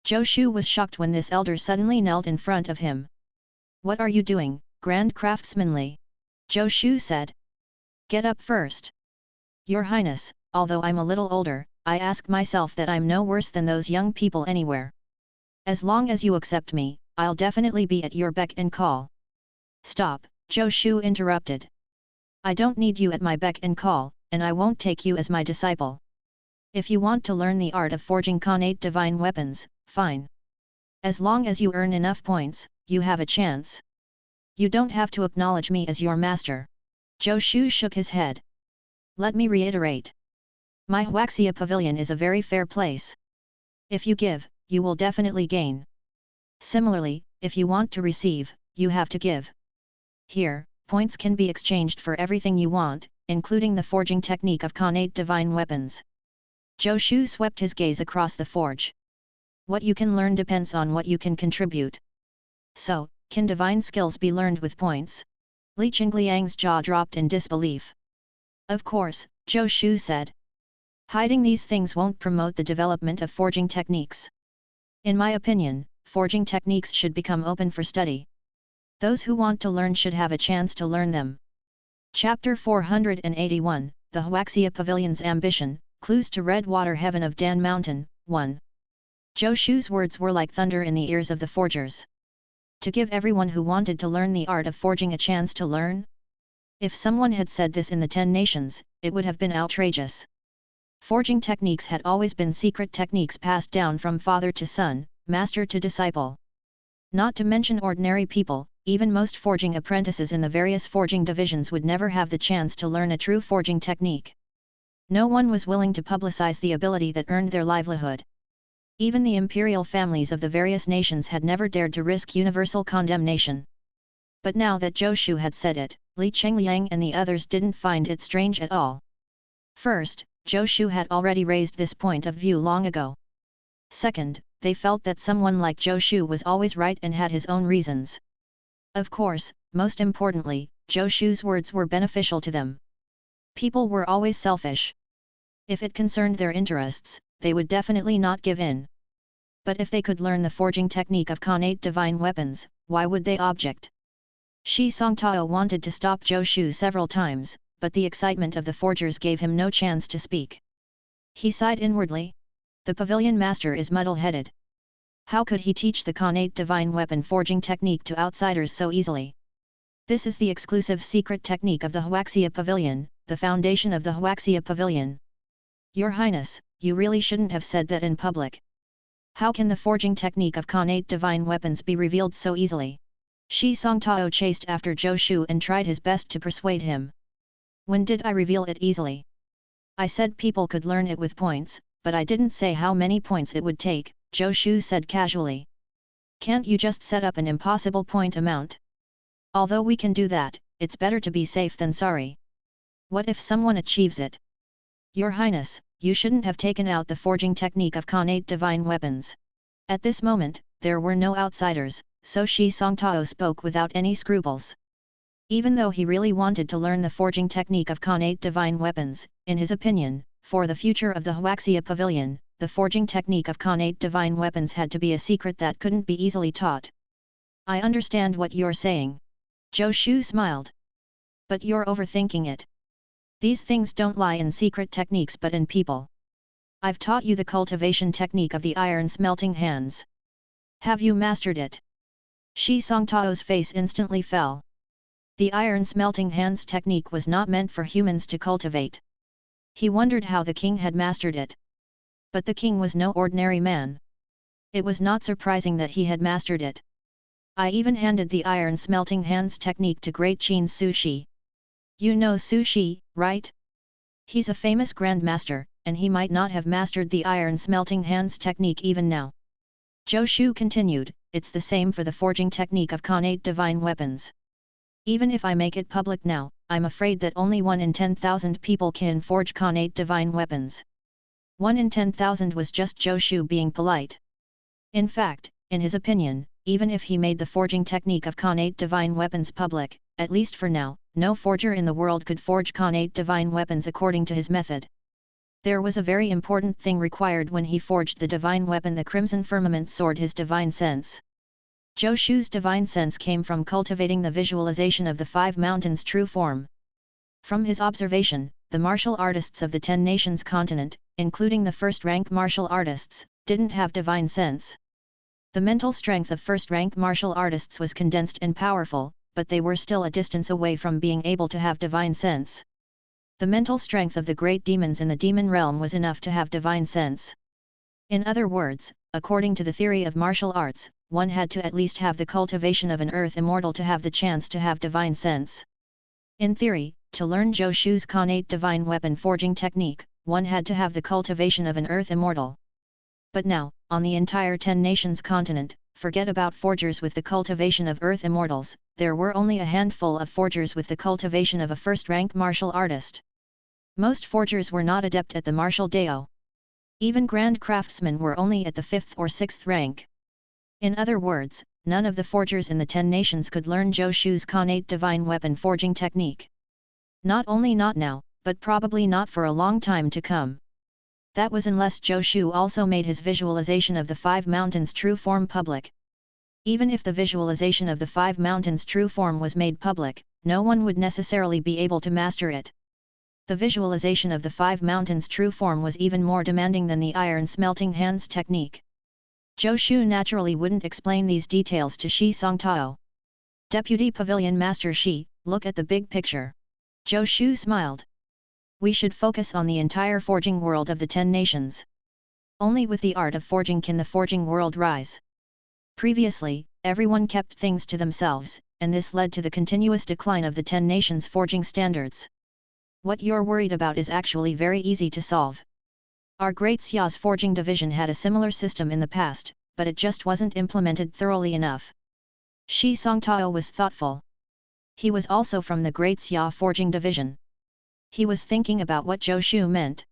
Speaker 1: Zhou Shu was shocked when this elder suddenly knelt in front of him. What are you doing, Grand Craftsman Li? Zhou Shu said. Get up first. Your Highness, although I'm a little older, I ask myself that I'm no worse than those young people anywhere. As long as you accept me, I'll definitely be at your beck and call. Stop, Zhou Shu interrupted. I don't need you at my beck and call, and I won't take you as my disciple. If you want to learn the art of forging Khanate divine weapons, fine. As long as you earn enough points, you have a chance. You don't have to acknowledge me as your master. Zhou Shu shook his head. Let me reiterate. My Huaxia Pavilion is a very fair place. If you give, you will definitely gain. Similarly, if you want to receive, you have to give. Here, points can be exchanged for everything you want, including the forging technique of Khanate divine weapons. Zhou Shu swept his gaze across the forge. What you can learn depends on what you can contribute. So, can divine skills be learned with points? Li Chengliang's jaw dropped in disbelief. Of course, Zhou Shu said. Hiding these things won't promote the development of forging techniques. In my opinion, forging techniques should become open for study. Those who want to learn should have a chance to learn them. Chapter 481, The Huaxia Pavilion's Ambition, Clues to Red Water Heaven of Dan Mountain, 1. Zhou Shu's words were like thunder in the ears of the forgers. To give everyone who wanted to learn the art of forging a chance to learn? If someone had said this in the 10 nations, it would have been outrageous. Forging techniques had always been secret techniques passed down from father to son, master to disciple. Not to mention ordinary people, even most forging apprentices in the various forging divisions would never have the chance to learn a true forging technique. No one was willing to publicize the ability that earned their livelihood. Even the imperial families of the various nations had never dared to risk universal condemnation. But now that Zhou Shu had said it, Li Chengliang and the others didn't find it strange at all. First, Zhou Shu had already raised this point of view long ago. Second, they felt that someone like Zhou Shu was always right and had his own reasons. Of course, most importantly, Zhou Shu's words were beneficial to them. People were always selfish. If it concerned their interests, they would definitely not give in. But if they could learn the forging technique of Khanate divine weapons, why would they object? Shi Songtao wanted to stop Zhou Shu several times, but the excitement of the forgers gave him no chance to speak. He sighed inwardly. The pavilion master is muddle-headed. How could he teach the Khanate divine weapon forging technique to outsiders so easily? This is the exclusive secret technique of the Huaxia Pavilion, the foundation of the Huaxia Pavilion. Your Highness, you really shouldn't have said that in public. How can the forging technique of Khanate divine weapons be revealed so easily? Shi Songtao chased after Zhou Shu and tried his best to persuade him. When did I reveal it easily? I said people could learn it with points, but I didn't say how many points it would take, Zhou Shu said casually. Can't you just set up an impossible point amount? Although we can do that, it's better to be safe than sorry. What if someone achieves it? Your Highness, you shouldn't have taken out the forging technique of Khanate divine weapons. At this moment, there were no outsiders, so Shi Songtao spoke without any scruples. Even though he really wanted to learn the forging technique of Khanate divine weapons, in his opinion, for the future of the Huaxia Pavilion, the forging technique of Khanate divine weapons had to be a secret that couldn't be easily taught. I understand what you're saying. Zhou Shu smiled. But you're overthinking it. These things don't lie in secret techniques but in people. I've taught you the cultivation technique of the iron smelting hands. Have you mastered it? Shi Songtao's face instantly fell. The iron smelting hands technique was not meant for humans to cultivate. He wondered how the king had mastered it. But the king was no ordinary man. It was not surprising that he had mastered it. I even handed the iron smelting hands technique to Great Qian's Zhou Shu. You know Zhou Shu, right? He's a famous grandmaster, and he might not have mastered the iron smelting hands technique even now. Zhou Shu continued, it's the same for the forging technique of Khanate divine weapons. Even if I make it public now, I'm afraid that only 1 in 10,000 people can forge Khanate divine weapons. 1 in 10,000 was just Zhou Shu being polite. In fact, in his opinion, even if he made the forging technique of Khanate divine weapons public, at least for now, no forger in the world could forge Khanate divine weapons according to his method. There was a very important thing required when he forged the divine weapon, the Crimson Firmament Sword, his divine sense. Zhou Shu's divine sense came from cultivating the visualization of the 5 mountains' true form. From his observation, the martial artists of the 10 nations continent, including the first-rank martial artists, didn't have divine sense. The mental strength of first-rank martial artists was condensed and powerful, but they were still a distance away from being able to have divine sense. The mental strength of the great demons in the demon realm was enough to have divine sense. In other words, according to the theory of martial arts, one had to at least have the cultivation of an earth immortal to have the chance to have divine sense. In theory, to learn Zhou Shu's Khanate divine weapon forging technique, one had to have the cultivation of an earth immortal. But now, on the entire 10 nations continent, forget about forgers with the cultivation of earth immortals, there were only a handful of forgers with the cultivation of a first-rank martial artist. Most forgers were not adept at the martial dao. Even grand craftsmen were only at the 5th or 6th rank. In other words, none of the forgers in the 10 nations could learn Zhou Shu's Khanate divine weapon forging technique. Not only not now, but probably not for a long time to come. That was unless Zhou Shu also made his visualization of the 5 mountains' true form public. Even if the visualization of the 5 mountains' true form was made public, no one would necessarily be able to master it. The visualization of the 5 mountains' true form was even more demanding than the iron smelting hands technique. Zhou Shu naturally wouldn't explain these details to Shi Songtao. Deputy Pavilion Master Shi, look at the big picture. Zhou Shu smiled. We should focus on the entire forging world of the 10 nations. Only with the art of forging can the forging world rise. Previously, everyone kept things to themselves, and this led to the continuous decline of the 10 nations' forging standards. What you're worried about is actually very easy to solve. Our Great Xia's forging division had a similar system in the past, but it just wasn't implemented thoroughly enough. Shi Songtao was thoughtful. He was also from the Great Xia forging division. He was thinking about what Zhou Shu meant.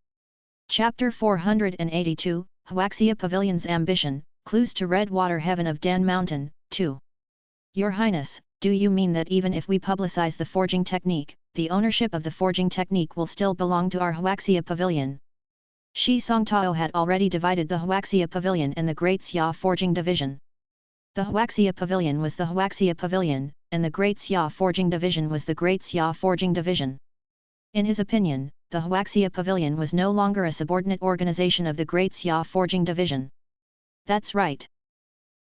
Speaker 1: Chapter 482, Huaxia Pavilion's Ambition, Clues to Red Water Heaven of Dan Mountain, 2. Your Highness, do you mean that even if we publicize the forging technique, the ownership of the forging technique will still belong to our Huaxia Pavilion? Shi Songtao had already divided the Huaxia Pavilion and the Great Xia forging division. The Huaxia Pavilion was the Huaxia Pavilion, and the Great Xia forging division was the Great Xia forging division. In his opinion, the Huaxia Pavilion was no longer a subordinate organization of the Great Xia forging division. That's right.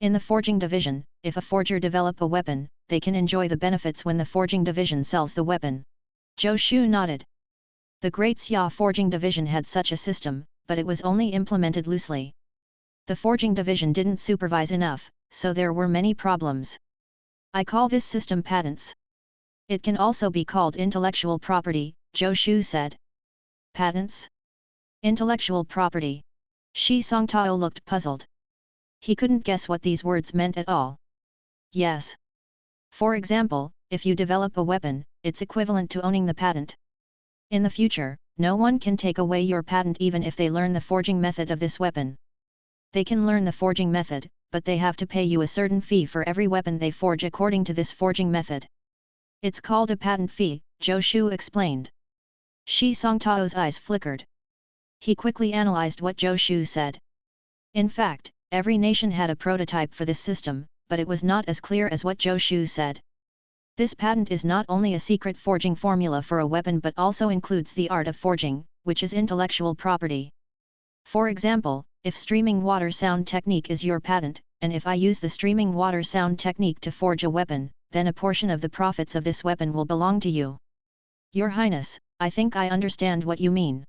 Speaker 1: In the forging division, if a forger develop a weapon, they can enjoy the benefits when the forging division sells the weapon. Zhou Shu nodded. The Great Xia forging division had such a system, but it was only implemented loosely. The forging division didn't supervise enough, so there were many problems. I call this system patents. It can also be called intellectual property, Zhou Shu said. Patents? Intellectual property. Shi Songtao looked puzzled. He couldn't guess what these words meant at all. Yes. For example, if you develop a weapon, it's equivalent to owning the patent. In the future, no one can take away your patent even if they learn the forging method of this weapon. They can learn the forging method, but they have to pay you a certain fee for every weapon they forge according to this forging method. It's called a patent fee, Zhou Shu explained. Shi Songtao's eyes flickered. He quickly analyzed what Zhou Shu said. In fact, every nation had a prototype for this system, but it was not as clear as what Zhou Shu said. This patent is not only a secret forging formula for a weapon but also includes the art of forging, which is intellectual property. For example, if streaming water sound technique is your patent, and if I use the streaming water sound technique to forge a weapon, then a portion of the profits of this weapon will belong to you. Your Highness, I think I understand what you mean.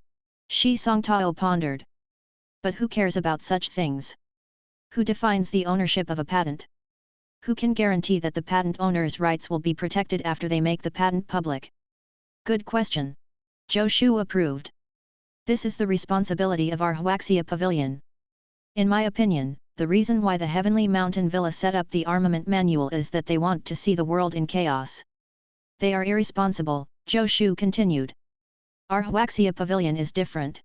Speaker 1: Shi Songtao pondered. But who cares about such things? Who defines the ownership of a patent? Who can guarantee that the patent owner's rights will be protected after they make the patent public? Good question. Zhou Shu approved. This is the responsibility of our Huaxia Pavilion. In my opinion, the reason why the Heavenly Mountain Villa set up the armament manual is that they want to see the world in chaos. They are irresponsible, Zhou Shu continued. Our Huaxia Pavilion is different.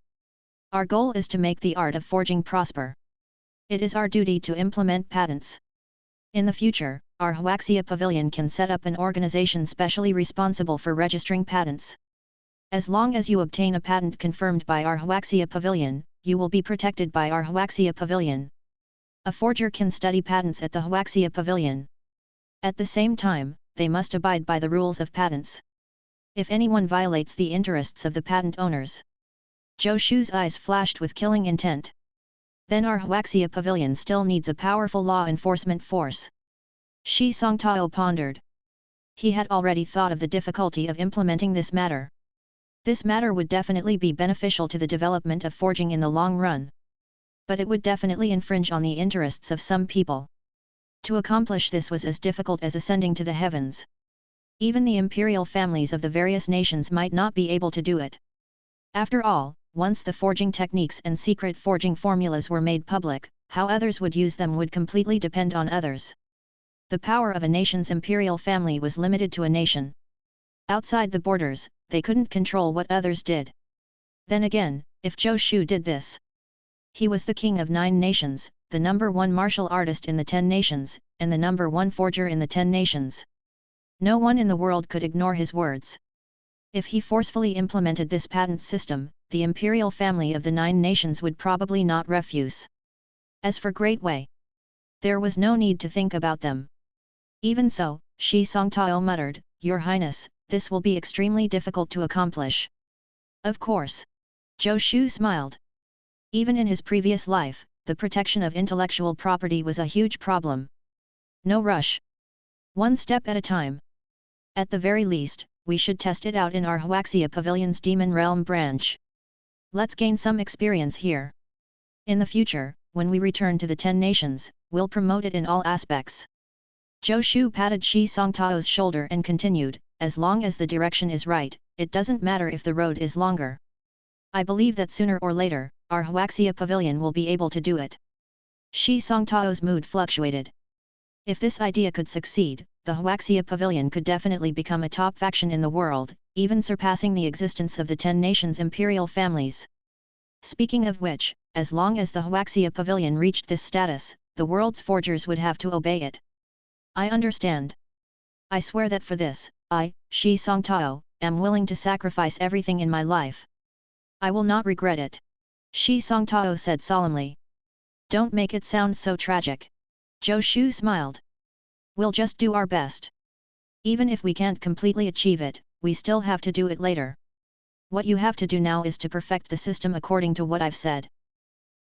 Speaker 1: Our goal is to make the art of forging prosper. It is our duty to implement patents. In the future, our Huaxia Pavilion can set up an organization specially responsible for registering patents. As long as you obtain a patent confirmed by our Huaxia Pavilion, you will be protected by our Huaxia Pavilion. A forger can study patents at the Huaxia Pavilion. At the same time, they must abide by the rules of patents. If anyone violates the interests of the patent owners. Zhou Shu's eyes flashed with killing intent. Then our Huaxia Pavilion still needs a powerful law enforcement force. Shi Songtao pondered. He had already thought of the difficulty of implementing this matter. This matter would definitely be beneficial to the development of forging in the long run. But it would definitely infringe on the interests of some people. To accomplish this was as difficult as ascending to the heavens. Even the imperial families of the various nations might not be able to do it. After all, once the forging techniques and secret forging formulas were made public, how others would use them would completely depend on others. The power of a nation's imperial family was limited to a nation. Outside the borders, they couldn't control what others did. Then again, if Zhou Shu did this, he was the king of 9 nations, the #1 martial artist in the 10 nations, and the #1 forger in the 10 nations. No one in the world could ignore his words. If he forcefully implemented this patent system, the imperial family of the 9 nations would probably not refuse. As for Great Wei, there was no need to think about them. Even so, Shi Songtao muttered, Your Highness, this will be extremely difficult to accomplish. Of course. Zhou Shu smiled. Even in his previous life, the protection of intellectual property was a huge problem. No rush. One step at a time. At the very least, we should test it out in our Huaxia Pavilion's Demon Realm branch. Let's gain some experience here. In the future, when we return to the 10 nations, we'll promote it in all aspects. Zhou Shu patted Shi Songtao's shoulder and continued, as long as the direction is right, it doesn't matter if the road is longer. I believe that sooner or later, our Huaxia Pavilion will be able to do it. Shi Songtao's mood fluctuated. If this idea could succeed, the Huaxia Pavilion could definitely become a top faction in the world, even surpassing the existence of the 10 nations' imperial families. Speaking of which, as long as the Huaxia Pavilion reached this status, the world's forgers would have to obey it. I understand. I swear that for this, I, Shi Songtao, am willing to sacrifice everything in my life. I will not regret it. Shi Songtao said solemnly. Don't make it sound so tragic. Zhou Shu smiled. We'll just do our best. Even if we can't completely achieve it, we still have to do it later. What you have to do now is to perfect the system according to what I've said.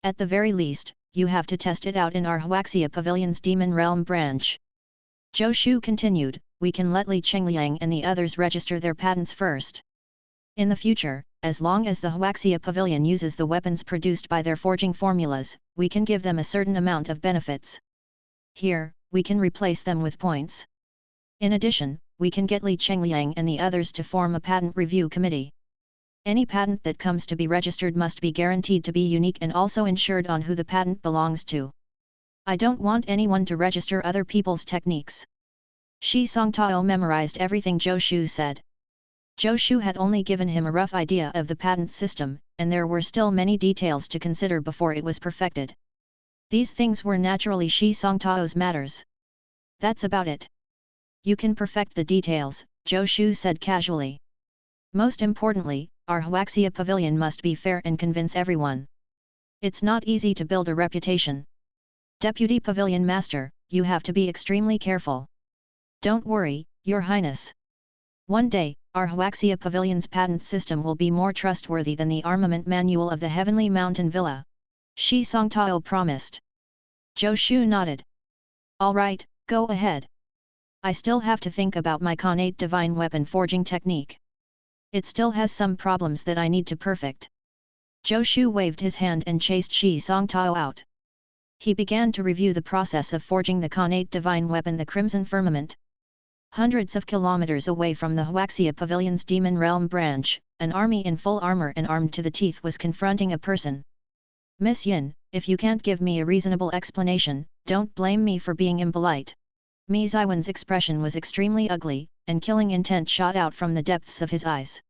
Speaker 1: At the very least, you have to test it out in our Huaxia Pavilion's Demon Realm branch. Zhou Shu continued, we can let Li Chengliang and the others register their patents first. In the future, as long as the Huaxia Pavilion uses the weapons produced by their forging formulas, we can give them a certain amount of benefits. Here, we can replace them with points. In addition, we can get Li Chengliang and the others to form a patent review committee. Any patent that comes to be registered must be guaranteed to be unique and also insured on who the patent belongs to. I don't want anyone to register other people's techniques. Shi Songtao memorized everything Zhou Shu said. Zhou Shu had only given him a rough idea of the patent system, and there were still many details to consider before it was perfected. These things were naturally Shi Songtao's matters. That's about it. You can perfect the details, Zhou Shu said casually. Most importantly, our Huaxia Pavilion must be fair and convince everyone. It's not easy to build a reputation. Deputy Pavilion Master, you have to be extremely careful. Don't worry, Your Highness. One day, our Huaxia Pavilion's patent system will be more trustworthy than the armament manual of the Heavenly Mountain Villa. Shi Songtao promised. Zhou Shu nodded. All right, go ahead. I still have to think about my Khanate divine weapon forging technique. It still has some problems that I need to perfect. Zhou Shu waved his hand and chased Shi Songtao out. He began to review the process of forging the Khanate divine weapon the Crimson Firmament. Hundreds of kilometers away from the Huaxia Pavilion's Demon Realm branch, an army in full armor and armed to the teeth was confronting a person. Miss Yin, if you can't give me a reasonable explanation, don't blame me for being impolite. Mi Ziwen's expression was extremely ugly, and killing intent shot out from the depths of his eyes.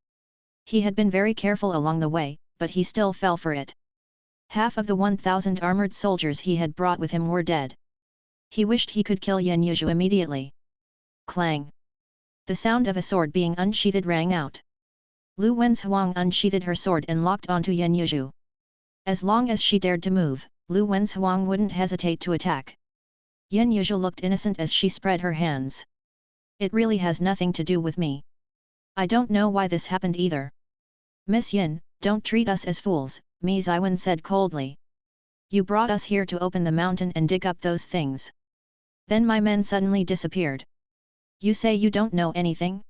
Speaker 1: He had been very careful along the way, but he still fell for it. Half of the 1,000 armored soldiers he had brought with him were dead. He wished he could kill Yan Yuzhu immediately. Clang! The sound of a sword being unsheathed rang out. Lu Wen's Huang unsheathed her sword and locked onto Yan Yuzhu. As long as she dared to move, Lu Wen's Huang wouldn't hesitate to attack. Yan Yuzhu looked innocent as she spread her hands. It really has nothing to do with me. I don't know why this happened either. Miss Yin, don't treat us as fools, Mi Ziwen said coldly. You brought us here to open the mountain and dig up those things. Then my men suddenly disappeared. You say you don't know anything?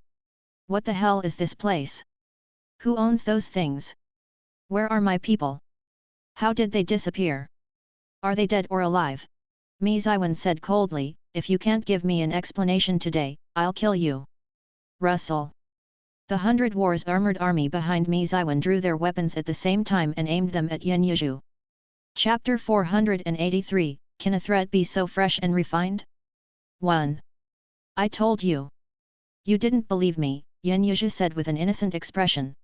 Speaker 1: What the hell is this place? Who owns those things? Where are my people? How did they disappear? Are they dead or alive? Mi Ziwen said coldly, if you can't give me an explanation today, I'll kill you. Rustle. The 100 Wars armored army behind Mi Ziwen drew their weapons at the same time and aimed them at Yan Yuzhu. Chapter 483, Can a threat be so fresh and refined? 1. I told you. You didn't believe me, Yan Yuzhu said with an innocent expression.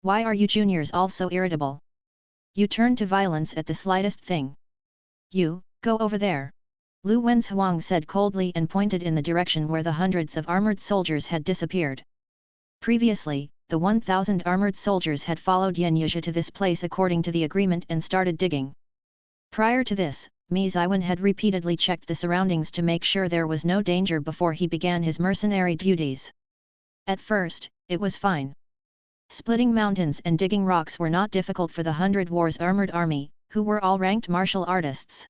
Speaker 1: Why are you juniors all so irritable? You turn to violence at the slightest thing. You, go over there. Lu Wen's Huang said coldly and pointed in the direction where the hundreds of armored soldiers had disappeared. Previously, the 1,000 armored soldiers had followed Yan Yuzhu to this place according to the agreement and started digging. Prior to this, Mi Ziwen had repeatedly checked the surroundings to make sure there was no danger before he began his mercenary duties. At first, it was fine. Splitting mountains and digging rocks were not difficult for the 100 Wars armored army, who were all ranked martial artists.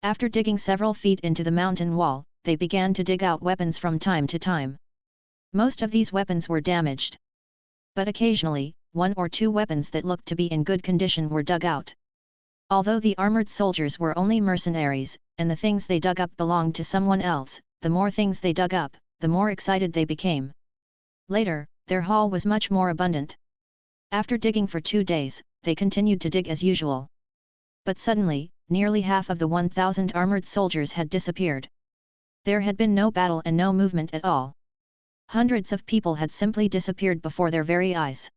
Speaker 1: After digging several feet into the mountain wall, they began to dig out weapons from time to time. Most of these weapons were damaged. But occasionally, one or two weapons that looked to be in good condition were dug out. Although the armored soldiers were only mercenaries, and the things they dug up belonged to someone else, the more things they dug up, the more excited they became. Later, their haul was much more abundant. After digging for 2 days, they continued to dig as usual. But suddenly, nearly half of the 1,000 armored soldiers had disappeared. There had been no battle and no movement at all. Hundreds of people had simply disappeared before their very eyes.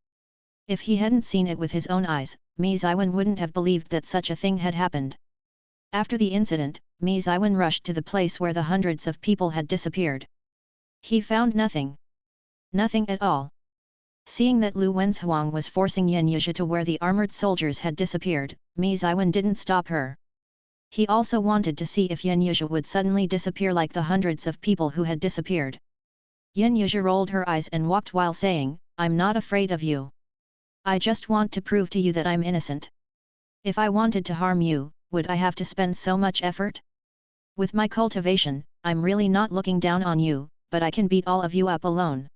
Speaker 1: If he hadn't seen it with his own eyes, Mi Ziwen wouldn't have believed that such a thing had happened. After the incident, Mi Ziwen rushed to the place where the hundreds of people had disappeared. He found nothing. Nothing at all. Seeing that Lu Wenzhuang was forcing Yan Yuzhi to where the armored soldiers had disappeared, Mi Ziwen didn't stop her. He also wanted to see if Yan Yuzhi would suddenly disappear like the hundreds of people who had disappeared. Yan Yuzhi rolled her eyes and walked while saying, "I'm not afraid of you. I just want to prove to you that I'm innocent. If I wanted to harm you, would I have to spend so much effort? With my cultivation, I'm really not looking down on you, but I can beat all of you up alone."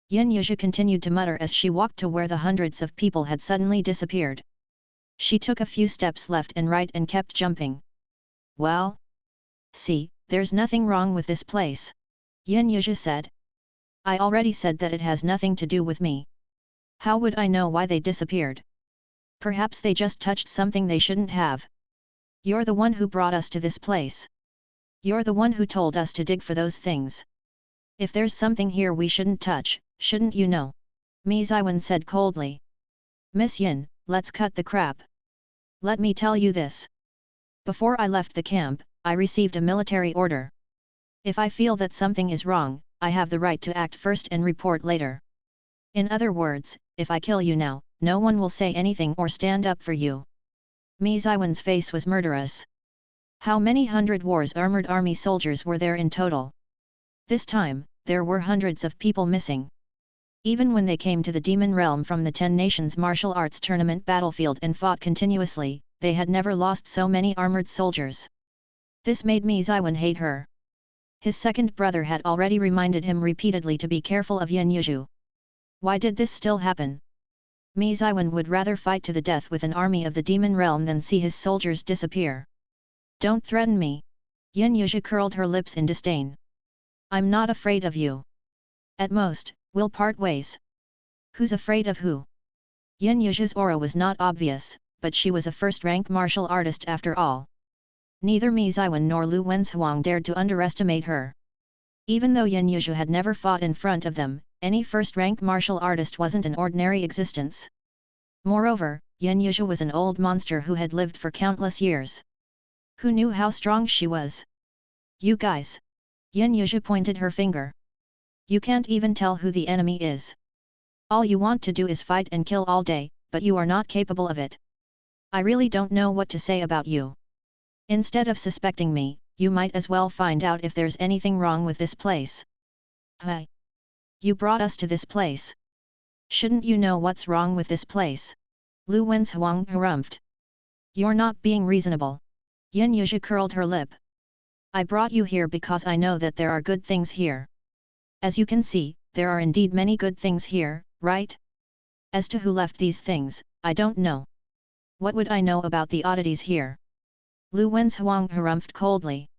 Speaker 1: Yan Yuzhi continued to mutter as she walked to where the hundreds of people had suddenly disappeared. She took a few steps left and right and kept jumping. "Well? See, there's nothing wrong with this place," Yan Yuzhi said. "I already said that it has nothing to do with me. How would I know why they disappeared? Perhaps they just touched something they shouldn't have. You're the one who brought us to this place. You're the one who told us to dig for those things. If there's something here we shouldn't touch, shouldn't you know?" Mi Ziwen said coldly. "Miss Yin, let's cut the crap. Let me tell you this. Before I left the camp, I received a military order. If I feel that something is wrong, I have the right to act first and report later. In other words, if I kill you now, no one will say anything or stand up for you." Mi Ziwen's face was murderous. How many hundred War's armored army soldiers were there in total? This time, there were hundreds of people missing. Even when they came to the Demon Realm from the 10 Nations Martial Arts Tournament battlefield and fought continuously, they had never lost so many armored soldiers. This made Mi Ziwen hate her. His second brother had already reminded him repeatedly to be careful of Yan Yuzhi. Why did this still happen? Mi Ziwen would rather fight to the death with an army of the Demon Realm than see his soldiers disappear. "Don't threaten me." Yan Yuzhi curled her lips in disdain. "I'm not afraid of you. At most, we'll part ways." Who's afraid of who? Yan Yuzhi's aura was not obvious, but she was a first-rank martial artist after all. Neither Mi Ziwen nor Lu Wenzhuang dared to underestimate her. Even though Yan Yuzhi had never fought in front of them, any first-rank martial artist wasn't an ordinary existence. Moreover, Yan Yuzhi was an old monster who had lived for countless years. Who knew how strong she was? "You guys!" Yan Yuzhi pointed her finger. "You can't even tell who the enemy is. All you want to do is fight and kill all day, but you are not capable of it. I really don't know what to say about you. Instead of suspecting me, you might as well find out if there's anything wrong with this place." "Hey! You brought us to this place. Shouldn't you know what's wrong with this place?" Lu Wenzhuang harumphed. "You're not being reasonable." Yan Yuzhi curled her lip. "I brought you here because I know that there are good things here. As you can see, there are indeed many good things here, right? As to who left these things, I don't know. What would I know about the oddities here?" Lu Wenzhuang harumphed coldly.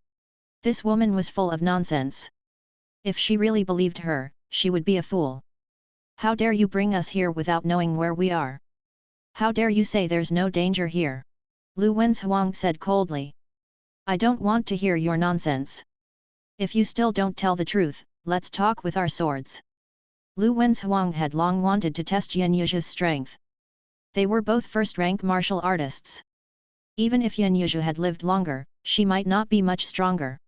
Speaker 1: This woman was full of nonsense. If she really believed her, she would be a fool. "How dare you bring us here without knowing where we are? How dare you say there's no danger here?" Lu Wenzhuang said coldly. "I don't want to hear your nonsense. If you still don't tell the truth, let's talk with our swords." Lu Wenzhuang had long wanted to test Yan Yuzhi's strength. They were both first-rank martial artists. Even if Yan Yuzhi had lived longer, she might not be much stronger.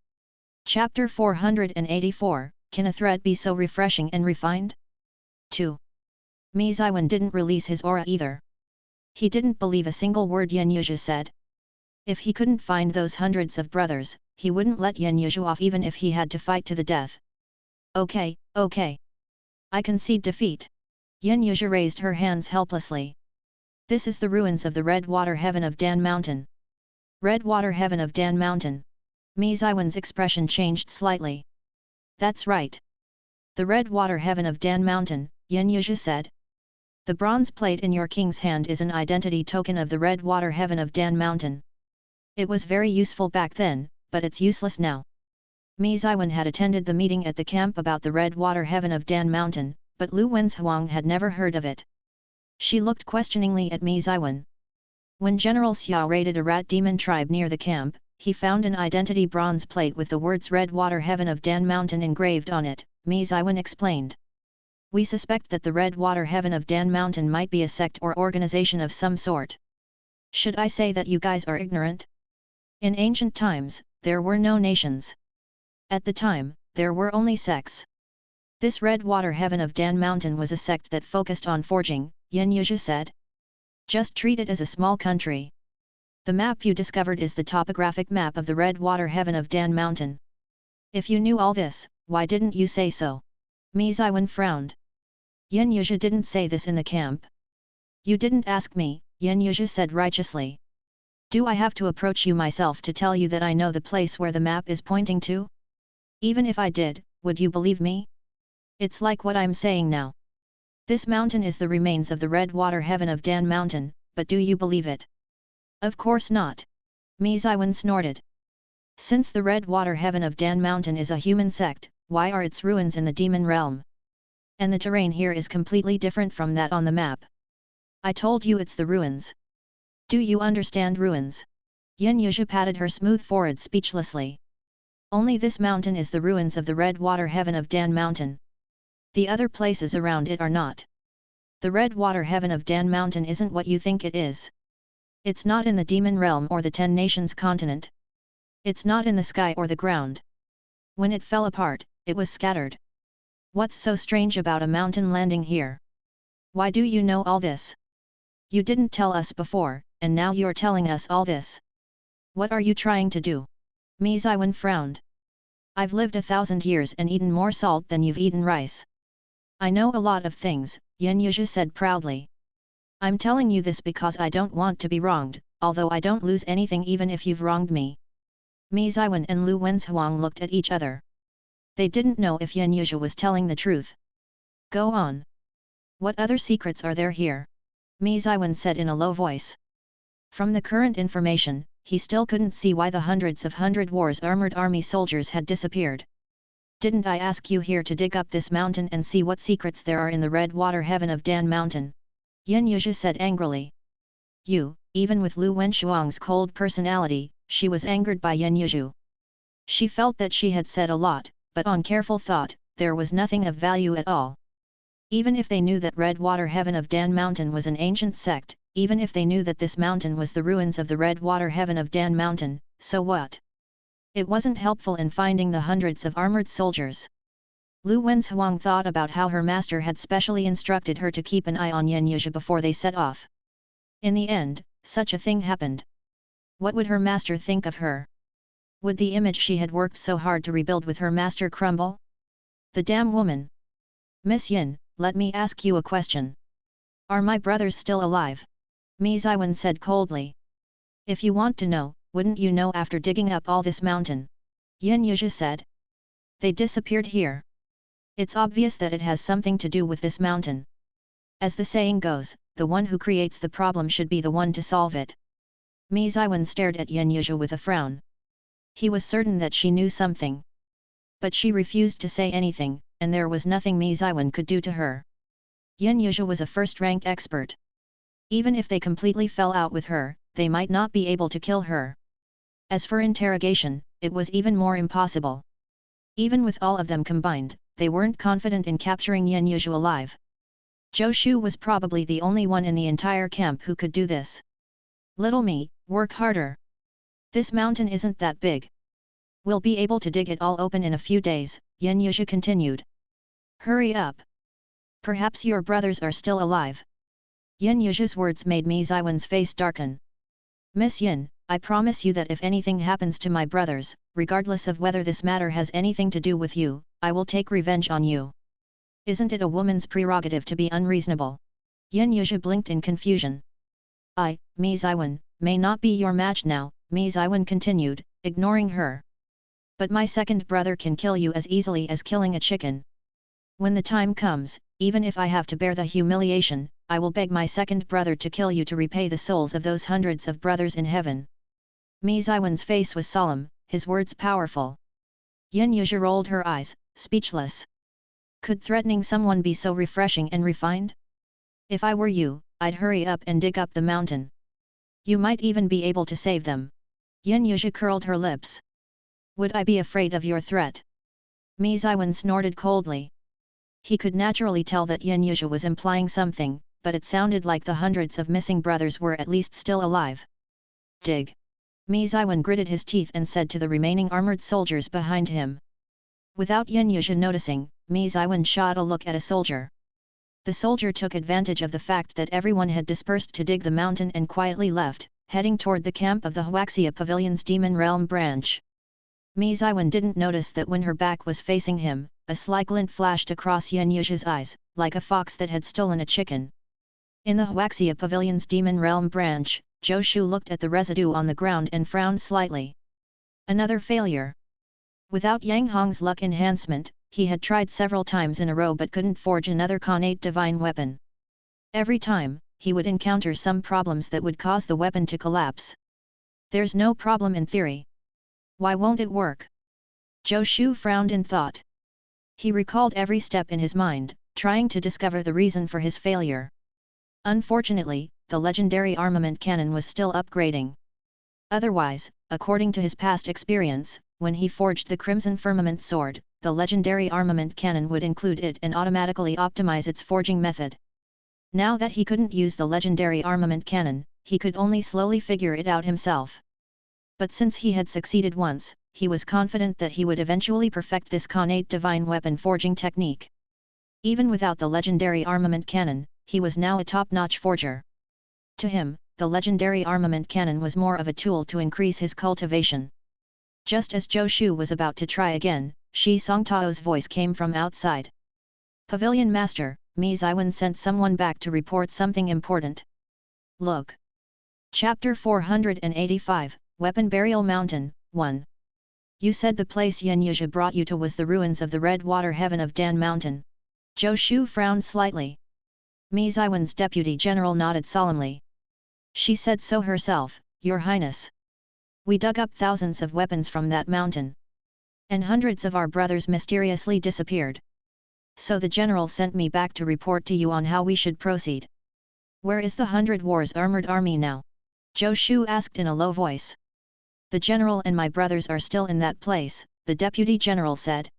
Speaker 1: Chapter 484, Can a thread be so refreshing and refined? 2. Mi Ziwen didn't release his aura either. He didn't believe a single word Yan Yuzhi said. If he couldn't find those hundreds of brothers, he wouldn't let Yan Yuzhi off even if he had to fight to the death. Okay. I concede defeat." Yan Yuzhi raised her hands helplessly. This is the ruins of the Red Water Heaven of Dan Mountain. Red Water Heaven of Dan Mountain. Mi Ziwen's expression changed slightly. That's right. The Red Water Heaven of Dan Mountain, Yin Yuzhi said. The bronze plate in your king's hand is an identity token of the Red Water Heaven of Dan Mountain. It was very useful back then, but it's useless now. Mi Ziwen had attended the meeting at the camp about the Red Water Heaven of Dan Mountain, but Lu Wenzhuang had never heard of it. She looked questioningly at Mi Ziwen. When General Xia raided a rat demon tribe near the camp, he found an identity bronze plate with the words Red Water Heaven of Dan Mountain engraved on it, Mi Ziwen explained. We suspect that the Red Water Heaven of Dan Mountain might be a sect or organization of some sort. Should I say that you guys are ignorant? In ancient times, there were no nations. At the time, there were only sects. This Red Water Heaven of Dan Mountain was a sect that focused on forging, Yin Yuzhi said. Just treat it as a small country. The map you discovered is the topographic map of the Red Water Heaven of Dan Mountain. If you knew all this, why didn't you say so? Mi Ziwen frowned. Yin Yuzhi didn't say this in the camp. You didn't ask me, Yin Yuzhi said righteously. Do I have to approach you myself to tell you that I know the place where the map is pointing to? Even if I did, would you believe me? It's like what I'm saying now. This mountain is the remains of the Red Water Heaven of Dan Mountain, but do you believe it? Of course not. Mi Ziwen snorted. Since the Red Water Heaven of Dan Mountain is a human sect, why are its ruins in the demon realm? And the terrain here is completely different from that on the map. I told you it's the ruins. Do you understand ruins? Yin Yuzhi patted her smooth forehead speechlessly. Only this mountain is the ruins of the Red Water Heaven of Dan Mountain. The other places around it are not. The Red Water Heaven of Dan Mountain isn't what you think it is. It's not in the demon realm or the 10 nations continent. It's not in the sky or the ground. When it fell apart, it was scattered. What's so strange about a mountain landing here? Why do you know all this? You didn't tell us before, and now you're telling us all this. What are you trying to do? Mi Ziwen frowned. I've lived 1,000 years and eaten more salt than you've eaten rice. I know a lot of things, Yin Yuzhi said proudly. I'm telling you this because I don't want to be wronged, although I don't lose anything even if you've wronged me. Mi Ziwen and Lu Wenzhuang looked at each other. They didn't know if Yin Yuzhi was telling the truth. Go on. What other secrets are there here? Mi Ziwen said in a low voice. From the current information, he still couldn't see why the hundreds of Hundred Wars armored army soldiers had disappeared. Didn't I ask you here to dig up this mountain and see what secrets there are in the Red Water Heaven of Dan Mountain? Yin Yuzhi said angrily. Even with Lu Wenzhuang's cold personality, she was angered by Yin Yuzhi. She felt that she had said a lot, but on careful thought, there was nothing of value at all. Even if they knew that Red Water Heaven of Dan Mountain was an ancient sect, even if they knew that this mountain was the ruins of the Red Water Heaven of Dan Mountain, so what? It wasn't helpful in finding the hundreds of armored soldiers. Lu Wenzhuang thought about how her master had specially instructed her to keep an eye on Yin Yuzhi before they set off. In the end, such a thing happened. What would her master think of her? Would the image she had worked so hard to rebuild with her master crumble? The damn woman! Miss Yin, let me ask you a question. Are my brothers still alive? Mi Ziwen said coldly. If you want to know, wouldn't you know after digging up all this mountain? Yin Yuzhi said. They disappeared here. It's obvious that it has something to do with this mountain. As the saying goes, the one who creates the problem should be the one to solve it. Mi Ziwen stared at Yin Yuzhi with a frown. He was certain that she knew something. But she refused to say anything, and there was nothing Mi Ziwen could do to her. Yin Yuzhi was a first-rank expert. Even if they completely fell out with her, they might not be able to kill her. As for interrogation, it was even more impossible. Even with all of them combined, they weren't confident in capturing Yin Yuzhi alive. Zhou Shu was probably the only one in the entire camp who could do this. Little me, work harder. This mountain isn't that big. We'll be able to dig it all open in a few days, Yin Yuzhi continued. Hurry up. Perhaps your brothers are still alive. Yin Yuzhi's words made Mi Ziwen's face darken. Miss Yin, I promise you that if anything happens to my brothers, regardless of whether this matter has anything to do with you, I will take revenge on you. Isn't it a woman's prerogative to be unreasonable? Yin Yuzhi blinked in confusion. Mi Ziwen, may not be your match now, Mi Ziwen continued, ignoring her. But my second brother can kill you as easily as killing a chicken. When the time comes, even if I have to bear the humiliation, I will beg my second brother to kill you to repay the souls of those hundreds of brothers in heaven. Mi Ziwen's face was solemn, his words powerful. Yin Yuzhi rolled her eyes, speechless. Could threatening someone be so refreshing and refined? If I were you, I'd hurry up and dig up the mountain. You might even be able to save them. Yin Yuzhi curled her lips. Would I be afraid of your threat? Mi Ziwen snorted coldly. He could naturally tell that Yin Yuzhi was implying something, but it sounded like the hundreds of missing brothers were at least still alive. Dig! Mi Ziwen gritted his teeth and said to the remaining armored soldiers behind him. Without Yin Yuzhi noticing, Mi Ziwen shot a look at a soldier. The soldier took advantage of the fact that everyone had dispersed to dig the mountain and quietly left, heading toward the camp of the Huaxia Pavilion's Demon Realm branch. Mi Ziwen didn't notice that when her back was facing him, a sly glint flashed across Yin Yuzhi's eyes, like a fox that had stolen a chicken. In the Huaxia Pavilion's Demon Realm branch, Zhou Shu looked at the residue on the ground and frowned slightly. Another failure. Without Yang Hong's luck enhancement, he had tried several times in a row but couldn't forge another Khanate divine weapon. Every time, he would encounter some problems that would cause the weapon to collapse. There's no problem in theory. Why won't it work? Zhou Shu frowned in thought. He recalled every step in his mind, trying to discover the reason for his failure. Unfortunately, the legendary armament cannon was still upgrading. Otherwise, according to his past experience, when he forged the Crimson Firmament sword, the legendary armament cannon would include it and automatically optimize its forging method. Now that he couldn't use the legendary armament cannon, he could only slowly figure it out himself. But since he had succeeded once, he was confident that he would eventually perfect this Khanate divine weapon forging technique. Even without the legendary armament cannon, he was now a top-notch forger. To him, the legendary armament cannon was more of a tool to increase his cultivation. Just as Zhou Shu was about to try again, Shi Songtao's voice came from outside. Pavilion Master, Mi Ziwen sent someone back to report something important. Look. Chapter 485, Weapon Burial Mountain, 1. You said the place Yin Yuzhi brought you to was the ruins of the Red Water Heaven of Dan Mountain. Zhou Shu frowned slightly. Mi Ziwen's deputy general nodded solemnly. She said so herself, Your Highness. We dug up thousands of weapons from that mountain. And hundreds of our brothers mysteriously disappeared. So the general sent me back to report to you on how we should proceed. Where is the 100 Wars armored army now? Zhou Shu asked in a low voice. The general and my brothers are still in that place, the deputy general said.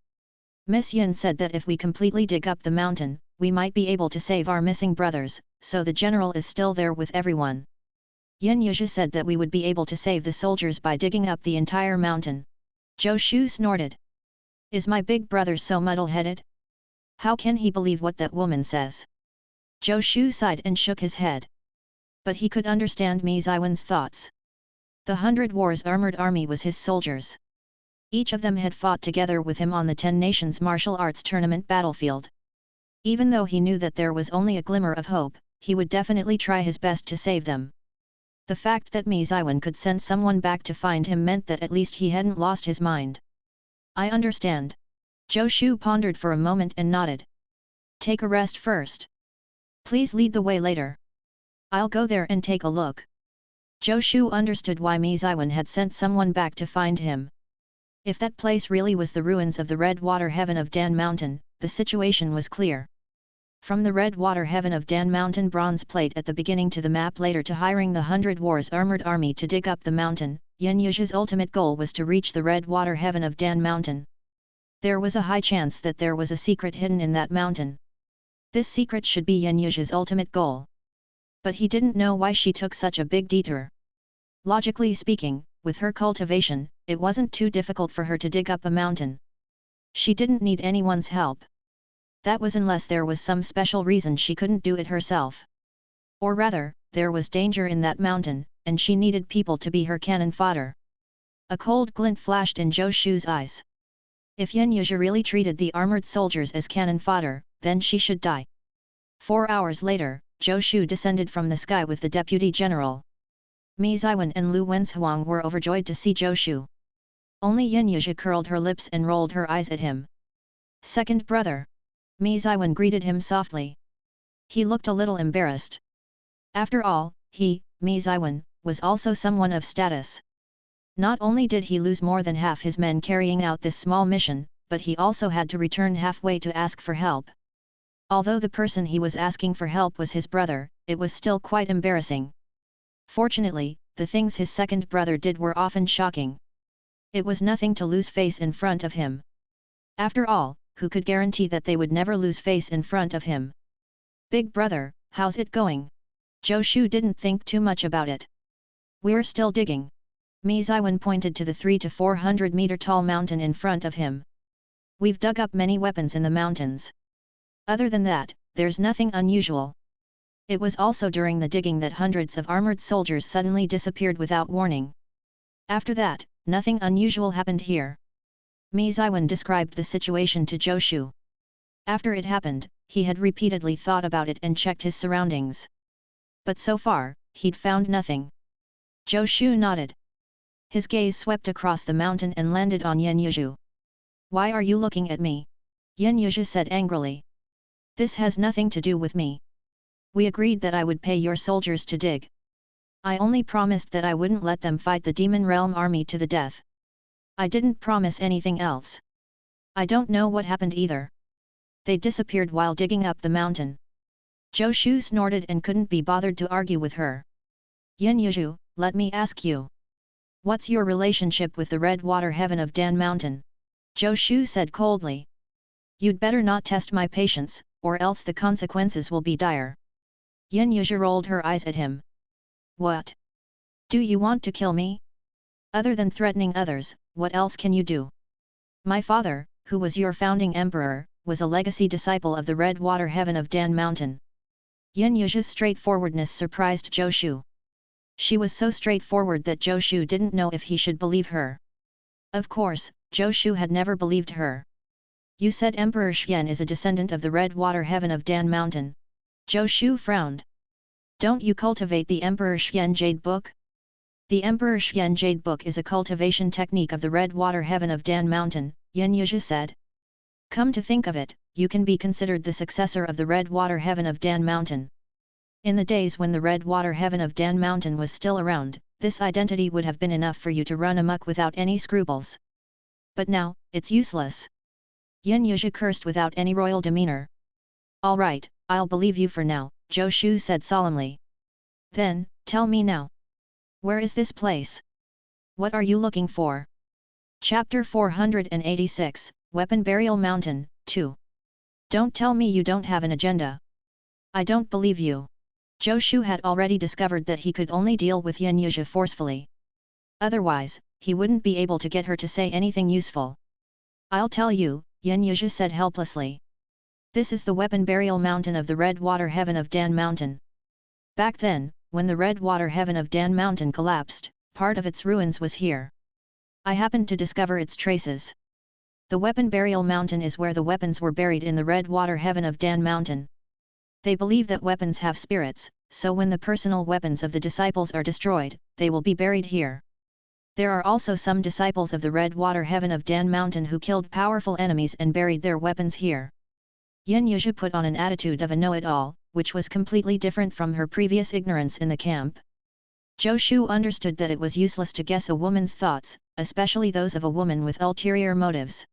Speaker 1: Miss Yin said that if we completely dig up the mountain, we might be able to save our missing brothers, so the general is still there with everyone. Yin Yuzhi said that we would be able to save the soldiers by digging up the entire mountain. Zhou Shu snorted. Is my big brother so muddle-headed? How can he believe what that woman says? Zhou Shu sighed and shook his head. But he could understand Mi Ziwen's thoughts. The 100 Wars armored army was his soldiers. Each of them had fought together with him on the 10 Nations martial arts tournament battlefield. Even though he knew that there was only a glimmer of hope, he would definitely try his best to save them. The fact that Mi Ziwen could send someone back to find him meant that at least he hadn't lost his mind. I understand. Zhou Shu pondered for a moment and nodded. Take a rest first. Please lead the way later. I'll go there and take a look. Zhou Shu understood why Mi Ziwen had sent someone back to find him. If that place really was the ruins of the Red Water Heaven of Dan Mountain, the situation was clear. From the Red Water Heaven of Dan Mountain bronze plate at the beginning to the map later to hiring the 100 Wars armored army to dig up the mountain, Yin Yuzhi's ultimate goal was to reach the Red Water Heaven of Dan Mountain. There was a high chance that there was a secret hidden in that mountain. This secret should be Yin Yuzhi's ultimate goal. But he didn't know why she took such a big detour. Logically speaking, with her cultivation, it wasn't too difficult for her to dig up a mountain. She didn't need anyone's help. That was unless there was some special reason she couldn't do it herself. Or rather, there was danger in that mountain, and she needed people to be her cannon fodder. A cold glint flashed in Zhou Shu's eyes. If Yin Yuzhi really treated the armored soldiers as cannon fodder, then she should die. 4 hours later, Zhou Shu descended from the sky with the deputy general. Mi Ziwen and Lu Wenzhuang were overjoyed to see Zhou Shu. Only Yin Yuzhi curled her lips and rolled her eyes at him. Second brother. Mi Ziwen greeted him softly. He looked a little embarrassed. After all, he, Mi Ziwen, was also someone of status. Not only did he lose more than half his men carrying out this small mission, but he also had to return halfway to ask for help. Although the person he was asking for help was his brother, it was still quite embarrassing. Fortunately, the things his second brother did were often shocking. It was nothing to lose face in front of him. After all, who could guarantee that they would never lose face in front of him? Big brother, how's it going? Zhou Shu didn't think too much about it. We're still digging. Mi Ziwen pointed to the 300 to 400 meter tall mountain in front of him. We've dug up many weapons in the mountains. Other than that, there's nothing unusual. It was also during the digging that hundreds of armored soldiers suddenly disappeared without warning. After that, nothing unusual happened here. Mi Ziwen described the situation to Zhou Shu. After it happened, he had repeatedly thought about it and checked his surroundings. But so far, he'd found nothing. Zhou Shu nodded. His gaze swept across the mountain and landed on Yin Yuzhi. Why are you looking at me? Yin Yuzhi said angrily. This has nothing to do with me. We agreed that I would pay your soldiers to dig. I only promised that I wouldn't let them fight the Demon Realm army to the death. I didn't promise anything else. I don't know what happened either. They disappeared while digging up the mountain. Zhou Shu snorted and couldn't be bothered to argue with her. Yin Yuzhi, let me ask you. What's your relationship with the Red Water Heaven of Dan Mountain? Zhou Shu said coldly. You'd better not test my patience, or else the consequences will be dire. Yin Yuzhi rolled her eyes at him. What? Do you want to kill me? Other than threatening others, what else can you do? My father, who was your founding emperor, was a legacy disciple of the Red Water Heaven of Dan Mountain. Yin Yuzhi's straightforwardness surprised Zhou Shu. She was so straightforward that Zhou Shu didn't know if he should believe her. Of course, Zhou Shu had never believed her. You said Emperor Xian is a descendant of the Red Water Heaven of Dan Mountain. Zhou Shu frowned. Don't you cultivate the Emperor Xian Jade Book? The Emperor Xian Jade Book is a cultivation technique of the Red Water Heaven of Dan Mountain, Yin Yuzhi said. Come to think of it, you can be considered the successor of the Red Water Heaven of Dan Mountain. In the days when the Red Water Heaven of Dan Mountain was still around, this identity would have been enough for you to run amok without any scruples. But now, it's useless. Yin Yuzhi cursed without any royal demeanor. All right, I'll believe you for now, Zhou Shu said solemnly. Then, tell me now. Where is this place? What are you looking for? Chapter 486, Weapon Burial Mountain, 2. Don't tell me you don't have an agenda. I don't believe you. Zhou Shu had already discovered that he could only deal with Yin Yuzhi forcefully. Otherwise, he wouldn't be able to get her to say anything useful. I'll tell you, Yin Yuzhi said helplessly. This is the Weapon Burial Mountain of the Red Water Heaven of Dan Mountain. Back then, when the Red Water Heaven of Dan Mountain collapsed, part of its ruins was here. I happened to discover its traces. The Weapon Burial Mountain is where the weapons were buried in the Red Water Heaven of Dan Mountain. They believe that weapons have spirits, so when the personal weapons of the disciples are destroyed, they will be buried here. There are also some disciples of the Red Water Heaven of Dan Mountain who killed powerful enemies and buried their weapons here. Yin Yuzhi put on an attitude of a know-it-all, which was completely different from her previous ignorance in the camp. Zhou Shu understood that it was useless to guess a woman's thoughts, especially those of a woman with ulterior motives.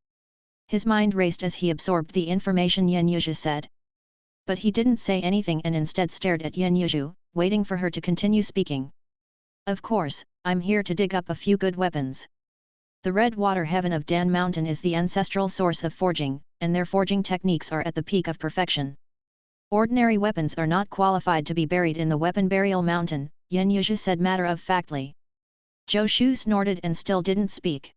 Speaker 1: His mind raced as he absorbed the information Yin Yuzhi said. But he didn't say anything and instead stared at Yin Yuzhi, waiting for her to continue speaking. Of course, I'm here to dig up a few good weapons. The Red Water Heaven of Dan Mountain is the ancestral source of forging, and their forging techniques are at the peak of perfection. Ordinary weapons are not qualified to be buried in the Weapon Burial Mountain, Yin Yuzhi said matter-of-factly. Zhou Shu snorted and still didn't speak.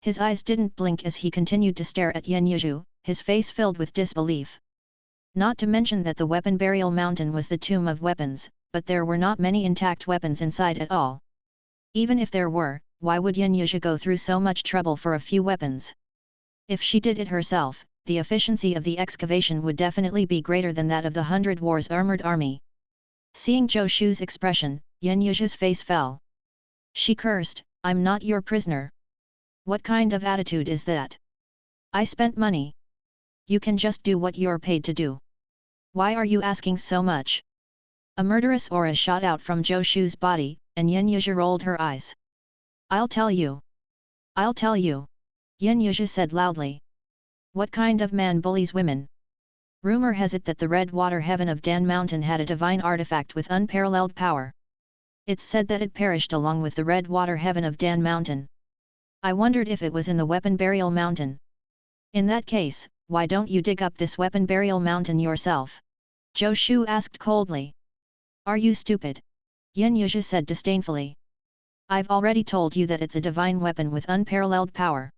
Speaker 1: His eyes didn't blink as he continued to stare at Yin Yuzhi, his face filled with disbelief. Not to mention that the Weapon Burial Mountain was the tomb of weapons, but there were not many intact weapons inside at all. Even if there were, why would Yin Yuzhi go through so much trouble for a few weapons? If she did it herself, the efficiency of the excavation would definitely be greater than that of the 100 Wars armored army. Seeing Zhou Shu's expression, Yan Yuzhi's face fell. She cursed, "I'm not your prisoner. What kind of attitude is that? I spent money. You can just do what you're paid to do. Why are you asking so much?" A murderous aura shot out from Zhou Shu's body, and Yan Yuzhi rolled her eyes. "I'll tell you. I'll tell you," Yan Yuzhi said loudly. "What kind of man bullies women? Rumor has it that the red water heaven of Dan Mountain had a divine artifact with unparalleled power. It's said that it perished along with the red water heaven of Dan Mountain. I wondered if it was in the weapon burial mountain. In that case, why don't you dig up this weapon burial mountain yourself?" Zhou Shu asked coldly. "Are you stupid?" Yan Yuzhi said disdainfully. "I've already told you that it's a divine weapon with unparalleled power.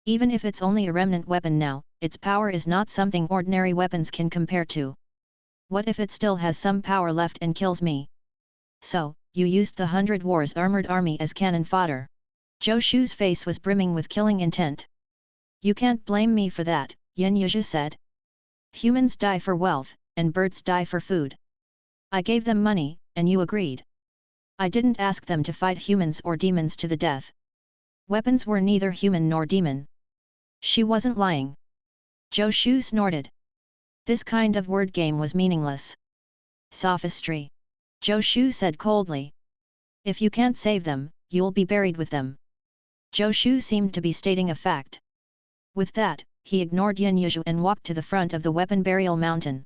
Speaker 1: Even if it's only a remnant weapon now, its power is not something ordinary weapons can compare to. What if it still has some power left and kills me? So, you used the 100 Wars armored army as cannon fodder." Zhou Shu's face was brimming with killing intent. "You can't blame me for that," Yan Yuzhi said. "Humans die for wealth, and birds die for food. I gave them money, and you agreed. I didn't ask them to fight humans or demons to the death. Weapons were neither human nor demon." She wasn't lying. Zhou Shu snorted. This kind of word game was meaningless. "Sophistry," Zhou Shu said coldly. "If you can't save them, you'll be buried with them." Zhou Shu seemed to be stating a fact. With that, he ignored Yan Yuzhi and walked to the front of the weapon burial mountain.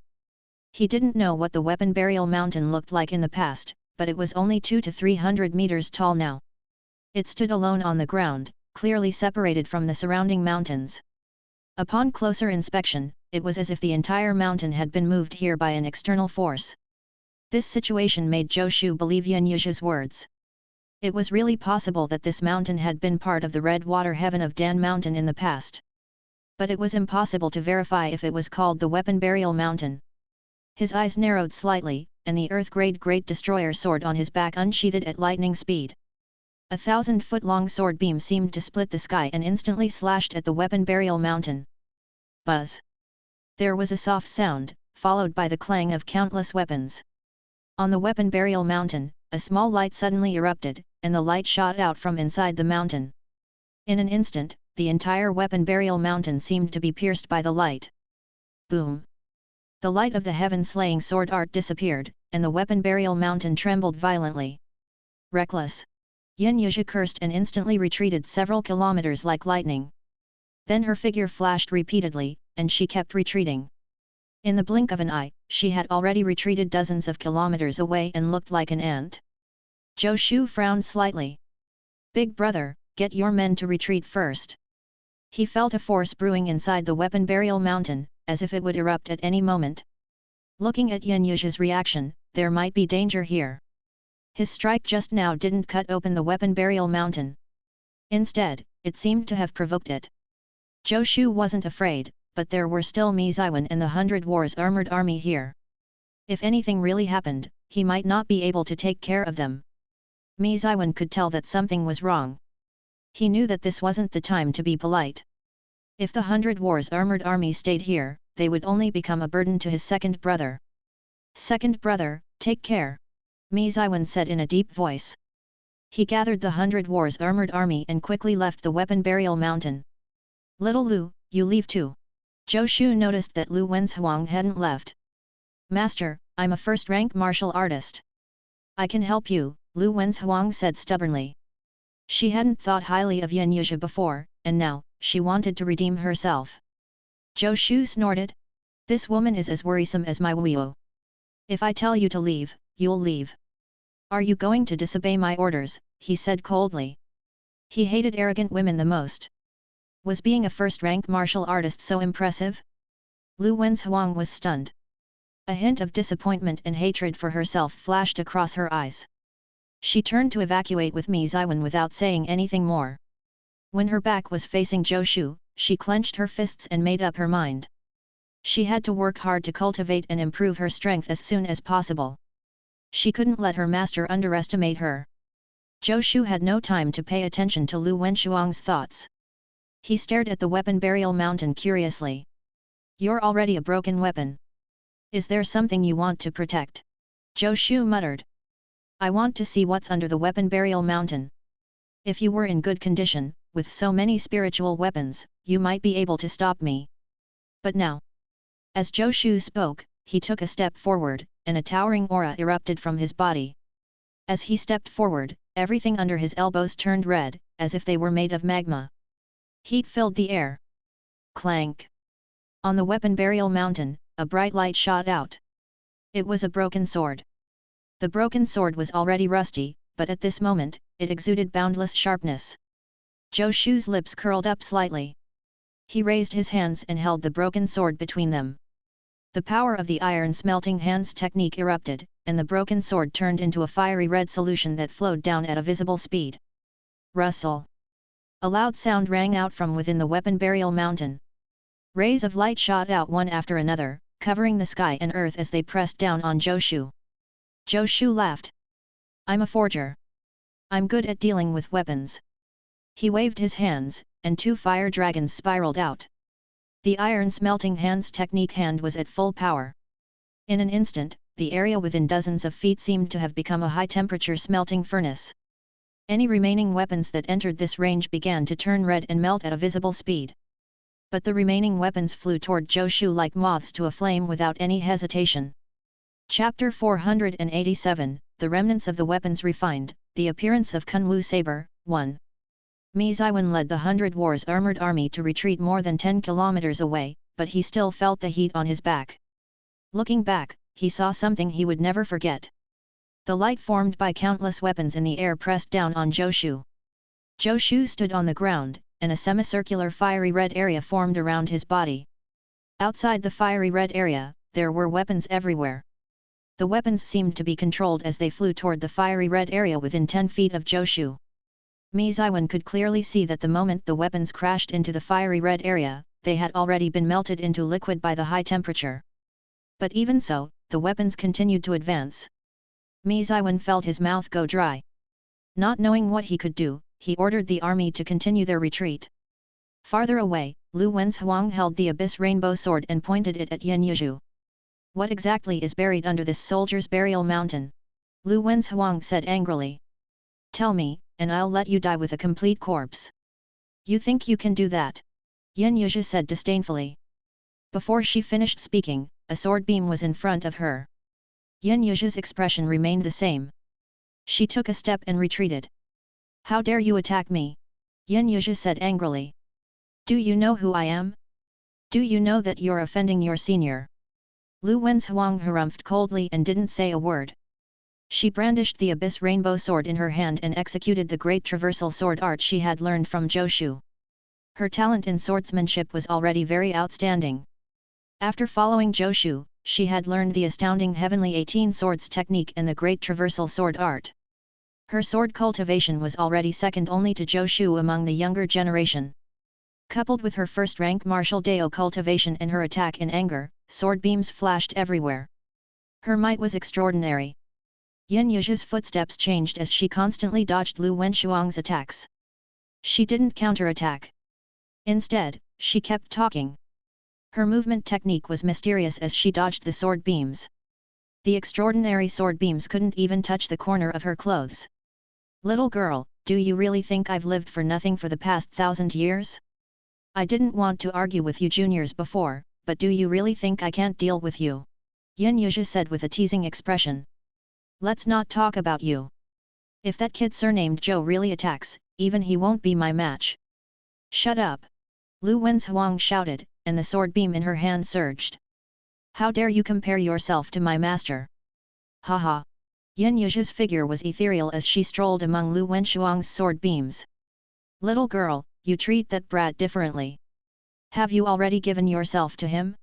Speaker 1: He didn't know what the weapon burial mountain looked like in the past, but it was only 200 to 300 meters tall now. It stood alone on the ground, clearly separated from the surrounding mountains. Upon closer inspection, it was as if the entire mountain had been moved here by an external force. This situation made Zhou Shu believe Yan Yuzhi's words. It was really possible that this mountain had been part of the red water heaven of Dan Mountain in the past. But it was impossible to verify if it was called the weapon burial mountain. His eyes narrowed slightly, and the Earth-grade Great Destroyer sword on his back unsheathed at lightning speed. 1,000-foot-long sword beam seemed to split the sky and instantly slashed at the weapon burial mountain. Buzz! There was a soft sound, followed by the clang of countless weapons. On the weapon burial mountain, a small light suddenly erupted, and the light shot out from inside the mountain. In an instant, the entire weapon burial mountain seemed to be pierced by the light. Boom! The light of the heaven-slaying sword art disappeared, and the weapon burial mountain trembled violently. Reckless! Yan Yuzhi cursed and instantly retreated several kilometers like lightning. Then her figure flashed repeatedly, and she kept retreating. In the blink of an eye, she had already retreated dozens of kilometers away and looked like an ant. Zhou Shu frowned slightly. "Big brother, get your men to retreat first." He felt a force brewing inside the weapon burial mountain, as if it would erupt at any moment. Looking at Yan Yuzhi's reaction, there might be danger here. His strike just now didn't cut open the weapon burial mountain. Instead, it seemed to have provoked it. Zhou Shu wasn't afraid, but there were still Mi Ziwen and the 100 Wars armored army here. If anything really happened, he might not be able to take care of them. Mi Ziwen could tell that something was wrong. He knew that this wasn't the time to be polite. If the 100 Wars armored army stayed here, they would only become a burden to his second brother. "Second brother, take care," Mi Ziwen said in a deep voice. He gathered the 100 Wars armored army and quickly left the weapon burial mountain. "Little Lu, you leave too." Zhou Shu noticed that Lu Wenzhuang hadn't left. "Master, I'm a first-rank martial artist. I can help you," Lu Wenzhuang said stubbornly. She hadn't thought highly of Yan Yuzhi before, and now, she wanted to redeem herself. Zhou Shu snorted. "This woman is as worrisome as my Wu. If I tell you to leave, you'll leave. Are you going to disobey my orders?" he said coldly. He hated arrogant women the most. Was being a first-rank martial artist so impressive? Lu Wenzhuang was stunned. A hint of disappointment and hatred for herself flashed across her eyes. She turned to evacuate with Mi Ziwen without saying anything more. When her back was facing Zhou Shu, she clenched her fists and made up her mind. She had to work hard to cultivate and improve her strength as soon as possible. She couldn't let her master underestimate her. Zhou Shu had no time to pay attention to Lu Wenzhuang's thoughts. He stared at the weapon burial mountain curiously. "You're already a broken weapon. Is there something you want to protect?" Zhou Shu muttered. I want to see what's under the weapon burial mountain. If you were in good condition, with so many spiritual weapons, you might be able to stop me. But now. As Zhou Shu spoke, he took a step forward, and a towering aura erupted from his body. As he stepped forward, everything under his elbows turned red, as if they were made of magma. Heat filled the air. Clank! On the weapon burial mountain, a bright light shot out. It was a broken sword. The broken sword was already rusty, but at this moment, it exuded boundless sharpness. Zhou Shu's lips curled up slightly. He raised his hands and held the broken sword between them. The power of the iron smelting hands technique erupted, and the broken sword turned into a fiery red solution that flowed down at a visible speed. Rustle! A loud sound rang out from within the weapon burial mountain. Rays of light shot out one after another, covering the sky and earth as they pressed down on Zhou Shu. Zhou Shu laughed. I'm a forger. I'm good at dealing with weapons. He waved his hands, and 2 fire dragons spiraled out. The iron smelting hands technique hand was at full power. In an instant, the area within dozens of feet seemed to have become a high-temperature smelting furnace. Any remaining weapons that entered this range began to turn red and melt at a visible speed. But the remaining weapons flew toward Zhou Shu like moths to a flame without any hesitation. Chapter 487, The Remnants of the Weapons Refined, The Appearance of Kunwu Saber, 1. Mi Ziwen led the 100 Wars armored army to retreat more than 10 kilometers away, but he still felt the heat on his back. Looking back, he saw something he would never forget. The light formed by countless weapons in the air pressed down on Zhou Shu. Zhou Shu stood on the ground, and a semicircular fiery red area formed around his body. Outside the fiery red area, there were weapons everywhere. The weapons seemed to be controlled as they flew toward the fiery red area within 10 feet of Zhou Shu. Mi Ziwen could clearly see that the moment the weapons crashed into the fiery red area, they had already been melted into liquid by the high temperature. But even so, the weapons continued to advance. Mi Ziwen felt his mouth go dry. Not knowing what he could do, he ordered the army to continue their retreat. Farther away, Lu Wenzhuang held the abyss rainbow sword and pointed it at Yan Yuzhu. What exactly is buried under this soldier's burial mountain? Lu Wenzhuang said angrily. Tell me, and I'll let you die with a complete corpse. You think you can do that? Yan Yuzhu said disdainfully. Before she finished speaking, a sword beam was in front of her. Yan Yuzhu's expression remained the same. She took a step and retreated. How dare you attack me? Yan Yuzhu said angrily. Do you know who I am? Do you know that you're offending your senior? Lu Wenzhuang harumphed coldly and didn't say a word. She brandished the abyss rainbow sword in her hand and executed the great traversal sword art she had learned from Zhou Shu. Her talent in swordsmanship was already very outstanding. After following Zhou Shu, she had learned the astounding heavenly 18 swords technique and the great traversal sword art. Her sword cultivation was already second only to Zhou Shu among the younger generation. Coupled with her first-rank martial Dao cultivation and her attack in anger, sword beams flashed everywhere. Her might was extraordinary. Yan Yuzhu's footsteps changed as she constantly dodged Lu Wenzhuang's attacks. She didn't counterattack. Instead, she kept talking. Her movement technique was mysterious as she dodged the sword beams. The extraordinary sword beams couldn't even touch the corner of her clothes. Little girl, do you really think I've lived for nothing for the past 1,000 years? I didn't want to argue with you juniors before, but do you really think I can't deal with you? Yan Yuzhu said with a teasing expression. Let's not talk about you. If that kid surnamed Zhou really attacks, even he won't be my match. Shut up! Lu Wenzhuang shouted, and the sword beam in her hand surged. How dare you compare yourself to my master? Ha ha! Yan Yuzhu's figure was ethereal as she strolled among Lu Wenzhuang's sword beams. Little girl, you treat that brat differently. Have you already given yourself to him?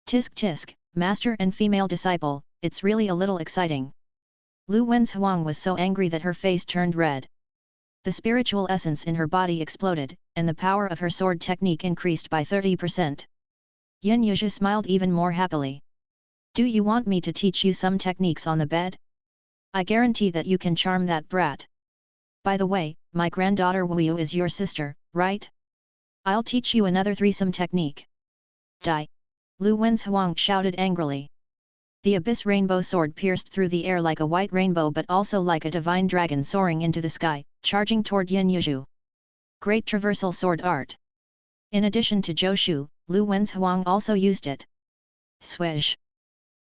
Speaker 1: Tisk tisk, master and female disciple, it's really a little exciting. Lu Wenzhuang was so angry that her face turned red. The spiritual essence in her body exploded, and the power of her sword technique increased by 30%. Yan Yuzhu smiled even more happily. Do you want me to teach you some techniques on the bed? I guarantee that you can charm that brat. By the way, my granddaughter Wu is your sister, right? I'll teach you another threesome technique. Die! Lu Wenzhuang shouted angrily. The abyss rainbow sword pierced through the air like a white rainbow but also like a divine dragon soaring into the sky, charging toward Yin Yuzhu. Great traversal sword art. In addition to Zhou Shu, Lu Wen's Huang also used it. Swish.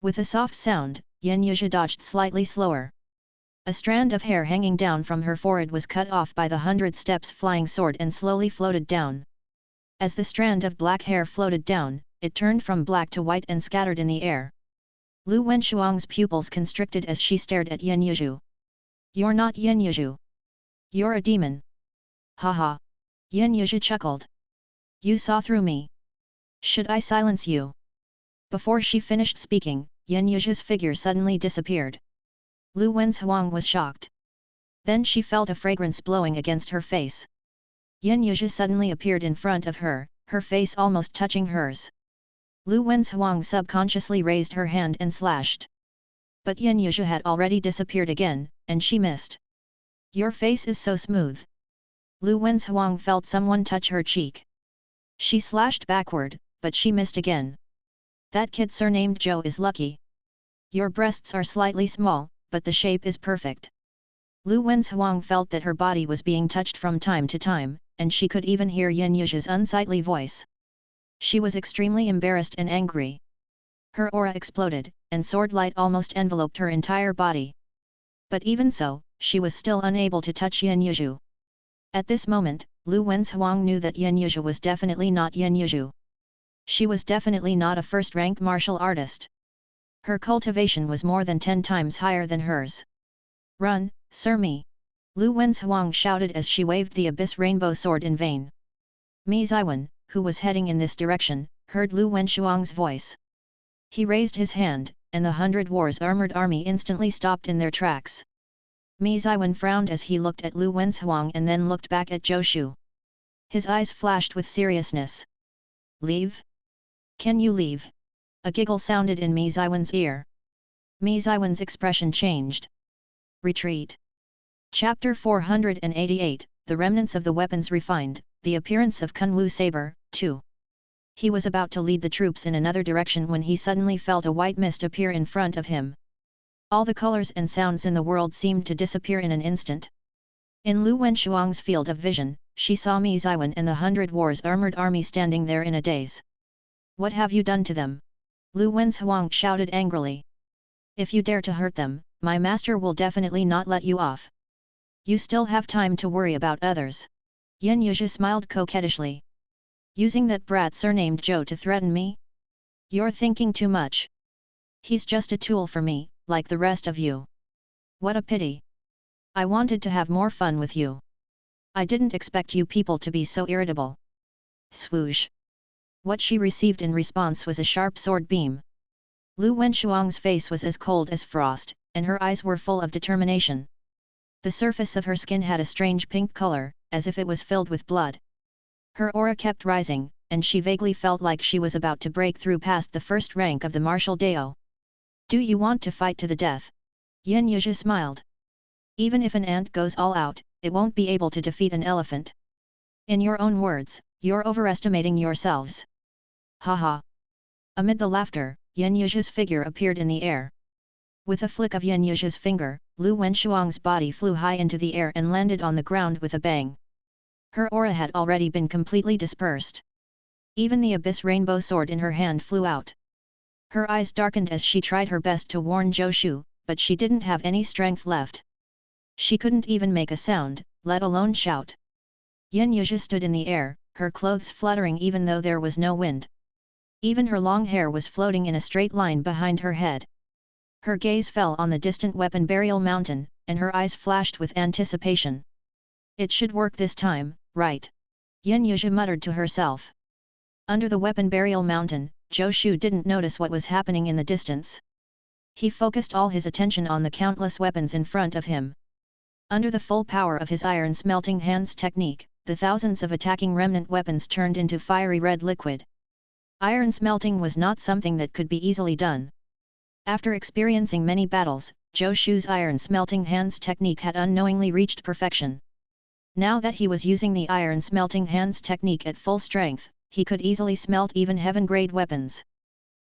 Speaker 1: With a soft sound, Yin Yuzhu dodged slightly slower. A strand of hair hanging down from her forehead was cut off by the 100 steps flying sword and slowly floated down. As the strand of black hair floated down, it turned from black to white and scattered in the air. Lu Wenshuang's pupils constricted as she stared at Yin Yuzhu. You're not Yin Yuzhu. You're a demon. Haha. Yin Yuzhu chuckled. You saw through me. Should I silence you? Before she finished speaking, Yin Yuzhu's figure suddenly disappeared. Lu Wen's Huang was shocked. Then she felt a fragrance blowing against her face. Yin Yuzhu suddenly appeared in front of her, her face almost touching hers. Lu Wen's Huang subconsciously raised her hand and slashed. But Yin Yuzhu had already disappeared again, and she missed. Your face is so smooth. Lu Wen's Huang felt someone touch her cheek. She slashed backward, but she missed again. That kid surnamed Zhou is lucky. Your breasts are slightly small, but the shape is perfect. Lu Wen's Huang felt that her body was being touched from time to time, and she could even hear Yin Yuzhu's unsightly voice. She was extremely embarrassed and angry. Her aura exploded, and sword light almost enveloped her entire body. But even so, she was still unable to touch Yin Yuzhu. At this moment, Lu Wen's Huang knew that Yin Yuzhu was definitely not Yin Yuzhu. She was definitely not a first-rank martial artist. Her cultivation was more than 10 times higher than hers. Run, Sir Mi! Lu Wen's Huang shouted as she waved the abyss rainbow sword in vain. Mi Ziwen, who was heading in this direction, heard Lu Wenshuang's voice. He raised his hand, and the 100 Wars armored army instantly stopped in their tracks. Mi Ziwen frowned as he looked at Lu Wen's Huang and then looked back at Zhou Shu. His eyes flashed with seriousness. Leave? Can you leave? A giggle sounded in Mi Ziwen's ear. Mi Ziwen's expression changed. Retreat. Chapter 488, The Remnants of the Weapons Refined, The Appearance of Kunwu Saber, 2. He was about to lead the troops in another direction when he suddenly felt a white mist appear in front of him. All the colors and sounds in the world seemed to disappear in an instant. In Lu Wenshuang's field of vision, she saw Mi Ziwen and the 100 Wars armored army standing there in a daze. What have you done to them? Lu Wen's Huang shouted angrily. If you dare to hurt them, my master will definitely not let you off. You still have time to worry about others. Yin Yuzhu smiled coquettishly. Using that brat surnamed Zhou to threaten me? You're thinking too much. He's just a tool for me, like the rest of you. What a pity. I wanted to have more fun with you. I didn't expect you people to be so irritable. Swoosh. What she received in response was a sharp sword beam. Lu Wenshuang's face was as cold as frost, and her eyes were full of determination. The surface of her skin had a strange pink color, as if it was filled with blood. Her aura kept rising, and she vaguely felt like she was about to break through past the first rank of the martial Dao. Do you want to fight to the death? Yin Yuzhu smiled. Even if an ant goes all out, it won't be able to defeat an elephant. In your own words, you're overestimating yourselves. Haha. Amid the laughter, Yin Yuzhu's figure appeared in the air. With a flick of Yin Yuzhu's finger, Lu Wenshuang's body flew high into the air and landed on the ground with a bang. Her aura had already been completely dispersed. Even the abyss rainbow sword in her hand flew out. Her eyes darkened as she tried her best to warn Zhou Shu, but she didn't have any strength left. She couldn't even make a sound, let alone shout. Yin Yuzhu stood in the air, her clothes fluttering even though there was no wind. Even her long hair was floating in a straight line behind her head. Her gaze fell on the distant weapon burial mountain, and her eyes flashed with anticipation. It should work this time, right? Yin Yuzhu muttered to herself. Under the weapon burial mountain, Zhou Shu didn't notice what was happening in the distance. He focused all his attention on the countless weapons in front of him. Under the full power of his iron smelting hands technique, the thousands of attacking remnant weapons turned into fiery red liquid. Iron smelting was not something that could be easily done. After experiencing many battles, Zhou Shu's iron smelting hands technique had unknowingly reached perfection. Now that he was using the iron smelting hands technique at full strength, he could easily smelt even heaven-grade weapons.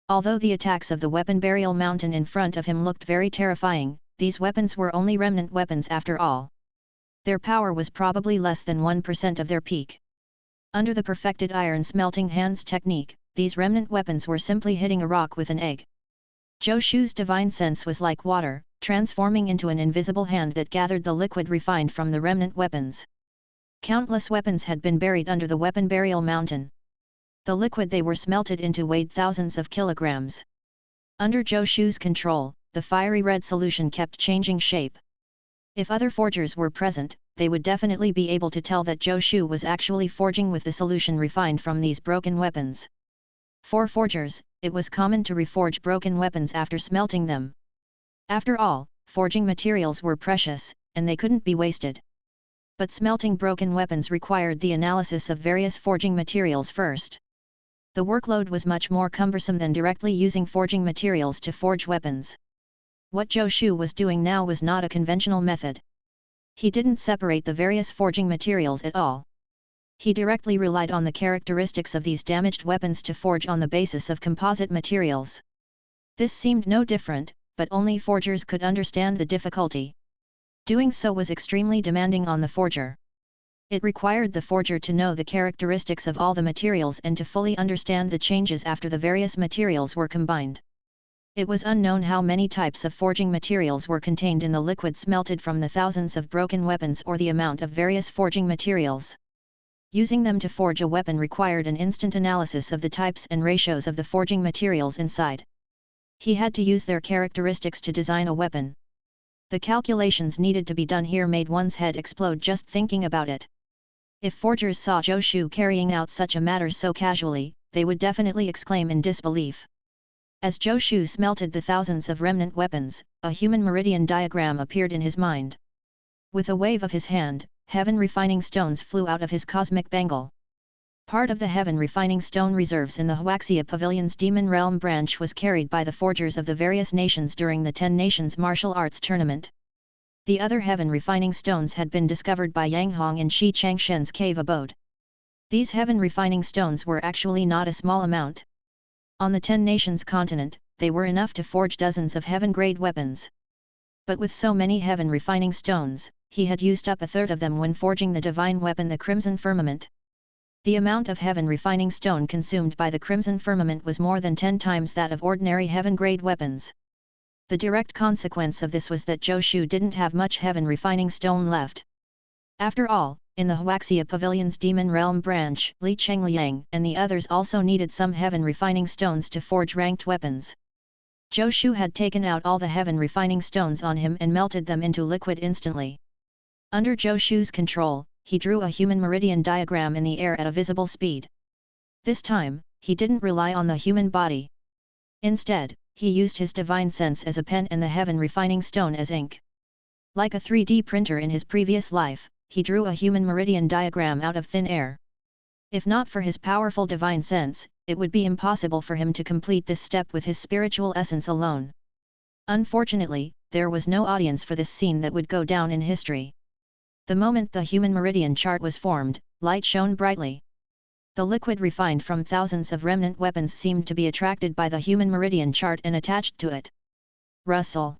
Speaker 1: Although the attacks of the weapon burial mountain in front of him looked very terrifying, these weapons were only remnant weapons after all. Their power was probably less than 1% of their peak. Under the perfected iron smelting hands technique, these remnant weapons were simply hitting a rock with an egg. Zhou Shu's divine sense was like water, transforming into an invisible hand that gathered the liquid refined from the remnant weapons. Countless weapons had been buried under the weapon burial mountain. The liquid they were smelted into weighed thousands of kilograms. Under Zhou Shu's control, the fiery red solution kept changing shape. If other forgers were present, they would definitely be able to tell that Zhou Shu was actually forging with the solution refined from these broken weapons. For forgers, it was common to reforge broken weapons after smelting them. After all, forging materials were precious, and they couldn't be wasted. But smelting broken weapons required the analysis of various forging materials first. The workload was much more cumbersome than directly using forging materials to forge weapons. What Zhou Shu was doing now was not a conventional method. He didn't separate the various forging materials at all. He directly relied on the characteristics of these damaged weapons to forge on the basis of composite materials. This seemed no different, but only forgers could understand the difficulty. Doing so was extremely demanding on the forger. It required the forger to know the characteristics of all the materials and to fully understand the changes after the various materials were combined. It was unknown how many types of forging materials were contained in the liquid smelted from the thousands of broken weapons or the amount of various forging materials. Using them to forge a weapon required an instant analysis of the types and ratios of the forging materials inside. He had to use their characteristics to design a weapon. The calculations needed to be done here made one's head explode just thinking about it. If forgers saw Zhou Shu carrying out such a matter so casually, they would definitely exclaim in disbelief. As Zhou Shu smelted the thousands of remnant weapons, a human meridian diagram appeared in his mind. With a wave of his hand, heaven refining stones flew out of his cosmic bangle. Part of the heaven refining stone reserves in the Great Xia Pavilion's Demon Realm branch was carried by the forgers of the various nations during the 10 Nations Martial Arts Tournament. The other heaven refining stones had been discovered by Yang Hong in Shi Changshen's cave abode. These heaven refining stones were actually not a small amount. On the 10 Nations continent, they were enough to forge dozens of heaven-grade weapons. But with so many heaven refining stones, he had used up a third of them when forging the divine weapon the Crimson Firmament. The amount of heaven refining stone consumed by the Crimson Firmament was more than 10 times that of ordinary heaven-grade weapons. The direct consequence of this was that Zhou Shu didn't have much heaven refining stone left. After all, in the Great Xia Pavilion's Demon Realm branch, Li Chengliang and the others also needed some heaven refining stones to forge ranked weapons. Zhou Shu had taken out all the heaven refining stones on him and melted them into liquid instantly. Under Zhou Shu's control, he drew a human meridian diagram in the air at a visible speed. This time, he didn't rely on the human body. Instead, he used his divine sense as a pen and the heaven refining stone as ink. Like a 3D printer in his previous life, he drew a human meridian diagram out of thin air. If not for his powerful divine sense, it would be impossible for him to complete this step with his spiritual essence alone. Unfortunately, there was no audience for this scene that would go down in history. The moment the human meridian chart was formed, light shone brightly. The liquid refined from thousands of remnant weapons seemed to be attracted by the human meridian chart and attached to it. Rustle.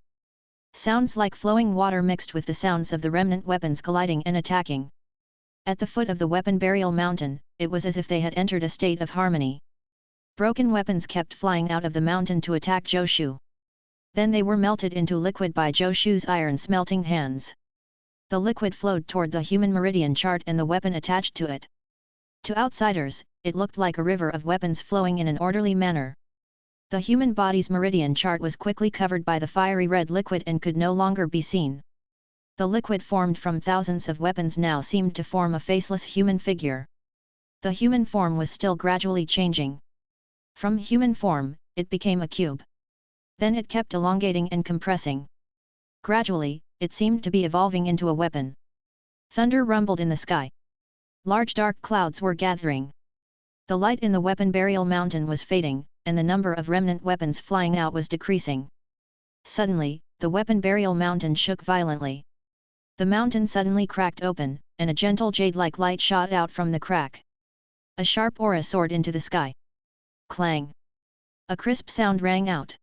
Speaker 1: Sounds like flowing water mixed with the sounds of the remnant weapons colliding and attacking. At the foot of the weapon burial mountain, it was as if they had entered a state of harmony. Broken weapons kept flying out of the mountain to attack Zhou Shu. Then they were melted into liquid by Zhou Shu's iron smelting hands. The liquid flowed toward the human meridian chart and the weapon attached to it. To outsiders, it looked like a river of weapons flowing in an orderly manner. The human body's meridian chart was quickly covered by the fiery red liquid and could no longer be seen. The liquid formed from thousands of weapons now seemed to form a faceless human figure. The human form was still gradually changing. From human form, it became a cube. Then it kept elongating and compressing. Gradually, it seemed to be evolving into a weapon. Thunder rumbled in the sky. Large dark clouds were gathering. The light in the weapon burial mountain was fading, and the number of remnant weapons flying out was decreasing. Suddenly, the weapon burial mountain shook violently. The mountain suddenly cracked open, and a gentle jade-like light shot out from the crack. A sharp aura soared into the sky. Clang! A crisp sound rang out.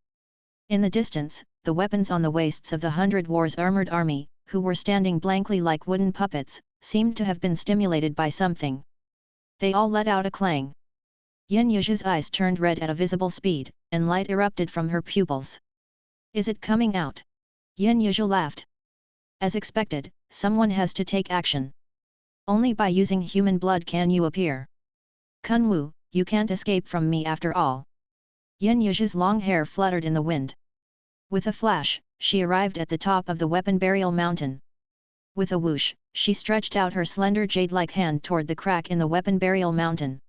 Speaker 1: In the distance, the weapons on the waists of the 100 War's armored army, who were standing blankly like wooden puppets, seemed to have been stimulated by something. They all let out a clang. Yin Yuzhu's eyes turned red at a visible speed, and light erupted from her pupils. Is it coming out? Yin Yuzhu laughed. As expected, someone has to take action. Only by using human blood can you appear. Kun Wu, you can't escape from me after all. Yin Yuzhu's long hair fluttered in the wind. With a flash, she arrived at the top of the weapon burial mountain. With a whoosh, she stretched out her slender jade-like hand toward the crack in the weapon burial mountain.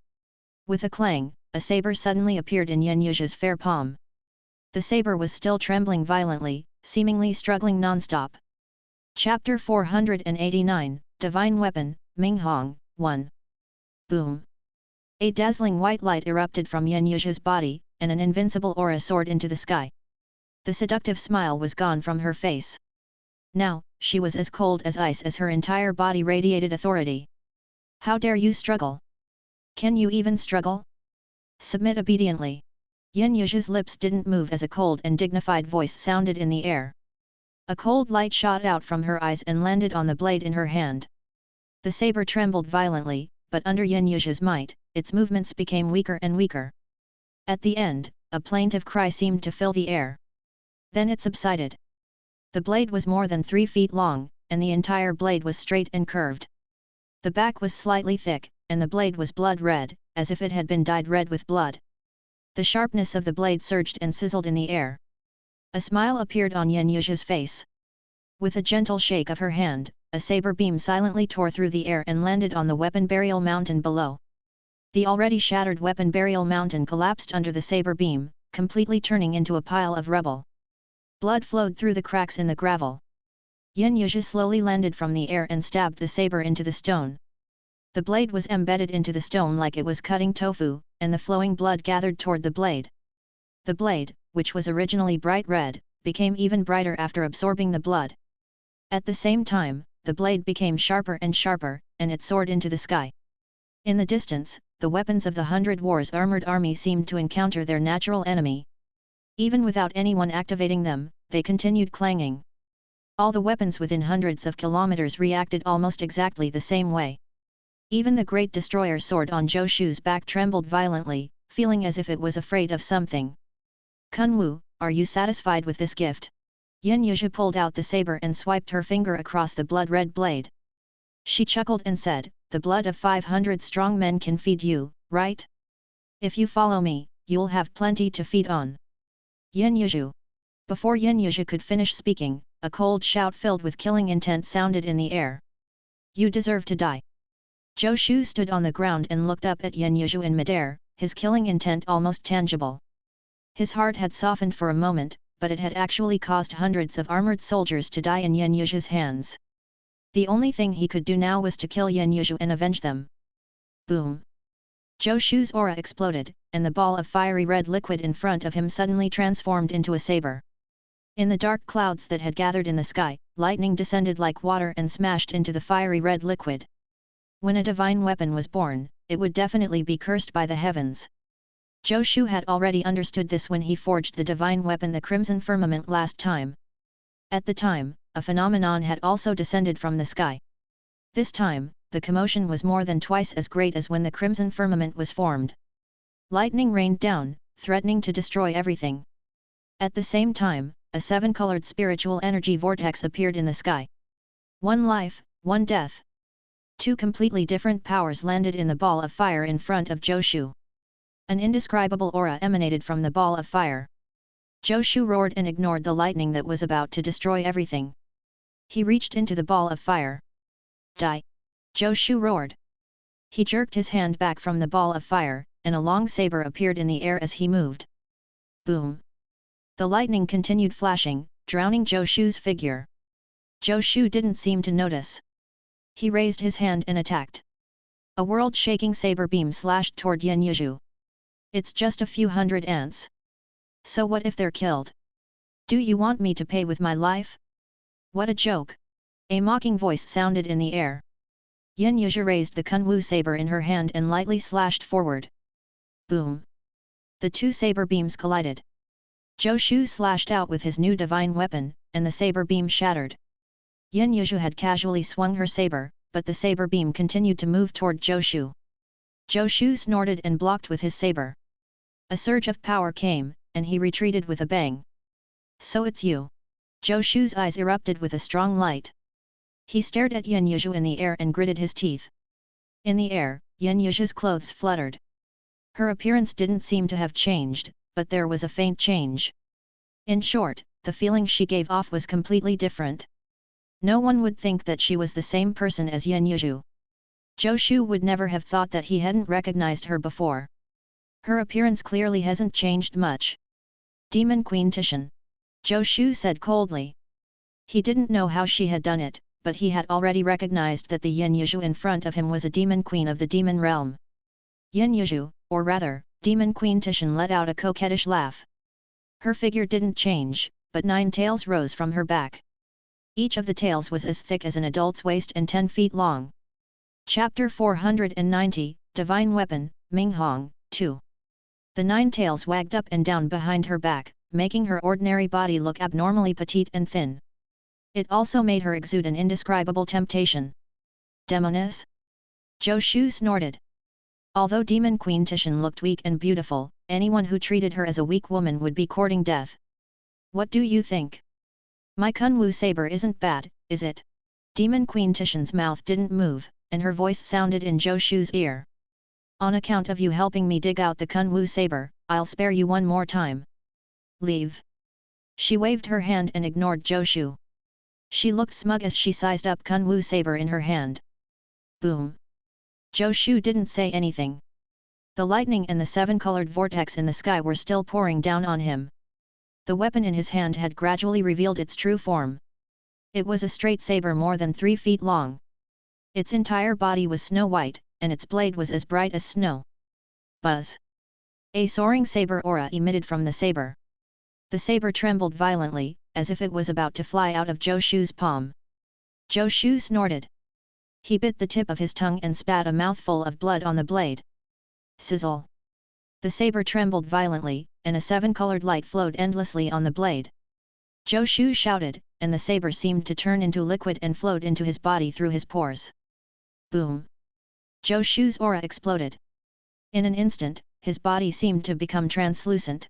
Speaker 1: With a clang, a saber suddenly appeared in Yin Yuzhu's fair palm. The saber was still trembling violently, seemingly struggling non-stop. Chapter 489, Divine Weapon, Ming Hong, 1. Boom! A dazzling white light erupted from Yin Yuzhu's body, and an invincible aura soared into the sky. The seductive smile was gone from her face. Now, she was as cold as ice as her entire body radiated authority. How dare you struggle? Can you even struggle? Submit obediently. Yin Yuzhu's lips didn't move as a cold and dignified voice sounded in the air. A cold light shot out from her eyes and landed on the blade in her hand. The saber trembled violently, but under Yin Yuzhu's might, its movements became weaker and weaker. At the end, a plaintive cry seemed to fill the air. Then it subsided. The blade was more than 3 feet long, and the entire blade was straight and curved. The back was slightly thick, and the blade was blood red, as if it had been dyed red with blood. The sharpness of the blade surged and sizzled in the air. A smile appeared on Yin Yuzhu's face. With a gentle shake of her hand, a saber beam silently tore through the air and landed on the weapon burial mountain below. The already shattered weapon burial mountain collapsed under the saber beam, completely turning into a pile of rubble. Blood flowed through the cracks in the gravel. Yin Yuzhu slowly landed from the air and stabbed the saber into the stone. The blade was embedded into the stone like it was cutting tofu, and the flowing blood gathered toward the blade. The blade, which was originally bright red, became even brighter after absorbing the blood. At the same time, the blade became sharper and sharper, and it soared into the sky. In the distance, the weapons of the 100 War's armored army seemed to encounter their natural enemy. Even without anyone activating them, they continued clanging. All the weapons within hundreds of kilometers reacted almost exactly the same way. Even the great destroyer sword on Zhou Shu's back trembled violently, feeling as if it was afraid of something. Kun Wu, are you satisfied with this gift? Yin Yuzhu pulled out the saber and swiped her finger across the blood-red blade. She chuckled and said, the blood of 500 strong men can feed you, right? If you follow me, you'll have plenty to feed on. Yin Yuzhu. Before Yin Yuzhu could finish speaking, a cold shout filled with killing intent sounded in the air. You deserve to die. Zhou Shu stood on the ground and looked up at Yin Yuzhu in midair, his killing intent almost tangible. His heart had softened for a moment, but it had actually caused hundreds of armored soldiers to die in Yin Yuzhu's hands. The only thing he could do now was to kill Yin Yuzhu and avenge them. Boom! Zhou Shu's aura exploded, and the ball of fiery red liquid in front of him suddenly transformed into a saber. In the dark clouds that had gathered in the sky, lightning descended like water and smashed into the fiery red liquid. When a divine weapon was born, it would definitely be cursed by the heavens. Zhou Shu had already understood this when he forged the divine weapon the Crimson Firmament last time. At the time, a phenomenon had also descended from the sky. This time, the commotion was more than twice as great as when the Crimson Firmament was formed. Lightning rained down, threatening to destroy everything. At the same time, a 7-colored spiritual energy vortex appeared in the sky. One life, one death. 2 completely different powers landed in the ball of fire in front of Zhou Shu. An indescribable aura emanated from the ball of fire. Zhou Shu roared and ignored the lightning that was about to destroy everything. He reached into the ball of fire. Die! Zhou Shu roared. He jerked his hand back from the ball of fire, and a long saber appeared in the air as he moved. Boom! The lightning continued flashing, drowning Zhou Shu's figure. Zhou Shu didn't seem to notice. He raised his hand and attacked. A world-shaking saber beam slashed toward Yin Yuzhu. It's just a few hundred ants. So what if they're killed? Do you want me to pay with my life? What a joke! A mocking voice sounded in the air. Yin Yuzhu raised the Kun Wu saber in her hand and lightly slashed forward. Boom! The two saber beams collided. Zhou Shu slashed out with his new divine weapon, and the saber beam shattered. Yin Yuzhu had casually swung her saber, but the saber beam continued to move toward Zhou Shu. Zhou Shu snorted and blocked with his saber. A surge of power came, and he retreated with a bang. So it's you. Zhou Shu's eyes erupted with a strong light. He stared at Yin Yuzhu in the air and gritted his teeth. In the air, Yin Yuzhu's clothes fluttered. Her appearance didn't seem to have changed, but there was a faint change. In short, the feeling she gave off was completely different. No one would think that she was the same person as Yin Yuzhu. Zhou Shu would never have thought that he hadn't recognized her before. Her appearance clearly hasn't changed much. Demon Queen Titian. Zhou Shu said coldly. He didn't know how she had done it, but he had already recognized that the Yin Yuzhu in front of him was a demon queen of the demon realm. Yin Yuzhu, or rather, Demon Queen Titian let out a coquettish laugh. Her figure didn't change, but 9 tails rose from her back. Each of the tails was as thick as an adult's waist and 10 feet long. Chapter 490, Divine Weapon, Ming Hong, 2. The 9 tails wagged up and down behind her back, making her ordinary body look abnormally petite and thin. It also made her exude an indescribable temptation. Demoness? Zhou Shu snorted. Although Demon Queen Titian looked weak and beautiful, anyone who treated her as a weak woman would be courting death. What do you think? My Kunwu saber isn't bad, is it? Demon Queen Titian's mouth didn't move, and her voice sounded in Zhou Shu's ear. On account of you helping me dig out the Kunwu saber, I'll spare you one more time. Leave. She waved her hand and ignored Zhou Shu. She looked smug as she sized up Kunwu saber in her hand. Boom. Zhou Shu didn't say anything. The lightning and the 7-colored vortex in the sky were still pouring down on him. The weapon in his hand had gradually revealed its true form. It was a straight saber more than 3 feet long. Its entire body was snow white, and its blade was as bright as snow. Buzz! A soaring saber aura emitted from the saber. The saber trembled violently, as if it was about to fly out of Zhou Shu's palm. Zhou Shu snorted. He bit the tip of his tongue and spat a mouthful of blood on the blade. Sizzle! The saber trembled violently, and a 7-colored light flowed endlessly on the blade. Zhou Shu shouted, and the saber seemed to turn into liquid and flowed into his body through his pores. Boom! Zhou Shu's aura exploded. In an instant, his body seemed to become translucent.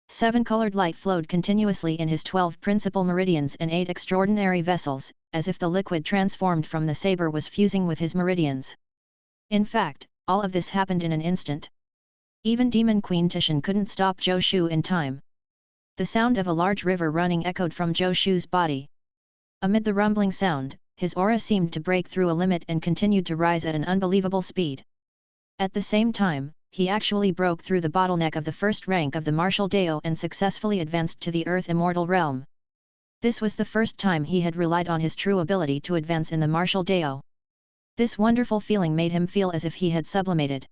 Speaker 1: 7-colored light flowed continuously in his 12 principal meridians and 8 extraordinary vessels, as if the liquid transformed from the saber was fusing with his meridians. In fact, all of this happened in an instant. Even Demon Queen Titian couldn't stop Zhou Shu in time. The sound of a large river running echoed from Zhou Shu's body. Amid the rumbling sound, his aura seemed to break through a limit and continued to rise at an unbelievable speed. At the same time, he actually broke through the bottleneck of the first rank of the martial Dao and successfully advanced to the Earth Immortal realm. This was the first time he had relied on his true ability to advance in the martial Dao. This wonderful feeling made him feel as if he had sublimated.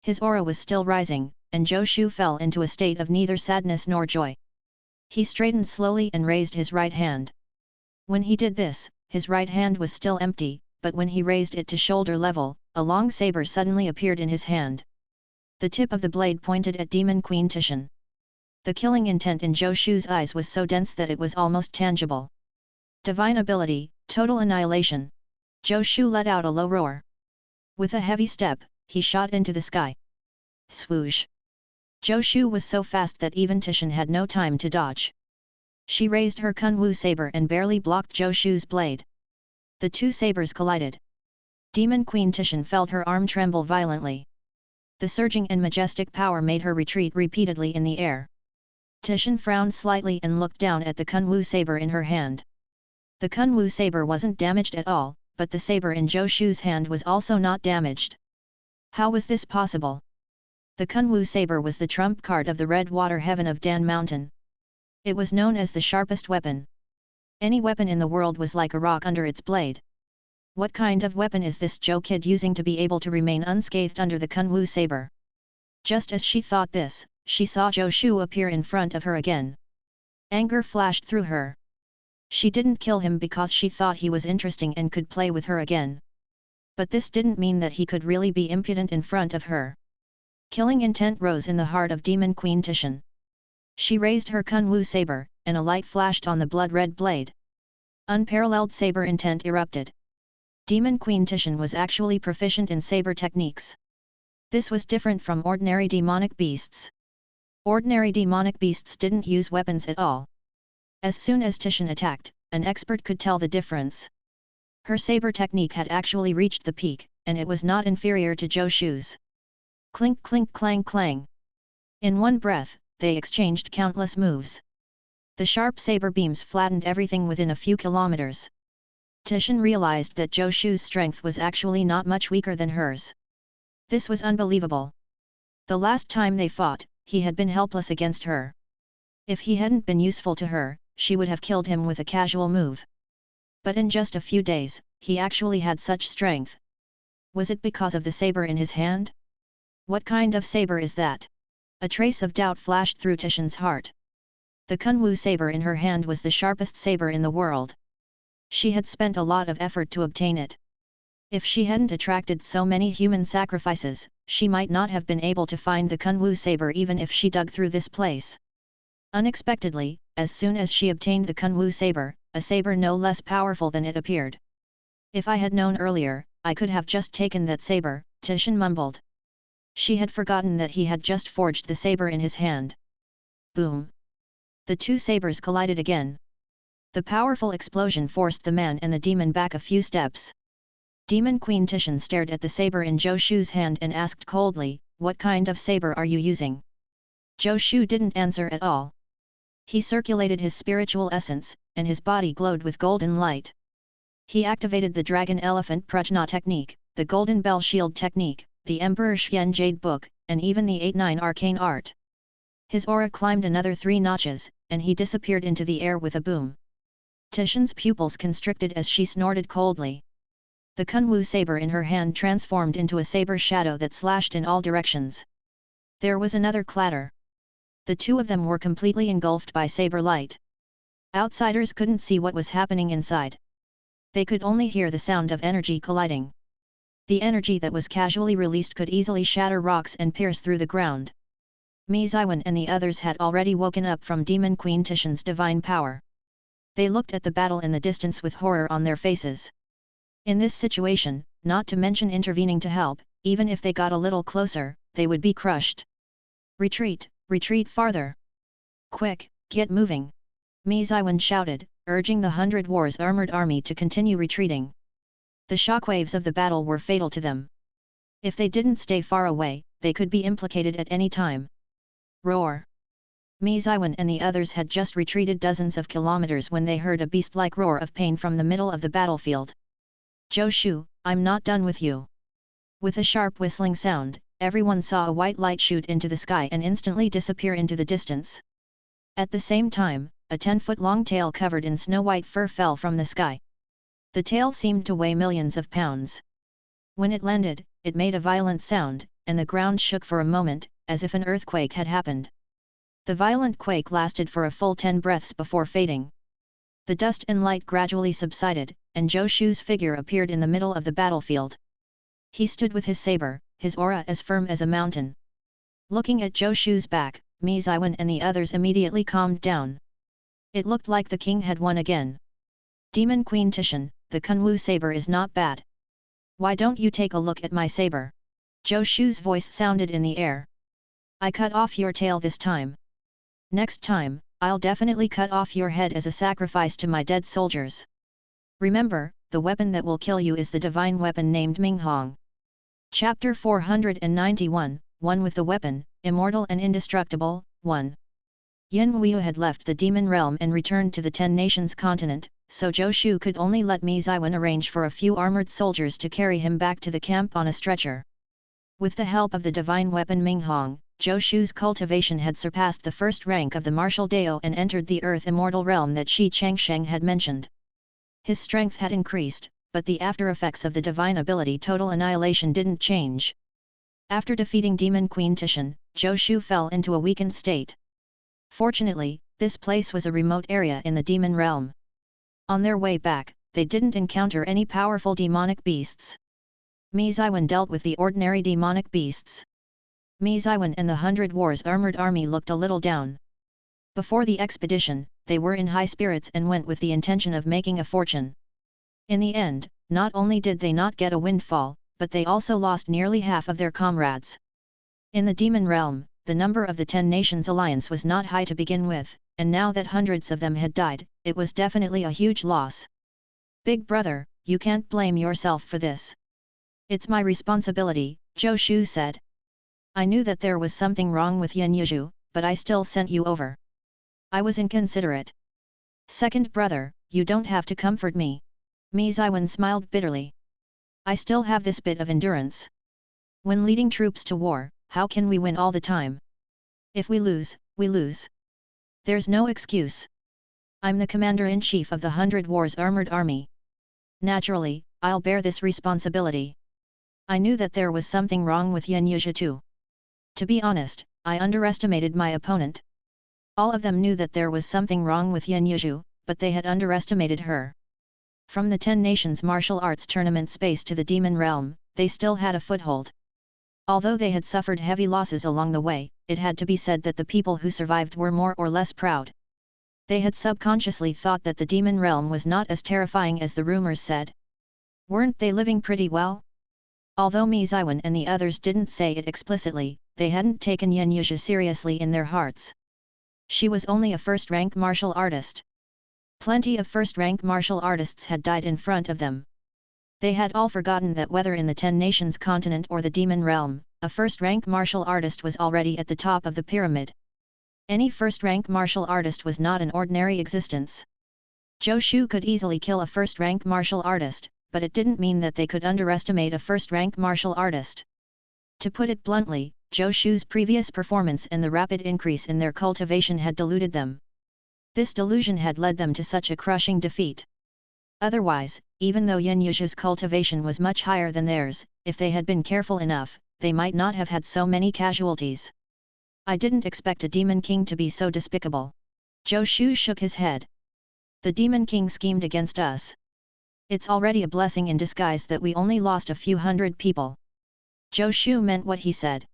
Speaker 1: His aura was still rising, and Zhou Shu fell into a state of neither sadness nor joy. He straightened slowly and raised his right hand. When he did this, his right hand was still empty, but when he raised it to shoulder level, a long saber suddenly appeared in his hand. The tip of the blade pointed at Demon Queen Titian. The killing intent in Zhou Shu's eyes was so dense that it was almost tangible. Divine ability, total annihilation. Zhou Shu let out a low roar. With a heavy step, he shot into the sky. Swoosh! Zhou Shu was so fast that even Titian had no time to dodge. She raised her Kunwu saber and barely blocked Zhou Shu's blade. The two sabers collided. Demon Queen Titian felt her arm tremble violently. The surging and majestic power made her retreat repeatedly in the air. Titian frowned slightly and looked down at the Kunwu saber in her hand. The Kunwu saber wasn't damaged at all, but the saber in Zhou Shu's hand was also not damaged. How was this possible? The Kunwu saber was the trump card of the Red Water Heaven of Dan Mountain. It was known as the sharpest weapon. Any weapon in the world was like a rock under its blade. What kind of weapon is this Zhou kid using to be able to remain unscathed under the Kunwu saber? Just as she thought this, she saw Zhou Shu appear in front of her again. Anger flashed through her. She didn't kill him because she thought he was interesting and could play with her again. But this didn't mean that he could really be impudent in front of her. Killing intent rose in the heart of Demon Queen Tishan. She raised her Kunwu saber, and a light flashed on the blood-red blade. Unparalleled saber intent erupted. Demon Queen Tishan was actually proficient in saber techniques. This was different from ordinary demonic beasts. Ordinary demonic beasts didn't use weapons at all. As soon as Tishan attacked, an expert could tell the difference. Her saber technique had actually reached the peak, and it was not inferior to Zhou Shu's. Clink clink clang clang. In one breath, they exchanged countless moves. The sharp saber beams flattened everything within a few kilometers. Tishan realized that Zhou Shu's strength was actually not much weaker than hers. This was unbelievable. The last time they fought, he had been helpless against her. If he hadn't been useful to her, she would have killed him with a casual move. But in just a few days, he actually had such strength. Was it because of the saber in his hand? What kind of saber is that? A trace of doubt flashed through Tishan's heart. The Kunwu saber in her hand was the sharpest saber in the world. She had spent a lot of effort to obtain it. If she hadn't attracted so many human sacrifices, she might not have been able to find the Kunwu saber even if she dug through this place. Unexpectedly, as soon as she obtained the Kunwu saber, a saber no less powerful than it appeared. If I had known earlier, I could have just taken that saber, Tishan mumbled. She had forgotten that he had just forged the saber in his hand. Boom! The two sabers collided again. The powerful explosion forced the man and the demon back a few steps. Demon Queen Tishan stared at the saber in Zhou Shu's hand and asked coldly, "What kind of saber are you using?" Zhou Shu didn't answer at all. He circulated his spiritual essence, and his body glowed with golden light. He activated the Dragon Elephant Prajna Technique, the Golden Bell Shield Technique, the Emperor Xian Jade Book, and even the 8-9 Arcane Art. His aura climbed another 3 notches, and he disappeared into the air with a boom. Tishan's pupils constricted as she snorted coldly. The Kunwu saber in her hand transformed into a saber shadow that slashed in all directions. There was another clatter. The two of them were completely engulfed by saber light. Outsiders couldn't see what was happening inside. They could only hear the sound of energy colliding. The energy that was casually released could easily shatter rocks and pierce through the ground. Mi Ziwen and the others had already woken up from Demon Queen Tishan's divine power. They looked at the battle in the distance with horror on their faces. In this situation, not to mention intervening to help, even if they got a little closer, they would be crushed. Retreat, retreat farther! Quick, get moving! Mi Ziwen shouted, urging the 100 Wars armored army to continue retreating. The shockwaves of the battle were fatal to them. If they didn't stay far away, they could be implicated at any time. Roar! Mi Ziwen and the others had just retreated dozens of kilometers when they heard a beast-like roar of pain from the middle of the battlefield. Zhou Shu, I'm not done with you. With a sharp whistling sound, everyone saw a white light shoot into the sky and instantly disappear into the distance. At the same time, a 10-foot-long tail covered in snow-white fur fell from the sky. The tail seemed to weigh millions of pounds. When it landed, it made a violent sound, and the ground shook for a moment, as if an earthquake had happened. The violent quake lasted for a full 10 breaths before fading. The dust and light gradually subsided, and Zhou Shu's figure appeared in the middle of the battlefield. He stood with his saber, his aura as firm as a mountain. Looking at Zhou Shu's back, Mi Ziwen and the others immediately calmed down. It looked like the king had won again. Demon Queen Tishan, the Kunwu saber is not bad. Why don't you take a look at my saber? Zhou Shu's voice sounded in the air. I cut off your tail this time. Next time, I'll definitely cut off your head as a sacrifice to my dead soldiers. Remember, the weapon that will kill you is the divine weapon named Minghong. Chapter 491, One with the Weapon, Immortal and Indestructible, 1. Yin Wuyu had left the demon realm and returned to the Ten Nations continent, so Zhou Shu could only let Mi Ziwen arrange for a few armored soldiers to carry him back to the camp on a stretcher. With the help of the divine weapon Minghong, Zhou Shu's cultivation had surpassed the first rank of the martial Dao and entered the earth immortal realm that Shi Changsheng had mentioned. His strength had increased, but the after-effects of the divine ability Total Annihilation didn't change. After defeating Demon Queen Tishan, Zhou Shu fell into a weakened state. Fortunately, this place was a remote area in the demon realm. On their way back, they didn't encounter any powerful demonic beasts. Mi Ziwen dealt with the ordinary demonic beasts. Mi Ziwen and the 100 Wars armored army looked a little down. Before the expedition, they were in high spirits and went with the intention of making a fortune. In the end, not only did they not get a windfall, but they also lost nearly half of their comrades. In the demon realm, the number of the 10 Nations Alliance was not high to begin with, and now that hundreds of them had died, it was definitely a huge loss. Big brother, you can't blame yourself for this. It's my responsibility, Zhou Shu said. I knew that there was something wrong with Yan Yuzhu, but I still sent you over. I was inconsiderate. Second brother, you don't have to comfort me. Mi Ziwen smiled bitterly. I still have this bit of endurance. When leading troops to war, how can we win all the time? If we lose, we lose. There's no excuse. I'm the commander-in-chief of the 100 Wars armored army. Naturally, I'll bear this responsibility. I knew that there was something wrong with Yan Yuzhu too. To be honest, I underestimated my opponent. All of them knew that there was something wrong with Yan Yuzhu, but they had underestimated her. From the 10 Nations martial arts tournament space to the demon realm, they still had a foothold. Although they had suffered heavy losses along the way, it had to be said that the people who survived were more or less proud. They had subconsciously thought that the demon realm was not as terrifying as the rumors said. Weren't they living pretty well? Although Mi Ziwen and the others didn't say it explicitly, they hadn't taken Yan Yuzhu seriously in their hearts. She was only a first-rank martial artist. Plenty of first-rank martial artists had died in front of them. They had all forgotten that whether in the 10 Nations continent or the demon realm, a first-rank martial artist was already at the top of the pyramid. Any first-rank martial artist was not an ordinary existence. Zhou Shu could easily kill a first-rank martial artist, but it didn't mean that they could underestimate a first-rank martial artist. To put it bluntly, Zhou Shu's previous performance and the rapid increase in their cultivation had deluded them. This delusion had led them to such a crushing defeat. Otherwise, even though Yan Yuzhu's cultivation was much higher than theirs, if they had been careful enough, they might not have had so many casualties. I didn't expect a Demon King to be so despicable. Zhou Shu shook his head. The Demon King schemed against us. It's already a blessing in disguise that we only lost a few hundred people. Zhou Shu meant what he said.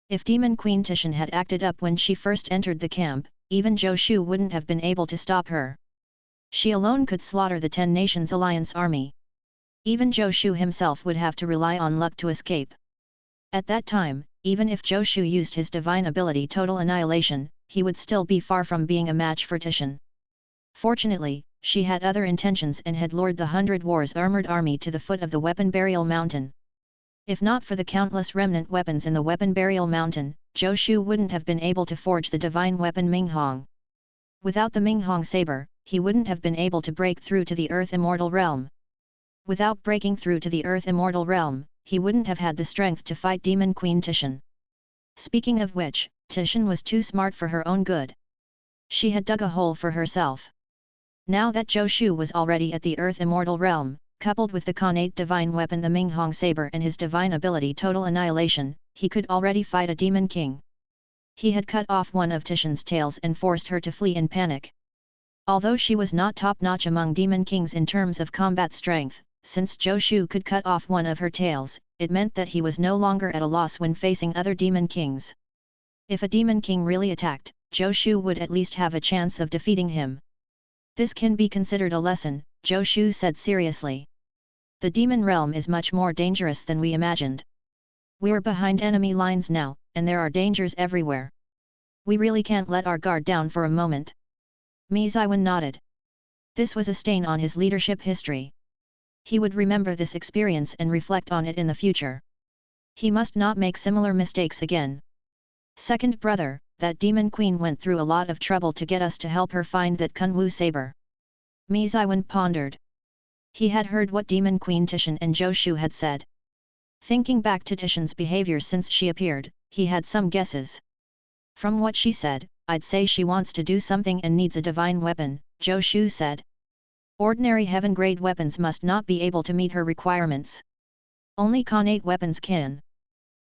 Speaker 1: If Demon Queen Tishan had acted up when she first entered the camp, even Zhou Shu wouldn't have been able to stop her. She alone could slaughter the 10 Nations Alliance army. Even Zhou Shu himself would have to rely on luck to escape. At that time, even if Zhou Shu used his divine ability Total Annihilation, he would still be far from being a match for Tishan. Fortunately, she had other intentions and had lured the 100 Wars armored army to the foot of the Weapon Burial Mountain. If not for the countless remnant weapons in the Weapon Burial Mountain, Zhou Shu wouldn't have been able to forge the divine weapon Minghong. Without the Minghong saber, he wouldn't have been able to break through to the Earth Immortal Realm. Without breaking through to the Earth Immortal Realm, he wouldn't have had the strength to fight Demon Queen Tishan. Speaking of which, Tishan was too smart for her own good. She had dug a hole for herself. Now that Zhou Shu was already at the Earth Immortal Realm, coupled with the Khanate divine weapon the Minghong saber and his divine ability Total Annihilation, he could already fight a Demon King. He had cut off one of Tishan's tails and forced her to flee in panic. Although she was not top-notch among Demon Kings in terms of combat strength, since Zhou Shu could cut off one of her tails, it meant that he was no longer at a loss when facing other Demon Kings. If a Demon King really attacked, Zhou Shu would at least have a chance of defeating him. This can be considered a lesson, Zhou Shu said seriously. The demon realm is much more dangerous than we imagined. We're behind enemy lines now, and there are dangers everywhere. We really can't let our guard down for a moment. Mi Ziwen nodded. This was a stain on his leadership history. He would remember this experience and reflect on it in the future. He must not make similar mistakes again. Second brother, that demon queen went through a lot of trouble to get us to help her find that Kunwu saber. Mi Ziwen pondered. He had heard what Demon Queen Tishan and Zhou Shu had said. Thinking back to Tishan's behavior since she appeared, he had some guesses. From what she said, I'd say she wants to do something and needs a divine weapon, Zhou Shu said. Ordinary heaven-grade weapons must not be able to meet her requirements. Only Khanate weapons can.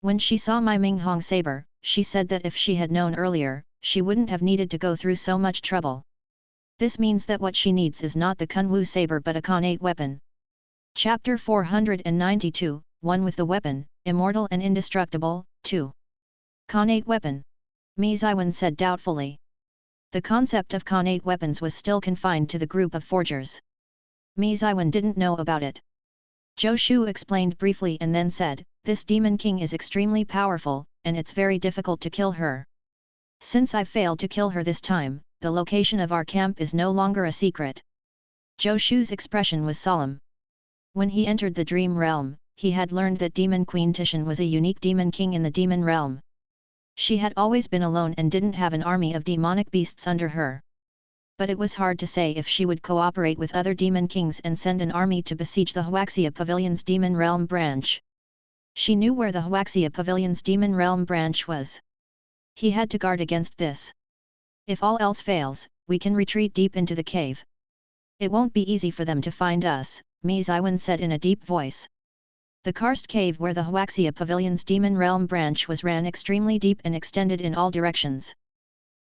Speaker 1: When she saw my Minghong saber, she said that if she had known earlier, she wouldn't have needed to go through so much trouble. This means that what she needs is not the Kunwu saber but a Khanate weapon. Chapter 492, One with the Weapon, Immortal and Indestructible, 2. Khanate weapon? Mi Ziwen said doubtfully. The concept of Khanate weapons was still confined to the group of forgers. Mi Ziwen didn't know about it. Zhou Shu explained briefly and then said, "This Demon King is extremely powerful, and it's very difficult to kill her. Since I failed to kill her this time, the location of our camp is no longer a secret." Zhou Shu's expression was solemn. When he entered the Dream Realm, he had learned that Demon Queen Tishan was a unique Demon King in the Demon Realm. She had always been alone and didn't have an army of demonic beasts under her. But it was hard to say if she would cooperate with other Demon Kings and send an army to besiege the Huaxia Pavilion's Demon Realm branch. She knew where the Huaxia Pavilion's Demon Realm branch was. He had to guard against this. If all else fails, we can retreat deep into the cave. It won't be easy for them to find us, Mi Ziwen said in a deep voice. The karst cave where the Huaxia Pavilion's Demon Realm branch was ran extremely deep and extended in all directions.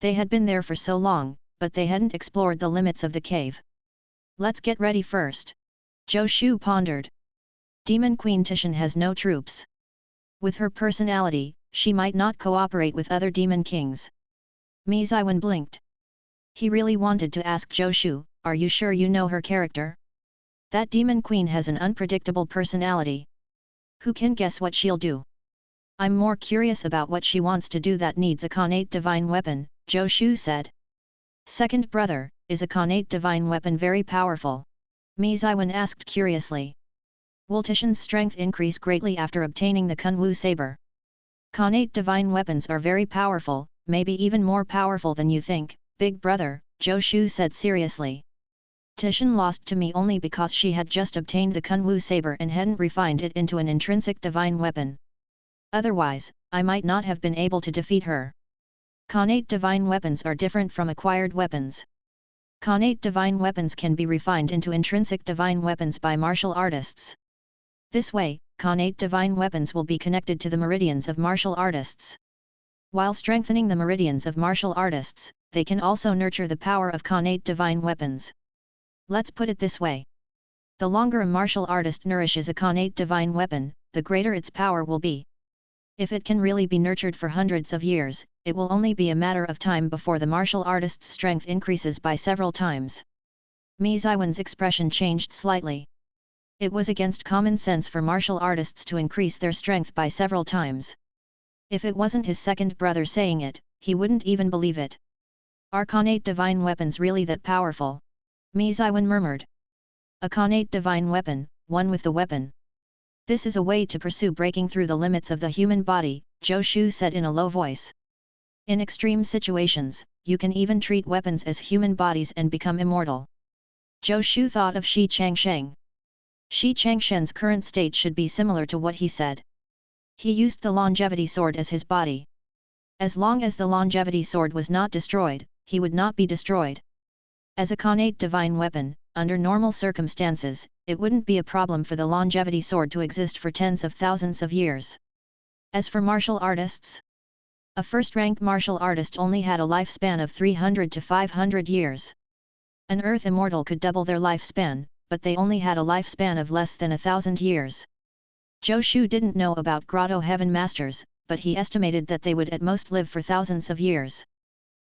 Speaker 1: They had been there for so long, but they hadn't explored the limits of the cave. Let's get ready first. Zhou Shu pondered. Demon Queen Tishan has no troops. With her personality, she might not cooperate with other demon kings. Mi Ziwen blinked. He really wanted to ask Zhou Shu, "Are you sure you know her character? That demon queen has an unpredictable personality. Who can guess what she'll do? I'm more curious about what she wants to do that needs a Khanate divine weapon," Zhou Shu said. "Second brother, is a Khanate divine weapon very powerful?" Mi Ziwen asked curiously. "Will Tishan's strength increase greatly after obtaining the Kunwu saber?" "Khanate divine weapons are very powerful, maybe even more powerful than you think, big brother," Zhou Shu said seriously. "Tishan lost to me only because she had just obtained the Kunwu saber and hadn't refined it into an intrinsic divine weapon. Otherwise, I might not have been able to defeat her. Khanate divine weapons are different from acquired weapons. Khanate divine weapons can be refined into intrinsic divine weapons by martial artists. This way, Khanate divine weapons will be connected to the meridians of martial artists. While strengthening the meridians of martial artists, they can also nurture the power of Khanate divine weapons. Let's put it this way. The longer a martial artist nourishes a Khanate divine weapon, the greater its power will be. If it can really be nurtured for hundreds of years, it will only be a matter of time before the martial artist's strength increases by several times." Mi Ziwen's expression changed slightly. It was against common sense for martial artists to increase their strength by several times. If it wasn't his second brother saying it, he wouldn't even believe it. "Are Khanate divine weapons really that powerful?" Mi Ziwen murmured. "A Khanate divine weapon, one with the weapon. This is a way to pursue breaking through the limits of the human body," Zhou Shu said in a low voice. "In extreme situations, you can even treat weapons as human bodies and become immortal." Zhou Shu thought of Shi Changsheng. Shi Changshen's current state should be similar to what he said. He used the longevity sword as his body. As long as the longevity sword was not destroyed, he would not be destroyed. As a Khanate divine weapon, under normal circumstances, it wouldn't be a problem for the longevity sword to exist for tens of thousands of years. As for martial artists, a first-rank martial artist only had a lifespan of 300 to 500 years. An Earth immortal could double their lifespan, but they only had a lifespan of less than 1,000 years. Zhou Shu didn't know about Grotto Heaven Masters, but he estimated that they would at most live for thousands of years.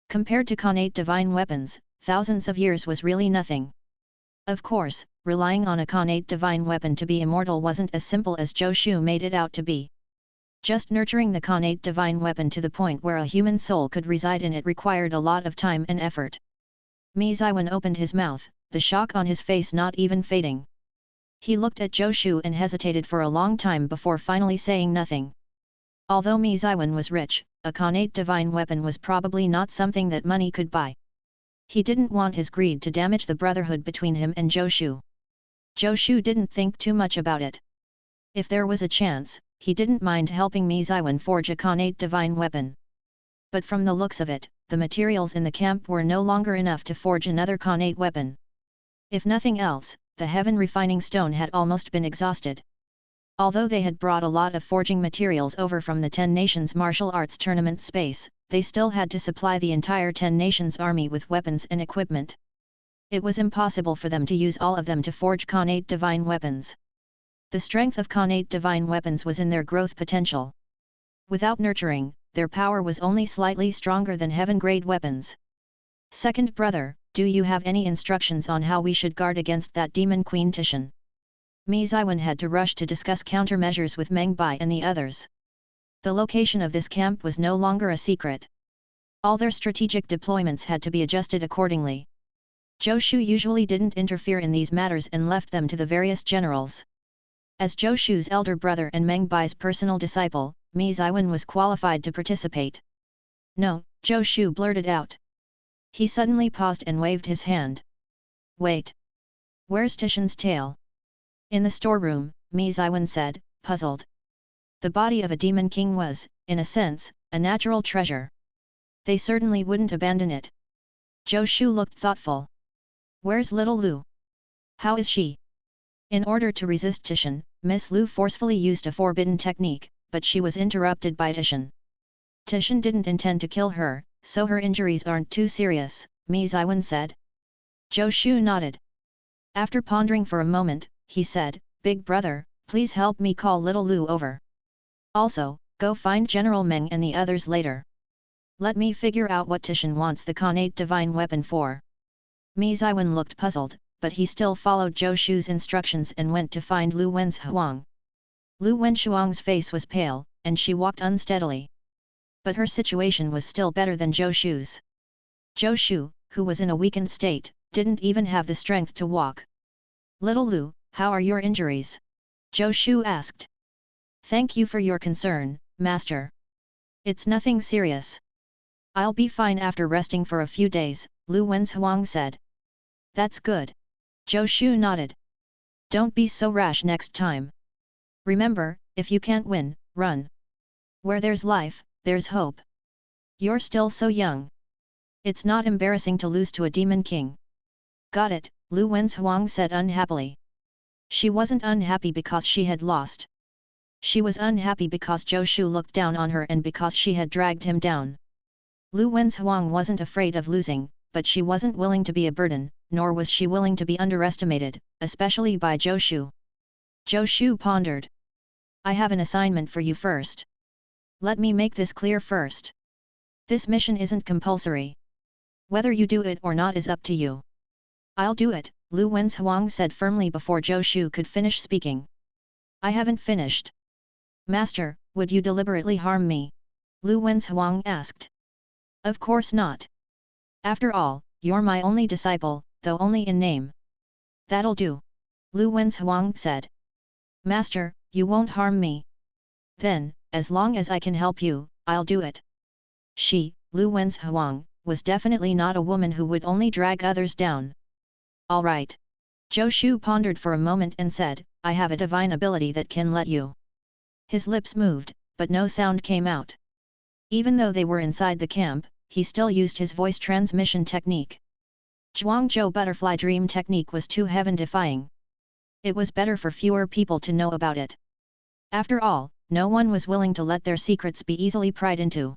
Speaker 1: Compared to Khanate divine weapons, thousands of years was really nothing. Of course, relying on a Khanate divine weapon to be immortal wasn't as simple as Zhou Shu made it out to be. Just nurturing the Khanate divine weapon to the point where a human soul could reside in it required a lot of time and effort. Mi Ziwen opened his mouth, the shock on his face not even fading. He looked at Zhou Shu and hesitated for a long time before finally saying nothing. Although Mi Ziwen was rich, a Khanate divine weapon was probably not something that money could buy. He didn't want his greed to damage the brotherhood between him and Zhou Shu. Zhou Shu didn't think too much about it. If there was a chance, he didn't mind helping Mi Ziwen forge a Khanate divine weapon. But from the looks of it, the materials in the camp were no longer enough to forge another Khanate weapon. If nothing else, the heaven refining stone had almost been exhausted. Although they had brought a lot of forging materials over from the 10 Nations martial arts tournament space, they still had to supply the entire 10 Nations army with weapons and equipment. It was impossible for them to use all of them to forge Khanate divine weapons. The strength of Khanate divine weapons was in their growth potential. Without nurturing, their power was only slightly stronger than heaven-grade weapons. Second brother, do you have any instructions on how we should guard against that demon Queen Tishan? Mi Ziwen had to rush to discuss countermeasures with Meng Bai and the others. The location of this camp was no longer a secret. All their strategic deployments had to be adjusted accordingly. Zhou Shu usually didn't interfere in these matters and left them to the various generals. As Zhou Shu's elder brother and Meng Bai's personal disciple, Mi Ziwen was qualified to participate. No, Zhou Shu blurted out. He suddenly paused and waved his hand. Wait. Where's Tishan's tail? In the storeroom, Mi Ziwen said, puzzled. The body of a demon king was, in a sense, a natural treasure. They certainly wouldn't abandon it. Zhou Shu looked thoughtful. Where's little Lu? How is she? In order to resist Tishan, Miss Lu forcefully used a forbidden technique, but she was interrupted by Tishan. Tishan didn't intend to kill her, so her injuries aren't too serious, Mi Ziwen said. Zhou Shu nodded. After pondering for a moment, he said, Big brother, please help me call little Lu over. Also, go find General Meng and the others later. Let me figure out what Tishan wants the Khanate divine weapon for. Mi Ziwen looked puzzled, but he still followed Zhou Shu's instructions and went to find Lu Wenzhuang. Lu Wenzhuang's face was pale, and she walked unsteadily. But her situation was still better than Zhou Shu's. Zhou Shu, who was in a weakened state, didn't even have the strength to walk. Little Lu, how are your injuries? Zhou Shu asked. Thank you for your concern, Master. It's nothing serious. I'll be fine after resting for a few days, Lu Wenzhuang said. That's good. Zhou Shu nodded. Don't be so rash next time. Remember, if you can't win, run. Where there's life, there's hope. You're still so young. It's not embarrassing to lose to a demon king. Got it, Lu Wenzhuang said unhappily. She wasn't unhappy because she had lost. She was unhappy because Zhou Shu looked down on her and because she had dragged him down. Lu Wenzhuang wasn't afraid of losing, but she wasn't willing to be a burden, nor was she willing to be underestimated, especially by Zhou Shu. Zhou Shu pondered. I have an assignment for you first. Let me make this clear first. This mission isn't compulsory. Whether you do it or not is up to you. I'll do it, Lu Wenzhuang said firmly before Zhou Shu could finish speaking. I haven't finished. Master, would you deliberately harm me? Lu Wenzhuang asked. Of course not. After all, you're my only disciple, though only in name. That'll do. Lu Wenzhuang said. Master, you won't harm me. Then, as long as I can help you, I'll do it. She, Lu Wenzhuang, was definitely not a woman who would only drag others down. All right. Zhou Shu pondered for a moment and said, I have a divine ability that can let you. His lips moved, but no sound came out. Even though they were inside the camp, he still used his voice transmission technique. Zhuangzhou Butterfly Dream Technique was too heaven-defying. It was better for fewer people to know about it. After all, no one was willing to let their secrets be easily pried into.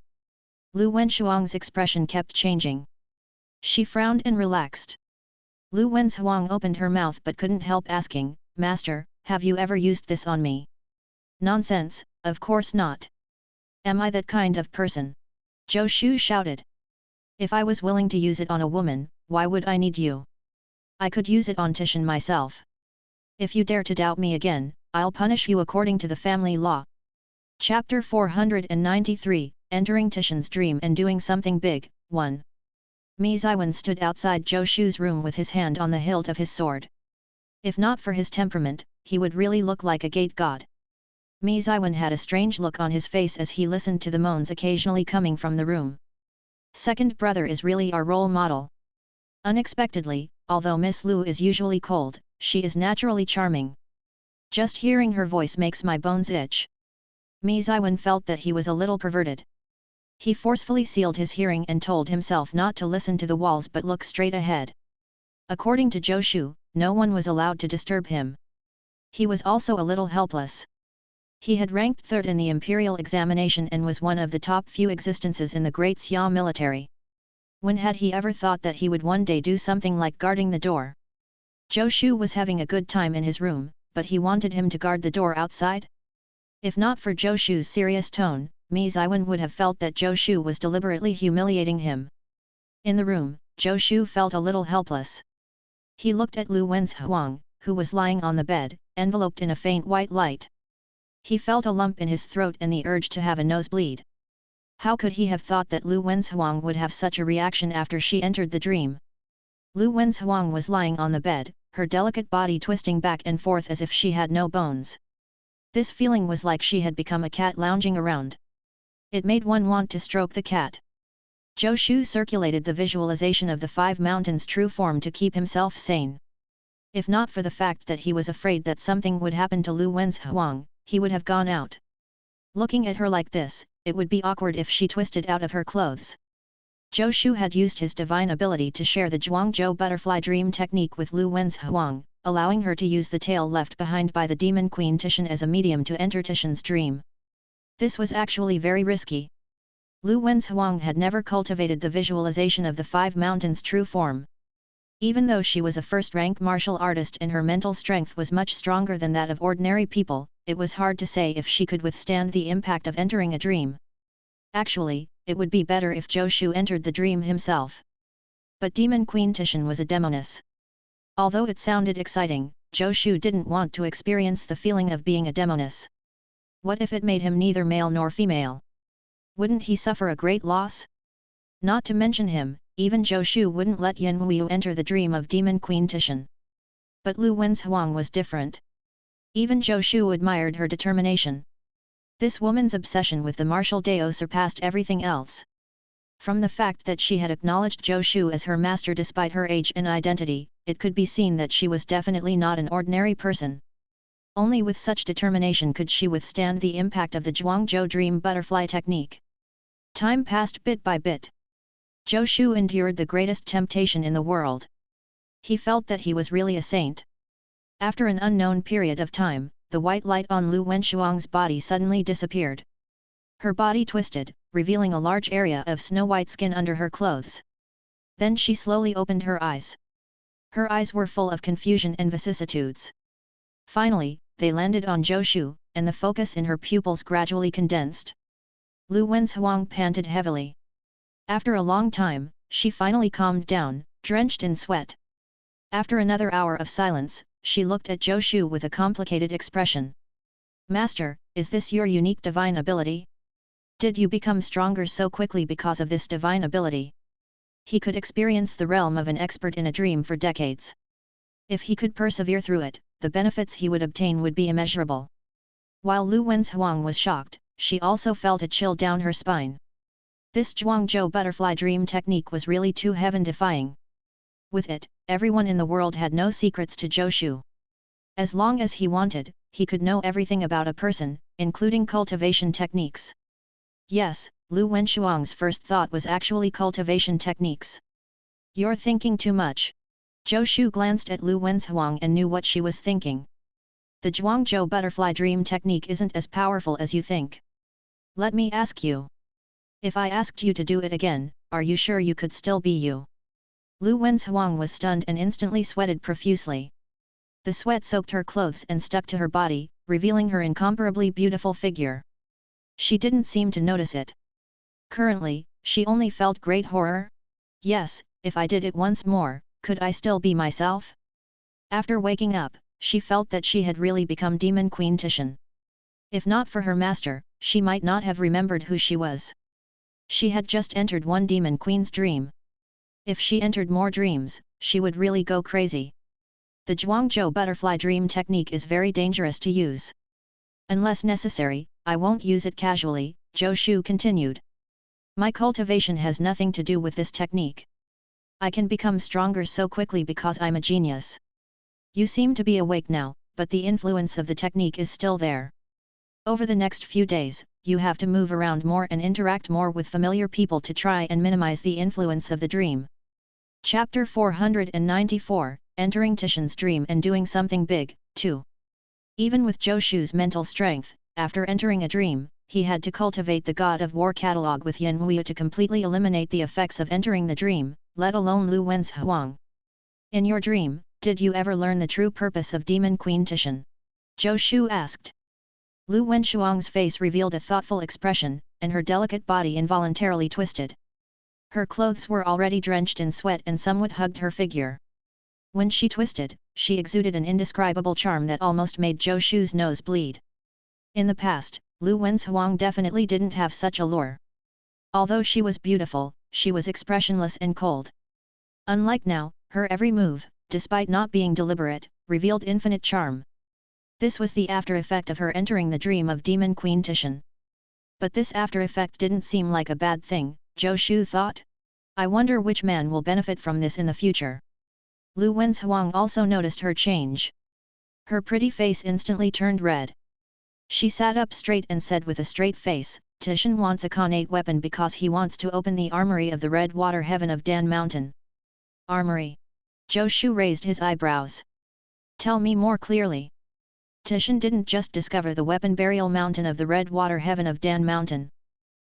Speaker 1: Lu Wenzhuang's expression kept changing. She frowned and relaxed. Lu Wenzhuang opened her mouth but couldn't help asking, Master, have you ever used this on me? Nonsense, of course not. Am I that kind of person? Zhou Shu shouted. If I was willing to use it on a woman, why would I need you? I could use it on Tishan myself. If you dare to doubt me again, I'll punish you according to the family law. Chapter 493, Entering Tishan's Dream and Doing Something Big, 1. Mi Ziwen stood outside Zhou Shu's room with his hand on the hilt of his sword. If not for his temperament, he would really look like a gate god. Mi Ziwen had a strange look on his face as he listened to the moans occasionally coming from the room. Second brother is really our role model. Unexpectedly, although Miss Lu is usually cold, she is naturally charming. Just hearing her voice makes my bones itch. Mi Ziwen felt that he was a little perverted. He forcefully sealed his hearing and told himself not to listen to the walls but look straight ahead. According to Zhou Shu, no one was allowed to disturb him. He was also a little helpless. He had ranked third in the imperial examination and was one of the top few existences in the Great Xia military. When had he ever thought that he would one day do something like guarding the door? Zhou Shu was having a good time in his room, but he wanted him to guard the door outside? If not for Zhou Shu's serious tone, Mi Ziwen would have felt that Zhou Shu was deliberately humiliating him. In the room, Zhou Shu felt a little helpless. He looked at Lu Wenzhuang, who was lying on the bed, enveloped in a faint white light. He felt a lump in his throat and the urge to have a nosebleed. How could he have thought that Lu Wenzhuang would have such a reaction after she entered the dream? Lu Wenzhuang was lying on the bed, her delicate body twisting back and forth as if she had no bones. This feeling was like she had become a cat lounging around. It made one want to stroke the cat. Zhou Shu circulated the visualization of the five mountains' true form to keep himself sane. If not for the fact that he was afraid that something would happen to Lu Wenzhuang, he would have gone out. Looking at her like this, it would be awkward if she twisted out of her clothes. Zhou Shu had used his divine ability to share the Zhuangzhou butterfly dream technique with Lu Wenzhuang, allowing her to use the tail left behind by the demon queen Tishan as a medium to enter Tishan's dream. This was actually very risky. Lu Wenzhuang had never cultivated the visualization of the five mountains' true form. Even though she was a first-rank martial artist and her mental strength was much stronger than that of ordinary people, it was hard to say if she could withstand the impact of entering a dream. Actually, it would be better if Zhou Shu entered the dream himself. But Demon Queen Tishan was a demoness. Although it sounded exciting, Zhou Shu didn't want to experience the feeling of being a demoness. What if it made him neither male nor female? Wouldn't he suffer a great loss? Not to mention him, even Zhou Shu wouldn't let Yan Wuyu enter the dream of Demon Queen Tishan. But Lu Wenzhuang was different. Even Zhou Shu admired her determination. This woman's obsession with the martial Dao surpassed everything else. From the fact that she had acknowledged Zhou Shu as her master despite her age and identity, it could be seen that she was definitely not an ordinary person. Only with such determination could she withstand the impact of the Zhuangzhou Dream Butterfly Technique. Time passed bit by bit. Zhou Shu endured the greatest temptation in the world. He felt that he was really a saint. After an unknown period of time, the white light on Lu Wenzhuang's body suddenly disappeared. Her body twisted, revealing a large area of snow-white skin under her clothes. Then she slowly opened her eyes. Her eyes were full of confusion and vicissitudes. Finally, they landed on Zhou Shu, and the focus in her pupils gradually condensed. Lu Wenzhuang panted heavily. After a long time, she finally calmed down, drenched in sweat. After another hour of silence, she looked at Zhou Shu with a complicated expression. "Master, is this your unique divine ability? Did you become stronger so quickly because of this divine ability?" He could experience the realm of an expert in a dream for decades. If he could persevere through it, the benefits he would obtain would be immeasurable. While Lu Wenzhuang was shocked, she also felt a chill down her spine. This Zhuangzhou butterfly dream technique was really too heaven-defying. With it, everyone in the world had no secrets to Zhou Shu. As long as he wanted, he could know everything about a person, including cultivation techniques. Yes, Lu Wenzhuang's first thought was actually cultivation techniques. "You're thinking too much." Zhou Shu glanced at Lu Wenzhuang and knew what she was thinking. "The Zhuangzhou butterfly dream technique isn't as powerful as you think. Let me ask you. If I asked you to do it again, are you sure you could still be you?" Lu Wenzhuang was stunned and instantly sweated profusely. The sweat soaked her clothes and stuck to her body, revealing her incomparably beautiful figure. She didn't seem to notice it. Currently, she only felt great horror. "Yes, if I did it once more, could I still be myself?" After waking up, she felt that she had really become Demon Queen Tishan. If not for her master, she might not have remembered who she was. She had just entered one Demon Queen's dream. If she entered more dreams, she would really go crazy. The Zhuangzhou butterfly dream technique is very dangerous to use. Unless necessary, I won't use it casually, Zhou Shu continued. My cultivation has nothing to do with this technique. I can become stronger so quickly because I'm a genius. You seem to be awake now, but the influence of the technique is still there. Over the next few days, you have to move around more and interact more with familiar people to try and minimize the influence of the dream. Chapter 494, Entering Tishan's Dream and Doing Something Big, 2. Even with Zhou Shu's mental strength, after entering a dream, he had to cultivate the God of War catalog with Yan Wuyu to completely eliminate the effects of entering the dream, let alone Lu Wenzhuang. In your dream, did you ever learn the true purpose of Demon Queen Tishan? Zhou Shu asked. Lu Wenzhuang's face revealed a thoughtful expression, and her delicate body involuntarily twisted. Her clothes were already drenched in sweat and somewhat hugged her figure. When she twisted, she exuded an indescribable charm that almost made Zhou Shu's nose bleed. In the past, Lu Wenzhuang definitely didn't have such allure. Although she was beautiful, she was expressionless and cold. Unlike now, her every move, despite not being deliberate, revealed infinite charm. This was the after effect of her entering the dream of Demon Queen Titian. But this after effect didn't seem like a bad thing, Zhou Shu thought. I wonder which man will benefit from this in the future. Lu Wenzhuang also noticed her change. Her pretty face instantly turned red. She sat up straight and said with a straight face, Titian wants a Khanate weapon because he wants to open the armory of the Red Water Heaven of Dan Mountain. Armory? Zhou Shu raised his eyebrows. Tell me more clearly. Titian didn't just discover the weapon burial mountain of the Red Water Heaven of Dan Mountain.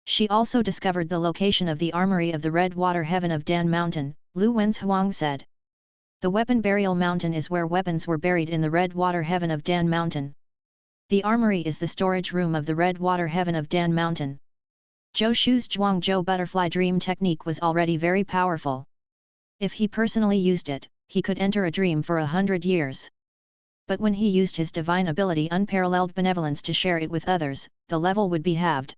Speaker 1: She also discovered the location of the armory of the Red Water Heaven of Dan Mountain, Lu Wenzhuang said. The weapon burial mountain is where weapons were buried in the Red Water Heaven of Dan Mountain. The armory is the storage room of the Red Water Heaven of Dan Mountain. Zhou Shu's Zhuangzhou butterfly dream technique was already very powerful. If he personally used it, he could enter a dream for 100 years. But when he used his divine ability unparalleled benevolence to share it with others, the level would be halved.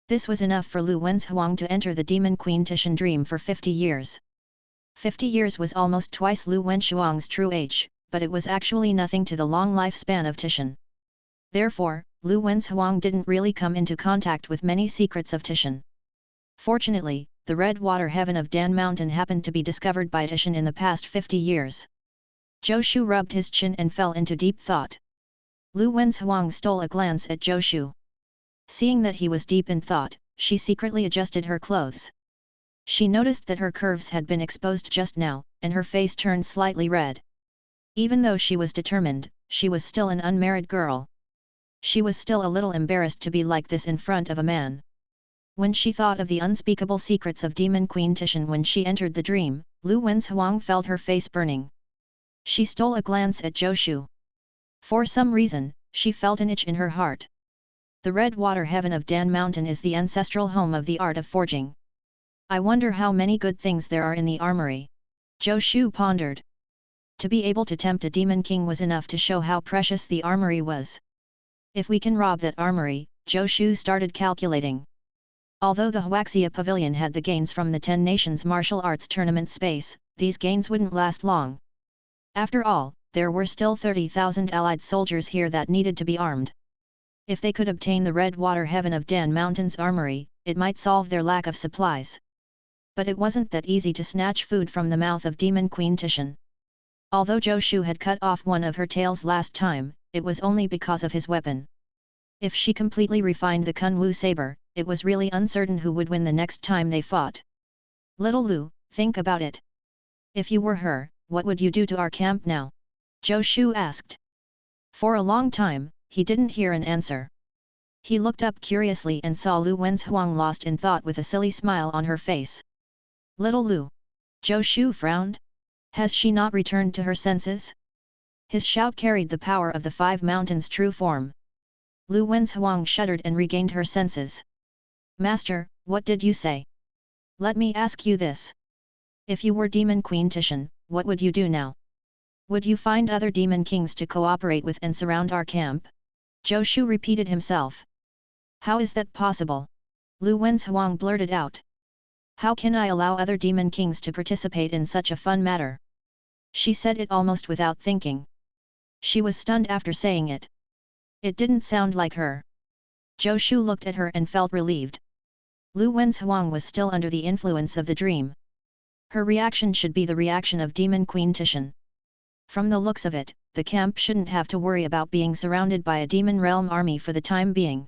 Speaker 1: This was enough for Lu Wenzhuang to enter the Demon Queen Titian dream for 50 years. 50 years was almost twice Lu Wenzhuang's true age, but it was actually nothing to the long lifespan of Titian. Therefore, Lu Wenzhuang didn't really come into contact with many secrets of Titian. Fortunately, the Red Water Heaven of Dan Mountain happened to be discovered by Titian in the past 50 years. Zhou Shu rubbed his chin and fell into deep thought. Lu Wenzhuang stole a glance at Zhou Shu. Seeing that he was deep in thought, she secretly adjusted her clothes. She noticed that her curves had been exposed just now, and her face turned slightly red. Even though she was determined, she was still an unmarried girl. She was still a little embarrassed to be like this in front of a man. When she thought of the unspeakable secrets of Demon Queen Titian when she entered the dream, Lu Wenzhuang felt her face burning. She stole a glance at Zhou Shu. For some reason, she felt an itch in her heart. The Red Water Heaven of Dan Mountain is the ancestral home of the art of forging. I wonder how many good things there are in the armory. Zhou Shu pondered. To be able to tempt a demon king was enough to show how precious the armory was. If we can rob that armory, Zhou Shu started calculating. Although the Huaxia Pavilion had the gains from the 10 Nations martial arts tournament space, these gains wouldn't last long. After all, there were still 30,000 allied soldiers here that needed to be armed. If they could obtain the Red Water Heaven of Dan Mountain's armory, it might solve their lack of supplies. But it wasn't that easy to snatch food from the mouth of Demon Queen Titian. Although Zhou Shu had cut off one of her tails last time, it was only because of his weapon. If she completely refined the Kunwu saber, it was really uncertain who would win the next time they fought. Little Lu, think about it. If you were her, what would you do to our camp now? Zhou Shu asked. For a long time, he didn't hear an answer. He looked up curiously and saw Lu Wenzhuang lost in thought with a silly smile on her face. Little Lu. Zhou Shu frowned. Has she not returned to her senses? His shout carried the power of the 5 mountains' true form. Lu Wenzhuang shuddered and regained her senses. Master, what did you say? Let me ask you this. If you were Demon Queen Titian, what would you do now? Would you find other demon kings to cooperate with and surround our camp? Zhou Shu repeated himself. How is that possible? Lu Wenzhuang blurted out. How can I allow other demon kings to participate in such a fun matter? She said it almost without thinking. She was stunned after saying it. It didn't sound like her. Zhou Shu looked at her and felt relieved. Lu Wenzhuang was still under the influence of the dream. Her reaction should be the reaction of Demon Queen Titian. From the looks of it, the camp shouldn't have to worry about being surrounded by a demon realm army for the time being.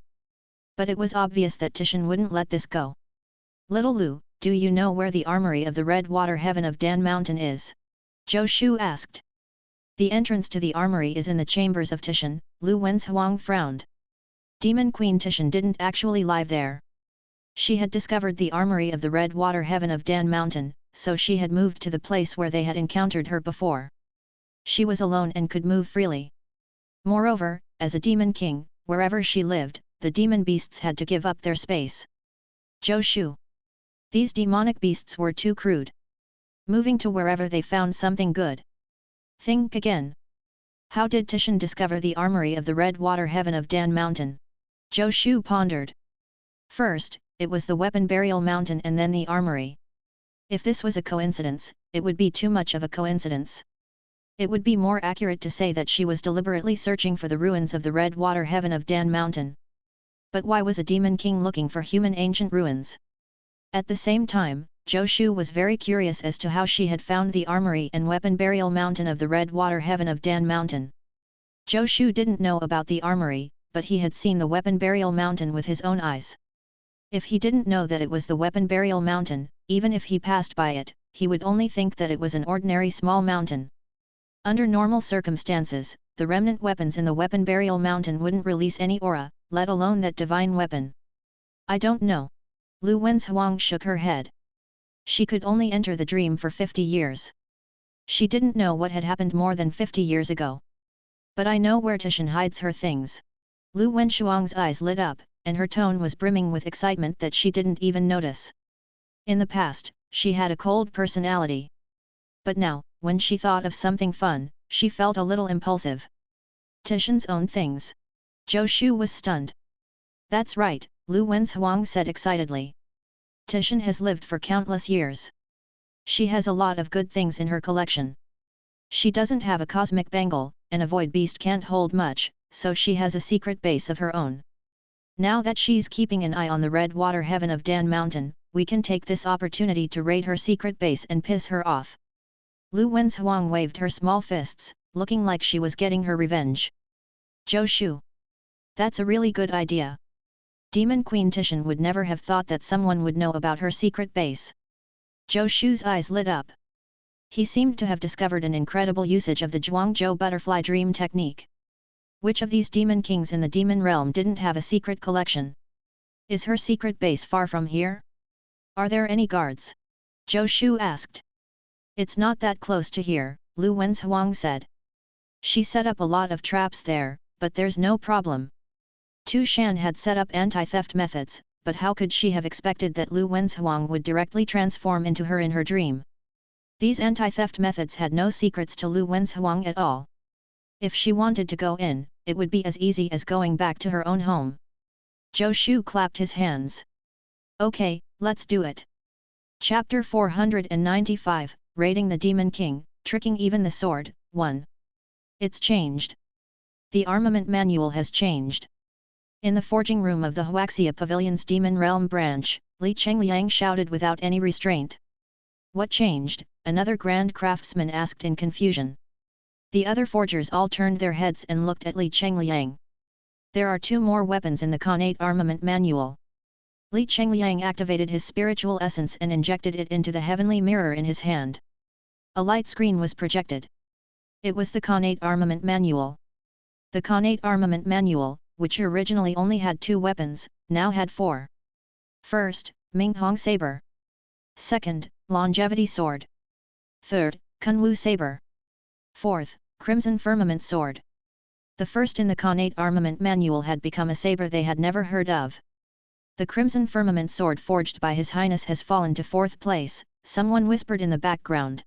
Speaker 1: But it was obvious that Titian wouldn't let this go. Little Lu, do you know where the armory of the Red Water Heaven of Dan Mountain is? Zhou Shu asked. The entrance to the armory is in the chambers of Titian, Lu Wenzhuang frowned. Demon Queen Titian didn't actually live there. She had discovered the armory of the Red Water Heaven of Dan Mountain, so she had moved to the place where they had encountered her before. She was alone and could move freely. Moreover, as a demon king, wherever she lived, the demon beasts had to give up their space. Zhou Shu. These demonic beasts were too crude. Moving to wherever they found something good. Think again. How did Tishan discover the armory of the Red Water Heaven of Dan Mountain? Zhou Shu pondered. First, it was the weapon burial mountain and then the armory. If this was a coincidence, it would be too much of a coincidence. It would be more accurate to say that she was deliberately searching for the ruins of the Red Water Heaven of Dan Mountain. But why was a demon king looking for human ancient ruins? At the same time, Zhou Shu was very curious as to how she had found the armory and weapon burial mountain of the Red Water Heaven of Dan Mountain. Zhou Shu didn't know about the armory, but he had seen the weapon burial mountain with his own eyes. If he didn't know that it was the weapon burial mountain, even if he passed by it, he would only think that it was an ordinary small mountain. Under normal circumstances, the remnant weapons in the weapon burial mountain wouldn't release any aura, let alone that divine weapon. I don't know. Lu Wenzhuang shook her head. She could only enter the dream for 50 years. She didn't know what had happened more than 50 years ago. But I know where Tishan hides her things. Lu Wenzhuang's eyes lit up, and her tone was brimming with excitement that she didn't even notice. In the past, she had a cold personality. But now, when she thought of something fun, she felt a little impulsive. Tishan's own things. Zhou Shu was stunned. That's right, Lu Wenzhuang said excitedly. Tishan has lived for countless years. She has a lot of good things in her collection. She doesn't have a cosmic bangle, and a void beast can't hold much, so she has a secret base of her own. Now that she's keeping an eye on the Red Water Heaven of Dan Mountain, we can take this opportunity to raid her secret base and piss her off. Lu Wenzhuang waved her small fists, looking like she was getting her revenge. Zhou Shu. That's a really good idea. Demon Queen Tishan would never have thought that someone would know about her secret base. Zhou Shu's eyes lit up. He seemed to have discovered an incredible usage of the Zhuangzhou butterfly dream technique. Which of these demon kings in the demon realm didn't have a secret collection? Is her secret base far from here? Are there any guards? Zhou Shu asked. It's not that close to here, Lu Wenzhuang said. She set up a lot of traps there, but there's no problem. Tu Shan had set up anti-theft methods, but how could she have expected that Lu Wenzhuang would directly transform into her in her dream? These anti-theft methods had no secrets to Lu Wenzhuang at all. If she wanted to go in, it would be as easy as going back to her own home. Zhou Shu clapped his hands. Okay, let's do it. Chapter 495, Raiding the Demon King, Tricking Even the Sword, 1. It's changed. The armament manual has changed. In the forging room of the Huaxia Pavilion's Demon Realm branch, Li Chengliang shouted without any restraint. What changed? Another grand craftsman asked in confusion. The other forgers all turned their heads and looked at Li Chengliang. There are 2 more weapons in the Khanate armament manual. Li Chengliang activated his spiritual essence and injected it into the heavenly mirror in his hand. A light screen was projected. It was the Khanate armament manual. The Khanate armament manual, which originally only had 2 weapons, now had 4. First, Minghong saber. Second, longevity sword. Third, Kunwu saber. Fourth, crimson firmament sword. The first in the Khanate armament manual had become a saber they had never heard of. The crimson firmament sword forged by His Highness has fallen to 4th place, someone whispered in the background.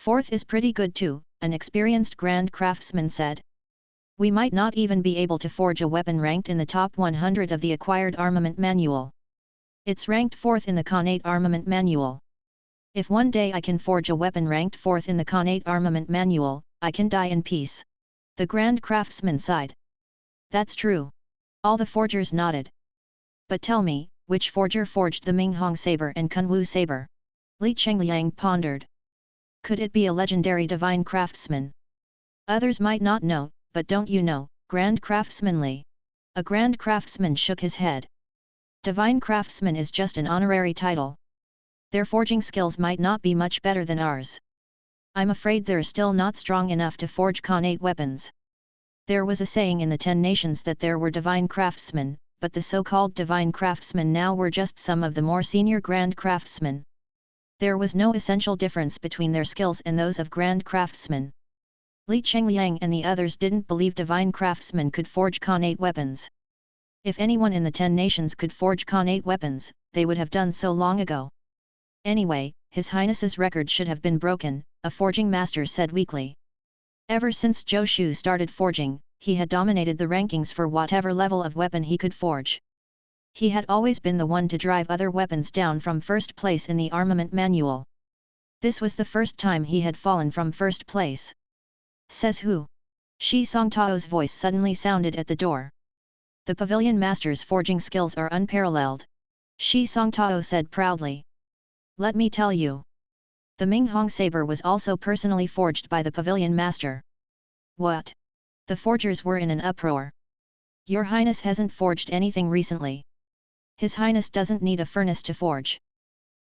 Speaker 1: 4th is pretty good too, an experienced grand craftsman said. We might not even be able to forge a weapon ranked in the top 100 of the acquired armament manual. It's ranked 4th in the Khanate armament manual. If one day I can forge a weapon ranked 4th in the Khanate armament manual, I can die in peace. The grand craftsman sighed. That's true. All the forgers nodded. But tell me, which forger forged the Minghong saber and Kunwu saber? Li Chengliang pondered. Could it be a legendary divine craftsman? Others might not know, but don't you know, grand craftsman Li? A grand craftsman shook his head. Divine craftsman is just an honorary title. Their forging skills might not be much better than ours. I'm afraid they're still not strong enough to forge Khanate weapons. There was a saying in the 10 nations that there were divine craftsmen, but the so-called divine craftsmen now were just some of the more senior grand craftsmen. There was no essential difference between their skills and those of grand craftsmen. Li Chengliang and the others didn't believe divine craftsmen could forge Khanate weapons. If anyone in the 10 nations could forge Khanate weapons, they would have done so long ago. Anyway, His Highness's record should have been broken, a forging master said weakly. Ever since Zhou Shu started forging, he had dominated the rankings for whatever level of weapon he could forge. He had always been the one to drive other weapons down from first place in the armament manual. This was the first time he had fallen from first place. Says who? Shi Songtao's voice suddenly sounded at the door. The pavilion master's forging skills are unparalleled. Shi Songtao said proudly. Let me tell you. The Minghong saber was also personally forged by the pavilion master. What? The forgers were in an uproar. Your Highness hasn't forged anything recently. His Highness doesn't need a furnace to forge.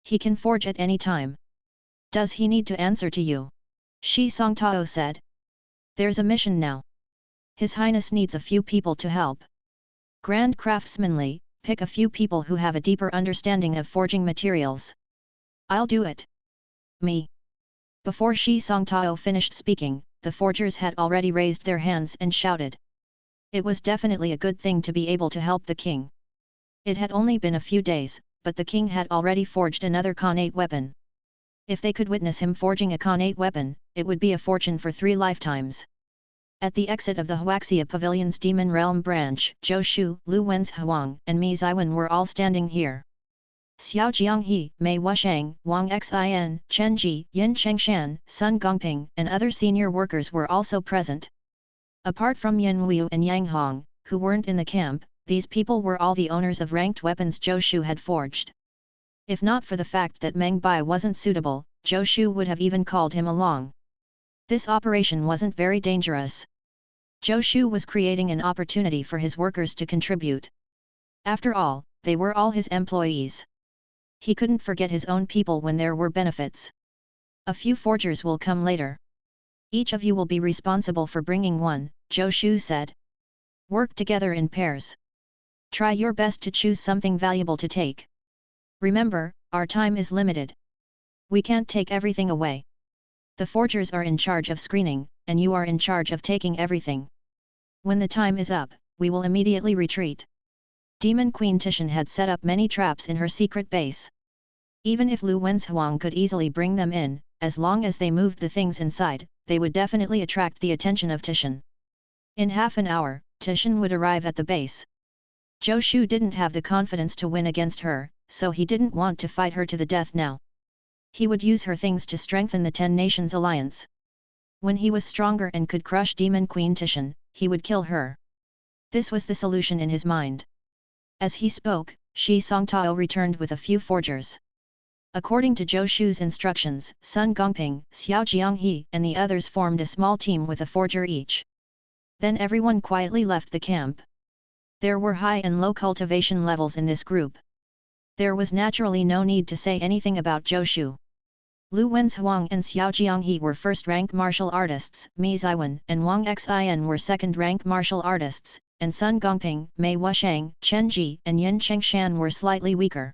Speaker 1: He can forge at any time. Does he need to answer to you? Shi Songtao said. There's a mission now. His Highness needs a few people to help. Grand craftsmanly, pick a few people who have a deeper understanding of forging materials. I'll do it. Me. Before Shi Songtao finished speaking, the forgers had already raised their hands and shouted. It was definitely a good thing to be able to help the king. It had only been a few days, but the king had already forged another Khanate weapon. If they could witness him forging a Khanate weapon, it would be a fortune for 3 lifetimes. At the exit of the Huaxia Pavilion's Demon Realm branch, Zhou Shu, Lu Wen's Huang, and Mi Ziwen were all standing here. Xiao Jianghe, Mei Wushang, Wang Xin, Chen Ji, Yin Chengshan, Sun Gongping, and other senior workers were also present. Apart from Yin Wuyu and Yang Hong, who weren't in the camp, these people were all the owners of ranked weapons Zhou Shu had forged. If not for the fact that Meng Bai wasn't suitable, Zhou Shu would have even called him along. This operation wasn't very dangerous. Zhou Shu was creating an opportunity for his workers to contribute. After all, they were all his employees. He couldn't forget his own people when there were benefits. A few forgers will come later. Each of you will be responsible for bringing one, Zhou Shu said. Work together in pairs. Try your best to choose something valuable to take. Remember, our time is limited. We can't take everything away. The forgers are in charge of screening, and you are in charge of taking everything. When the time is up, we will immediately retreat. Demon Queen Tishan had set up many traps in her secret base. Even if Lu Wen's Huang could easily bring them in, as long as they moved the things inside, they would definitely attract the attention of Tishan. In half an hour, Tishan would arrive at the base. Zhou Shu didn't have the confidence to win against her, so he didn't want to fight her to the death now. He would use her things to strengthen the 10 Nations alliance. When he was stronger and could crush Demon Queen Tishan, he would kill her. This was the solution in his mind. As he spoke, Shi Songtao returned with a few forgers. According to Zhou Shu's instructions, Sun Gongping, Xiao Jianghe, and the others formed a small team with a forger each. Then everyone quietly left the camp. There were high and low cultivation levels in this group. There was naturally no need to say anything about Zhou Shu. Lu Wen's Huang and Xiao Jianghe were first-rank martial artists, Mi Ziwen and Wang Xin were second-rank martial artists, and Sun Gongping, Mei Wushang, Chen Ji and Yin Chengshan were slightly weaker.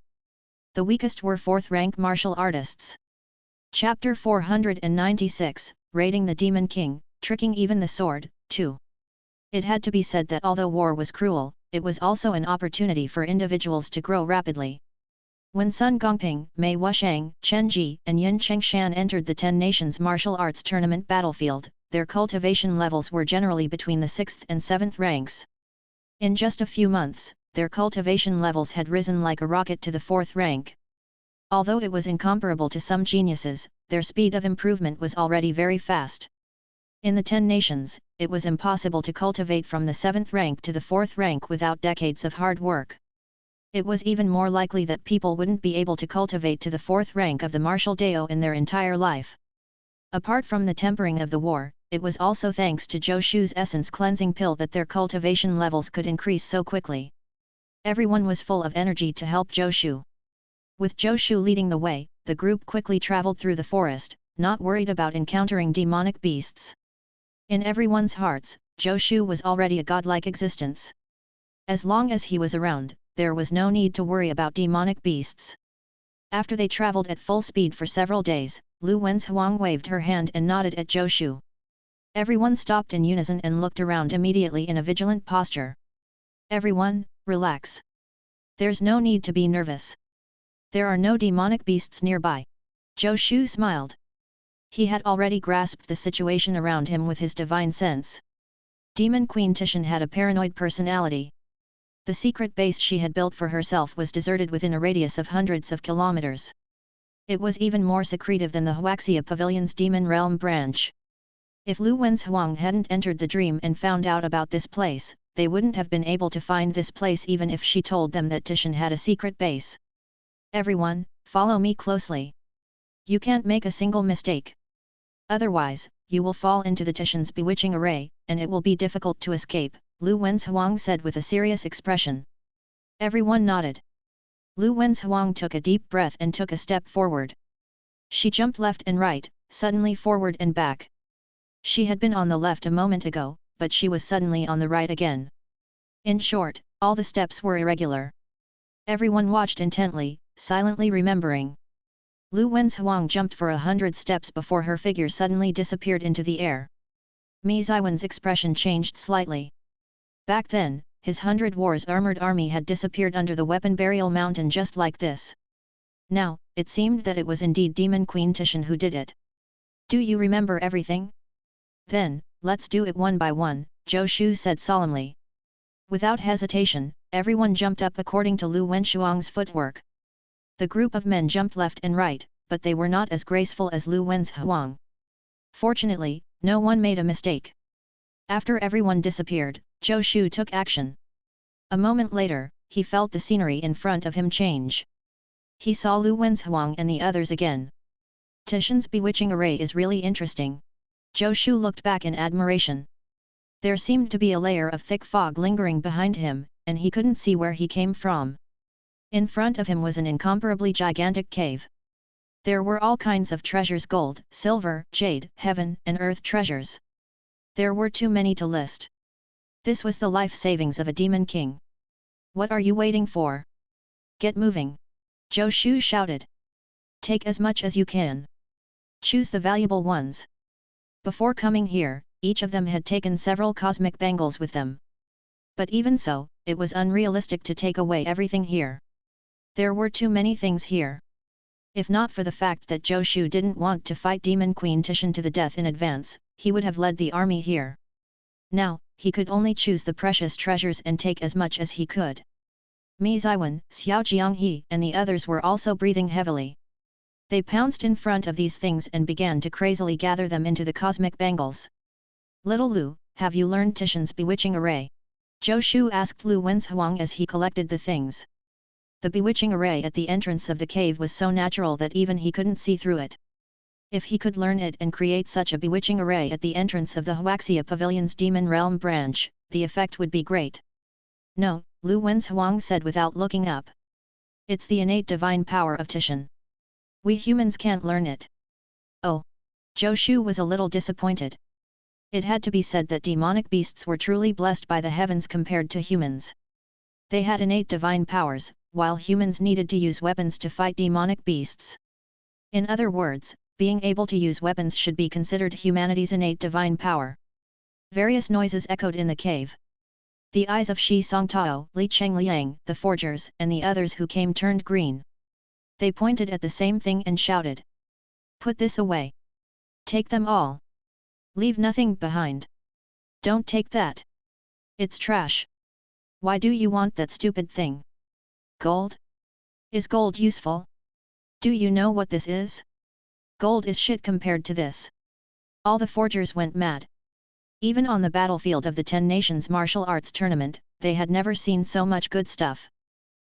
Speaker 1: The weakest were fourth-rank martial artists. Chapter 496, Raiding the Demon King, Tricking Even the Sword, 2. It had to be said that although war was cruel, it was also an opportunity for individuals to grow rapidly. When Sun Gongping, Mei Wushang, Chen Ji and Yin Chengshan entered the 10 Nations martial arts tournament battlefield, their cultivation levels were generally between the 6th and 7th ranks. In just a few months, their cultivation levels had risen like a rocket to the 4th rank. Although it was incomparable to some geniuses, their speed of improvement was already very fast. In the 10 Nations, it was impossible to cultivate from the 7th rank to the 4th rank without decades of hard work. It was even more likely that people wouldn't be able to cultivate to the 4th rank of the martial Dao in their entire life. Apart from the tempering of the war, it was also thanks to Zhou Shu's essence cleansing pill that their cultivation levels could increase so quickly. Everyone was full of energy to help Zhou Shu. With Zhou Shu leading the way, the group quickly traveled through the forest, not worried about encountering demonic beasts. In everyone's hearts, Zhou Shu was already a godlike existence. As long as he was around, there was no need to worry about demonic beasts. After they traveled at full speed for several days, Lu Wen's Huang waved her hand and nodded at Zhou Shu. Everyone stopped in unison and looked around immediately in a vigilant posture. Everyone, relax. There's no need to be nervous. There are no demonic beasts nearby. Zhou Shu smiled. He had already grasped the situation around him with his divine sense. Demon Queen Titian had a paranoid personality. The secret base she had built for herself was deserted within a radius of hundreds of kilometers. It was even more secretive than the Huaxia Pavilion's Demon Realm branch. If Lu Wen's Huang hadn't entered the dream and found out about this place, they wouldn't have been able to find this place even if she told them that Titian had a secret base. Everyone, follow me closely. You can't make a single mistake. Otherwise, you will fall into the Titian's bewitching array, and it will be difficult to escape, Lu Wen's Huang said with a serious expression. Everyone nodded. Lu Wen's Huang took a deep breath and took a step forward. She jumped left and right, suddenly forward and back. She had been on the left a moment ago, but she was suddenly on the right again. In short, all the steps were irregular. Everyone watched intently, silently remembering. Lu Wen's Huang jumped for 100 steps before her figure suddenly disappeared into the air. Mi Ziwen's expression changed slightly. Back then, his 100 Wars armored army had disappeared under the weapon burial mountain just like this. Now, it seemed that it was indeed Demon Queen Titian who did it. Do you remember everything? Then, let's do it one by one, Zhou Shu said solemnly. Without hesitation, everyone jumped up according to Lu Wenshuang's footwork. The group of men jumped left and right, but they were not as graceful as Lu Wen's Huang. Fortunately, no one made a mistake. After everyone disappeared, Zhou Shu took action. A moment later, he felt the scenery in front of him change. He saw Lu Wen's Huang and the others again. Titian's bewitching array is really interesting. Zhou Shu looked back in admiration. There seemed to be a layer of thick fog lingering behind him, and he couldn't see where he came from. In front of him was an incomparably gigantic cave. There were all kinds of treasures: gold, silver, jade, heaven and earth treasures. There were too many to list. This was the life savings of a demon king. What are you waiting for? Get moving! Zhou Shu shouted. Take as much as you can. Choose the valuable ones. Before coming here, each of them had taken several cosmic bangles with them. But even so, it was unrealistic to take away everything here. There were too many things here. If not for the fact that Zhou Shu didn't want to fight Demon Queen Titian to the death in advance, he would have led the army here. Now, he could only choose the precious treasures and take as much as he could. Mi Ziwen, Xiao Jianghe and the others were also breathing heavily. They pounced in front of these things and began to crazily gather them into the cosmic bangles. Little Lu, have you learned Titian's bewitching array? Zhou Shu asked Lu Wen's Huang as he collected the things. The bewitching array at the entrance of the cave was so natural that even he couldn't see through it. If he could learn it and create such a bewitching array at the entrance of the Huaxia Pavilion's Demon Realm branch, the effect would be great. No, Lu Wen's Huang said without looking up. It's the innate divine power of Titian. We humans can't learn it. Oh! Zhou Shu was a little disappointed. It had to be said that demonic beasts were truly blessed by the heavens compared to humans. They had innate divine powers, while humans needed to use weapons to fight demonic beasts. In other words, being able to use weapons should be considered humanity's innate divine power. Various noises echoed in the cave. The eyes of Shi Songtao, Li Chengliang, the forgers, and the others who came turned green. They pointed at the same thing and shouted. Put this away. Take them all. Leave nothing behind. Don't take that. It's trash. Why do you want that stupid thing? Gold? Is gold useful? Do you know what this is? Gold is shit compared to this. All the forgers went mad. Even on the battlefield of the 10 Nations martial arts tournament, they had never seen so much good stuff.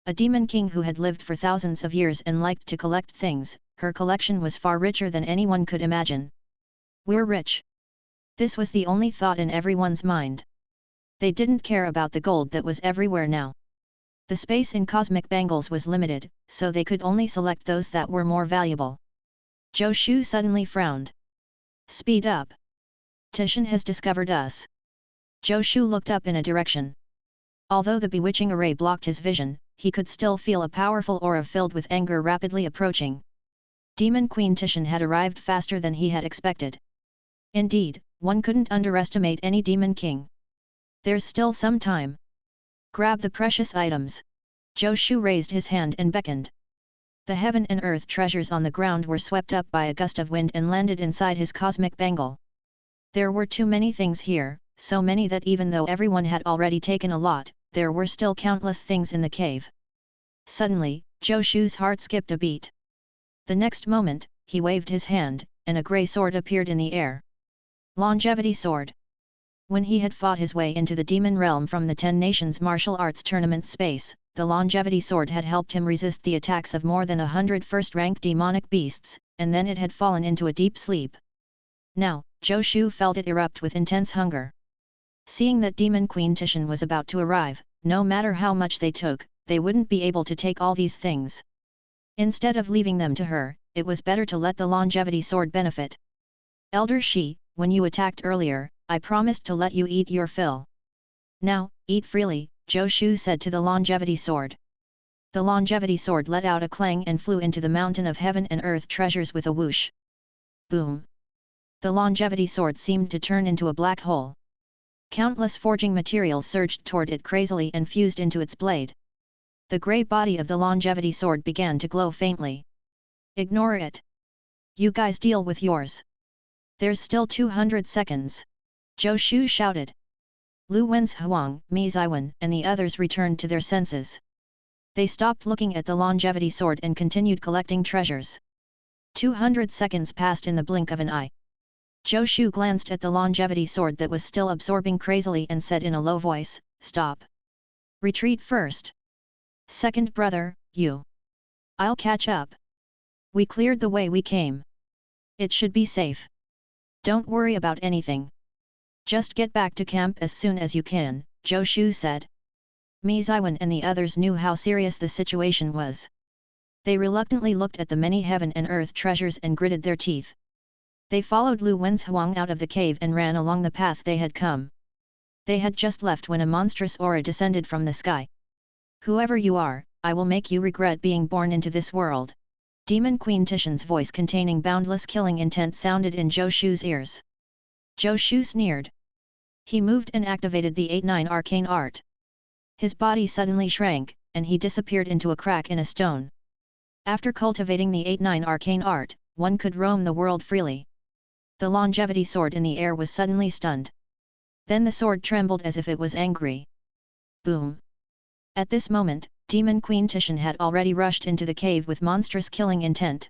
Speaker 1: A demon king who had lived for thousands of years and liked to collect things, her collection was far richer than anyone could imagine. We're rich. This was the only thought in everyone's mind. They didn't care about the gold that was everywhere now. The space in cosmic bangles was limited, so they could only select those that were more valuable. Zhou Shu suddenly frowned. Speed up. Titian has discovered us. Zhou Shu looked up in a direction. Although the bewitching array blocked his vision, he could still feel a powerful aura filled with anger rapidly approaching. Demon Queen Titian had arrived faster than he had expected. Indeed, one couldn't underestimate any demon king. There's still some time. Grab the precious items. Zhou Shu raised his hand and beckoned. The heaven and earth treasures on the ground were swept up by a gust of wind and landed inside his cosmic bangle. There were too many things here, so many that even though everyone had already taken a lot, there were still countless things in the cave. Suddenly, Zhou Shu's heart skipped a beat. The next moment, he waved his hand, and a grey sword appeared in the air. Longevity Sword. When he had fought his way into the demon realm from the 10 Nations martial arts tournament space, the Longevity Sword had helped him resist the attacks of more than 100 first-rank demonic beasts, and then it had fallen into a deep sleep. Now, Zhou Shu felt it erupt with intense hunger. Seeing that Demon Queen Tishan was about to arrive, no matter how much they took, they wouldn't be able to take all these things. Instead of leaving them to her, it was better to let the Longevity Sword benefit. Elder Shi, when you attacked earlier, I promised to let you eat your fill. Now, eat freely, Zhou Shu said to the Longevity Sword. The Longevity Sword let out a clang and flew into the mountain of heaven and earth treasures with a whoosh. Boom! The Longevity Sword seemed to turn into a black hole. Countless forging materials surged toward it crazily and fused into its blade. The grey body of the Longevity Sword began to glow faintly. Ignore it. You guys deal with yours. There's still 200 seconds. Zhou Shu shouted. Lu Wen's Huang, Mi Ziwen, and the others returned to their senses. They stopped looking at the Longevity Sword and continued collecting treasures. 200 seconds passed in the blink of an eye. Zhou Shu glanced at the Longevity Sword that was still absorbing crazily and said in a low voice, Stop. Retreat first. Second brother, you. I'll catch up. We cleared the way we came. It should be safe. Don't worry about anything. Just get back to camp as soon as you can, Zhou Shu said. Mi Ziwen and the others knew how serious the situation was. They reluctantly looked at the many heaven and earth treasures and gritted their teeth. They followed Lu Wen's Huang out of the cave and ran along the path they had come. They had just left when a monstrous aura descended from the sky. Whoever you are, I will make you regret being born into this world. Demon Queen Tishan's voice containing boundless killing intent sounded in Zhou Shu's ears. Zhou Shu sneered. He moved and activated the 8-9 arcane art. His body suddenly shrank, and he disappeared into a crack in a stone. After cultivating the 8-9 arcane art, one could roam the world freely. The Longevity Sword in the air was suddenly stunned. Then the sword trembled as if it was angry. Boom! At this moment, Demon Queen Tishan had already rushed into the cave with monstrous killing intent.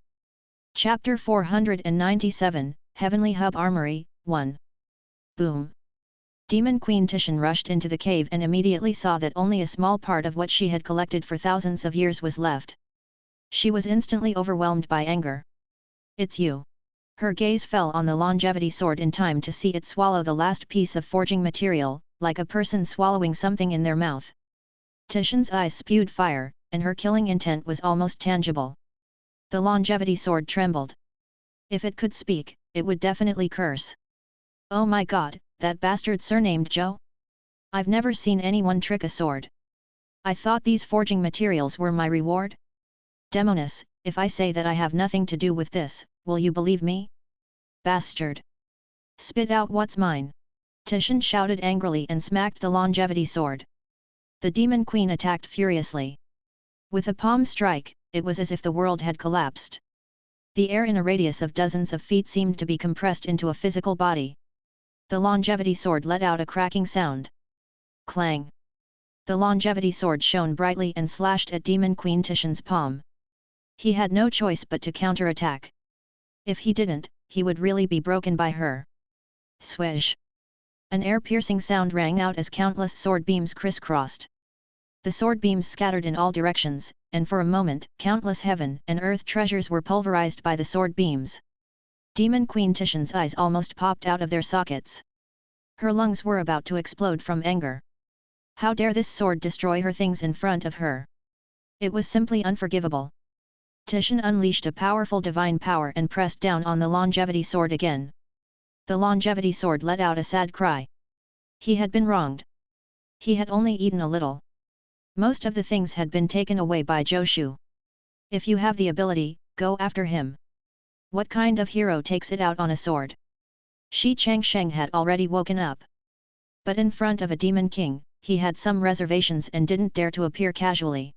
Speaker 1: Chapter 497, Heavenly Hub Armory, 1. Boom! Demon Queen Tishan rushed into the cave and immediately saw that only a small part of what she had collected for thousands of years was left. She was instantly overwhelmed by anger. It's you! Her gaze fell on the Longevity Sword in time to see it swallow the last piece of forging material, like a person swallowing something in their mouth. Tishan's eyes spewed fire, and her killing intent was almost tangible. The Longevity Sword trembled. If it could speak, it would definitely curse. Oh my god, that bastard surnamed Zhou? I've never seen anyone trick a sword. I thought these forging materials were my reward? Demoness, if I say that I have nothing to do with this, will you believe me? Bastard! Spit out what's mine! Tishan shouted angrily and smacked the Longevity Sword. The Demon Queen attacked furiously. With a palm strike, it was as if the world had collapsed. The air in a radius of dozens of feet seemed to be compressed into a physical body. The Longevity Sword let out a cracking sound. Clang! The Longevity Sword shone brightly and slashed at Demon Queen Tishan's palm. He had no choice but to counterattack. If he didn't, he would really be broken by her. Swish! An air-piercing sound rang out as countless sword beams crisscrossed. The sword beams scattered in all directions, and for a moment, countless heaven and earth treasures were pulverized by the sword beams. Demon Queen Tishan's eyes almost popped out of their sockets. Her lungs were about to explode from anger. How dare this sword destroy her things in front of her? It was simply unforgivable. Tishan unleashed a powerful divine power and pressed down on the Longevity Sword again. The Longevity Sword let out a sad cry. He had been wronged. He had only eaten a little. Most of the things had been taken away by Zhou Shu. If you have the ability, go after him. What kind of hero takes it out on a sword? Shi Changsheng had already woken up. But in front of a demon king, he had some reservations and didn't dare to appear casually.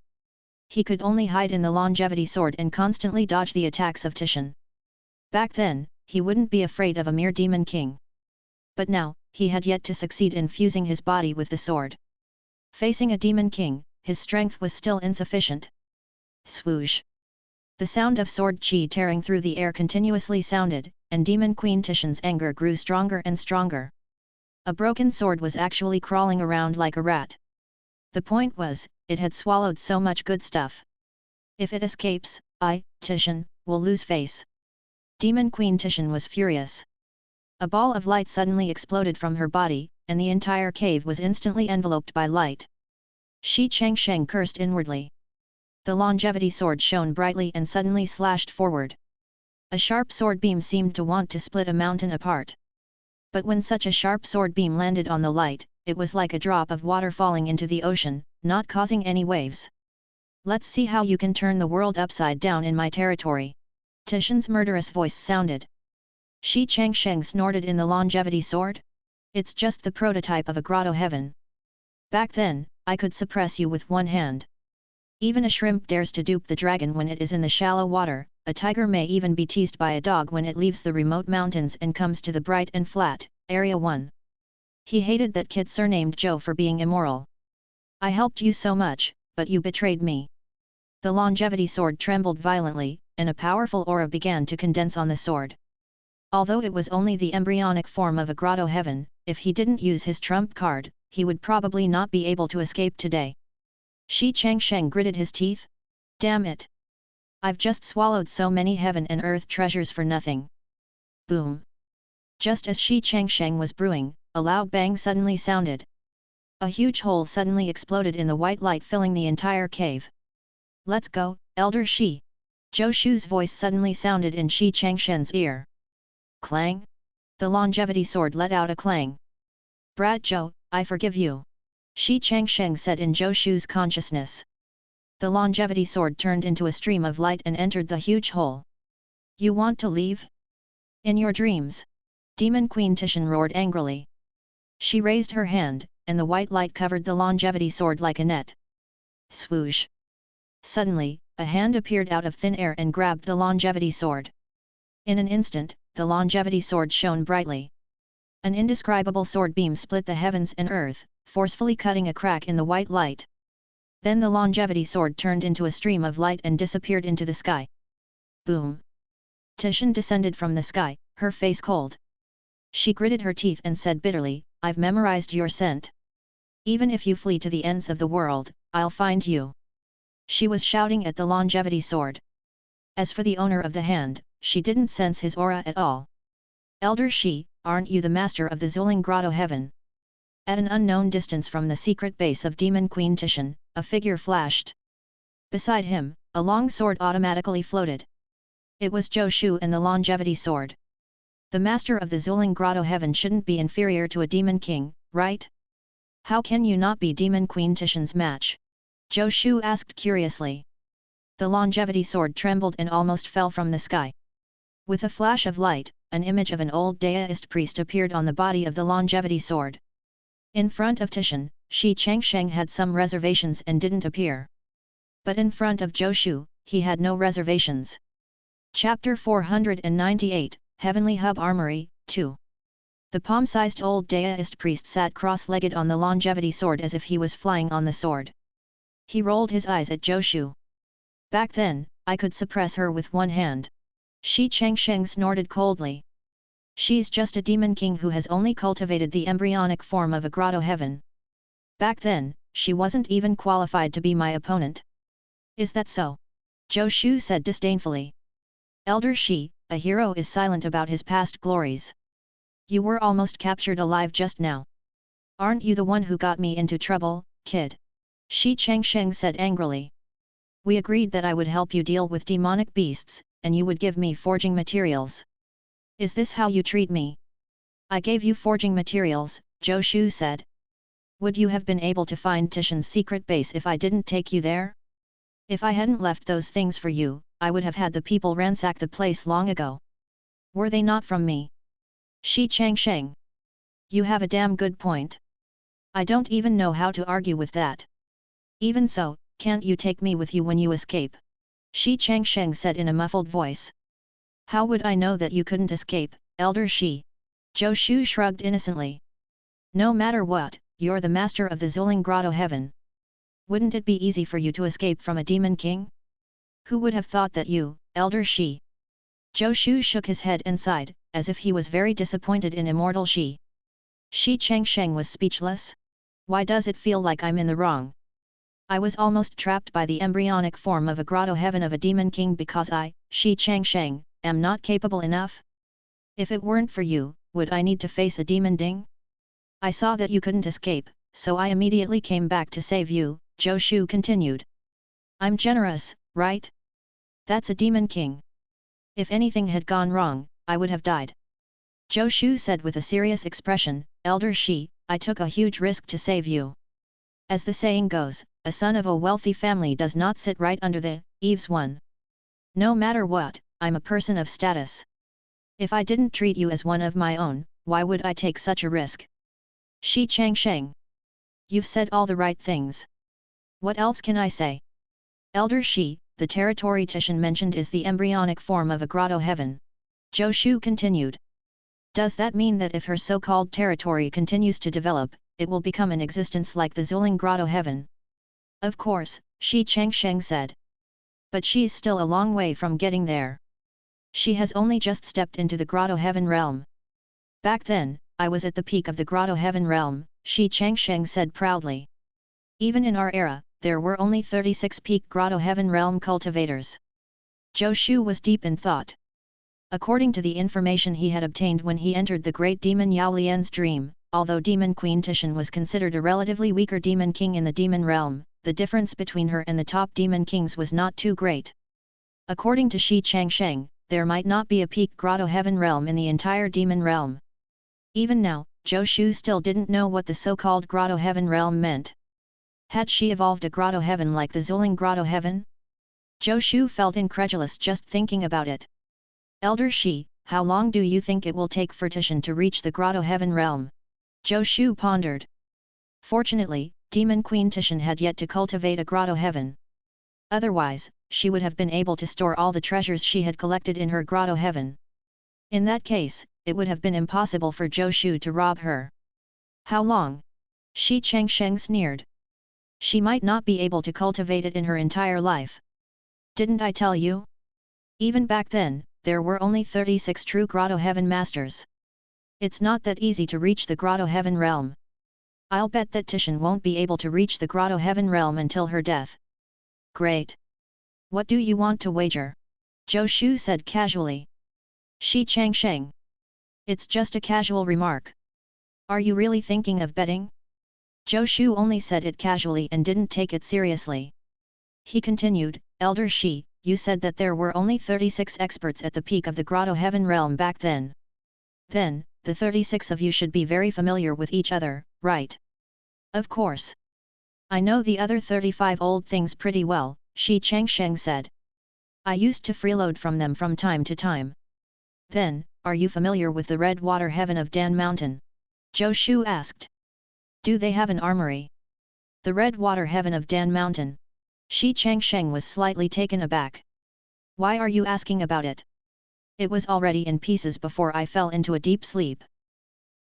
Speaker 1: He could only hide in the longevity sword and constantly dodge the attacks of Titian. Back then, he wouldn't be afraid of a mere demon king. But now, he had yet to succeed in fusing his body with the sword. Facing a demon king, his strength was still insufficient. Swoosh! The sound of sword chi tearing through the air continuously sounded, and Demon Queen Titian's anger grew stronger and stronger. A broken sword was actually crawling around like a rat. The point was, it had swallowed so much good stuff. If it escapes, I, Titian, will lose face. Demon Queen Titian was furious. A ball of light suddenly exploded from her body, and the entire cave was instantly enveloped by light. Shi Changsheng cursed inwardly. The longevity sword shone brightly and suddenly slashed forward. A sharp sword beam seemed to want to split a mountain apart. But when such a sharp sword beam landed on the light, it was like a drop of water falling into the ocean, not causing any waves. Let's see how you can turn the world upside down in my territory. Titian's murderous voice sounded. Shi Changsheng snorted in the longevity sword? It's just the prototype of a grotto heaven. Back then, I could suppress you with one hand. Even a shrimp dares to dupe the dragon when it is in the shallow water, a tiger may even be teased by a dog when it leaves the remote mountains and comes to the bright and flat, Area 1. He hated that kid surnamed Zhou for being immoral. I helped you so much, but you betrayed me. The longevity sword trembled violently, and a powerful aura began to condense on the sword. Although it was only the embryonic form of a grotto heaven, if he didn't use his trump card, he would probably not be able to escape today. Shi Changsheng gritted his teeth. Damn it! I've just swallowed so many heaven and earth treasures for nothing. Boom! Just as Shi Changsheng was brewing, a loud bang suddenly sounded. A huge hole suddenly exploded in the white light filling the entire cave. Let's go, Elder Shi! Zhou Shu's voice suddenly sounded in Shi Changsheng's ear. Clang! The longevity sword let out a clang. Brat Zhou, I forgive you. Shi Changsheng said in Zhou Shu's consciousness. The longevity sword turned into a stream of light and entered the huge hole. You want to leave? In your dreams! Demon Queen Titian roared angrily. She raised her hand, and the white light covered the longevity sword like a net. Swoosh! Suddenly, a hand appeared out of thin air and grabbed the longevity sword. In an instant, the longevity sword shone brightly. An indescribable sword beam split the heavens and earth, forcefully cutting a crack in the white light. Then the longevity sword turned into a stream of light and disappeared into the sky. Boom! Titian descended from the sky, her face cold. She gritted her teeth and said bitterly, I've memorized your scent. Even if you flee to the ends of the world, I'll find you. She was shouting at the longevity sword. As for the owner of the hand, she didn't sense his aura at all. Elder Shi, aren't you the master of the Zuling Grotto Heaven? At an unknown distance from the secret base of Demon Queen Titian, a figure flashed. Beside him, a long sword automatically floated. It was Zhou Shu and the longevity sword. The master of the Zuling Grotto Heaven shouldn't be inferior to a demon king, right? How can you not be Demon Queen Titian's match? Zhou Shu asked curiously. The longevity sword trembled and almost fell from the sky. With a flash of light, an image of an old Daoist priest appeared on the body of the longevity sword. In front of Titian, Shi Changsheng had some reservations and didn't appear. But in front of Zhou Shu, he had no reservations. Chapter 498, Heavenly Hub Armory, 2. The palm-sized old Daoist priest sat cross-legged on the longevity sword as if he was flying on the sword. He rolled his eyes at Zhou Shu. Back then, I could suppress her with one hand. Shi Changsheng snorted coldly. She's just a demon king who has only cultivated the embryonic form of a grotto heaven. Back then, she wasn't even qualified to be my opponent. Is that so? Zhou Shu said disdainfully. Elder Shi, a hero is silent about his past glories. You were almost captured alive just now. Aren't you the one who got me into trouble, kid? Shi Changsheng said angrily. We agreed that I would help you deal with demonic beasts, and you would give me forging materials. Is this how you treat me? I gave you forging materials, Zhou Shu said. Would you have been able to find Titian's secret base if I didn't take you there? If I hadn't left those things for you, I would have had the people ransack the place long ago. Were they not from me? Shi Changsheng. You have a damn good point. I don't even know how to argue with that. Even so, can't you take me with you when you escape? Shi Changsheng said in a muffled voice. How would I know that you couldn't escape, Elder Shi? Zhou Shu shrugged innocently. No matter what, you're the master of the Zuling Grotto Heaven. Wouldn't it be easy for you to escape from a demon king? Who would have thought that you, Elder Shi? Zhou Shu shook his head and sighed, as if he was very disappointed in immortal Shi. Shi Changsheng was speechless. Why does it feel like I'm in the wrong? I was almost trapped by the embryonic form of a grotto heaven of a demon king because I, Shi Changsheng, am not capable enough? If it weren't for you, would I need to face a demon ding? I saw that you couldn't escape, so I immediately came back to save you, Zhou Shu continued. I'm generous, right? That's a demon king. If anything had gone wrong, I would have died. Zhou Shu said with a serious expression, Elder Shi, I took a huge risk to save you. As the saying goes, a son of a wealthy family does not sit right under the eaves one. No matter what, I'm a person of status. If I didn't treat you as one of my own, why would I take such a risk? Shi Changsheng. You've said all the right things. What else can I say? Elder Shi, the territory Tishan mentioned is the embryonic form of a grotto heaven. Zhou Shu continued. Does that mean that if her so-called territory continues to develop, it will become an existence like the Zuling Grotto Heaven? Of course, Shi Changsheng said. But she's still a long way from getting there. She has only just stepped into the Grotto Heaven realm. Back then, I was at the peak of the Grotto Heaven realm, Shi Changsheng said proudly. Even in our era, there were only 36 peak Grotto Heaven realm cultivators. Zhou Shu was deep in thought. According to the information he had obtained when he entered the great demon Yao Lian's dream, although Demon Queen Tishan was considered a relatively weaker demon king in the demon realm, the difference between her and the top demon kings was not too great. According to Shi Changsheng, there might not be a peak Grotto Heaven realm in the entire demon realm. Even now, Zhou Shu still didn't know what the so-called Grotto Heaven realm meant. Had she evolved a Grotto Heaven like the Zuling Grotto Heaven? Zhou Shu felt incredulous just thinking about it. Elder Shi, how long do you think it will take for Tishan to reach the Grotto Heaven realm? Zhou Shu pondered. Fortunately, Demon Queen Tishan had yet to cultivate a Grotto Heaven. Otherwise, she would have been able to store all the treasures she had collected in her Grotto Heaven. In that case, it would have been impossible for Zhou Shu to rob her. How long? Shi Changsheng sneered. She might not be able to cultivate it in her entire life. Didn't I tell you? Even back then, there were only 36 true Grotto Heaven masters. It's not that easy to reach the Grotto Heaven realm. I'll bet that Tishan won't be able to reach the Grotto Heaven realm until her death. Great. What do you want to wager? Zhou Shu said casually. Shi Changsheng. It's just a casual remark. Are you really thinking of betting? Zhou Shu only said it casually and didn't take it seriously. He continued, Elder Shi, you said that there were only 36 experts at the peak of the Grotto Heaven realm back then. Then, the 36 of you should be very familiar with each other, right? Of course. I know the other 35 old things pretty well, Shi Changsheng said. I used to freeload from them from time to time. Then, are you familiar with the Red Water Heaven of Dan Mountain? Zhou Shu asked. Do they have an armory? The Red Water Heaven of Dan Mountain. Shi Changsheng was slightly taken aback. Why are you asking about it? It was already in pieces before I fell into a deep sleep.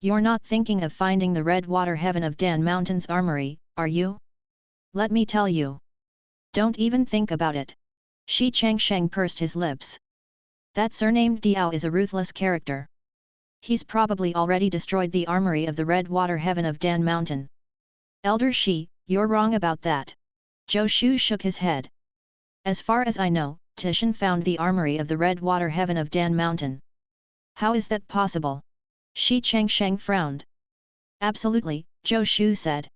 Speaker 1: You're not thinking of finding the Red Water Heaven of Dan Mountain's armory, are you? Let me tell you. Don't even think about it. Shi Changsheng pursed his lips. That surnamed Diao is a ruthless character. He's probably already destroyed the armory of the Red Water Heaven of Dan Mountain. Elder Shi, you're wrong about that. Zhou Shu shook his head. As far as I know, Tishan found the armory of the Red Water Heaven of Dan Mountain. How is that possible? Shi Changsheng frowned. Absolutely, Zhou Shu said.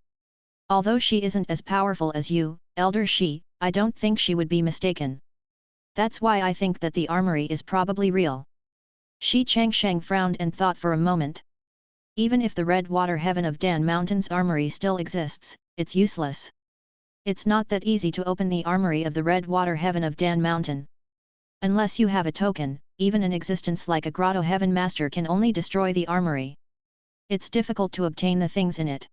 Speaker 1: Although she isn't as powerful as you, Elder Shi, I don't think she would be mistaken. That's why I think that the armory is probably real. Shi Changsheng frowned and thought for a moment. Even if the Red Water Heaven of Dan Mountain's armory still exists, it's useless. It's not that easy to open the armory of the Red Water Heaven of Dan Mountain. Unless you have a token, even an existence like a Grotto Heaven Master can only destroy the armory. It's difficult to obtain the things in it.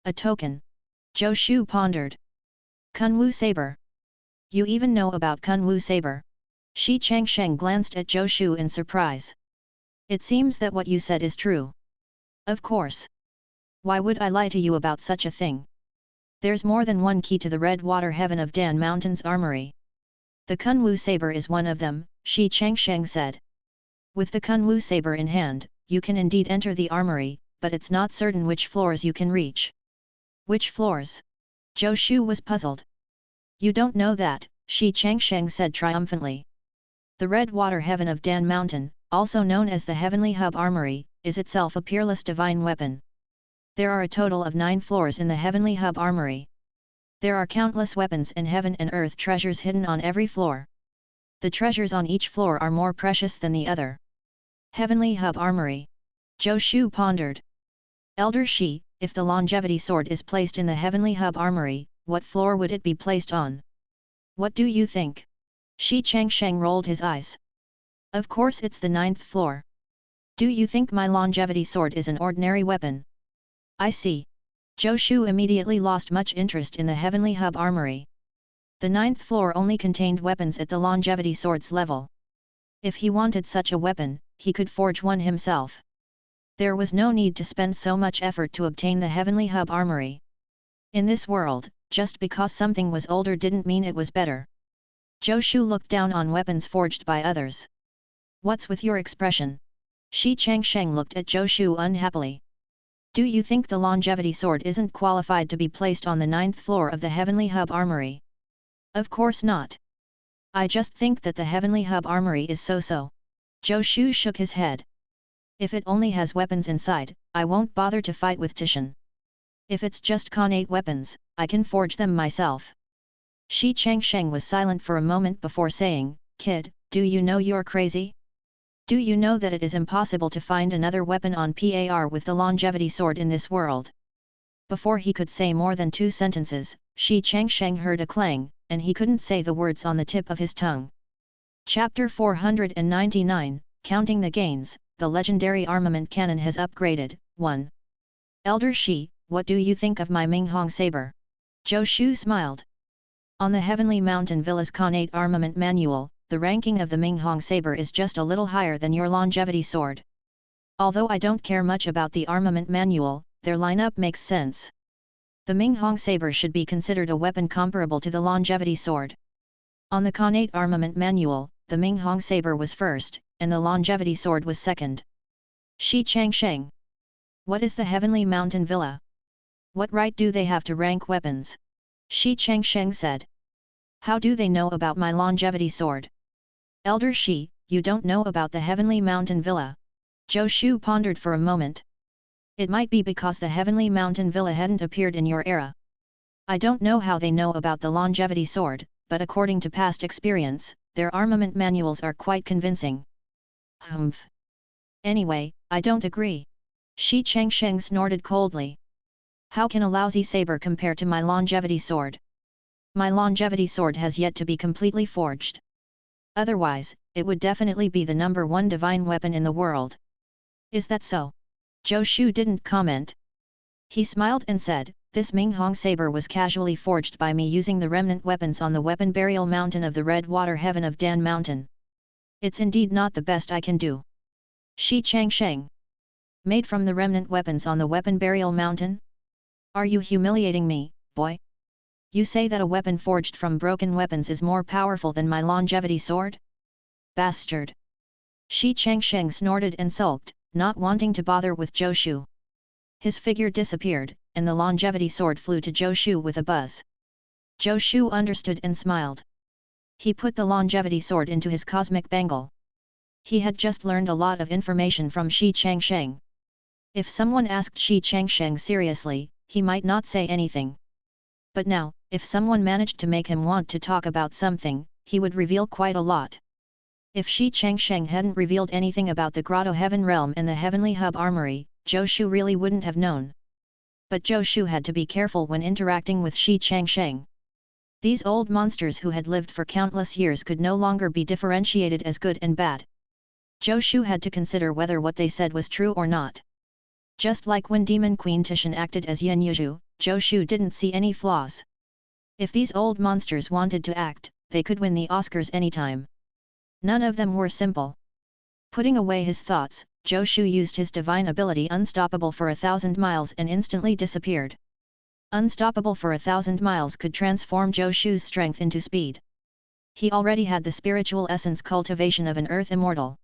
Speaker 1: A token. Zhou Shu pondered. Kunwu saber. You even know about Kunwu saber? Shi Changsheng glanced at Zhou Shu in surprise. It seems that what you said is true. Of course. Why would I lie to you about such a thing? There's more than one key to the Red Water Heaven of Dan Mountain's armory. The Kunwu saber is one of them, Shi Changsheng said. With the Kunwu saber in hand, you can indeed enter the armory, but it's not certain which floors you can reach. Which floors? Zhou Shu was puzzled. You don't know that, Shi Changsheng said triumphantly. The Red Water Heaven of Dan Mountain, also known as the Heavenly Hub Armory, is itself a peerless divine weapon. There are a total of 9 floors in the Heavenly Hub Armory. There are countless weapons and heaven and earth treasures hidden on every floor. The treasures on each floor are more precious than the other. Heavenly Hub Armory. Zhou Shu pondered. Elder Shi, if the longevity sword is placed in the Heavenly Hub Armory, what floor would it be placed on? What do you think? Shi Changsheng rolled his eyes. Of course it's the 9th floor. Do you think my longevity sword is an ordinary weapon? I see. Zhou Shu immediately lost much interest in the Heavenly Hub Armory. The 9th floor only contained weapons at the longevity sword's level. If he wanted such a weapon, he could forge one himself. There was no need to spend so much effort to obtain the Heavenly Hub Armory. In this world, just because something was older didn't mean it was better. Zhou Shu looked down on weapons forged by others. What's with your expression? Shi Changsheng looked at Zhou Shu unhappily. Do you think the longevity sword isn't qualified to be placed on the 9th floor of the Heavenly Hub Armory? Of course not. I just think that the Heavenly Hub Armory is so-so. Zhou Shu shook his head. If it only has weapons inside, I won't bother to fight with Tishan. If it's just Khanate weapons, I can forge them myself. Shi Changsheng was silent for a moment before saying, Kid, do you know you're crazy? Do you know that it is impossible to find another weapon on par with the longevity sword in this world? Before he could say more than 2 sentences, Shi Changsheng heard a clang, and he couldn't say the words on the tip of his tongue. Chapter 499, Counting the Gains, the legendary armament cannon has upgraded, 1. Elder Shi, what do you think of my Minghong saber? Zhou Shu smiled. On the Heavenly Mountain Villa's Khanate Armament Manual, the ranking of the Minghong saber is just a little higher than your longevity sword. Although I don't care much about the armament manual, their lineup makes sense. The Minghong saber should be considered a weapon comparable to the longevity sword. On the Khanate Armament Manual, the Minghong saber was first, and the longevity sword was second. Shi Changsheng. What is the Heavenly Mountain Villa? What right do they have to rank weapons? Shi Changsheng said. How do they know about my longevity sword? Elder Shi, you don't know about the Heavenly Mountain Villa. Zhou Shu pondered for a moment. It might be because the Heavenly Mountain Villa hadn't appeared in your era. I don't know how they know about the longevity sword, but according to past experience, their armament manuals are quite convincing. Humph. Anyway, I don't agree. Shi Changsheng snorted coldly. How can a lousy saber compare to my longevity sword? My longevity sword has yet to be completely forged. Otherwise, it would definitely be the number 1 divine weapon in the world. Is that so? Zhou Shu didn't comment. He smiled and said, this Minghong saber was casually forged by me using the remnant weapons on the weapon burial mountain of the Red Water Heaven of Dan Mountain. It's indeed not the best I can do. Shi Changsheng. Made from the remnant weapons on the weapon burial mountain? Are you humiliating me, boy? You say that a weapon forged from broken weapons is more powerful than my longevity sword? Bastard! Shi Changsheng snorted and sulked, not wanting to bother with Zhou Shu. His figure disappeared, and the longevity sword flew to Zhou Shu with a buzz. Zhou Shu understood and smiled. He put the longevity sword into his cosmic bangle. He had just learned a lot of information from Shi Changsheng. If someone asked Shi Changsheng seriously, he might not say anything. But now, if someone managed to make him want to talk about something, he would reveal quite a lot. If Shi Changsheng hadn't revealed anything about the Grotto Heaven Realm and the Heavenly Hub Armory, Zhou Shu really wouldn't have known. But Zhou Shu had to be careful when interacting with Shi Changsheng. These old monsters who had lived for countless years could no longer be differentiated as good and bad. Zhou Shu had to consider whether what they said was true or not. Just like when Demon Queen Tishan acted as Yin Yuzhu, Zhou Shu didn't see any flaws. If these old monsters wanted to act, they could win the Oscars anytime. None of them were simple. Putting away his thoughts, Zhou Shu used his divine ability Unstoppable for 1,000 miles and instantly disappeared. Unstoppable for 1,000 miles could transform Zhou Shu's strength into speed. He already had the spiritual essence cultivation of an earth immortal.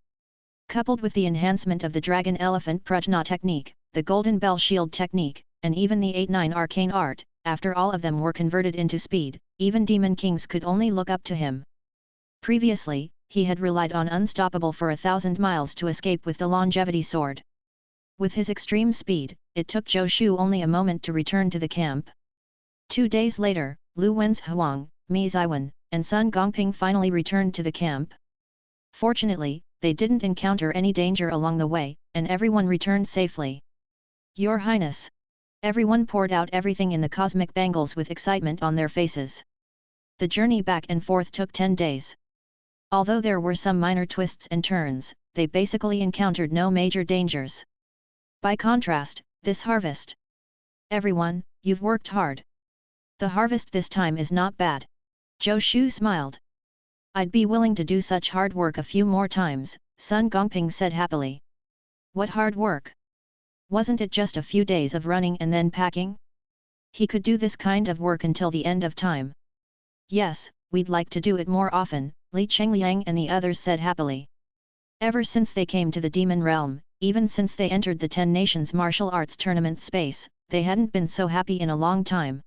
Speaker 1: Coupled with the enhancement of the Dragon Elephant Prajna Technique, the Golden Bell Shield Technique, and even the 8-9 Arcane Art, after all of them were converted into speed, even demon kings could only look up to him. Previously, he had relied on Unstoppable for 1,000 miles to escape with the Longevity Sword. With his extreme speed, it took Zhou Shu only a moment to return to the camp. 2 days later, Lu Wen's Huang, Mi Ziwen, and Sun Gongping finally returned to the camp. Fortunately, they didn't encounter any danger along the way, and everyone returned safely. Your Highness! Everyone poured out everything in the cosmic bangles with excitement on their faces. The journey back and forth took 10 days. Although there were some minor twists and turns, they basically encountered no major dangers. By contrast, this harvest. Everyone, you've worked hard. The harvest this time is not bad. Zhou Shu smiled. I'd be willing to do such hard work a few more times, Sun Gongping said happily. What hard work? Wasn't it just a few days of running and then packing? He could do this kind of work until the end of time. Yes, we'd like to do it more often, Li Chengliang and the others said happily. Ever since they came to the demon realm, even since they entered the 10 Nations martial arts tournament space, they hadn't been so happy in a long time.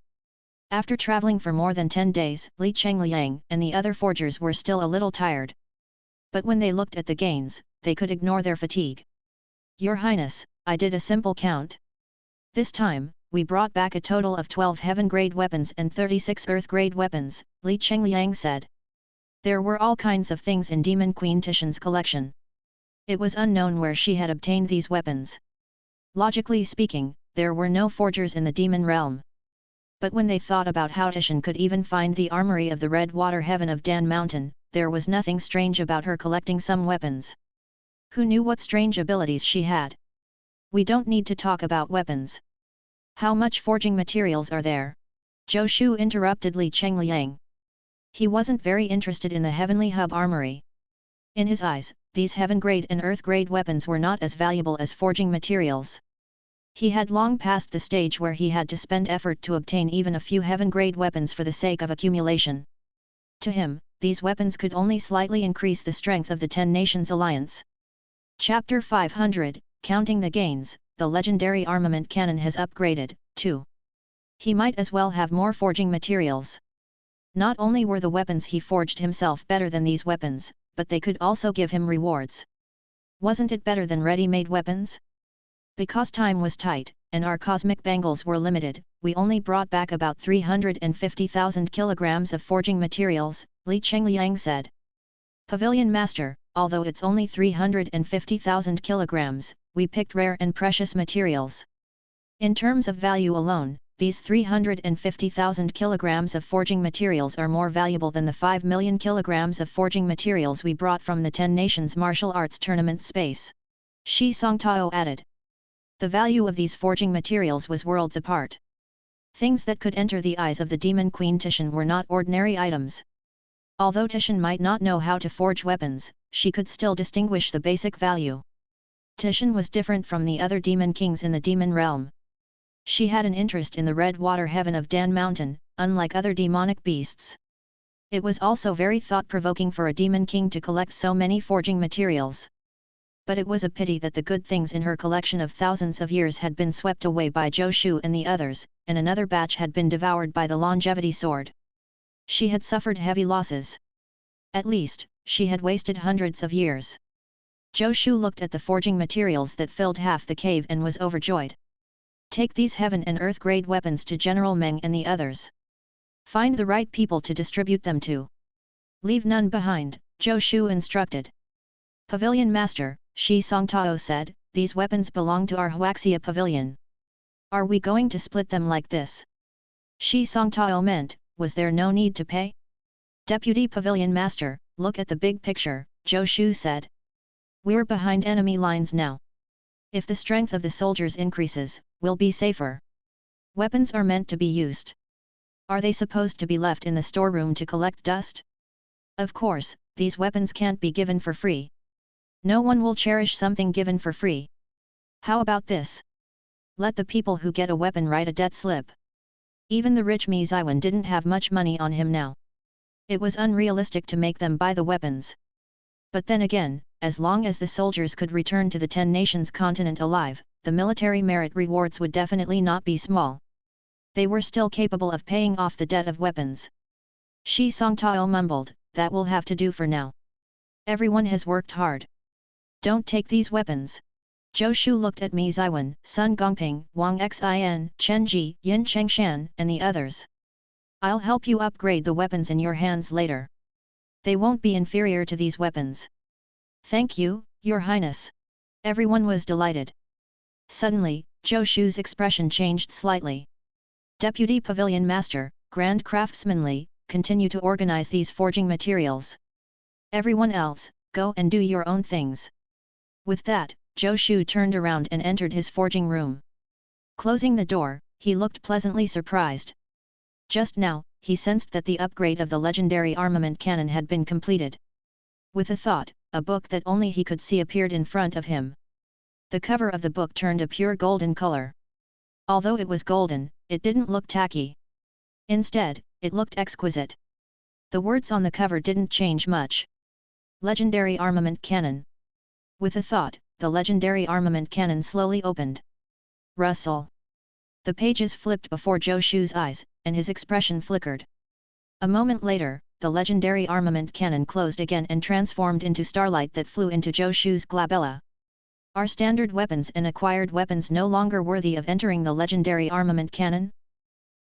Speaker 1: After traveling for more than 10 days, Li Chengliang and the other forgers were still a little tired. But when they looked at the gains, they could ignore their fatigue. Your Highness, I did a simple count. This time, we brought back a total of 12 heaven-grade weapons and 36 earth-grade weapons, Li Chengliang said. There were all kinds of things in Demon Queen Tishan's collection. It was unknown where she had obtained these weapons. Logically speaking, there were no forgers in the demon realm. But when they thought about how Tishan could even find the armory of the Red Water Heaven of Dan Mountain, there was nothing strange about her collecting some weapons. Who knew what strange abilities she had? We don't need to talk about weapons. How much forging materials are there? Zhou Shu interrupted Li Chengliang. He wasn't very interested in the Heavenly Hub armory. In his eyes, these heaven-grade and earth-grade weapons were not as valuable as forging materials. He had long passed the stage where he had to spend effort to obtain even a few heaven-grade weapons for the sake of accumulation. To him, these weapons could only slightly increase the strength of the 10 Nations Alliance. Chapter 500, Counting the Gains, the legendary armament cannon has upgraded, too. He might as well have more forging materials. Not only were the weapons he forged himself better than these weapons, but they could also give him rewards. Wasn't it better than ready-made weapons? Because time was tight, and our cosmic bangles were limited, we only brought back about 350,000 kilograms of forging materials, Li Chengliang said. Pavilion Master, although it's only 350,000 kilograms, we picked rare and precious materials. In terms of value alone, these 350,000 kilograms of forging materials are more valuable than the 5 million kilograms of forging materials we brought from the 10 Nations martial arts tournament space. Shi Songtao added. The value of these forging materials was worlds apart. Things that could enter the eyes of the Demon Queen Tishan were not ordinary items. Although Tishan might not know how to forge weapons, she could still distinguish the basic value. Tishan was different from the other demon kings in the demon realm. She had an interest in the Red Water Heaven of Dan Mountain, unlike other demonic beasts. It was also very thought-provoking for a demon king to collect so many forging materials. But it was a pity that the good things in her collection of thousands of years had been swept away by Zhou Shu and the others, and another batch had been devoured by the longevity sword. She had suffered heavy losses. At least, she had wasted hundreds of years. Zhou Shu looked at the forging materials that filled half the cave and was overjoyed. Take these heaven and earth grade weapons to General Meng and the others. Find the right people to distribute them to. Leave none behind, Zhou Shu instructed. Pavilion Master, Shi Songtao said, these weapons belong to our Huaxia Pavilion. Are we going to split them like this? Shi Songtao meant, was there no need to pay? Deputy Pavilion Master, look at the big picture, Zhou Shu said. We're behind enemy lines now. If the strength of the soldiers increases, we'll be safer. Weapons are meant to be used. Are they supposed to be left in the storeroom to collect dust? Of course, these weapons can't be given for free. No one will cherish something given for free. How about this? Let the people who get a weapon write a debt slip. Even the rich Mi Ziwen didn't have much money on him now. It was unrealistic to make them buy the weapons. But then again, as long as the soldiers could return to the 10 nations continent alive, the military merit rewards would definitely not be small. They were still capable of paying off the debt of weapons. Shi Songtao mumbled, that will have to do for now. Everyone has worked hard. Don't take these weapons. Zhou Shu looked at Mi Ziwen, Sun Gongping, Wang Xin, Chen Ji, Yin Chengshan, and the others. I'll help you upgrade the weapons in your hands later. They won't be inferior to these weapons. Thank you, Your Highness. Everyone was delighted. Suddenly, Zhou Shu's expression changed slightly. Deputy Pavilion Master, Grand Craftsman Li, continue to organize these forging materials. Everyone else, go and do your own things. With that, Zhou Shu turned around and entered his forging room. Closing the door, he looked pleasantly surprised. Just now, he sensed that the upgrade of the legendary armament cannon had been completed. With a thought, a book that only he could see appeared in front of him. The cover of the book turned a pure golden color. Although it was golden, it didn't look tacky. Instead, it looked exquisite. The words on the cover didn't change much. Legendary Armament Cannon. With a thought, the legendary armament cannon slowly opened. Rustle. The pages flipped before Zhou Shu's eyes, and his expression flickered. A moment later, the legendary armament cannon closed again and transformed into starlight that flew into Zhou Shu's glabella. Are standard weapons and acquired weapons no longer worthy of entering the legendary armament cannon?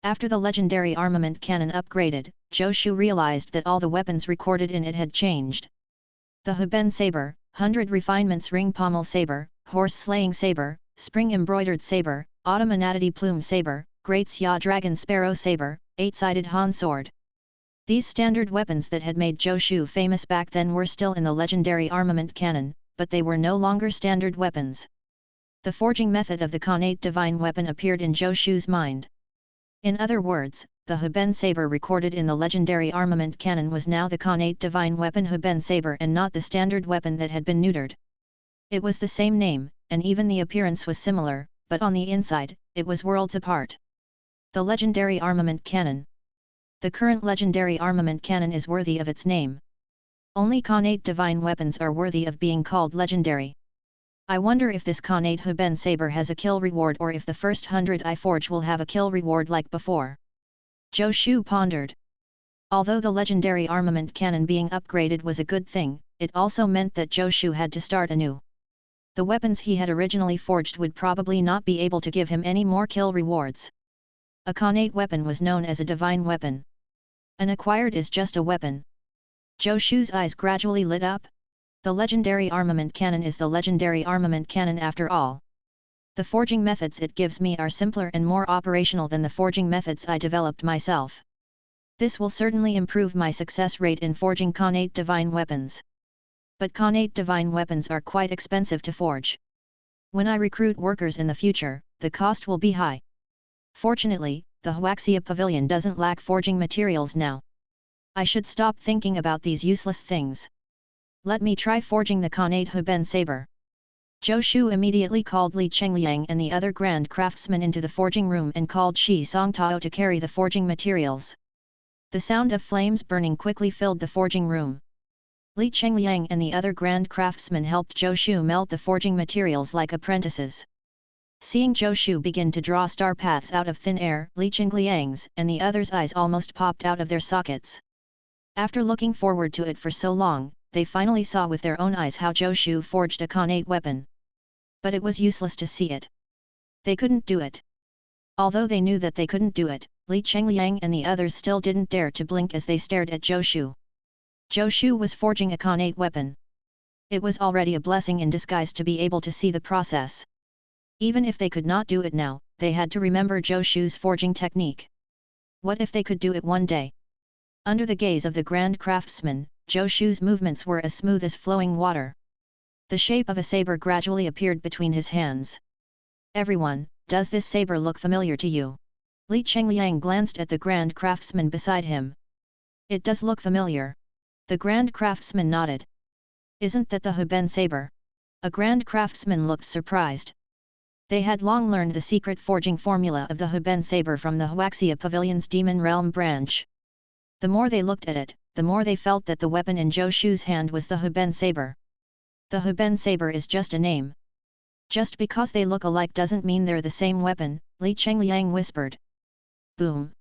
Speaker 1: After the legendary armament cannon upgraded, Zhou Shu realized that all the weapons recorded in it had changed. The Haben saber, 100 refinements ring pommel saber, horse slaying saber, spring embroidered saber, automanatity plume saber, Great Xia dragon sparrow saber, 8-sided Han sword. These standard weapons that had made Zhou Shu famous back then were still in the legendary armament cannon, but they were no longer standard weapons. The forging method of the Khanate divine weapon appeared in Zhou Shu's mind. In other words, the Haben saber recorded in the legendary armament cannon was now the Khanate divine weapon Haben saber and not the standard weapon that had been neutered. It was the same name, and even the appearance was similar, but on the inside, it was worlds apart. The legendary armament cannon. The current legendary armament cannon is worthy of its name. Only Khanate divine weapons are worthy of being called legendary. I wonder if this Khanate Haben saber has a kill reward or if the first 100 I forge will have a kill reward like before. Zhou Shu pondered. Although the legendary armament cannon being upgraded was a good thing, it also meant that Zhou Shu had to start anew. The weapons he had originally forged would probably not be able to give him any more kill rewards. A Khanate weapon was known as a divine weapon. An acquired is just a weapon. Zhou Shu's eyes gradually lit up. The legendary armament cannon is the legendary armament cannon after all. The forging methods it gives me are simpler and more operational than the forging methods I developed myself. This will certainly improve my success rate in forging Khanate divine weapons. But Khanate divine weapons are quite expensive to forge. When I recruit workers in the future, the cost will be high. Fortunately, the Huaxia Pavilion doesn't lack forging materials now. I should stop thinking about these useless things. Let me try forging the Khanate Haben saber. Zhou Shu immediately called Li Chengliang and the other grand craftsmen into the forging room and called Shi Songtao to carry the forging materials. The sound of flames burning quickly filled the forging room. Li Chengliang and the other grand craftsmen helped Zhou Shu melt the forging materials like apprentices. Seeing Zhou Shu begin to draw star paths out of thin air, Li Chengliang's and the others' eyes almost popped out of their sockets. After looking forward to it for so long, they finally saw with their own eyes how Zhou Shu forged a Khanate weapon. But it was useless to see it. They couldn't do it. Although they knew that they couldn't do it, Li Chengliang and the others still didn't dare to blink as they stared at Zhou Shu. Zhou Shu was forging a Khanate weapon. It was already a blessing in disguise to be able to see the process. Even if they could not do it now, they had to remember Zhou Shu's forging technique. What if they could do it one day? Under the gaze of the grand craftsman, Zhou Shu's movements were as smooth as flowing water. The shape of a saber gradually appeared between his hands. Everyone, does this saber look familiar to you? Li Chengliang glanced at the Grand Craftsman beside him. It does look familiar. The Grand Craftsman nodded. Isn't that the Heben saber? A Grand Craftsman looked surprised. They had long learned the secret forging formula of the Heben saber from the Huaxia Pavilion's Demon Realm branch. The more they looked at it, the more they felt that the weapon in Zhou Shu's hand was the Heben saber. The Heben saber is just a name. Just because they look alike doesn't mean they're the same weapon, Li Chengliang whispered. Boom!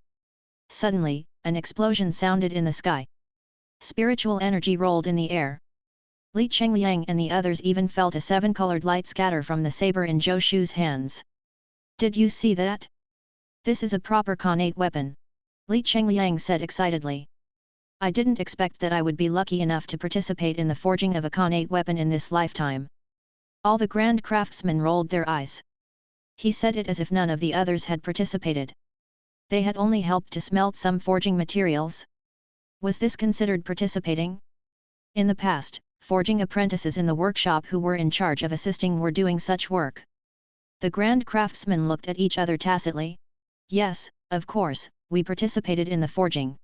Speaker 1: Suddenly, an explosion sounded in the sky. Spiritual energy rolled in the air. Li Chengliang and the others even felt a seven-colored light scatter from the saber in Zhou Shu's hands. Did you see that? This is a proper Khanate weapon, Li Chengliang said excitedly. I didn't expect that I would be lucky enough to participate in the forging of a Khanate weapon in this lifetime. All the Grand Craftsmen rolled their eyes. He said it as if none of the others had participated. They had only helped to smelt some forging materials. Was this considered participating? In the past, forging apprentices in the workshop who were in charge of assisting were doing such work. The Grand Craftsmen looked at each other tacitly. Yes, of course, we participated in the forging.